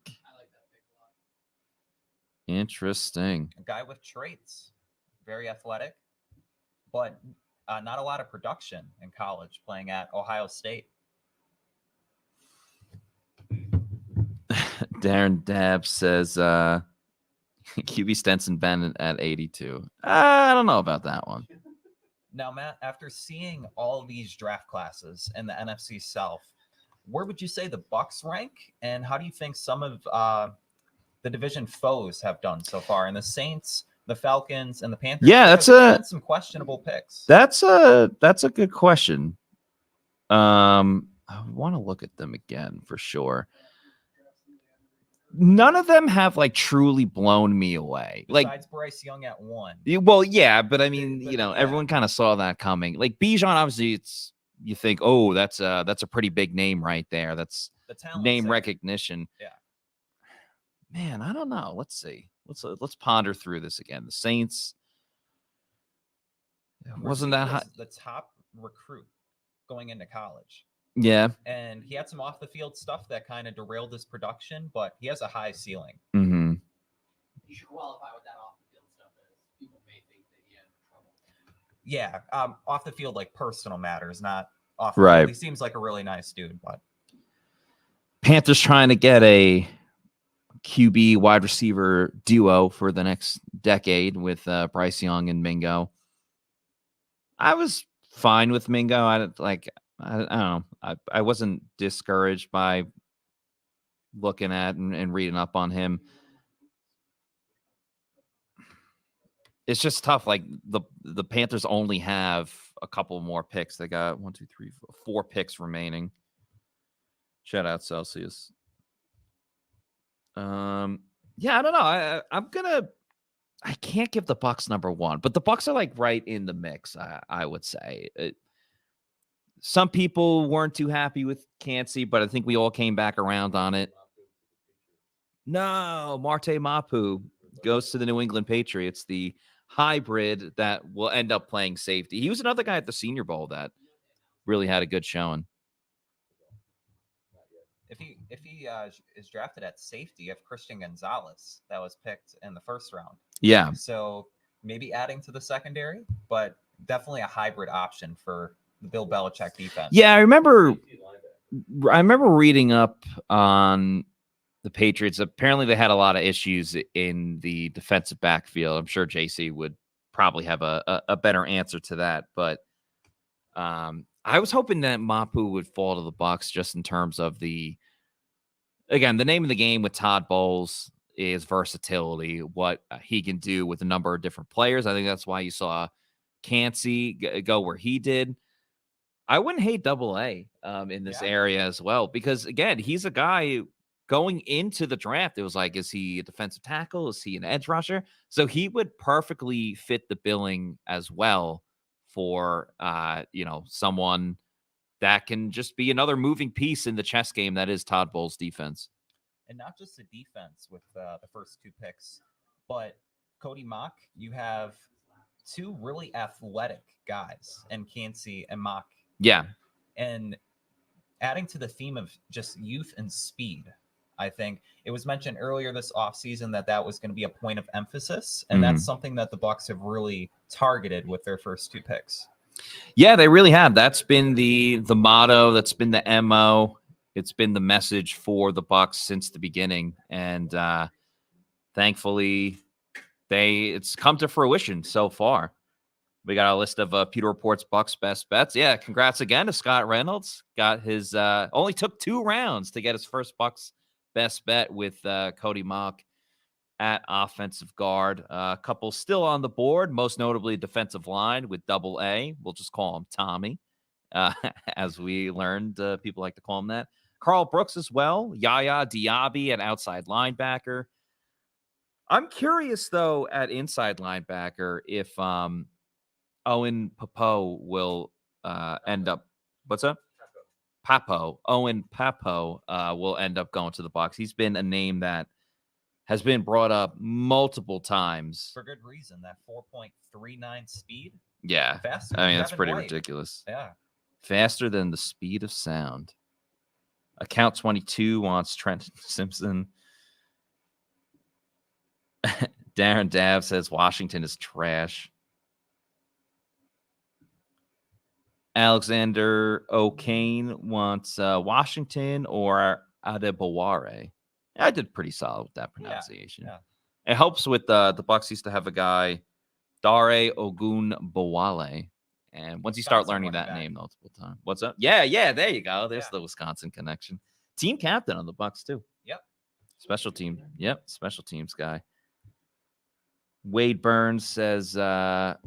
Interesting. A guy with traits, very athletic, but not a lot of production in college, playing at Ohio State. Darren Dabb says QB Stenson Bennett at 82. I don't know about that one. Now, Matt, after seeing all these draft classes in the NFC South, where would you say the Bucs rank, and how do you think some of the division foes have done so far? And the Saints, the Falcons, and the Panthers. Yeah, that's some questionable picks. That's a good question. I want to look at them again for sure. None of them have like truly blown me away. Besides Bryce Young at 1. Well, yeah, but I mean, everyone kind of saw that coming. Like Bijan, obviously, you think, oh, that's a pretty big name right there. That's name recognition. Yeah. Man, I don't know. Let's see. Let's ponder through this again. The Saints. Wasn't that high? The top recruit going into college. Yeah. And he had some off the field stuff that kind of derailed his production, but he has a high ceiling. Mm-hmm. You should qualify what that off the field stuff is. People may think that he had trouble. Yeah. Off the field, like personal matters, not off. Right. Field. He seems like a really nice dude, but Panthers trying to get a QB wide receiver duo for the next decade with Bryce Young and Mingo. I was fine with Mingo. I don't know. I wasn't discouraged by looking at and reading up on him. It's just tough. Like the Panthers only have a couple more picks. They got 4 picks remaining. Shout out Celsius. Yeah, I don't know. I can't give the Bucs number 1, but the Bucs are like right in the mix. I would say. Some people weren't too happy with Kancey, but I think we all came back around on it. No, Marte Mapu goes to the New England Patriots, the hybrid that will end up playing safety. He was another guy at the Senior Bowl that really had a good showing. If he is drafted at safety, you have Christian Gonzalez that was picked in the first round. Yeah. So maybe adding to the secondary, but definitely a hybrid option for the Bill Belichick defense. Yeah, I remember reading up on the Patriots. Apparently they had a lot of issues in the defensive backfield. I'm sure JC would probably have a better answer to that, but I was hoping that Mapu would fall to the Bucs just in terms of the name of the game with Todd Bowles is versatility, what he can do with a number of different players. I think that's why you saw Kancey go where he did. I wouldn't hate Double-A in this area as well, because again, he's a guy going into the draft. It was like, is he a defensive tackle? Is he an edge rusher? So he would perfectly fit the billing as well for someone that can just be another moving piece in the chess game that is Todd Bowles' defense. And not just the defense with the first 2 picks, but Cody Mock, you have 2 really athletic guys, and Kancey and Mock. Yeah. And adding to the theme of just youth and speed, I think it was mentioned earlier this offseason that was going to be a point of emphasis. And that's something that the Bucs have really targeted with their first 2 picks. Yeah, they really have. That's been the motto. That's been the MO. It's been the message for the Bucs since the beginning. And thankfully, it's come to fruition so far. We got a list of Pewter Report's Bucs best bets. Yeah, congrats again to Scott Reynolds. Got his only took 2 rounds to get his first Bucs best bet with Cody Mock at offensive guard. A couple still on the board, most notably defensive line with Double-A. We'll just call him Tommy, as we learned. People like to call him that. Carl Brooks as well. Yaya Diaby at outside linebacker. I'm curious, though, at inside linebacker if Owen Papo will end up. What's up? Papo. Owen Papo will end up going to the Bucs. He's been a name that has been brought up multiple times. For good reason. That 4.39 speed. Yeah. Faster I mean, than that's Devin pretty White. ridiculous. Yeah. Faster than the speed of sound. Account 22 wants Trent Simpson. Darren Dav says Washington is trash. Alexander O'Kane wants Washington or Adebaware. I did pretty solid with that pronunciation. Yeah. It helps with the Bucs used to have a guy, Dare Ogunbowale. And once you start learning that name multiple times. What's up? Yeah, there you go. There's the Wisconsin connection. Team captain on the Bucs too. Yep. Special team. Yep, special teams guy. Wade Burns says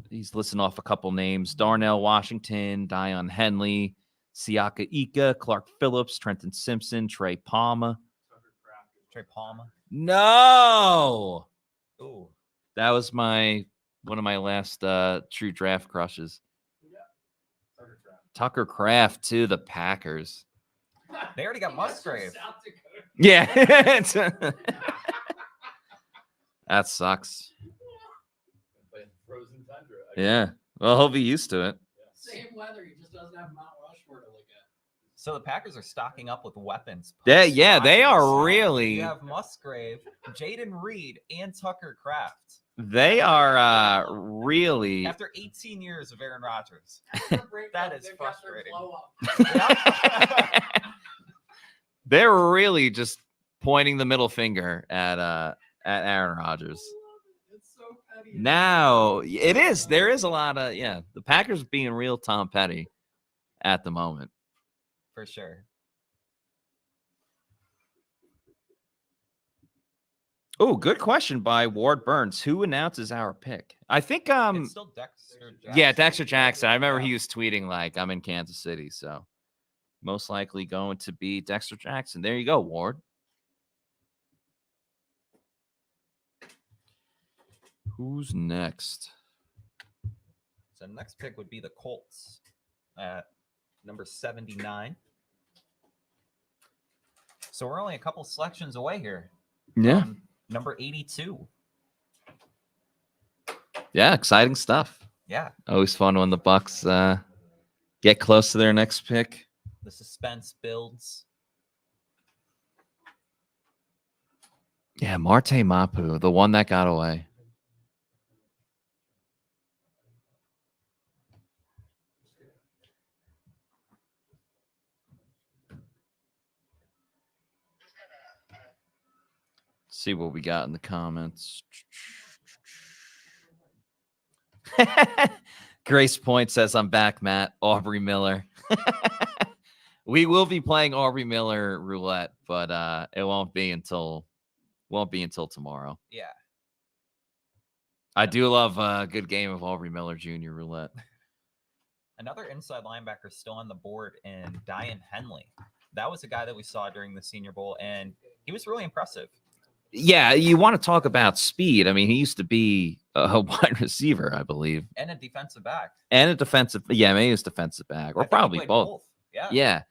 he's listing off a couple names. Darnell Washington, Dion Henley, Siaka Ika, Clark Phillips, Trenton Simpson, Trey Palmer. Trey Palmer. No. Ooh. That was one of my last true draft crushes. Tucker Kraft to the Packers. They already got Musgrave. Yeah. That sucks. Frozen tundra. Yeah. Well, he'll be used to it. Same weather. He just doesn't have Mount Rushmore to look at. So the Packers are stocking up with weapons. Yeah, they are really. You have Musgrave, Jaden Reed, and Tucker Kraft. They are really. After 18 years of Aaron Rodgers. That is frustrating. They're really just pointing the middle finger at Aaron Rodgers. Now it is. There is a lot of the Packers being real Tom Petty at the moment. For sure. Oh, good question by Ward Burns. Who announces our pick? I think it's still Dexter Jackson. Yeah, Dexter Jackson. I remember he was tweeting like I'm in Kansas City, so most likely going to be Dexter Jackson. There you go, Ward. Who's next? So next pick would be the Colts at number 79. So we're only a couple selections away here. Yeah. Number 82. Yeah, exciting stuff. Yeah. Always fun when the Bucs get close to their next pick. The suspense builds. Yeah, Marte Mapu, the one that got away. See what we got in the comments. Grace Point says, I'm back, Matt. Aubrey Miller. We will be playing Aubrey Miller roulette, but it won't be until tomorrow. Yeah. I do love a good game of Aubrey Miller Jr. roulette. Another inside linebacker still on the board in Dion Henley. That was a guy that we saw during the Senior Bowl, and he was really impressive. Yeah, you want to talk about speed. I mean, he used to be a wide receiver, I believe. And a defensive back. And a defensive, maybe he was defensive back, or probably both. Yeah.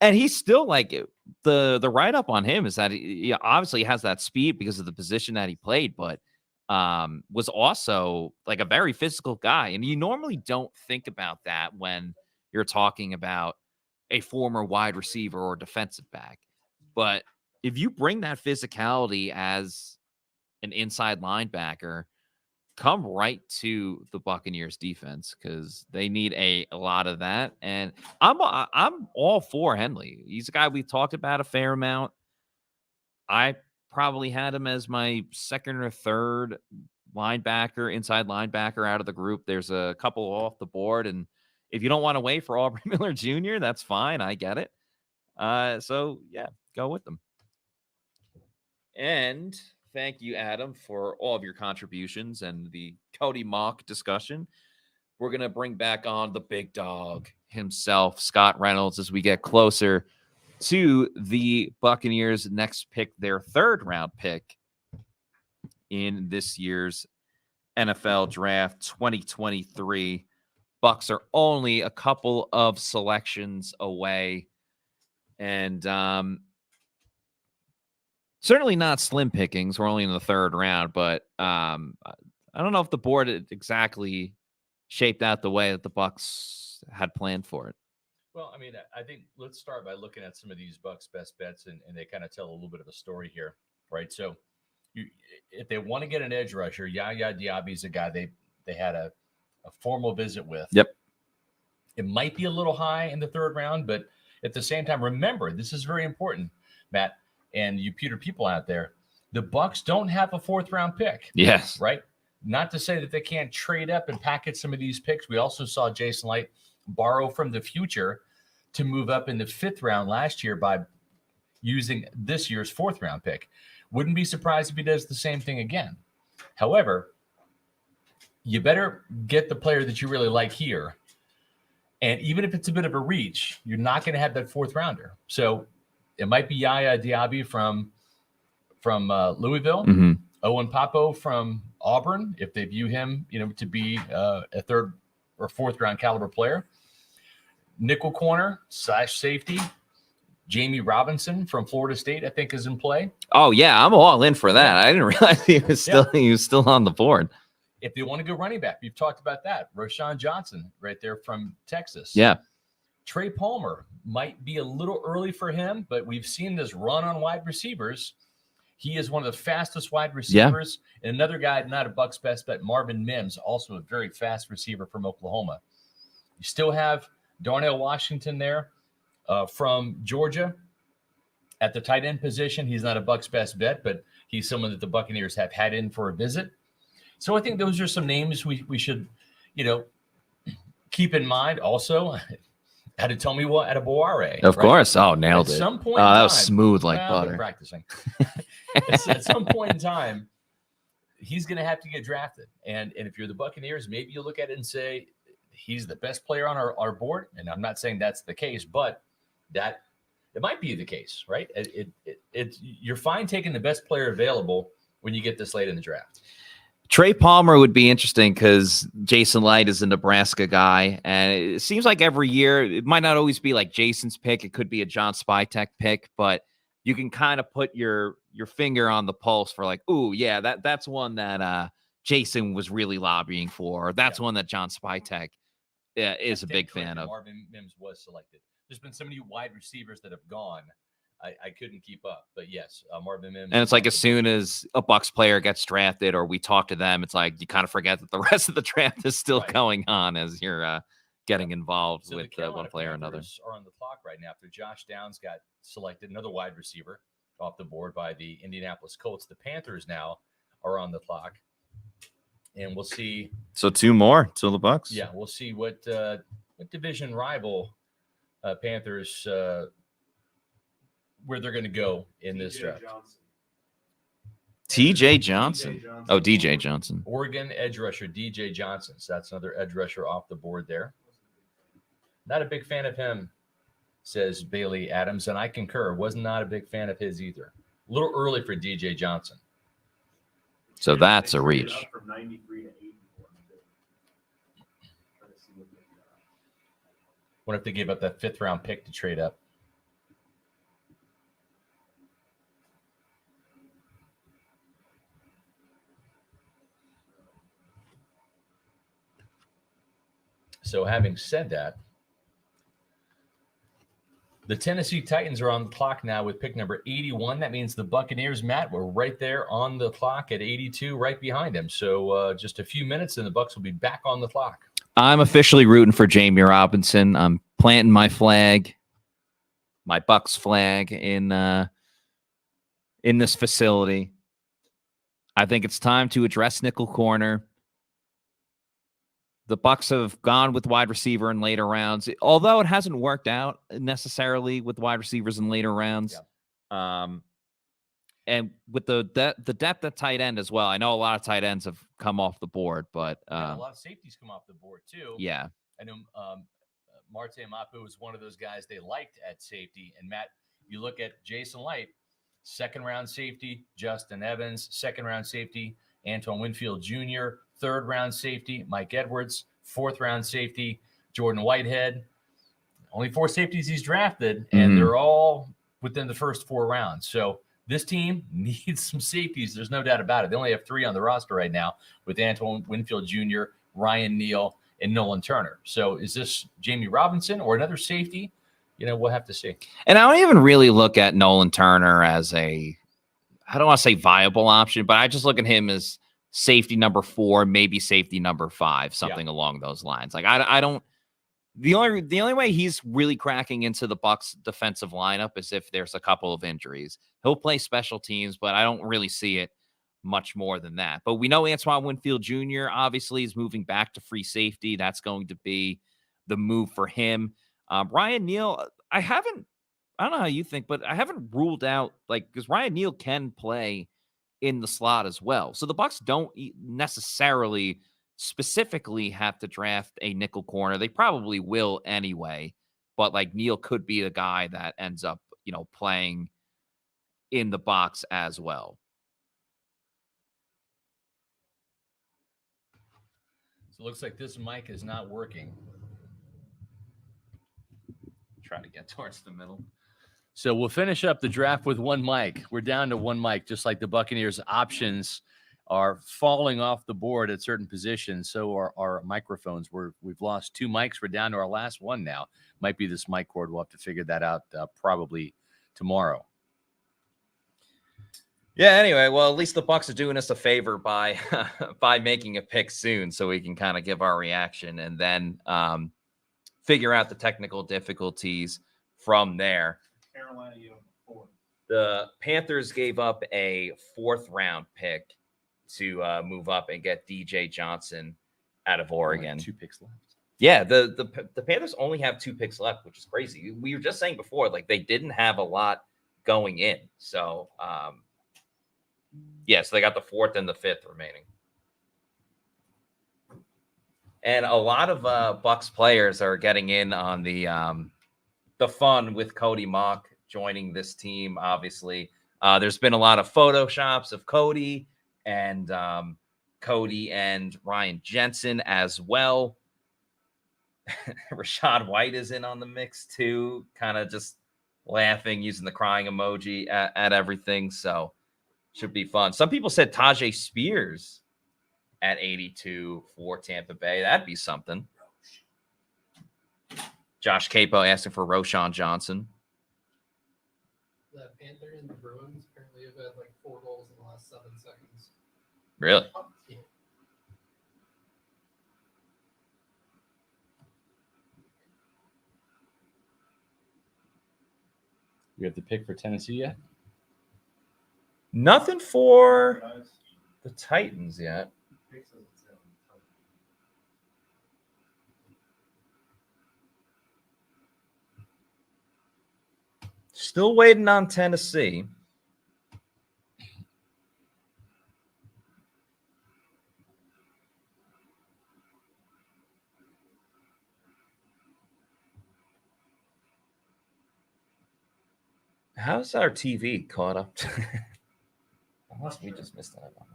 And he's still like the write-up on him is that he obviously has that speed because of the position that he played, but was also like a very physical guy. And you normally don't think about that when you're talking about a former wide receiver or defensive back. But if you bring that physicality as an inside linebacker, come right to the Buccaneers defense because they need a lot of that. And I'm all for Henley. He's a guy we've talked about a fair amount. I probably had him as my second or third linebacker, inside linebacker out of the group. There's a couple off the board. And if you don't want to wait for Aubrey Miller Jr., that's fine. I get it. So, yeah, go with them. And thank you, Adam, for all of your contributions and the Cody Mock discussion. We're going to bring back on the big dog himself, Scott Reynolds, as we get closer to the Buccaneers next pick, their 3rd round pick in this year's NFL draft 2023. Bucs are only a couple of selections away, and certainly not slim pickings. We're only in the 3rd round, but I don't know if the board exactly shaped out the way that the Bucs had planned for it. Well, I mean, I think let's start by looking at some of these Bucs best bets, and they kind of tell a little bit of a story here, right? So, if they want to get an edge rusher, Yaya Diaby is a guy they had a formal visit with. Yep. It might be a little high in the 3rd round, but at the same time, remember, this is very important, Matt, and you Pewter people out there. The Bucs don't have a 4th round pick. Yes. Right? Not to say that they can't trade up and package some of these picks. We also saw Jason Licht borrow from the future to move up in the 5th round last year by using this year's 4th round pick. Wouldn't be surprised if he does the same thing again. However, you better get the player that you really like here. And even if it's a bit of a reach, you're not going to have that 4th rounder. So it might be Yaya Diaby from Louisville, Owen Papo from Auburn, if they view him, to be a 3rd or 4th round caliber player. Nickel corner / safety, Jamie Robinson from Florida State, I think, is in play. Oh yeah, I'm all in for that. I didn't realize he was still on the board. If they want to go running back, we've talked about that. Rashawn Johnson, right there from Texas. Yeah. Trey Palmer might be a little early for him, but we've seen this run on wide receivers. He is one of the fastest wide receivers. Yeah. And another guy, not a Bucs best bet, Marvin Mims, also a very fast receiver from Oklahoma. You still have Darnell Washington there from Georgia at the tight end position. He's not a Bucs best bet, but he's someone that the Buccaneers have had in for a visit. So I think those are some names we should, keep in mind. Also, Adetomiwa Adeboare. Of course. Oh, nailed it. At some point that was smooth like butter. Practicing. At some point in time, he's going to have to get drafted. And if you're the Buccaneers, maybe you look at it and say, he's the best player on our board. And I'm not saying that's the case, but that it might be the case, right? You're fine taking the best player available when you get this late in the draft. Trey Palmer would be interesting because Jason Licht is a Nebraska guy, and it seems like every year it might not always be like Jason's pick. It could be a John Spytek pick, but you can kind of put your finger on the pulse for like, ooh, yeah, that's one that Jason was really lobbying for. Or that's one that John Spytek is a big fan of. Marvin Mims was selected. There's been so many wide receivers that have gone. I couldn't keep up, but yes, Marvin Mims. And it's like as soon as a Bucs player gets drafted or we talk to them, it's like you kind of forget that the rest of the draft is still going on as you're getting involved with one player or another. Are on the clock right now after Josh Downs got selected, another wide receiver off the board by the Indianapolis Colts. The Panthers now are on the clock, and we'll see. So 2 more till the Bucs. Yeah, we'll see what division rival Panthers. Where they're going to go in this draft. TJ Johnson. Oh, DJ Johnson. Oregon edge rusher DJ Johnson. So that's another edge rusher off the board there. Not a big fan of him, says Bailey Adams, and I concur. Was not a big fan of his either. A little early for DJ Johnson. So that's a reach. From 93 to 84. What if they gave up that 5th round pick to trade up? So having said that, the Tennessee Titans are on the clock now with pick number 81. That means the Buccaneers, Matt, were right there on the clock at 82, right behind them. So just a few minutes and the Bucs will be back on the clock. I'm officially rooting for Jamie Robinson. I'm planting my flag, my Bucs flag in this facility. I think it's time to address nickel corner. The Bucs have gone with wide receiver in later rounds, although it hasn't worked out necessarily with wide receivers in later rounds. Yeah. And with the depth at tight end as well. I know a lot of tight ends have come off the board, but a lot of safeties come off the board too. Yeah. I know Marte Mapu was one of those guys they liked at safety. And Matt, You look at Jason Light, second-round safety, Justin Evans, second-round safety, Antoine Winfield Jr., third-round safety, Mike Edwards, fourth-round safety, Jordan Whitehead. Only 4 safeties he's drafted, and they're all within the first 4 rounds. So this team needs some safeties. There's no doubt about it. They only have 3 on the roster right now with Antoine Winfield Jr., Ryan Neal, and Nolan Turner. So is this Jamie Robinson or another safety? We'll have to see. And I don't even really look at Nolan Turner as I don't want to say viable option, but I just look at him as safety number 4, maybe safety number 5, something along those lines. Like I don't. The only way he's really cracking into the Bucs defensive lineup is if there's a couple of injuries. He'll play special teams, but I don't really see it much more than that. But we know Antoine Winfield Jr. obviously is moving back to free safety. That's going to be the move for him. Ryan Neal, I don't know how you think, but I haven't ruled out, because Ryan Neal can play in the slot as well. So the Bucs don't necessarily specifically have to draft a nickel corner. They probably will anyway, but Neal could be the guy that ends up, playing in the box as well. So it looks like this mic is not working. Try to get towards the middle. So we'll finish up the draft with one mic. We're down to one mic, just like the Buccaneers' options are falling off the board at certain positions. So are our microphones. We've lost 2 mics. We're down to our last one now. Might be this mic cord. We'll have to figure that out probably tomorrow. Yeah, anyway, well, at least the Bucs are doing us a favor by by making a pick soon so we can kind of give our reaction and then figure out the technical difficulties from there. Carolina, you have 4. The Panthers gave up a 4th-round pick to move up and get DJ Johnson out of Oregon. 2 picks left. Yeah, the Panthers only have 2 picks left, which is crazy. We were just saying before, they didn't have a lot going in. So, so they got the 4th and the 5th remaining. And a lot of Bucs players are getting in on the fun with Cody Mock joining this team. Obviously, there's been a lot of photoshops of Cody and Ryan Jensen as well. Rashad White is in on the mix too, kind of just laughing, using the crying emoji at everything. So should be fun. Some people said Tajay Spears at 82 for Tampa Bay. That'd be something. Josh Capo asking for Roshan Johnson. The Panther and the Bruins apparently have had 4 goals in the last 7 seconds. Really? Yeah. We have the pick for Tennessee yet? Nothing for the Titans yet. Still waiting on Tennessee. How's our TV caught up? Unless we just missed that one.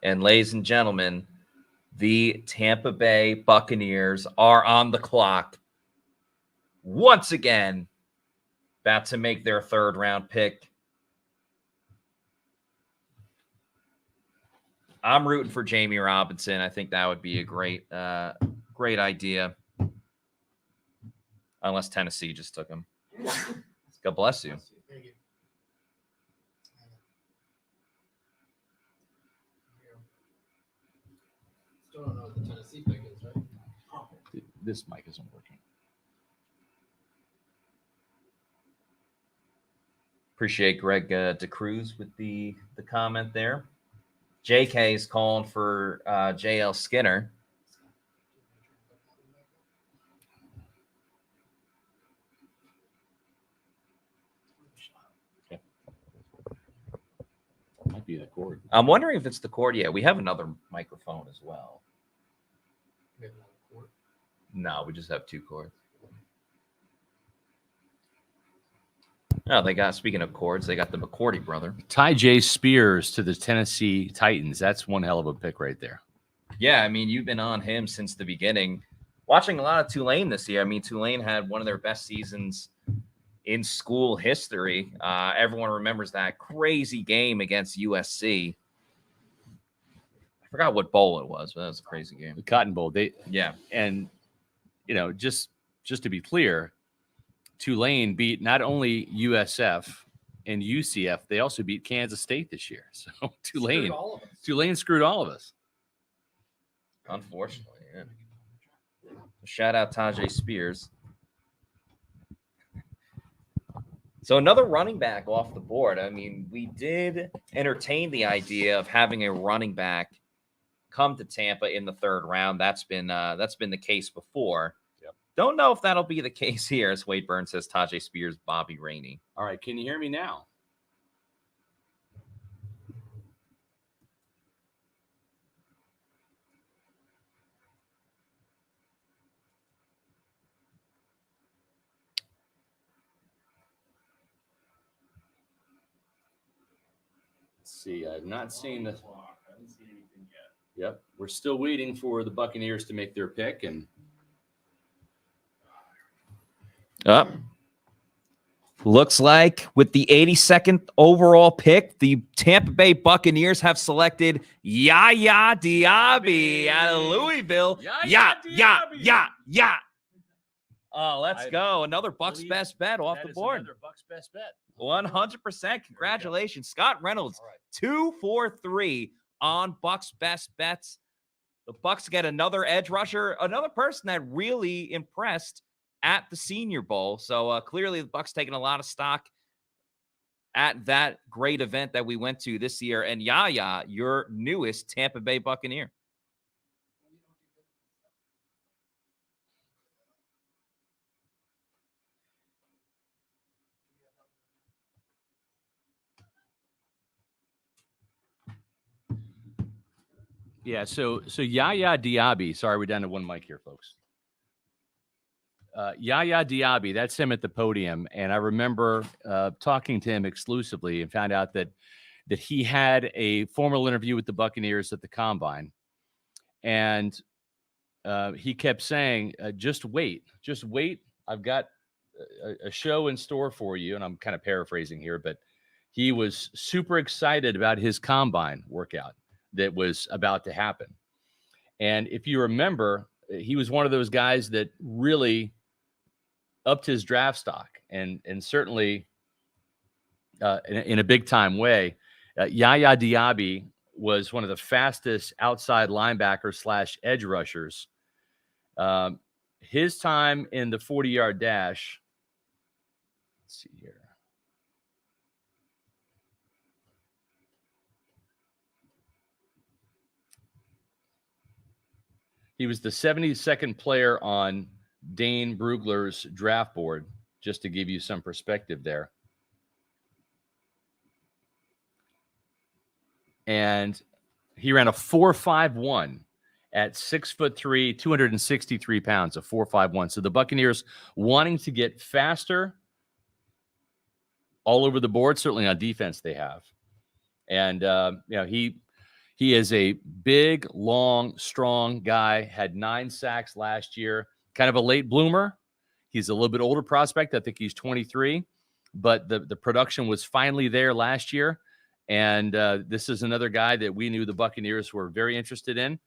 And ladies and gentlemen, the Tampa Bay Buccaneers are on the clock once again, about to make their 3rd round pick. I'm rooting for Jamie Robinson. I think that would be a great idea. Unless Tennessee just took him. God bless you. Thank you. Still don't know what the Tennessee pick is, right? This mic isn't working. Appreciate Greg DeCruz with the comment there. JK is calling for JL Skinner. Might be the cord. I'm wondering if it's the cord. Yeah, we have another microphone as well. No, we just have 2 cords. Oh, they got, speaking of cords, they got the McCourty brother. Tyjae Spears to the Tennessee Titans. That's one hell of a pick right there. Yeah, I mean, you've been on him since the beginning. Watching a lot of Tulane this year. I mean, Tulane had one of their best seasons in school history. Everyone remembers that crazy game against USC. I forgot what bowl it was, but that was a crazy game. The Cotton Bowl. Yeah. And, you know, just to be clear, Tulane beat not only USF and UCF, they also beat Kansas State this year. So Tulane screwed all of us. Unfortunately, yeah. Shout out Tyjae Spears. So another running back off the board. I mean, we did entertain the idea of having a running back come to Tampa in the 3rd round. That's been the case before. Yep. Don't know if that'll be the case here, as Wade Burns says. Tyjae Spears, Bobby Rainey. All right, can you hear me now? See, I've not seen the. I haven't seen anything yet. Yep, we're still waiting for the Buccaneers to make their pick, and Looks like with the 82nd overall pick, the Tampa Bay Buccaneers have selected Yaya Diaby out of Louisville. Yeah. Oh, let's go. Another Bucs best bet off the board. Another Bucs best bet. 100%. Congratulations. Scott Reynolds, 2 for 3 on Bucs best bets. The Bucs get another edge rusher, another person that really impressed at the Senior Bowl. So clearly the Bucs taking a lot of stock at that great event that we went to this year. And Yaya, your newest Tampa Bay Buccaneer. Yeah, so Yaya Diaby. Sorry, we're down to one mic here, folks. Yaya Diaby, that's him at the podium, and I remember talking to him exclusively and found out that he had a formal interview with the Buccaneers at the Combine, and he kept saying, "Just wait, I've got a show in store for you." And I'm kind of paraphrasing here, but he was super excited about his Combine workout that was about to happen. And if you remember, he was one of those guys that really upped his draft stock, and certainly in a big time way. Yaya Diaby was one of the fastest outside linebackers / edge rushers. His time in the 40-yard dash. Let's see here. He was the 72nd player on Dane Brugler's draft board, just to give you some perspective there. And he ran a 4.51 at 6'3", 263 pounds, a 4.51. So the Buccaneers wanting to get faster all over the board, certainly on defense they have. And, he is a big, long, strong guy, had 9 sacks last year, kind of a late bloomer. He's a little bit older prospect. I think he's 23, but the production was finally there last year. And this is another guy that we knew the Buccaneers were very interested in.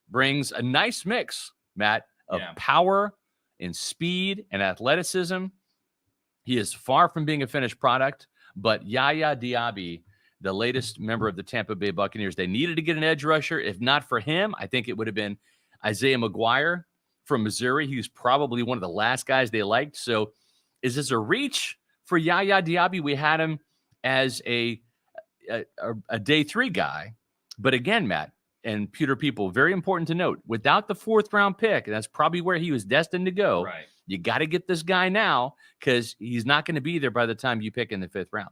Brings a nice mix, Matt, of power and speed and athleticism. He is far from being a finished product, but Yaya Diaby, the latest member of the Tampa Bay Buccaneers, they needed to get an edge rusher. If not for him, I think it would have been Isaiah McGuire from Missouri. He was probably one of the last guys they liked. So is this a reach for Yaya Diaby? We had him as a day 3 guy. But again, Matt and Pewter people, very important to note, without the 4th round pick, and that's probably where he was destined to go, right. You got to get this guy now because he's not going to be there by the time you pick in the 5th round.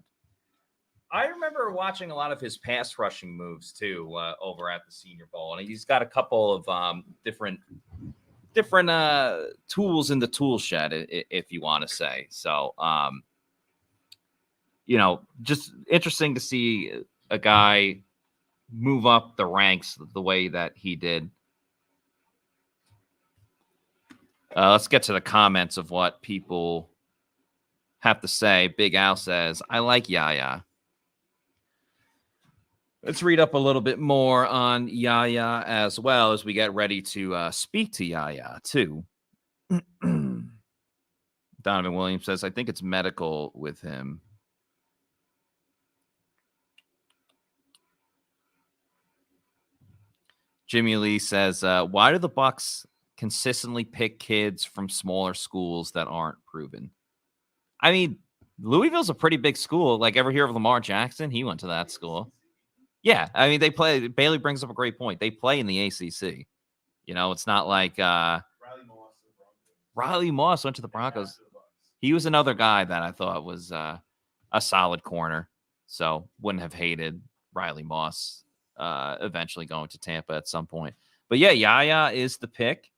I remember watching a lot of his pass rushing moves too over at the Senior Bowl, and he's got a couple of different different tools in the tool shed, if you want to say. So, just interesting to see a guy move up the ranks the way that he did. Let's get to the comments of what people have to say. Big Al says, I like Yaya. Let's read up a little bit more on Yaya as well as we get ready to speak to Yaya, too. Donovan Williams says, I think it's medical with him. Jimmy Lee says, why do the Bucs consistently pick kids from smaller schools that aren't proven? I mean, Louisville's a pretty big school. Like, ever hear of Lamar Jackson? He went to that school. Yeah, I mean, they play. Bailey brings up a great point. They play in the ACC. It's not like Riley Moss went to the Broncos. He was another guy that I thought was a solid corner. So wouldn't have hated Riley Moss eventually going to Tampa at some point. But yeah, Yaya is the pick.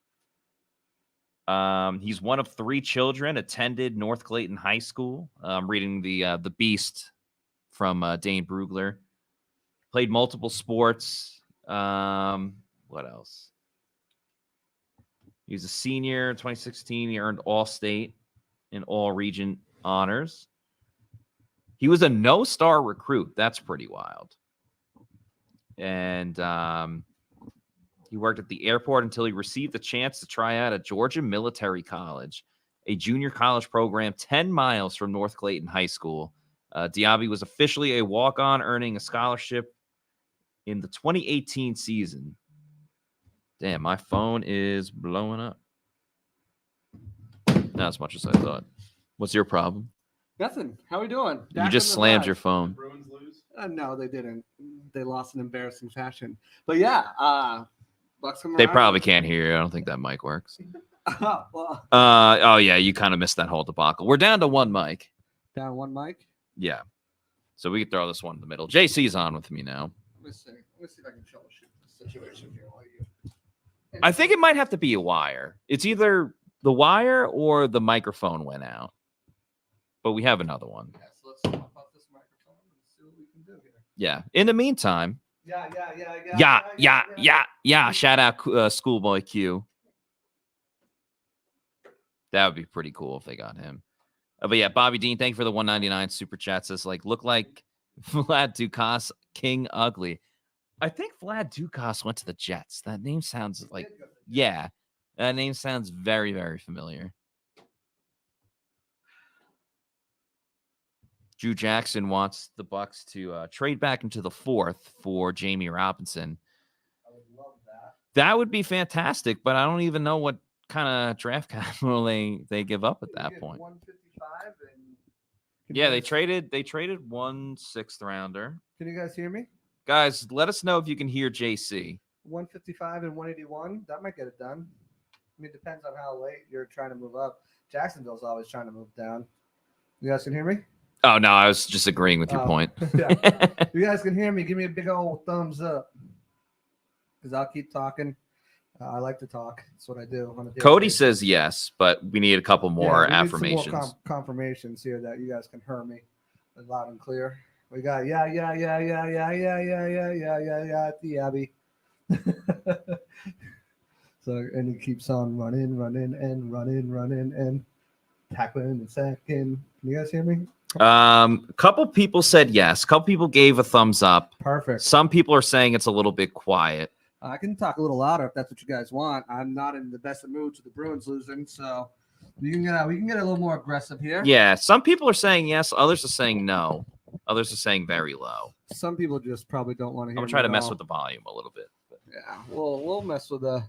He's one of 3 children, attended North Clayton High School. I'm reading the Beast from Dane Brugler. Played multiple sports. What else? He was a senior in 2016. He earned All-State and All-Region honors. He was a no-star recruit. That's pretty wild. And he worked at the airport until he received the chance to try out at Georgia Military College, a junior college program 10 miles from North Clayton High School. Diaby was officially a walk-on, earning a scholarship in the 2018 season. Damn, my phone is blowing up. Not as much as I thought. What's your problem? Nothing. How are we doing? You just slammed your phone. Bruins lose? No, they didn't. They lost in embarrassing fashion. But yeah, Bucs come They around. probably can't hear you. I don't think that mic works. Well, Oh, yeah, you kind of missed that whole debacle. We're down to 1 mic. down 1 mic. Yeah. So we can throw this one in the middle. JC's on with me now. Let me see if I can troubleshoot the situation here while you. I think it might have to be a wire. It's either the wire or the microphone went out. But we have another one. Yeah, so let's pop up this microphone and see what we can do here. Yeah. In the meantime. Yeah. Shout out Schoolboy Q. That would be pretty cool if they got him. But yeah, Bobby Dean, thank you for the 199 super chat. Says, look like Vlad Dukas, King Ugly. I think Vlad Dukas went to the Jets. That name sounds like, yeah, that name sounds very, very familiar. Drew Jackson wants the Bucs to trade back into the 4th for Jamie Robinson. I would love that. That would be fantastic, but I don't even know what kind of draft capital they give up at that point. 155 and Yeah, they traded 1 6th rounder. Can you guys hear me? Guys, let us know if you can hear JC. 155 and 181. That might get it done. I mean, it depends on how late you're trying to move up. Jacksonville's always trying to move down. You guys can hear me? Oh, no, I was just agreeing with your point. Yeah. You guys can hear me. Give me a big old thumbs up because I'll keep talking. I like to talk. That's what I do. On a daily Cody basis. says yes, but we need a couple more we need some affirmations. more confirmations here that you guys can hear me loud and clear. We got at the Abbey. So, and he keeps on running and tackling and sacking. Can you guys hear me? A couple people said yes. A couple people gave a thumbs up. Perfect. Some people are saying it's a little bit quiet. I can talk a little louder if that's what you guys want. I'm not in the best of moods with the Bruins losing, so we can get a little more aggressive here. Yeah, some people are saying yes. Others are saying no. Others are saying very low. Some people just probably don't want to hear. I'm gonna try to mess with the volume a little bit. Yeah, we'll mess with the.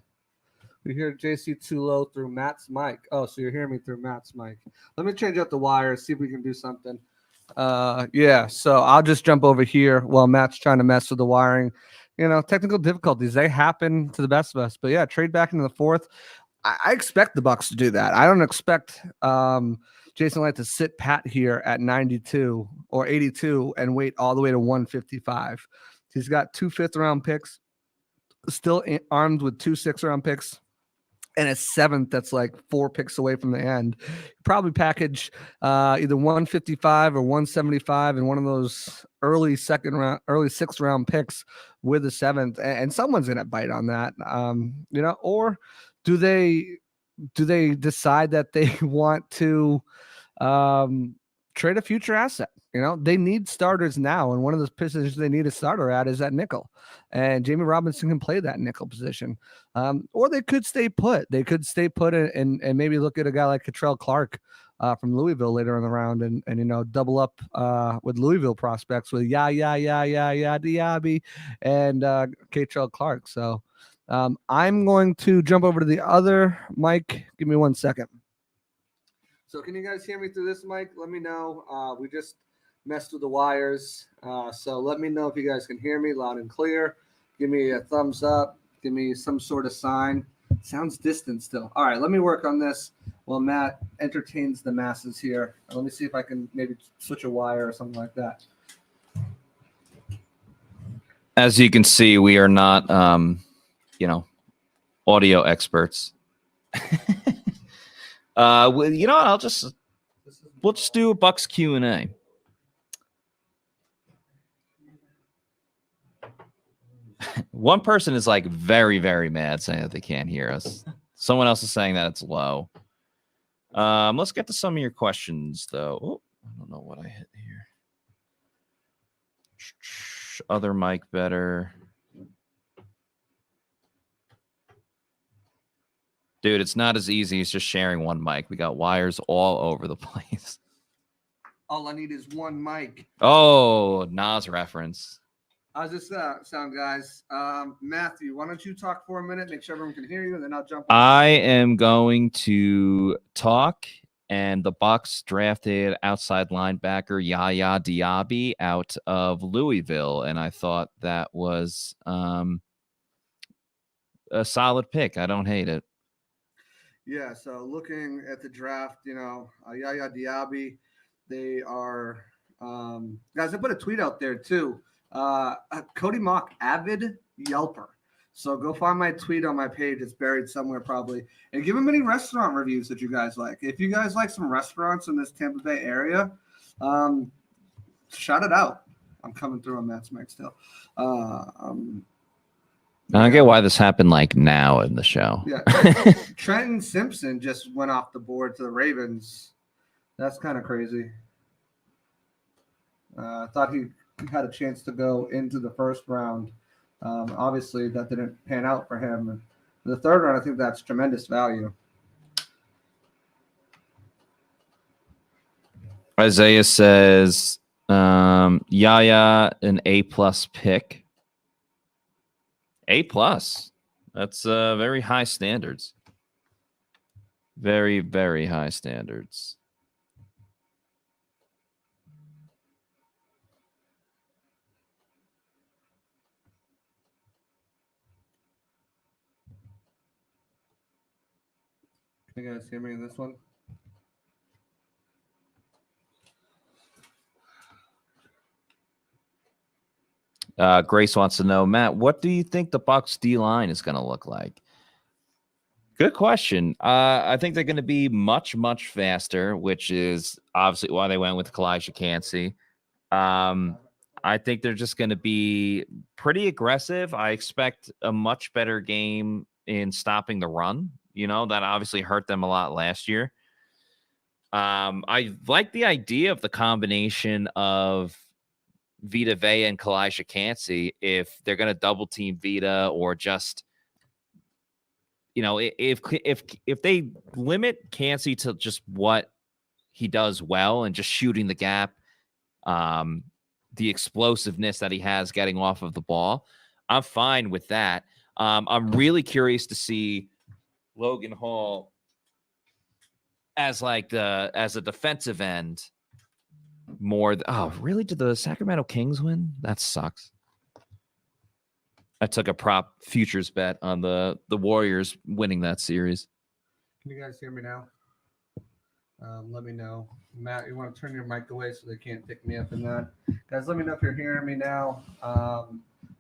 We hear JC too low through Matt's mic. Oh, so you're hearing me through Matt's mic. Let me change out the wires, see if we can do something. Yeah, so I'll just jump over here while Matt's trying to mess with the wiring. You know, technical difficulties, they happen to the best of us. But yeah, trade back into the 4th. I expect the Bucs to do that. I don't expect Jason Licht to sit pat here at 92 or 82 and wait all the way to 155. He's got 2 5th-round picks, still armed with 2 6th-round picks. and a 7th that's like 4 picks away from the end. Probably package either 155 or 175 in one of those early 6th round picks with the 7th, and someone's gonna bite on that. Or do they decide that they want to trade a future asset? They need starters now, and one of the positions they need a starter at is at nickel, and Jamie Robinson can play that nickel position. Or they could stay put. They could stay put and maybe look at a guy like Calijah Clark from Louisville later in the round, and double up with Louisville prospects with Diaby and Calijah Clark. So I'm going to jump over to the other mic. Give me 1 second. So can you guys hear me through this mic? Let me know. We just messed with the wires. So let me know if you guys can hear me loud and clear. Give me a thumbs up. Give me some sort of sign. Sounds distant still. All right, let me work on this while Matt entertains the masses here. Let me see if I can maybe switch a wire or something like that. As you can see, we are not, audio experts. We'll just do a Bucs Q&A. One person is like very, very mad saying that they can't hear us. Someone else is saying that it's low. Let's get to some of your questions, though. Oh, I don't know what I hit here. Other mic better. Dude, it's not as easy as just sharing one mic. We got wires all over the place. All I need is one mic. Oh, Nas reference. How's this sound, guys? Matthew, why don't you talk for a minute, make sure everyone can hear you, and then I'll jump on. I am going to talk, and the Bucs drafted outside linebacker Yaya Diaby out of Louisville, and I thought that was a solid pick. I don't hate it. Yeah, so looking at the draft, Yaya Diaby, they are guys, I put a tweet out there too. Cody Mock, avid Yelper. So go find my tweet on my page. It's buried somewhere probably. And give him any restaurant reviews that you guys like. If you guys like some restaurants in this Tampa Bay area, shout it out. I'm coming through on Matt's mic still. I don't get why this happened like now in the show. Yeah. Trenton Simpson just went off the board to the Ravens. That's kind of crazy. I thought he had a chance to go into the first round. Obviously, that didn't pan out for him. And the third round, I think that's tremendous value. Isaiah says, Yaya, an A+ pick. A+. That's very high standards. Very, very high standards. Can you guys hear me in this one? Grace wants to know, Matt, what do you think the Bucs D-line is going to look like? Good question. I think they're going to be much, much faster, which is obviously why they went with Calijah Kancey. I think they're just going to be pretty aggressive. I expect a much better game in stopping the run. That obviously hurt them a lot last year. I like the idea of the combination of Vita Vea and Calijah Kancey if they're going to double team Vita, or just, if they limit Kancey to just what he does well and just shooting the gap, the explosiveness that he has getting off of the ball, I'm fine with that. I'm really curious to see Logan Hall as a defensive end more. Oh, really? Did the Sacramento Kings win? That sucks. I took a prop futures bet on the Warriors winning that series. Can you guys hear me now? Let me know. Matt, you want to turn your mic away so they can't pick me up in that. Guys, let me know if you're hearing me now.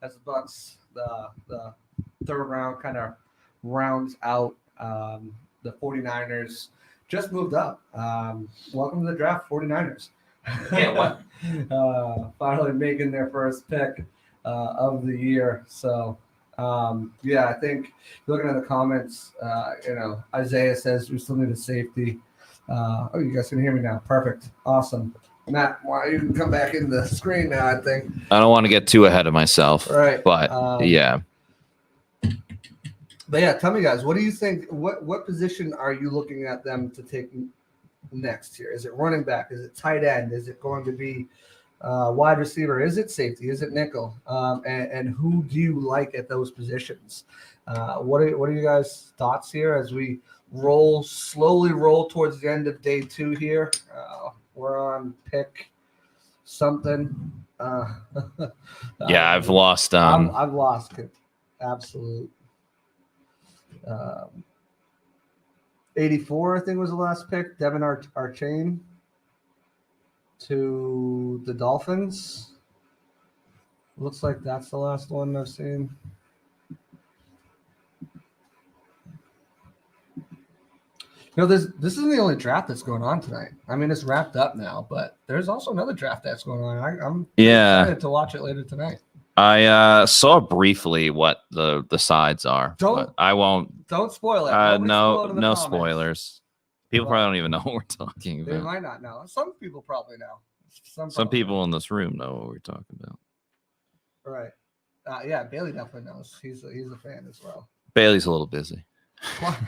As the Bucs, the third round kind of rounds out The 49ers just moved up. Welcome to the draft, 49ers. Yeah, what? Finally making their first pick of the year. So, I think looking at the comments, Isaiah says we still need a safety. You guys can hear me now. Perfect. Awesome. Matt, why you can come back in the screen now, I think. I don't want to get too ahead of myself. Right. But, yeah. But, yeah, tell me, guys, what do you think? What position are you looking at them to take next here? Is it running back? Is it tight end? Is it going to be wide receiver? Is it safety? Is it nickel? And who do you like at those positions? What are you guys' thoughts here as we slowly roll towards the end of day 2 here? We're on pick something. I've lost. I've lost it. Absolute. 84, I think, was the last pick. Devin Archain to the Dolphins. Looks like that's the last one I've seen. This isn't the only draft that's going on tonight. I mean, it's wrapped up now, but there's also another draft that's going on. I'm excited to watch it later tonight. I saw briefly what the sides are. I won't. Don't spoil it. No spoilers. People probably don't even know what we're talking about. They might not know. Some people probably know. Some people in this room know what we're talking about. Right. Bailey definitely knows. He's a fan as well. Bailey's a little busy.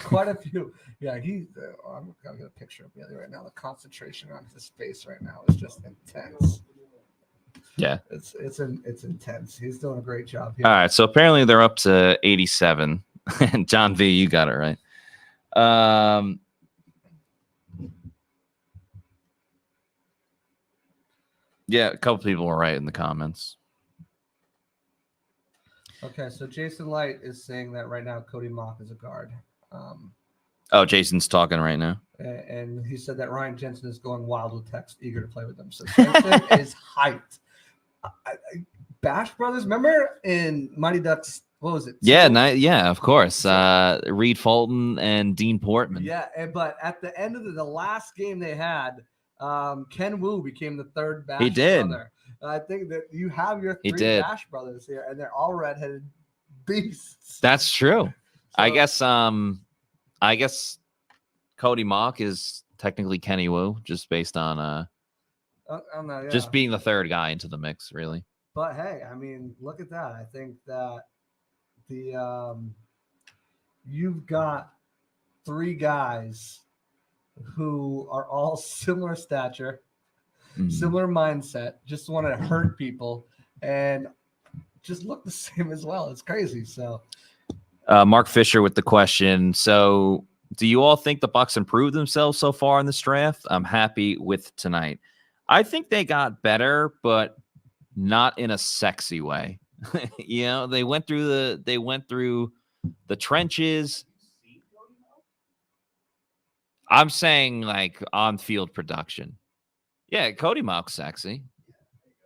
Quite a few. Yeah, I'm gonna get a picture of Bailey right now. The concentration on his face right now is just intense. Yeah, it's intense. He's doing a great job here. All right, so apparently they're up to 87, and John V, you got it right. A couple people were right in the comments. Okay, so Jason Light is saying that right now Cody Mock is a guard. Jason's talking right now. And he said that Ryan Jensen is going wild with text, eager to play with them. So Jensen is hyped. Bash Brothers, remember in Mighty Ducks, what was it? Yeah, of course. Reed Fulton and Dean Portman. Yeah, but at the end of the last game they had, Ken Wu became the third Bash brother. I think that you have your 3 Bash Brothers here, and they're all redheaded beasts. That's true. So, I guess Cody Mock is technically Kenny Wu, just based on just being the third guy into the mix, really. But hey, I mean, look at that. I think that you've got 3 guys who are all similar stature, similar mindset, just want to hurt people, and just look the same as well. It's crazy. So, Mark Fisher with the question. So, do you all think the Bucs improved themselves so far in this draft? I'm happy with tonight. I think they got better, but not in a sexy way. They went through the trenches. I'm saying like on-field production. Yeah, Cody Mock's sexy,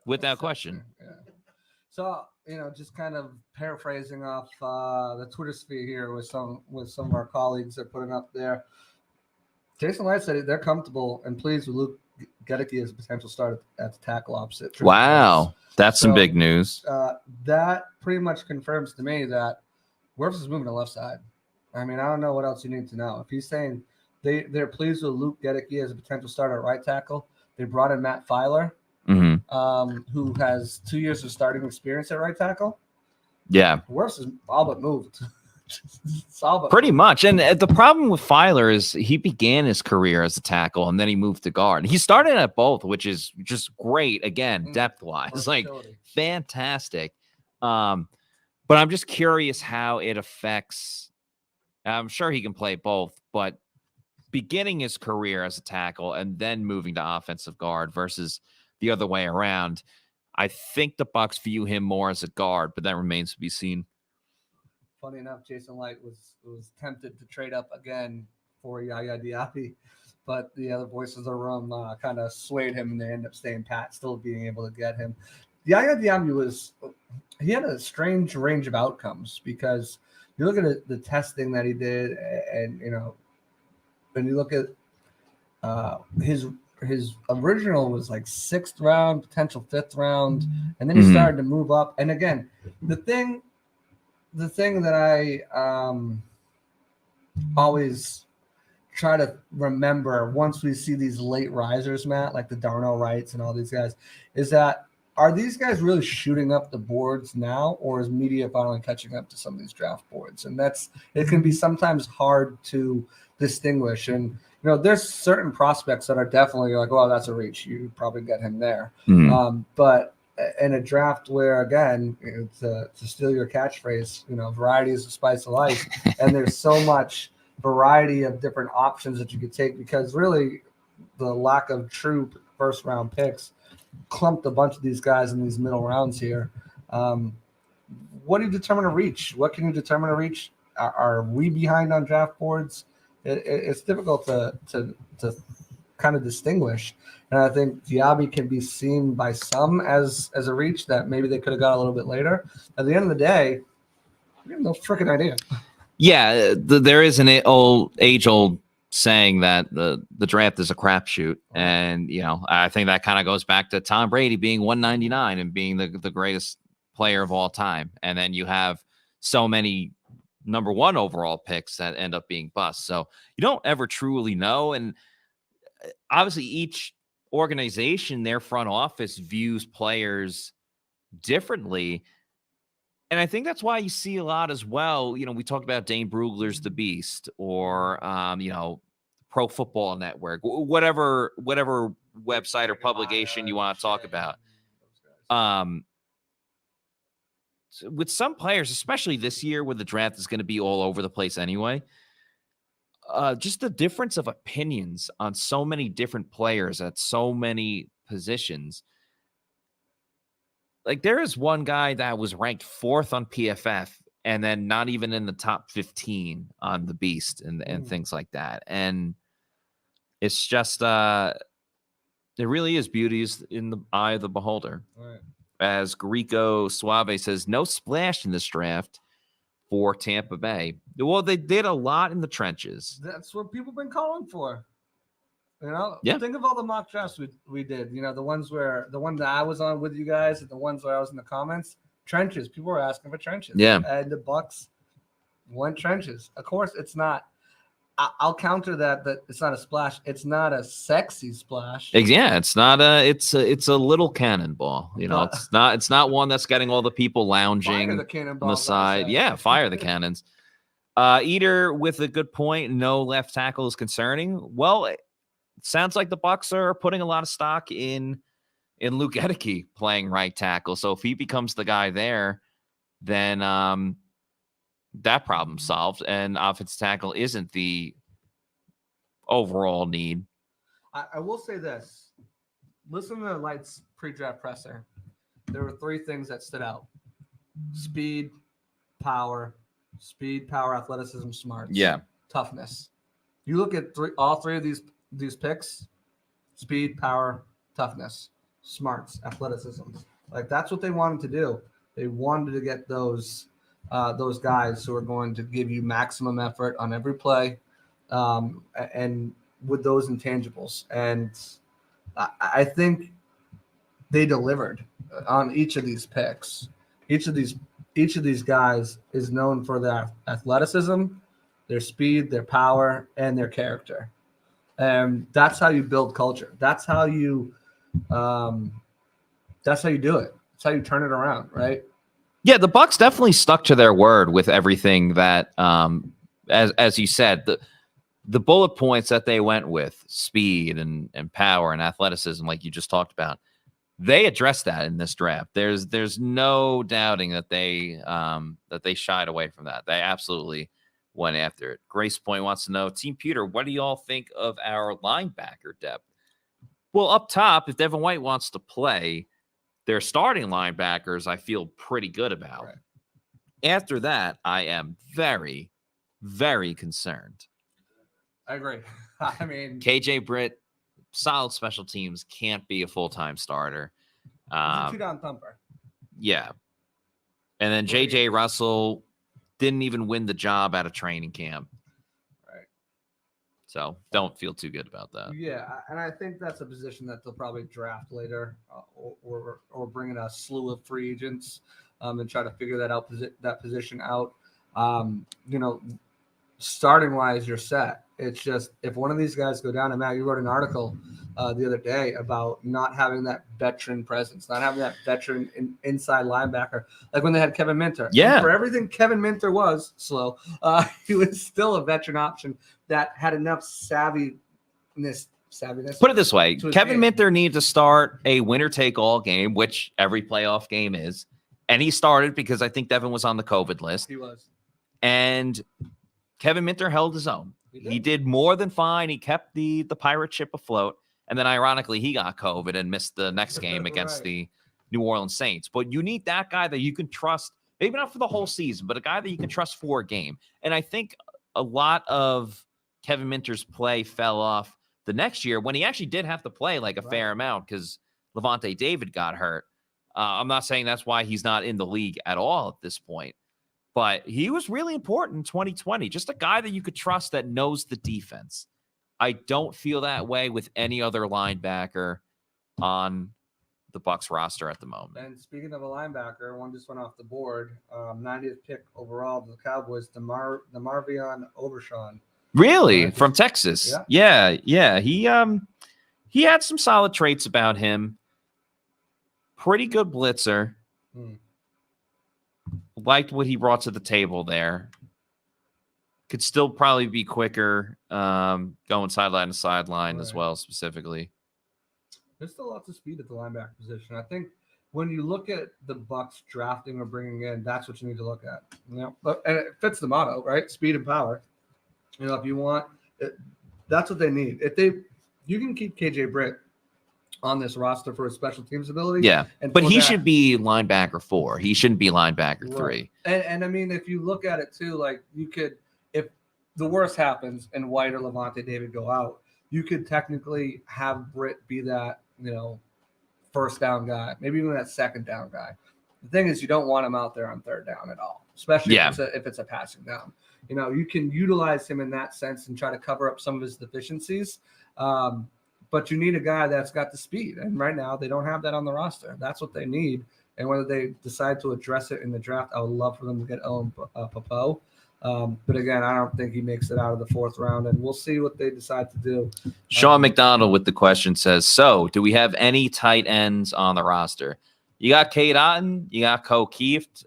without question. Yeah. So, just kind of paraphrasing off the Twitter sphere here with some of our colleagues they're putting up there. Jason Light said they're comfortable and pleased with Luke Gedeke as a potential start at the tackle opposite. Wow, that's some big news. That pretty much confirms to me that Wirfs is moving to the left side. I mean, I don't know what else you need to know. If he's saying they're pleased with Luke Gedeke as a potential starter at right tackle, they brought in Matt Filer, who has 2 years of starting experience at right tackle. Yeah. Wirfs is all but moved. Pretty much. And the problem with Filer is he began his career as a tackle and then he moved to guard. He started at both, which is just great. Again, depth-wise, like fantastic. But I'm just curious how it affects. I'm sure he can play both, but beginning his career as a tackle and then moving to offensive guard versus the other way around, I think the Bucs view him more as a guard, but that remains to be seen. Funny enough, Jason Light was tempted to trade up again for Yaya Diaby, but the other voices of the room kind of swayed him, and they ended up staying pat, still being able to get him. Yaya Diaby he had a strange range of outcomes because you look at the testing that he did, and when you look at his original was like 6th round, potential 5th round, and then he started to move up. And again, the thing that I always try to remember once we see these late risers, Matt, like the Darnell Wrights and all these guys, is that are these guys really shooting up the boards now, or is media finally catching up to some of these draft boards? And it can be sometimes hard to distinguish. And there's certain prospects that are definitely like, well, that's a reach. You probably get him there. But in a draft where, again, to steal your catchphrase, variety is the spice of life, and there's so much variety of different options that you could take, because really the lack of true first round picks clumped a bunch of these guys in these middle rounds here. What do you determine a reach? What can you determine a reach? Are we behind on draft boards? It's difficult to kind of distinguish. And I think Diaby can be seen by some as a reach that maybe they could have got a little bit later. At the end of the day, we have no freaking idea. Yeah, there is an age-old saying that the draft is a crapshoot, and I think that kind of goes back to Tom Brady being 199 and being the greatest player of all time, and then you have so many number 1 overall picks that end up being busts. So you don't ever truly know, and obviously each organization, their front office views players differently. And I think that's why you see a lot as well. We talked about Dane Brugler's The Beast, or, Pro Football Network, whatever website or publication you want to talk about. With some players, especially this year where the draft is going to be all over the place anyway, just the difference of opinions on so many different players at so many positions. Like, there is one guy that was ranked 4th on PFF and then not even in the top 15 on The Beast and things like that. And it's just, there really is beauties in the eye of the beholder. Right. As Greco Suave says, no splash in this draft for Tampa Bay. Well, they did a lot in the trenches. That's what people have been calling for. Yeah. Think of all the mock drafts we did. The one that I was on with you guys, and the ones where I was in the comments. Trenches. People were asking for trenches. Yeah. And the Bucs went trenches. Of course, it's not. I'll counter that it's not a splash. It's not a sexy splash. Yeah, it's not it's a little cannonball. It's not one that's getting all the people lounging on the side. Yeah, fire the cannons. Eater with a good point. No left tackle is concerning. Well, it sounds like the Bucs are putting a lot of stock in Luke Edeke playing right tackle. So if he becomes the guy there, then that problem solved, and offensive tackle isn't the overall need. I will say this. Listen to Light's pre-draft presser. There were 3 things that stood out: speed, power, athleticism, smarts. Yeah. Toughness. You look at all three of these picks: speed, power, toughness, smarts, athleticism. Like, that's what they wanted to do. They wanted to get those guys who are going to give you maximum effort on every play, and with those intangibles. And I think they delivered on each of these picks. Each of these guys is known for their athleticism, their speed, their power, and their character. And that's how you build culture. That's how you do it. That's how you turn it around, right? Yeah, the Bucs definitely stuck to their word with everything that, as you said, the bullet points that they went with, speed and power and athleticism, like you just talked about, they addressed that in this draft. There's no doubting that they shied away from that. They absolutely went after it. Grace Point wants to know, Team Pewter, what do y'all think of our linebacker depth? Well, up top, if Devin White wants to play, their starting linebackers I feel pretty good about. Right. After that, I am very, very concerned. I agree. I mean, KJ Britt, solid special teams, can't be a full-time starter. he's a 2-down thumper. Yeah. And then JJ Russell, didn't even win the job at a training camp. Right. So don't feel too good about that. Yeah, and I think that's a position that they'll probably draft later, or bring in a slew of free agents, and try to figure that position out. Starting wise, you're set. It's just if one of these guys go down, and Matt, you wrote an article the other day about not having that veteran presence, not having that veteran inside linebacker, like when they had Kevin Minter. Yeah. And for everything Kevin Minter was slow, he was still a veteran option that had enough savviness. Put it this way, to his Kevin game. Minter needs to start a winner-take-all game, which every playoff game is. And he started because I think Devin was on the COVID list. He was. And Kevin Minter held his own. He did more than fine. He kept the pirate ship afloat. And then ironically, he got COVID and missed the next game against the New Orleans Saints. But you need that guy that you can trust, maybe not for the whole season, but a guy that you can trust for a game. And I think a lot of Kevin Minter's play fell off the next year when he actually did have to play like a fair amount because Levante David got hurt. I'm not saying that's why he's not in the league at all at this point. But he was really important in 2020. Just a guy that you could trust that knows the defense. I don't feel that way with any other linebacker on the Bucs roster at the moment. And speaking of a linebacker, one just went off the board. 90th pick overall to the Cowboys, DeMarvion Overshawn. Really? From Texas? Yeah. He had some solid traits about him. Pretty good blitzer. Liked what he brought to the table there. Could still probably be quicker, going sideline to sideline as well, specifically. There's still lots of speed at the linebacker position. I think when you look at the Bucs drafting or bringing in, that's what you need to look at. But and it fits the motto, right? Speed and power. If you want it, that's what they need. You can keep KJ Britt on this roster for his special teams ability. Yeah, but he should be linebacker 4. He shouldn't be linebacker 3. And I mean, if you look at it too, like you could, if the worst happens and White or Levante David go out, you could technically have Britt be that, first down guy, maybe even that second down guy. The thing is, you don't want him out there on third down at all, especially if it's a passing down. You can utilize him in that sense and try to cover up some of his deficiencies. But you need a guy that's got the speed. And right now, they don't have that on the roster. That's what they need. And whether they decide to address it in the draft, I would love for them to get Owen Popo. But again, I don't think he makes it out of the 4th round. And we'll see what they decide to do. Sean McDonald with the question says, so do we have any tight ends on the roster? You got Cade Otton. You got Ko Kieft.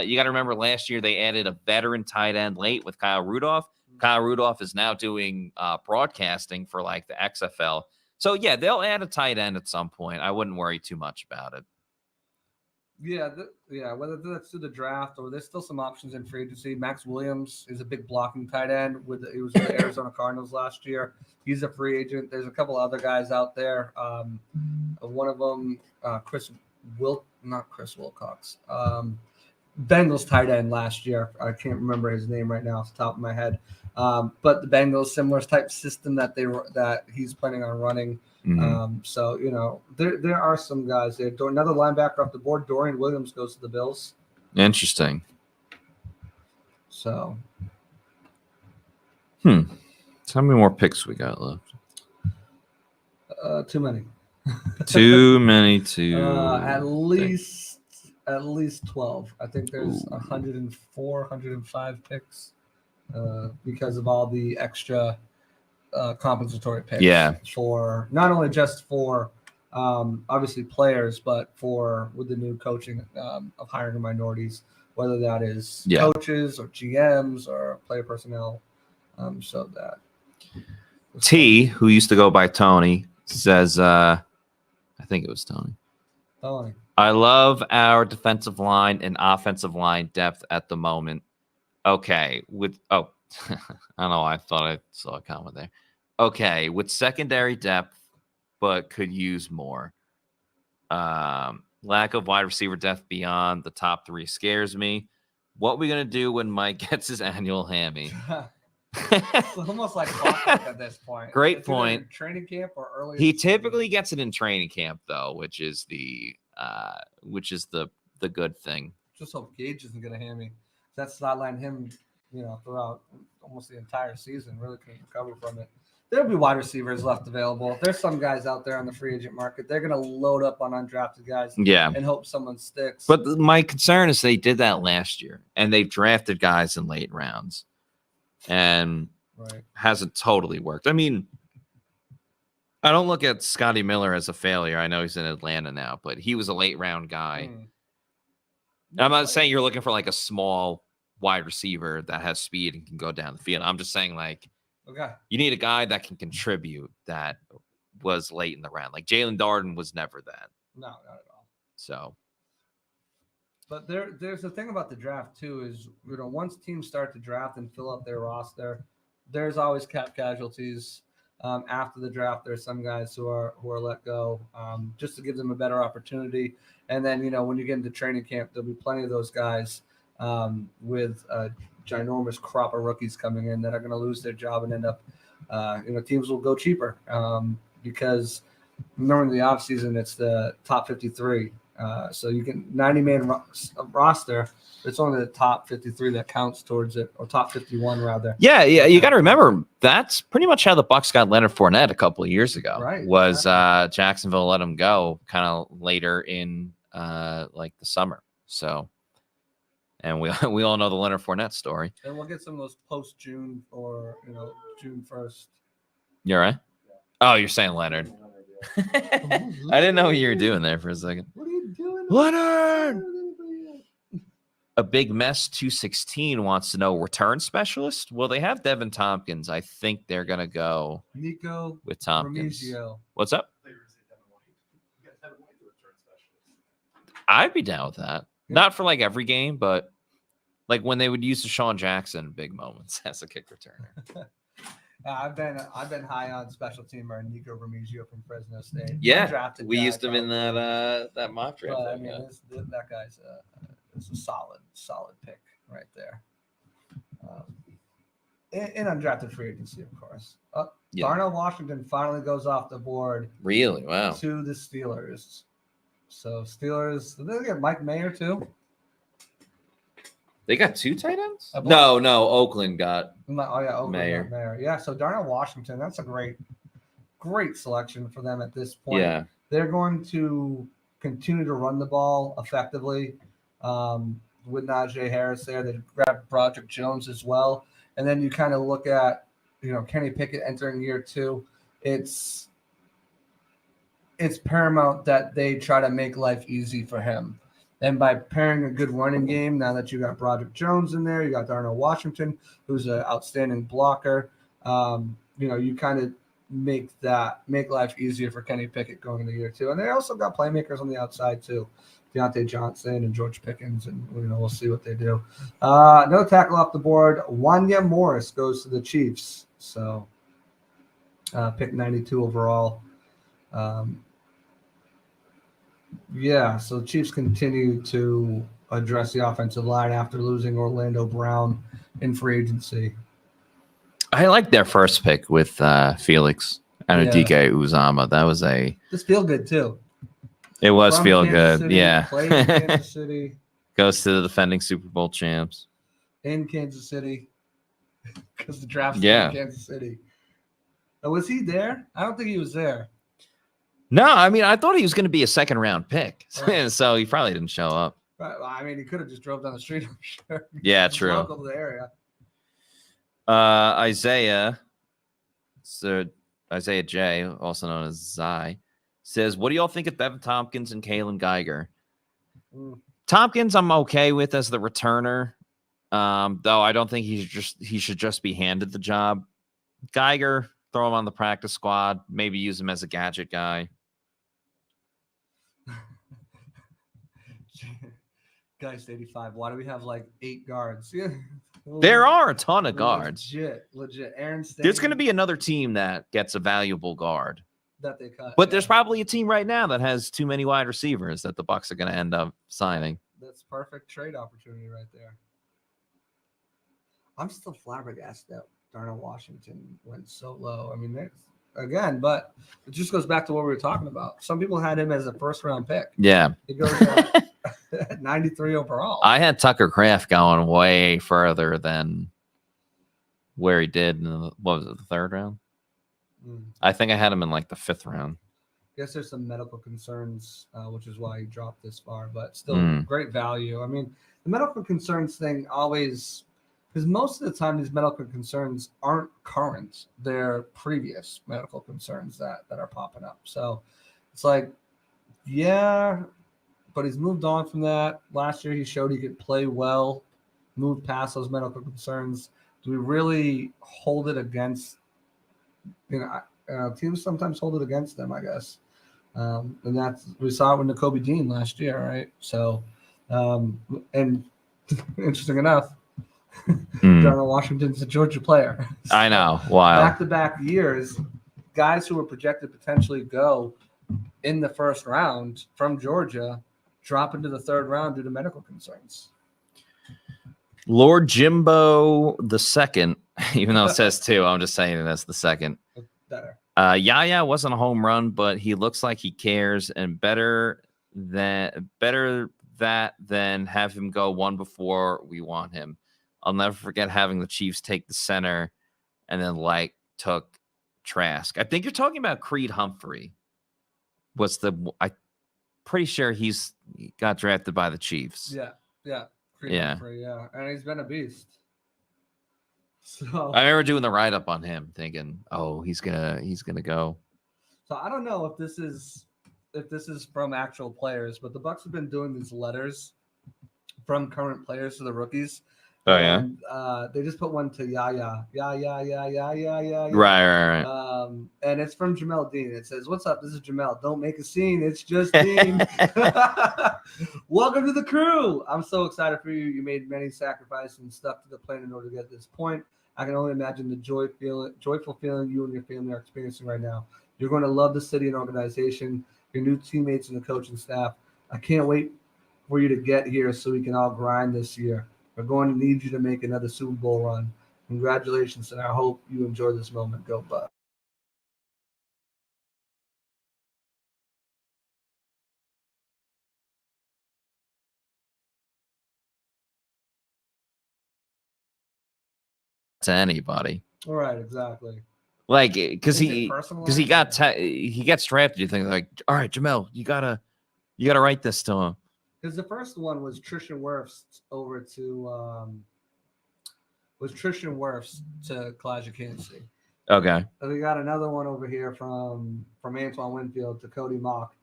You got to remember last year they added a veteran tight end late with Kyle Rudolph. Kyle Rudolph is now doing broadcasting for like the XFL. So, yeah, they'll add a tight end at some point. I wouldn't worry too much about it. Yeah, whether that's through the draft or there's still some options in free agency. Max Williams is a big blocking tight end. He was with the Arizona Cardinals last year. He's a free agent. There's a couple other guys out there. One of them, not Chris Wilcox. Bengals tight end last year. I can't remember his name right now off the top of my head. But the Bengals, similar type system that he's planning on running. So, there are some guys there. Another linebacker off the board, Dorian Williams goes to the Bills. Interesting. So. How many more picks we got left? Too many. Too many to. At least 12. I think there's 104, 105 picks because of all the extra compensatory picks. Yeah. For not only just for obviously players, but with the new coaching of hiring minorities, whether that is coaches or GMs or player personnel. So that T, who used to go by Tony, says, I think it was Tony. Tony. I love our defensive line and offensive line depth at the moment. Okay. I don't know. I thought I saw a comment there. Okay. With secondary depth, but could use more. Lack of wide receiver depth beyond the top 3 scares me. What are we going to do when Mike gets his annual hammy? It's almost like clockwork at this point. Great point. Training camp or early. He typically gets it in training camp, though, which is the good thing. Just hope Gage isn't going to hand me. That sidelined him, throughout almost the entire season. Really couldn't recover from it. There'll be wide receivers left available. There's some guys out there on the free agent market. They're going to load up on undrafted guys and hope someone sticks. But my concern is they did that last year, and they've drafted guys in late rounds, and hasn't totally worked. I mean, I don't look at Scotty Miller as a failure. I know he's in Atlanta now, but he was a late round guy. I'm not saying you're looking for like a small wide receiver that has speed and can go down the field. I'm just saying you need a guy that can contribute that was late in the round. Like Jalen Darden was never that. No, not at all. So, but there's the thing about the draft too is once teams start to draft and fill up their roster, there's always cap casualties. After the draft, there's some guys who are let go just to give them a better opportunity. And then when you get into training camp, there'll be plenty of those guys with a ginormous crop of rookies coming in that are going to lose their job and end up, teams will go cheaper because remember in the offseason, it's the top 53. So you can 90-man roster. It's only the top 53 that counts towards it, or top 51 rather. Yeah. You got to remember that's pretty much how the Bucs got Leonard Fournette a couple of years ago. Right. Was Jacksonville let him go kind of later in like the summer. So, and we all know the Leonard Fournette story. And we'll get some of those post June or June 1st. You're right. Oh, you're saying Leonard. I didn't know what you were doing there for a second. What are you doing, Leonard? A Big Mess 216 wants to know return specialist. Well, they have Devin Tompkins. I think they're gonna go Nico with Tompkins. Remigio. What's up? I'd be down with that. Yeah. Not for like every game, but like when they would use Deshaun Jackson in big moments as a kick returner. I've been high on special teamer Nico Remigio from Fresno State. Yeah, we used him in that mock draft. But, I mean, that guy's it's a solid pick right there. In undrafted free agency, of course. Darnell Washington finally goes off the board. Really? Wow. To the Steelers. So Steelers, did they get Mike Mayer too? They got two tight ends? No. Oakland got Oakland Mayer. Got Mayer. Yeah, so Darnell Washington, that's a great selection for them at this point. Yeah. They're going to continue to run the ball effectively with Najee Harris there. They grabbed Broderick Jones as well. And then you kind of look at, Kenny Pickett entering year 2. It's paramount that they try to make life easy for him. And by pairing a good running game, now that you got Broderick Jones in there, you got Darnell Washington, who's an outstanding blocker. You kind of make life easier for Kenny Pickett going into year 2. And they also got playmakers on the outside too, Deontay Johnson and George Pickens, and we'll see what they do. Another tackle off the board, Wanya Morris goes to the Chiefs. So pick 92 overall. So the Chiefs continue to address the offensive line after losing Orlando Brown in free agency. I like their first pick with Felix and DK Uzama. That was Just feel good too. It was feel good. City, yeah. Played in Kansas City. Goes to the defending Super Bowl champs. In Kansas City. Because the draft's in Kansas City. Was he there? I don't think he was there. No, I mean, I thought he was going to be a second round pick. Right. So he probably didn't show up. Right. Well, I mean, he could have just drove down the street, I'm sure. Yeah, true. Local to the area. Isaiah J, also known as Zai, says, what do y'all think of Devin Tompkins and Kalen Geiger? Tompkins, I'm okay with as the returner, though I don't think he should just be handed the job. Geiger, throw him on the practice squad, maybe use him as a gadget guy. Geist 85. Why do we have like 8 guards? Yeah. There are a ton of guards. Legit. Aaron Stain, there's going to be another team that gets a valuable guard that they cut. But there's probably a team right now that has too many wide receivers that the Bucs are going to end up signing. That's perfect trade opportunity right there. I'm still flabbergasted that Darnell Washington went so low. I mean, again, but it just goes back to what we were talking about. Some people had him as a first-round pick. Yeah. He goes at 93 overall. I had Tucker Kraft going way further than where he did in the, what was it, the third round? I think I had him in like the fifth round. I guess there's some medical concerns, which is why he dropped this far, but still great value. I mean, the medical concerns thing always, because most of the time these medical concerns aren't current. They're previous medical concerns that are popping up. So it's like, yeah, but he's moved on from that. Last year he showed he could play well, move past those medical concerns. Do we really hold it against, teams sometimes hold it against them, I guess. And that's, we saw it with Nakobe Dean last year, right? So, and interesting enough, Darnell Washington's a Georgia player. So I know. Wow. Back-to-back years, guys who were projected to potentially go in the first round from Georgia drop into the third round due to medical concerns. Lord Jimbo the second, even though it says two, I'm just saying it as the second. Better. Yaya wasn't a home run, but he looks like he cares, and better that than have him go one before we want him. I'll never forget having the Chiefs take the center, and then took Trask. I think you're talking about Creed Humphrey. I'm pretty sure he got drafted by the Chiefs. Yeah. Creed Humphrey, yeah, and he's been a beast. So I remember doing the write up on him, thinking, "Oh, he's gonna go." So I don't know if this is from actual players, but the Bucs have been doing these letters from current players to the rookies. Oh yeah. And, they just put one to Yaya. Right. And it's from Jamel Dean. It says, "What's up? This is Jamel. Don't make a scene. It's just Dean. Welcome to the crew. I'm so excited for you. You made many sacrifices and stuck to the plan in order to get to this point. I can only imagine the joyful feeling you and your family are experiencing right now. You're going to love the city and organization, your new teammates and the coaching staff. I can't wait for you to get here so we can all grind this year. We're going to need you to make another Super Bowl run. Congratulations, and I hope you enjoy this moment. Go Bucs." To anybody. All right, exactly. Like, because he gets drafted, you think like, all right, Jamel, you gotta write this to him. Because the first one was Tristan Wirfs over to Calijah Kancey. Okay. So we got another one over here from Antoine Winfield to Cody Mock.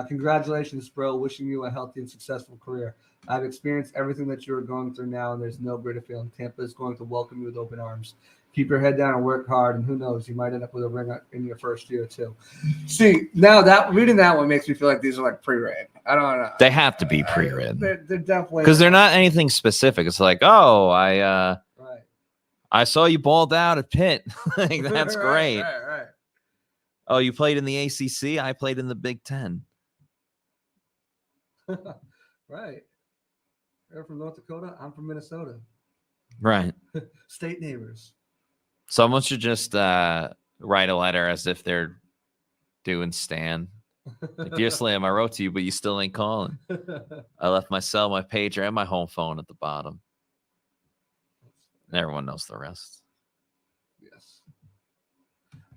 Congratulations, bro. Wishing you a healthy and successful career. I've experienced everything that you are going through now, and there's no greater feeling. Tampa is going to welcome you with open arms. Keep your head down and work hard, and who knows, you might end up with a ring in your first year too. See, now that reading that one makes me feel like these are like pre-read. I don't know. They have to be pre-read. They're definitely, because they're not anything specific. It's like, oh, I saw you balled out at Pitt. Like, that's great. Right. Oh, you played in the ACC? I played in the Big Ten. Right. You're from North Dakota. I'm from Minnesota. Right. State neighbors. Someone should just write a letter as if they're doing Stan. Dear Slam, I wrote to you, but you still ain't calling. I left my cell, my pager, and my home phone at the bottom. Everyone knows the rest. Yes.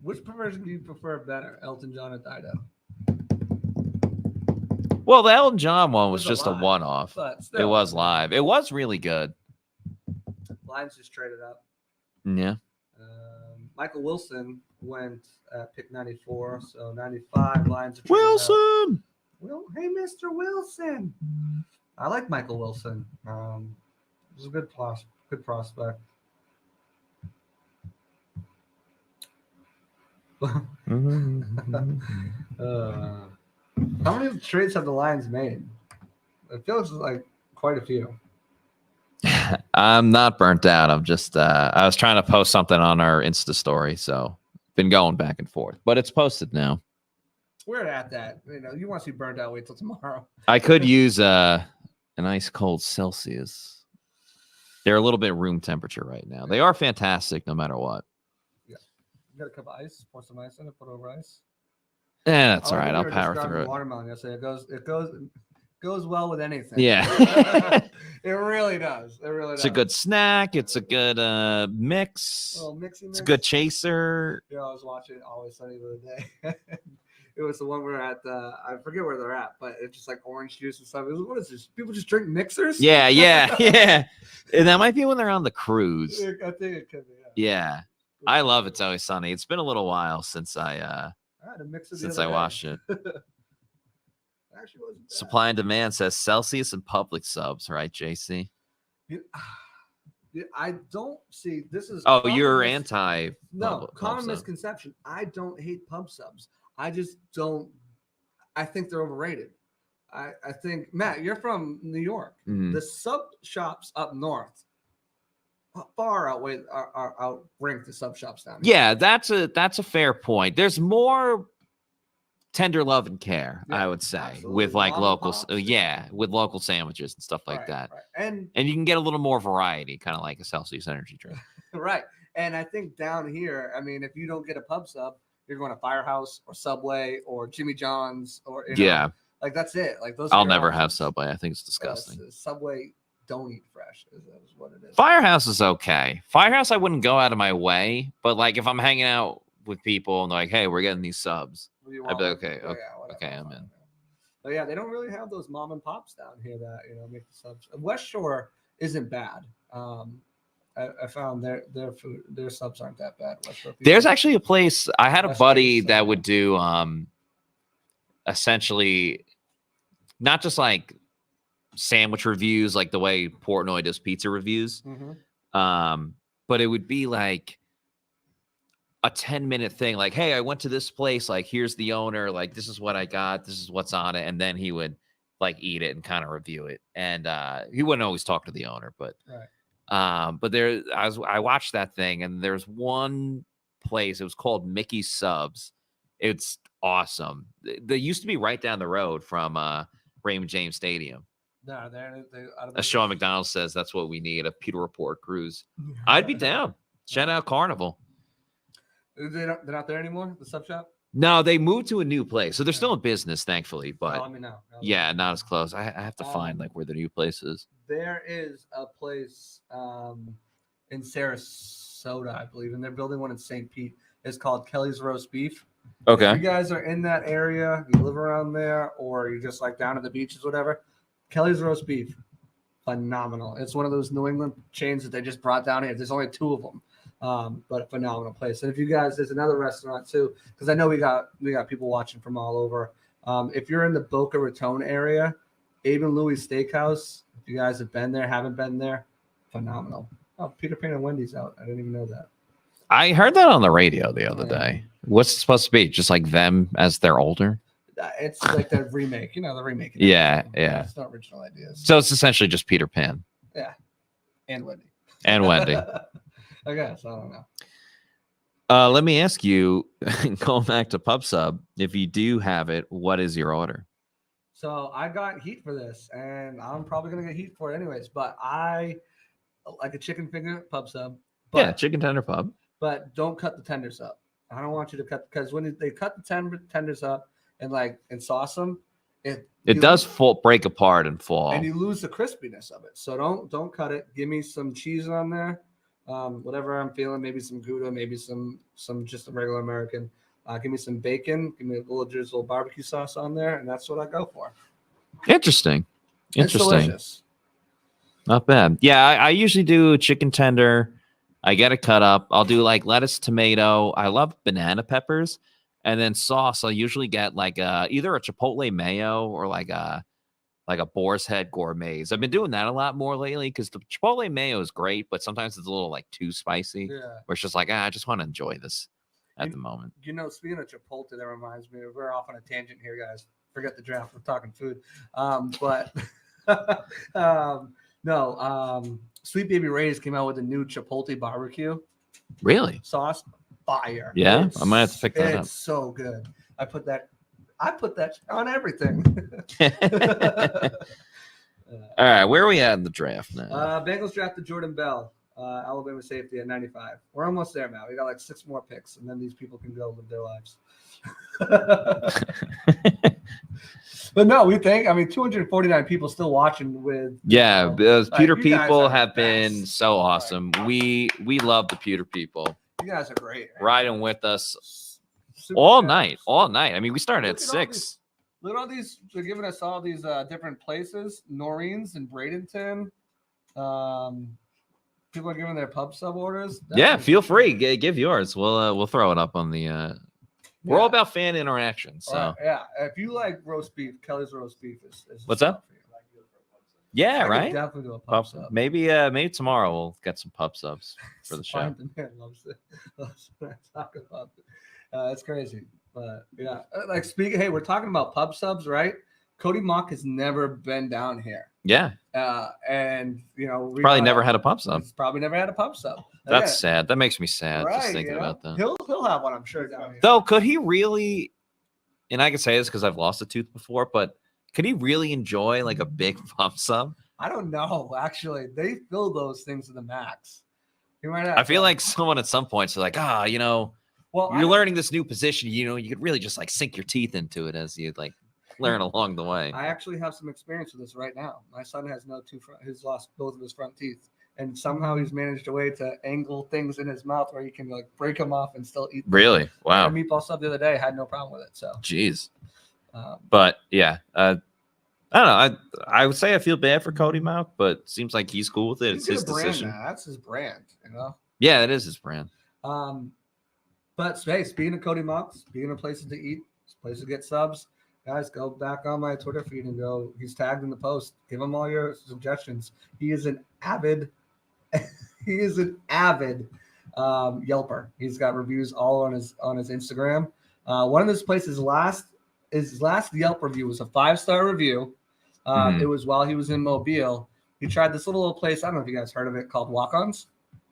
Which version do you prefer better, Elton John or Dido? Well, the Elton John one was just a one-off. Still, it was live. It was really good. Lions just traded up. Yeah. Michael Wilson went at pick 94, so 95 Lions are Wilson. Hey, Mr. Wilson. I like Michael Wilson. It was a good prospect. How many trades have the Lions made? It feels like quite a few. I'm not burnt out. I'm just I was trying to post something on our Insta story, so been going back and forth. But it's posted now. We're at that. You want to see burnt out, wait till tomorrow. I could use an ice cold Celsius. They're a little bit room temperature right now. They are fantastic no matter what. Yeah. You got a cup of ice? Pour some ice in it. Put over ice. Yeah, that's all right. We I'll were power describing through it. Watermelon yesterday. It goes well with anything. Yeah. It really does. It really It's does. a good snack. It's a good mix. Oh, mixy It's a mix. good chaser. Yeah, I was watching Always Sunny the other day. It was the one where at I forget where they're at, but it's just like orange juice and stuff. It was, what is this? People just drink mixers? Yeah. And that might be when they're on the cruise. I think it could be. Yeah. I love It's Always Sunny. It's been a little while since I had a mixer the since other I day. watched it. Actually wasn't bad. Supply and demand says Celsius and Public subs, right, JC? I don't see this is. Oh, common you're mis- anti. No, pub common sub. misconception. I don't hate pub subs. I just don't. I think they're overrated. I think Matt, you're from New York. Mhm. The sub shops up north far outrank the sub shops down here. Yeah, that's a fair point. There's more tender love and care, I would say, absolutely. with like Mom and local, pops. with local sandwiches and stuff like Right, that. right. And You can get a little more variety, kind of like a Celsius energy drink. right. And I think down here, I mean, if you don't get a pub sub, you're going to Firehouse or Subway or Jimmy John's or Yeah. like that's it. Like those. are I'll your never have options. Subway. I think it's disgusting. Subway don't eat fresh is what it is. Firehouse is okay. Firehouse, I wouldn't go out of my way, but like if I'm hanging out with people and they're like, hey, we're getting these subs, What do you I'd be want? like, okay, Yeah, okay, whatever, okay, I'm fine, in. But yeah, they don't really have those mom and pops down here that make the subs. West Shore isn't bad. I found their food, their subs aren't that bad. West Shore There's pizza. actually a place I had a West buddy Coast, that would do essentially not just like sandwich reviews like the way Portnoy does pizza reviews. Mhm. But it would be like a 10-minute thing, like, hey, I went to this place, like here's the owner, like this is what I got, this is what's on it, and then he would like eat it and kind of review it. And he wouldn't always talk to the owner, but Right. but I watched that thing, and there's one place, it was called Mickey's Subs. It's awesome. They used to be right down the road from Raymond James Stadium. No, they're out of As Sean McDonald says, that's what we need, a Pewter Report cruise. I'd be down. Shout out Carnival. They're not there anymore. The sub shop. No, they moved to a new place. So they're still in business, thankfully. But let me know. yeah, not as close. I have to find like where the new place is. There is a place in Sarasota, I believe, and they're building one in St. Pete. It's called Kelly's Roast Beef. Okay. If you guys are in that area, you live around there, or you're just like down at the beaches, whatever, Kelly's Roast Beef, phenomenal. It's one of those New England chains that they just brought down here. There's only 2 of them, but a phenomenal place. And if you guys, there's another restaurant too, because I know we got people watching from all over. If you're in the Boca Raton area, Abe and Louie's Steakhouse, if you guys have been there, haven't been there, phenomenal. Oh, Peter Pan and Wendy's out. I didn't even know that. I heard that on the radio the other day. What's it supposed to be? Just like them as they're older? It's like the remake, the remake. Yeah, yeah. It's not original ideas. So it's essentially just Peter Pan Yeah, and Wendy. and Wendy. I guess I don't know. Let me ask you, going back to Pub Sub, if you do have it, what is your order? So I got heat for this, and I'm probably gonna get heat for it anyways. But I like a chicken finger pub sub. But, Yeah, chicken tender pub. But don't cut the tenders up. I don't want you to cut, because when they cut the tenders up and sauce them, It does break apart and fall. and you lose the crispiness of it. So don't cut it. Give me some cheese on there, whatever I'm feeling. Maybe some Gouda, maybe some just a regular American. Give me some bacon. Give me a little drizzle barbecue sauce on there, and that's what I go for. Interesting. It's delicious. Not bad. Yeah, I usually do chicken tender. I get it cut up. I'll do like lettuce, tomato. I love banana peppers. And then sauce, I'll usually get like either a Chipotle mayo or like a Boar's Head Gourmets. I've been doing that a lot more lately because the Chipotle mayo is great, but sometimes it's a little like too spicy. Yeah. Where it's just like, I just want to enjoy this at the moment. Speaking of Chipotle, that reminds me, we're off on a tangent here, guys. Forget the draft. We're talking food. Sweet Baby Ray's came out with a new Chipotle barbecue Really? sauce. Fire. Yeah, I might have to pick that up. It's so good. I put that on everything. All right, where are we at in the draft now? Bengals drafted Jordan Bell. Alabama safety at 95. We're almost there now. We got like 6 more picks, and then these people can go live their lives. But no, we think. I mean, 249 people still watching with. Pewter people have been so awesome. We love the Pewter people. You guys are great. Man. Riding with us Super all fans. night. I mean, we started at 6. Look at all these. They're giving us all these different places. Noreen's in Bradenton. People are giving their pub sub orders. Feel free. Give yours. We'll throw it up on the. We're all about fan interaction. So if you like roast beef, Kelly's roast beef is what's up? Yeah, I right. could definitely do a pub sub. Maybe tomorrow we'll get some pub subs for the show. The man loves it. Loves when I talk about it. It's crazy, but yeah. Like speaking, hey, we're talking about pub subs, right? Cody Mock has never been down here. Yeah. And you know, probably never had a pub sub. He's probably never had a pub sub. That's sad. That makes me sad Right, just thinking about that. He'll have one, I'm sure. Down here. Though, could he really? And I can say this because I've lost a tooth before, but could he really enjoy like a big pub sub? I don't know. Actually, they fill those things to the max. He might have, I feel like someone at some points are like, well, you're learning this new position. You could really just like sink your teeth into it as you like learn along the way. I actually have some experience with this right now. My son has he's lost both of his front teeth, and somehow he's managed a way to angle things in his mouth where he can like break them off and still eat them. Really? Wow. My meatball sub the other day had no problem with it. So, jeez. But yeah, I don't know. I would say I feel bad for Cody Mock, but seems like he's cool with it. It's his decision. That's his brand, you know. Yeah, it is his brand. But hey, speaking of Cody Mock, speaking of places to eat, places to get subs. Guys, go back on my Twitter feed and go. He's tagged in the post. Give him all your suggestions. He is an avid Yelper. He's got reviews all on his Instagram. One of his places his last Yelp review was a 5-star review. It was while he was in Mobile. He tried this little place. I don't know if you guys heard of it, called Walk-Ons.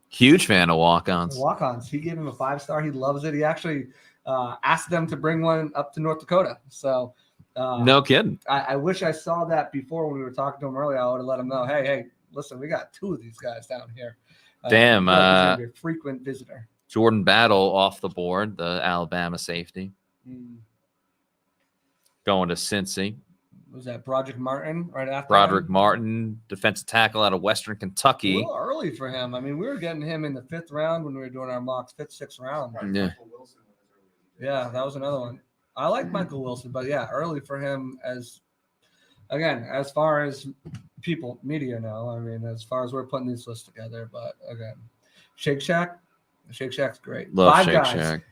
Huge fan of Walk-Ons. Walk-Ons. He gave him a 5-star. He loves it. He actually asked them to bring one up to North Dakota. So no kidding. I wish I saw that before when we were talking to him earlier. I would have let him know, hey, listen, we got 2 of these guys down here. Damn. He's gonna be a frequent visitor. Jordan Battle off the board, the Alabama safety. Going to Cincy. Was that Broderick Martin right after Broderick him? Martin, defensive tackle out of Western Kentucky. A little early for him. I mean, we were getting him in the 5th round when we were doing our mocks, 5th, 6th round. Yeah, that was another one. I like Michael Wilson, but yeah, early for him as far as people, media know. I mean, as far as we're putting these lists together, but again, Shake Shack's great. Love Shake Shack.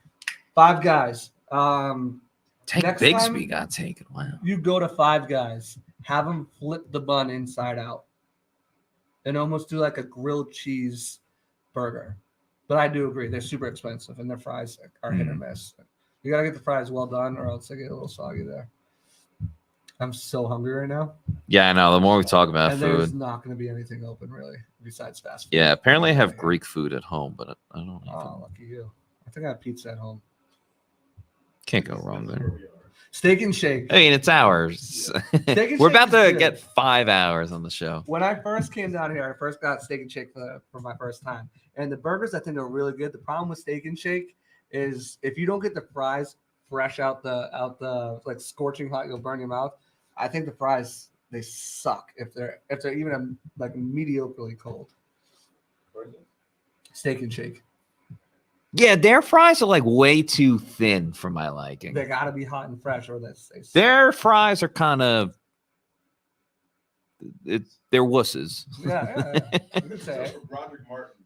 5 guys. Tank Bigsby got taken. Wow. You go to 5 guys, have them flip the bun inside out, and almost do like a grilled cheese burger. But I do agree, they're super expensive, and their fries are hit or miss. You got to get the fries well done, or else they get a little soggy there. I'm so hungry right now. Yeah, I know. The more we talk about and food. There's not going to be anything open, really, besides fast food. Yeah, apparently I have Greek food at home, but I don't know. Oh, lucky you. I think I have pizza at home. Can't go wrong there. Steak and Shake. I mean, it's ours. We're about to get 5 hours on the show. When I first came down here, I first got Steak and Shake for my first time. And the burgers, I think, are really good. The problem with Steak and Shake is if you don't get the fries fresh out the like scorching hot, you'll burn your mouth. I think the fries, they suck if they're even like mediocrely cold. Steak and Shake. Yeah, their fries are like way too thin for my liking. They got to be hot and fresh, or their fries are kind of they're wusses. Yeah. I could say it. Roderick Martin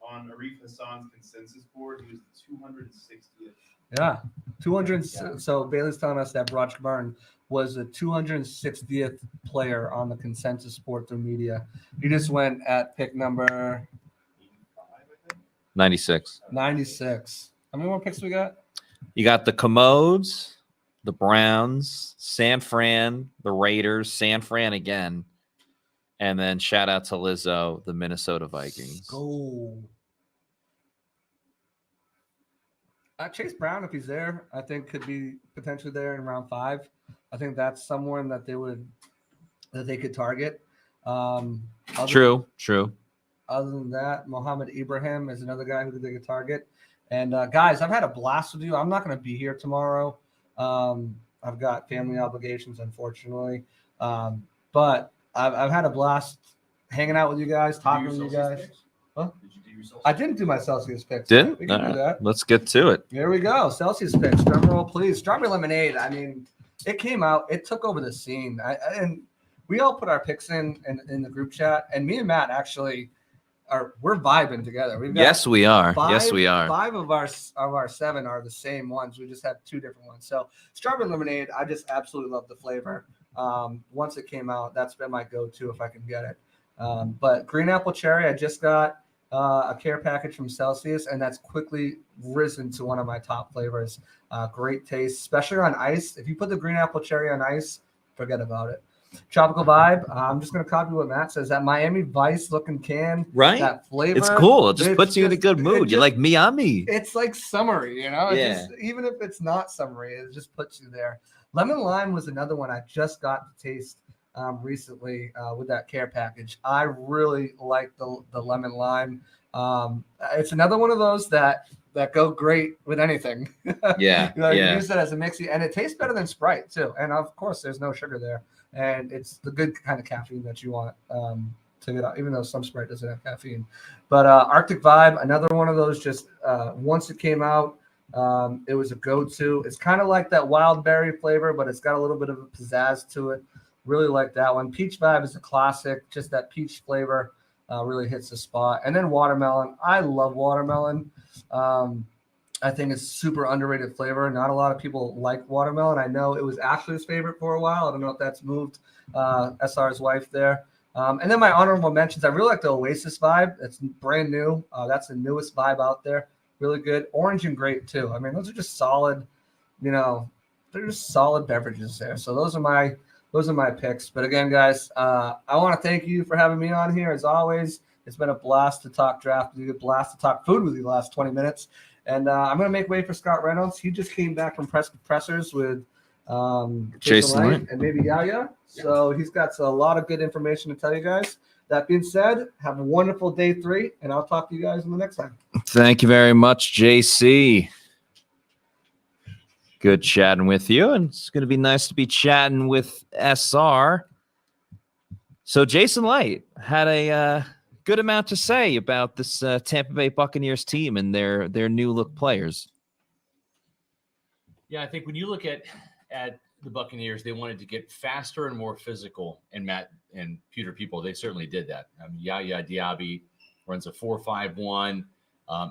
on Arif Hassan's consensus board, he was the 260th. Yeah, 200. So Bailey's telling us that Broderick Martin was the 260th player on the consensus board through media. He just went at pick number 96. 96. How many more picks we got? You got the Commodes, the Browns, San Fran, the Raiders, San Fran again, and then shout out to Lizzo, the Minnesota Vikings. Go. Chase Brown, if he's there, I think could be potentially there in round 5. I think that's someone that they could target. True. Other than that, Mohammed Ibrahim is another guy who could take a target. And guys, I've had a blast with you. I'm not going to be here tomorrow. I've got family obligations, unfortunately. But I've had a blast hanging out with you guys, talking with you guys. Huh? I didn't do my Celsius picks. Didn't? We can do that. Let's get to it. Here we go. Celsius picks. Drum roll, please. Strawberry lemonade. I mean, it came out. It took over the scene. And we all put our picks in the group chat. And me and Matt actually we're vibing together. We've got Yes, we are. Yes, we are. 5 of our 7 are the same ones. We just have 2 different ones. So strawberry lemonade, I just absolutely love the flavor. Once it came out, that's been my go-to if I can get it. But green apple cherry, I just got a care package from Celsius, and that's quickly risen to one of my top flavors. Great taste, especially on ice. If you put the green apple cherry on ice, forget about it. Tropical vibe. I'm just going to copy what Matt says. That Miami Vice looking can, right? That flavor. It's cool. It just puts you in a good mood. You're like Miami. It's like summery, you know? Yeah. Even if it's not summery, it just puts you there. Lemon lime was another one I just got to taste recently with that care package. I really like the lemon lime. It's another one of those that go great with anything. Yeah. You use it as a mixie, and it tastes better than Sprite too. And of course, there's no sugar there, and it's the good kind of caffeine that you want to get out, even though some Sprite doesn't have caffeine. But Arctic Vibe, another one of those. Just once it came out, it was a go-to. It's kind of like that wild berry flavor, but it's got a little bit of a pizzazz to it. Really like that one. Peach Vibe is a classic. Just that peach flavor really hits the spot. And then watermelon. I love watermelon. I think it's super underrated flavor. Not a lot of people like watermelon. I know it was Ashley's favorite for a while. I don't know if that's moved. SR's wife there. And then my honorable mentions. I really like the Oasis Vibe. It's brand new. That's the newest vibe out there. Really good. Orange and grape too. I mean, those are just solid. They're just solid beverages there. So those are my picks. But again, guys, I want to thank you for having me on here. As always, it's been a blast to talk draft with you, a blast to talk food with you the last 20 minutes. And I'm going to make way for Scott Reynolds. He just came back from pressers with Jason Light and maybe Yaya. So he's got a lot of good information to tell you guys. That being said, have a wonderful day 3, and I'll talk to you guys in the next time. Thank you very much, JC. Good chatting with you, and it's going to be nice to be chatting with SR. So Jason Light had a good amount to say about this Tampa Bay Buccaneers team and their new look players. Yeah, I think when you look at the Buccaneers, they wanted to get faster and more physical, and Matt and Pewter people, they certainly did that. Yaya Diaby runs a 4.51,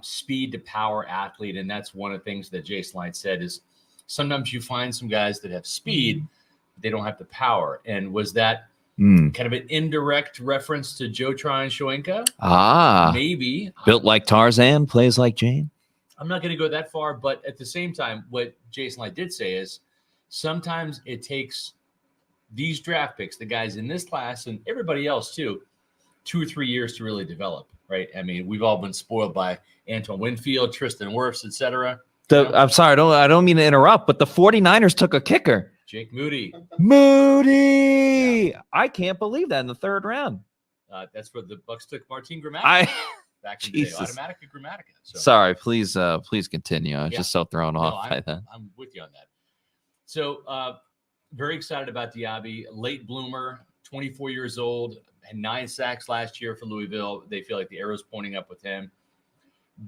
speed to power athlete, and that's one of the things that Jason Light said is sometimes you find some guys that have speed, they don't have the power. And was that kind of an indirect reference to Joe Tryon-Shoyinka? Maybe. Built like Tarzan, plays like Jane. I'm not going to go that far, but at the same time, what Jason Light did say is sometimes it takes these draft picks, the guys in this class and everybody else too, 2 or 3 years to really develop, right? I mean, we've all been spoiled by Antoine Winfield, Tristan Wirfs, etc. I'm sorry, I don't mean to interrupt, but the 49ers took a kicker. Jake Moody. Yeah. I can't believe that in the 3rd round. That's where the Bucs took Martin Gramatica back in the day. Automatica Gramatica. So. Sorry, please continue. I was just so thrown off by that. I'm with you on that. So very excited about Diaby. Late bloomer, 24 years old, had 9 sacks last year for Louisville. They feel like the arrow's pointing up with him.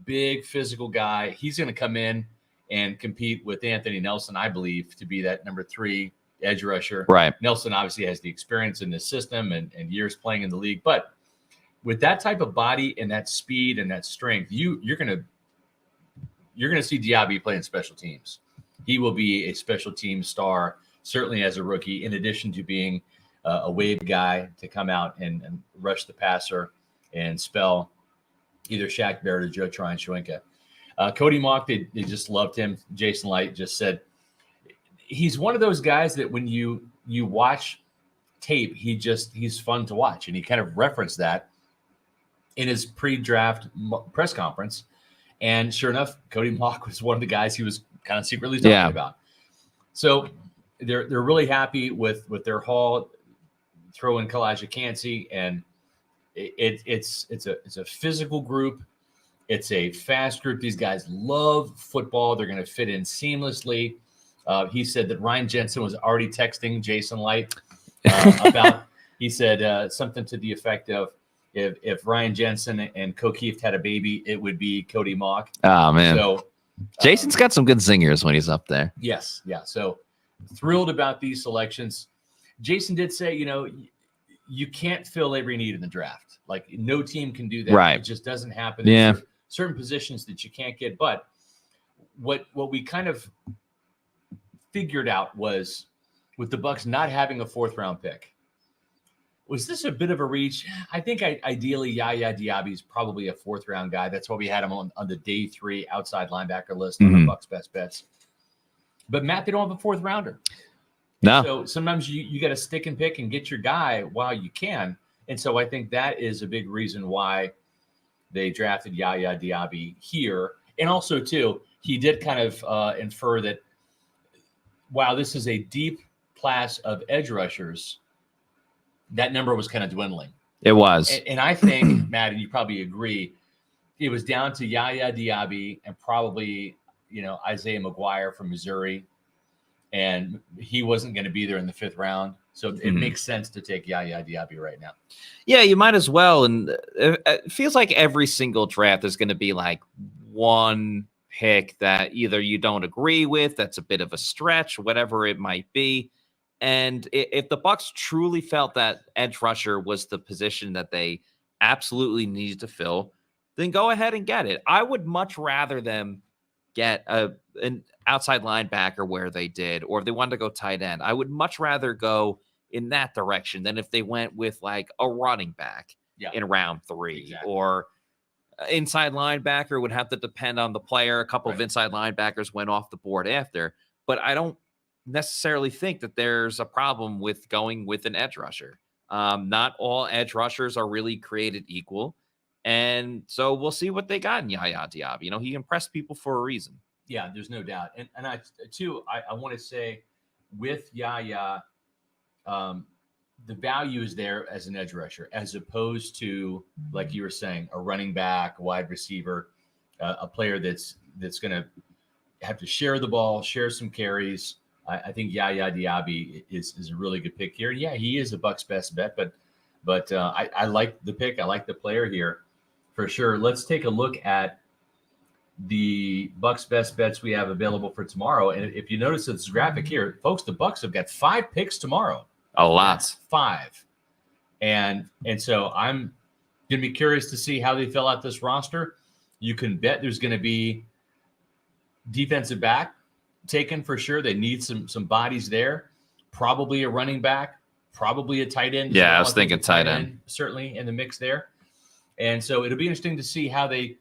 Big physical guy. He's going to come in and compete with Anthony Nelson, I believe, to be that number 3 edge rusher. Right. Nelson obviously has the experience in this system and years playing in the league. But with that type of body and that speed and that strength, you're going to see Diaby playing special teams. He will be a special team star, certainly as a rookie, in addition to being a wave guy to come out and rush the passer and spell either Shaq Barrett or Joe Tryon-Shoyinka. Cody Mock, they just loved him. Jason Light just said he's one of those guys that when you watch tape, he's fun to watch. And he kind of referenced that in his pre-draft press conference. And sure enough, Cody Mock was one of the guys he was kind of secretly talking about. So they're really happy with their haul, throw in Calijah Kancey, and It's a physical group. It's a fast group. These guys love football. They're going to fit in seamlessly. He said that Ryan Jensen was already texting Jason Licht about. He said something to the effect of, if Ryan Jensen and Kokeeft had a baby, it would be Cody Mock. Oh man! So Jason's got some good singers when he's up there. yes, yeah. So thrilled about these selections. Jason did say, you can't fill every need in the draft. Like no team can do that. Right. It just doesn't happen. Yeah. There's certain positions that you can't get. But what we kind of figured out was with the Bucs not having a 4th round pick, was this a bit of a reach? I think ideally Yaya Diaby is probably a 4th round guy. That's why we had him on the day 3 outside linebacker list on the Bucs best bets. But Matt, they don't have a 4th rounder. No. So sometimes you got to stick and pick and get your guy while you can. And so I think that is a big reason why they drafted Yaya Diaby here. And also, too, he did kind of infer that, wow, this is a deep class of edge rushers, that number was kind of dwindling. It was. And I think, Matt, and you probably agree, it was down to Yaya Diaby and probably, Isaiah McGuire from Missouri. And he wasn't going to be there in the 5th round. So it makes sense to take Yaya Diaby right now. Yeah, you might as well. And it feels like every single draft is going to be like one pick that either you don't agree with, that's a bit of a stretch, whatever it might be. And if the Bucs truly felt that edge rusher was the position that they absolutely needed to fill, then go ahead and get it. I would much rather them get an outside linebacker where they did, or if they wanted to go tight end, I would much rather go in that direction than if they went with like a running back in round 3. Exactly. Or inside linebacker would have to depend on the player. A couple of inside linebackers went off the board after, but I don't necessarily think that there's a problem with going with an edge rusher. Not all edge rushers are really created equal. And so we'll see what they got in Yaya Diaby. He impressed people for a reason. Yeah, there's no doubt. And I want to say with Yaya, the value is there as an edge rusher, as opposed to, like you were saying, a running back, a wide receiver, a player that's going to have to share the ball, share some carries. I think Yaya Diaby is a really good pick here. Yeah, he is a Bucs best bet, but I like the pick. I like the player here for sure. Let's take a look at the Bucs best bets we have available for tomorrow. And if you notice this graphic here, folks, the Bucs have got 5 picks tomorrow. A lot. That's 5. And so I'm going to be curious to see how they fill out this roster. You can bet there's going to be defensive back taken for sure. They need some bodies there. Probably a running back, probably a tight end. Yeah, I was thinking tight end. Certainly in the mix there. And so it'll be interesting to see how they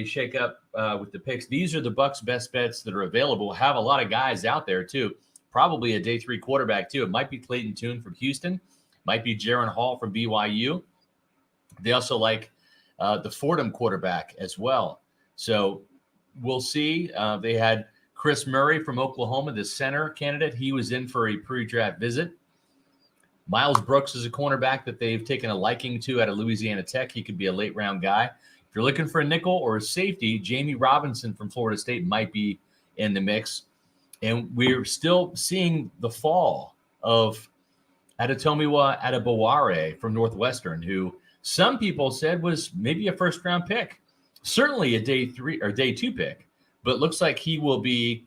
shake up with the picks. These are the Bucs best bets that are available. Have a lot of guys out there too. Probably a day 3 quarterback too. It might be Clayton Tune from Houston. Might be Jaron Hall from BYU. They also like the Fordham quarterback as well. So we'll see. They had Chris Murray from Oklahoma, the center candidate. He was in for a pre-draft visit. Miles Brooks is a cornerback that they've taken a liking to out of Louisiana Tech. He could be a late round guy. If you're looking for a nickel or a safety, Jamie Robinson from Florida State might be in the mix. And we're still seeing the fall of Adetomiwa Adebaware from Northwestern, who some people said was maybe a first-round pick, certainly a day 3 or day 2 pick, but looks like he will be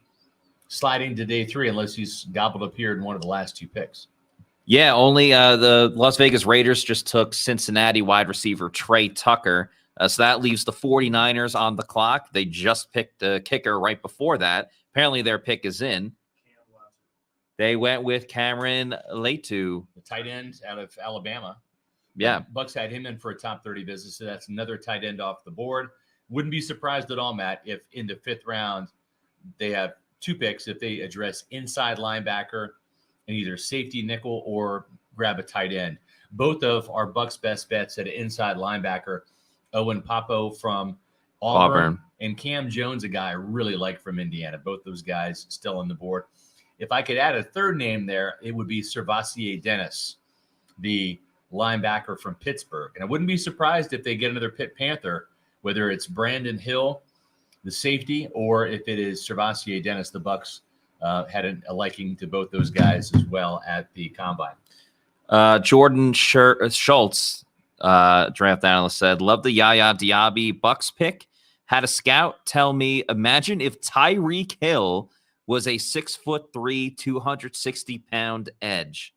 sliding to day 3 unless he's gobbled up here in one of the last 2 picks. Yeah, only the Las Vegas Raiders just took Cincinnati wide receiver Trey Tucker. So that leaves the 49ers on the clock. They just picked a kicker right before that. Apparently their pick is in. They went with Cameron Letu, the tight end out of Alabama. Yeah. Bucs had him in for a top 30 visit, so that's another tight end off the board. Wouldn't be surprised at all, Matt, if in the 5th round they have 2 picks if they address inside linebacker and either safety, nickel, or grab a tight end. Both of our Bucs best bets at an inside linebacker, Owen Papo from Auburn, and Cam Jones, a guy I really like from Indiana. Both those guys still on the board. If I could add a third name there, it would be Servassier Dennis, the linebacker from Pittsburgh. And I wouldn't be surprised if they get another Pitt Panther, whether it's Brandon Hill, the safety, or if it is Servassier Dennis. The Bucs had a liking to both those guys as well at the combine. Jordan Schultz, draft analyst, said, love the Yaya Diaby Bucs pick. Had a scout tell me, imagine if Tyreek Hill was a 6'3", 260-pound edge.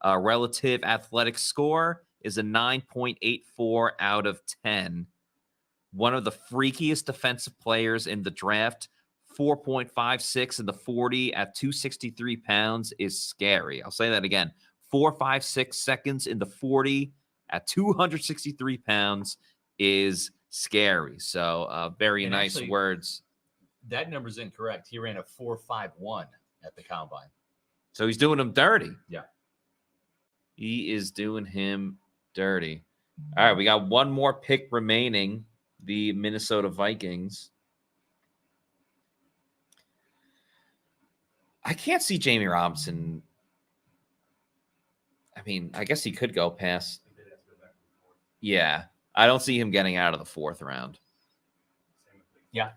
Relative athletic score is a 9.84 out of 10. One of the freakiest defensive players in the draft. 4.56 in the 40 at 263 pounds is scary. I'll say that again. 4.56 seconds in the 40 at 263 pounds is scary. So very nice words. That number's incorrect. He ran a 4.51 at the combine. So he's doing him dirty. Yeah. He is doing him dirty. All right, we got one more pick remaining. The Minnesota Vikings. I can't see Jamie Robinson. I mean, I guess he could go past. Yeah, I don't see him getting out of the 4th round. Yeah.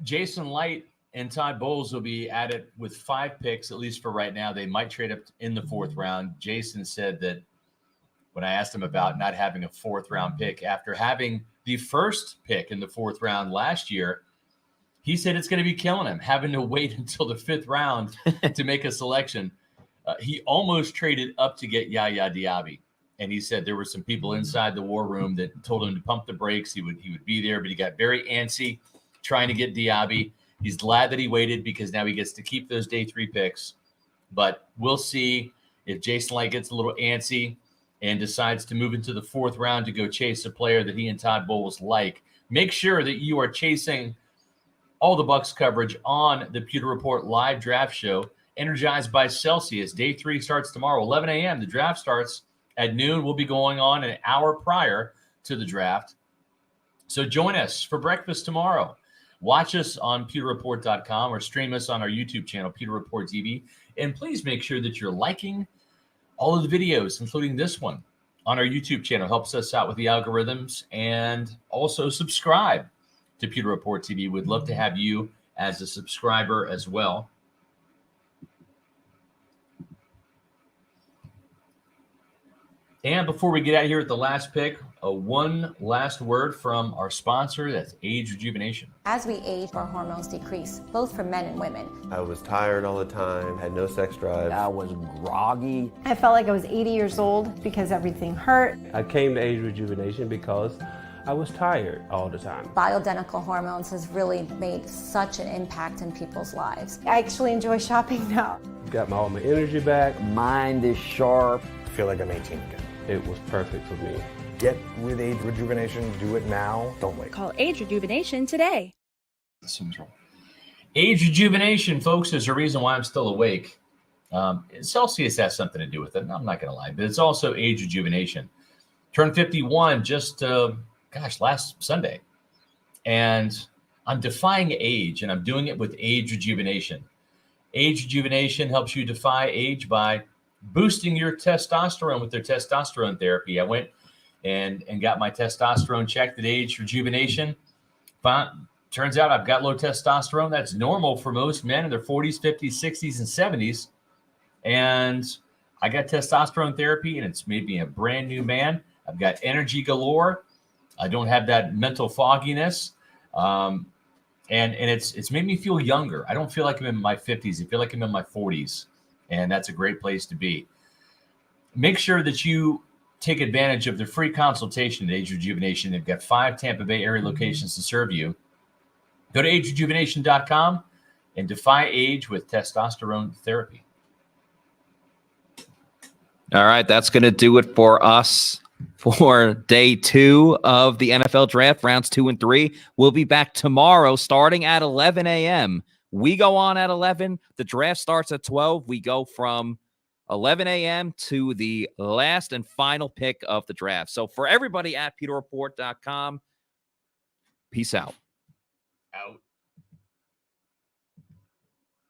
Jason Licht and Todd Bowles will be at it with 5 picks, at least for right now. They might trade up in the 4th round. Jason said that when I asked him about not having a 4th round pick after having the first pick in the 4th round last year, he said it's going to be killing him, having to wait until the 5th round to make a selection. He almost traded up to get Yaya Diaby. And he said there were some people inside the war room that told him to pump the brakes. He would be there, but he got very antsy trying to get Diaby. He's glad that he waited because now he gets to keep those day 3 picks. But we'll see if Jason Licht gets a little antsy and decides to move into the 4th round to go chase a player that he and Todd Bowles like. Make sure that you are chasing all the Bucs coverage on the Pewter Report live draft show, energized by Celsius. Day 3 starts tomorrow, 11 a.m. The draft starts at noon. We'll be going on an hour prior to the draft. So join us for breakfast tomorrow. Watch us on pewterreport.com or stream us on our YouTube channel, Pewter Report TV. And please make sure that you're liking all of the videos, including this one, on our YouTube channel. Helps us out with the algorithms. And also subscribe to Pewter Report TV. We'd love to have you as a subscriber as well. And before we get out of here at the last pick, one last word from our sponsor. That's Age Rejuvenation. As we age, our hormones decrease, both for men and women. I was tired all the time, had no sex drive. I was groggy. I felt like I was 80 years old because everything hurt. I came to Age Rejuvenation because I was tired all the time. Bioidentical hormones has really made such an impact in people's lives. I actually enjoy shopping now. Got all my energy back. Mind is sharp. I feel like I'm 18 again. It was perfect for me. Get with Age Rejuvenation. Do it now. Don't wait. Call Age Rejuvenation today. Age Rejuvenation, folks, is a reason why I'm still awake. Celsius has something to do with it, and I'm not going to lie, but it's also Age Rejuvenation. Turned 51 just, last Sunday. And I'm defying age, and I'm doing it with Age Rejuvenation. Age Rejuvenation helps you defy age by boosting your testosterone with their testosterone therapy. I went and got my testosterone checked at Age Rejuvenation. Turns out I've got low testosterone. That's normal for most men in their 40s, 50s, 60s, and 70s. And I got testosterone therapy, and it's made me a brand new man. I've got energy galore. I don't have that mental fogginess. And it's made me feel younger. I don't feel like I'm in my 50s. I feel like I'm in my 40s. And that's a great place to be. Make sure that you take advantage of the free consultation at Age Rejuvenation. They've got 5 Tampa Bay area locations to serve you. Go to agerejuvenation.com and defy age with testosterone therapy. All right, that's going to do it for us for day 2 of the NFL draft, rounds 2 and 3. We'll be back tomorrow starting at 11 a.m. We go on at 11. The draft starts at 12. We go from 11 a.m. to the last and final pick of the draft. So for everybody at pewterreport.com, peace out. Out.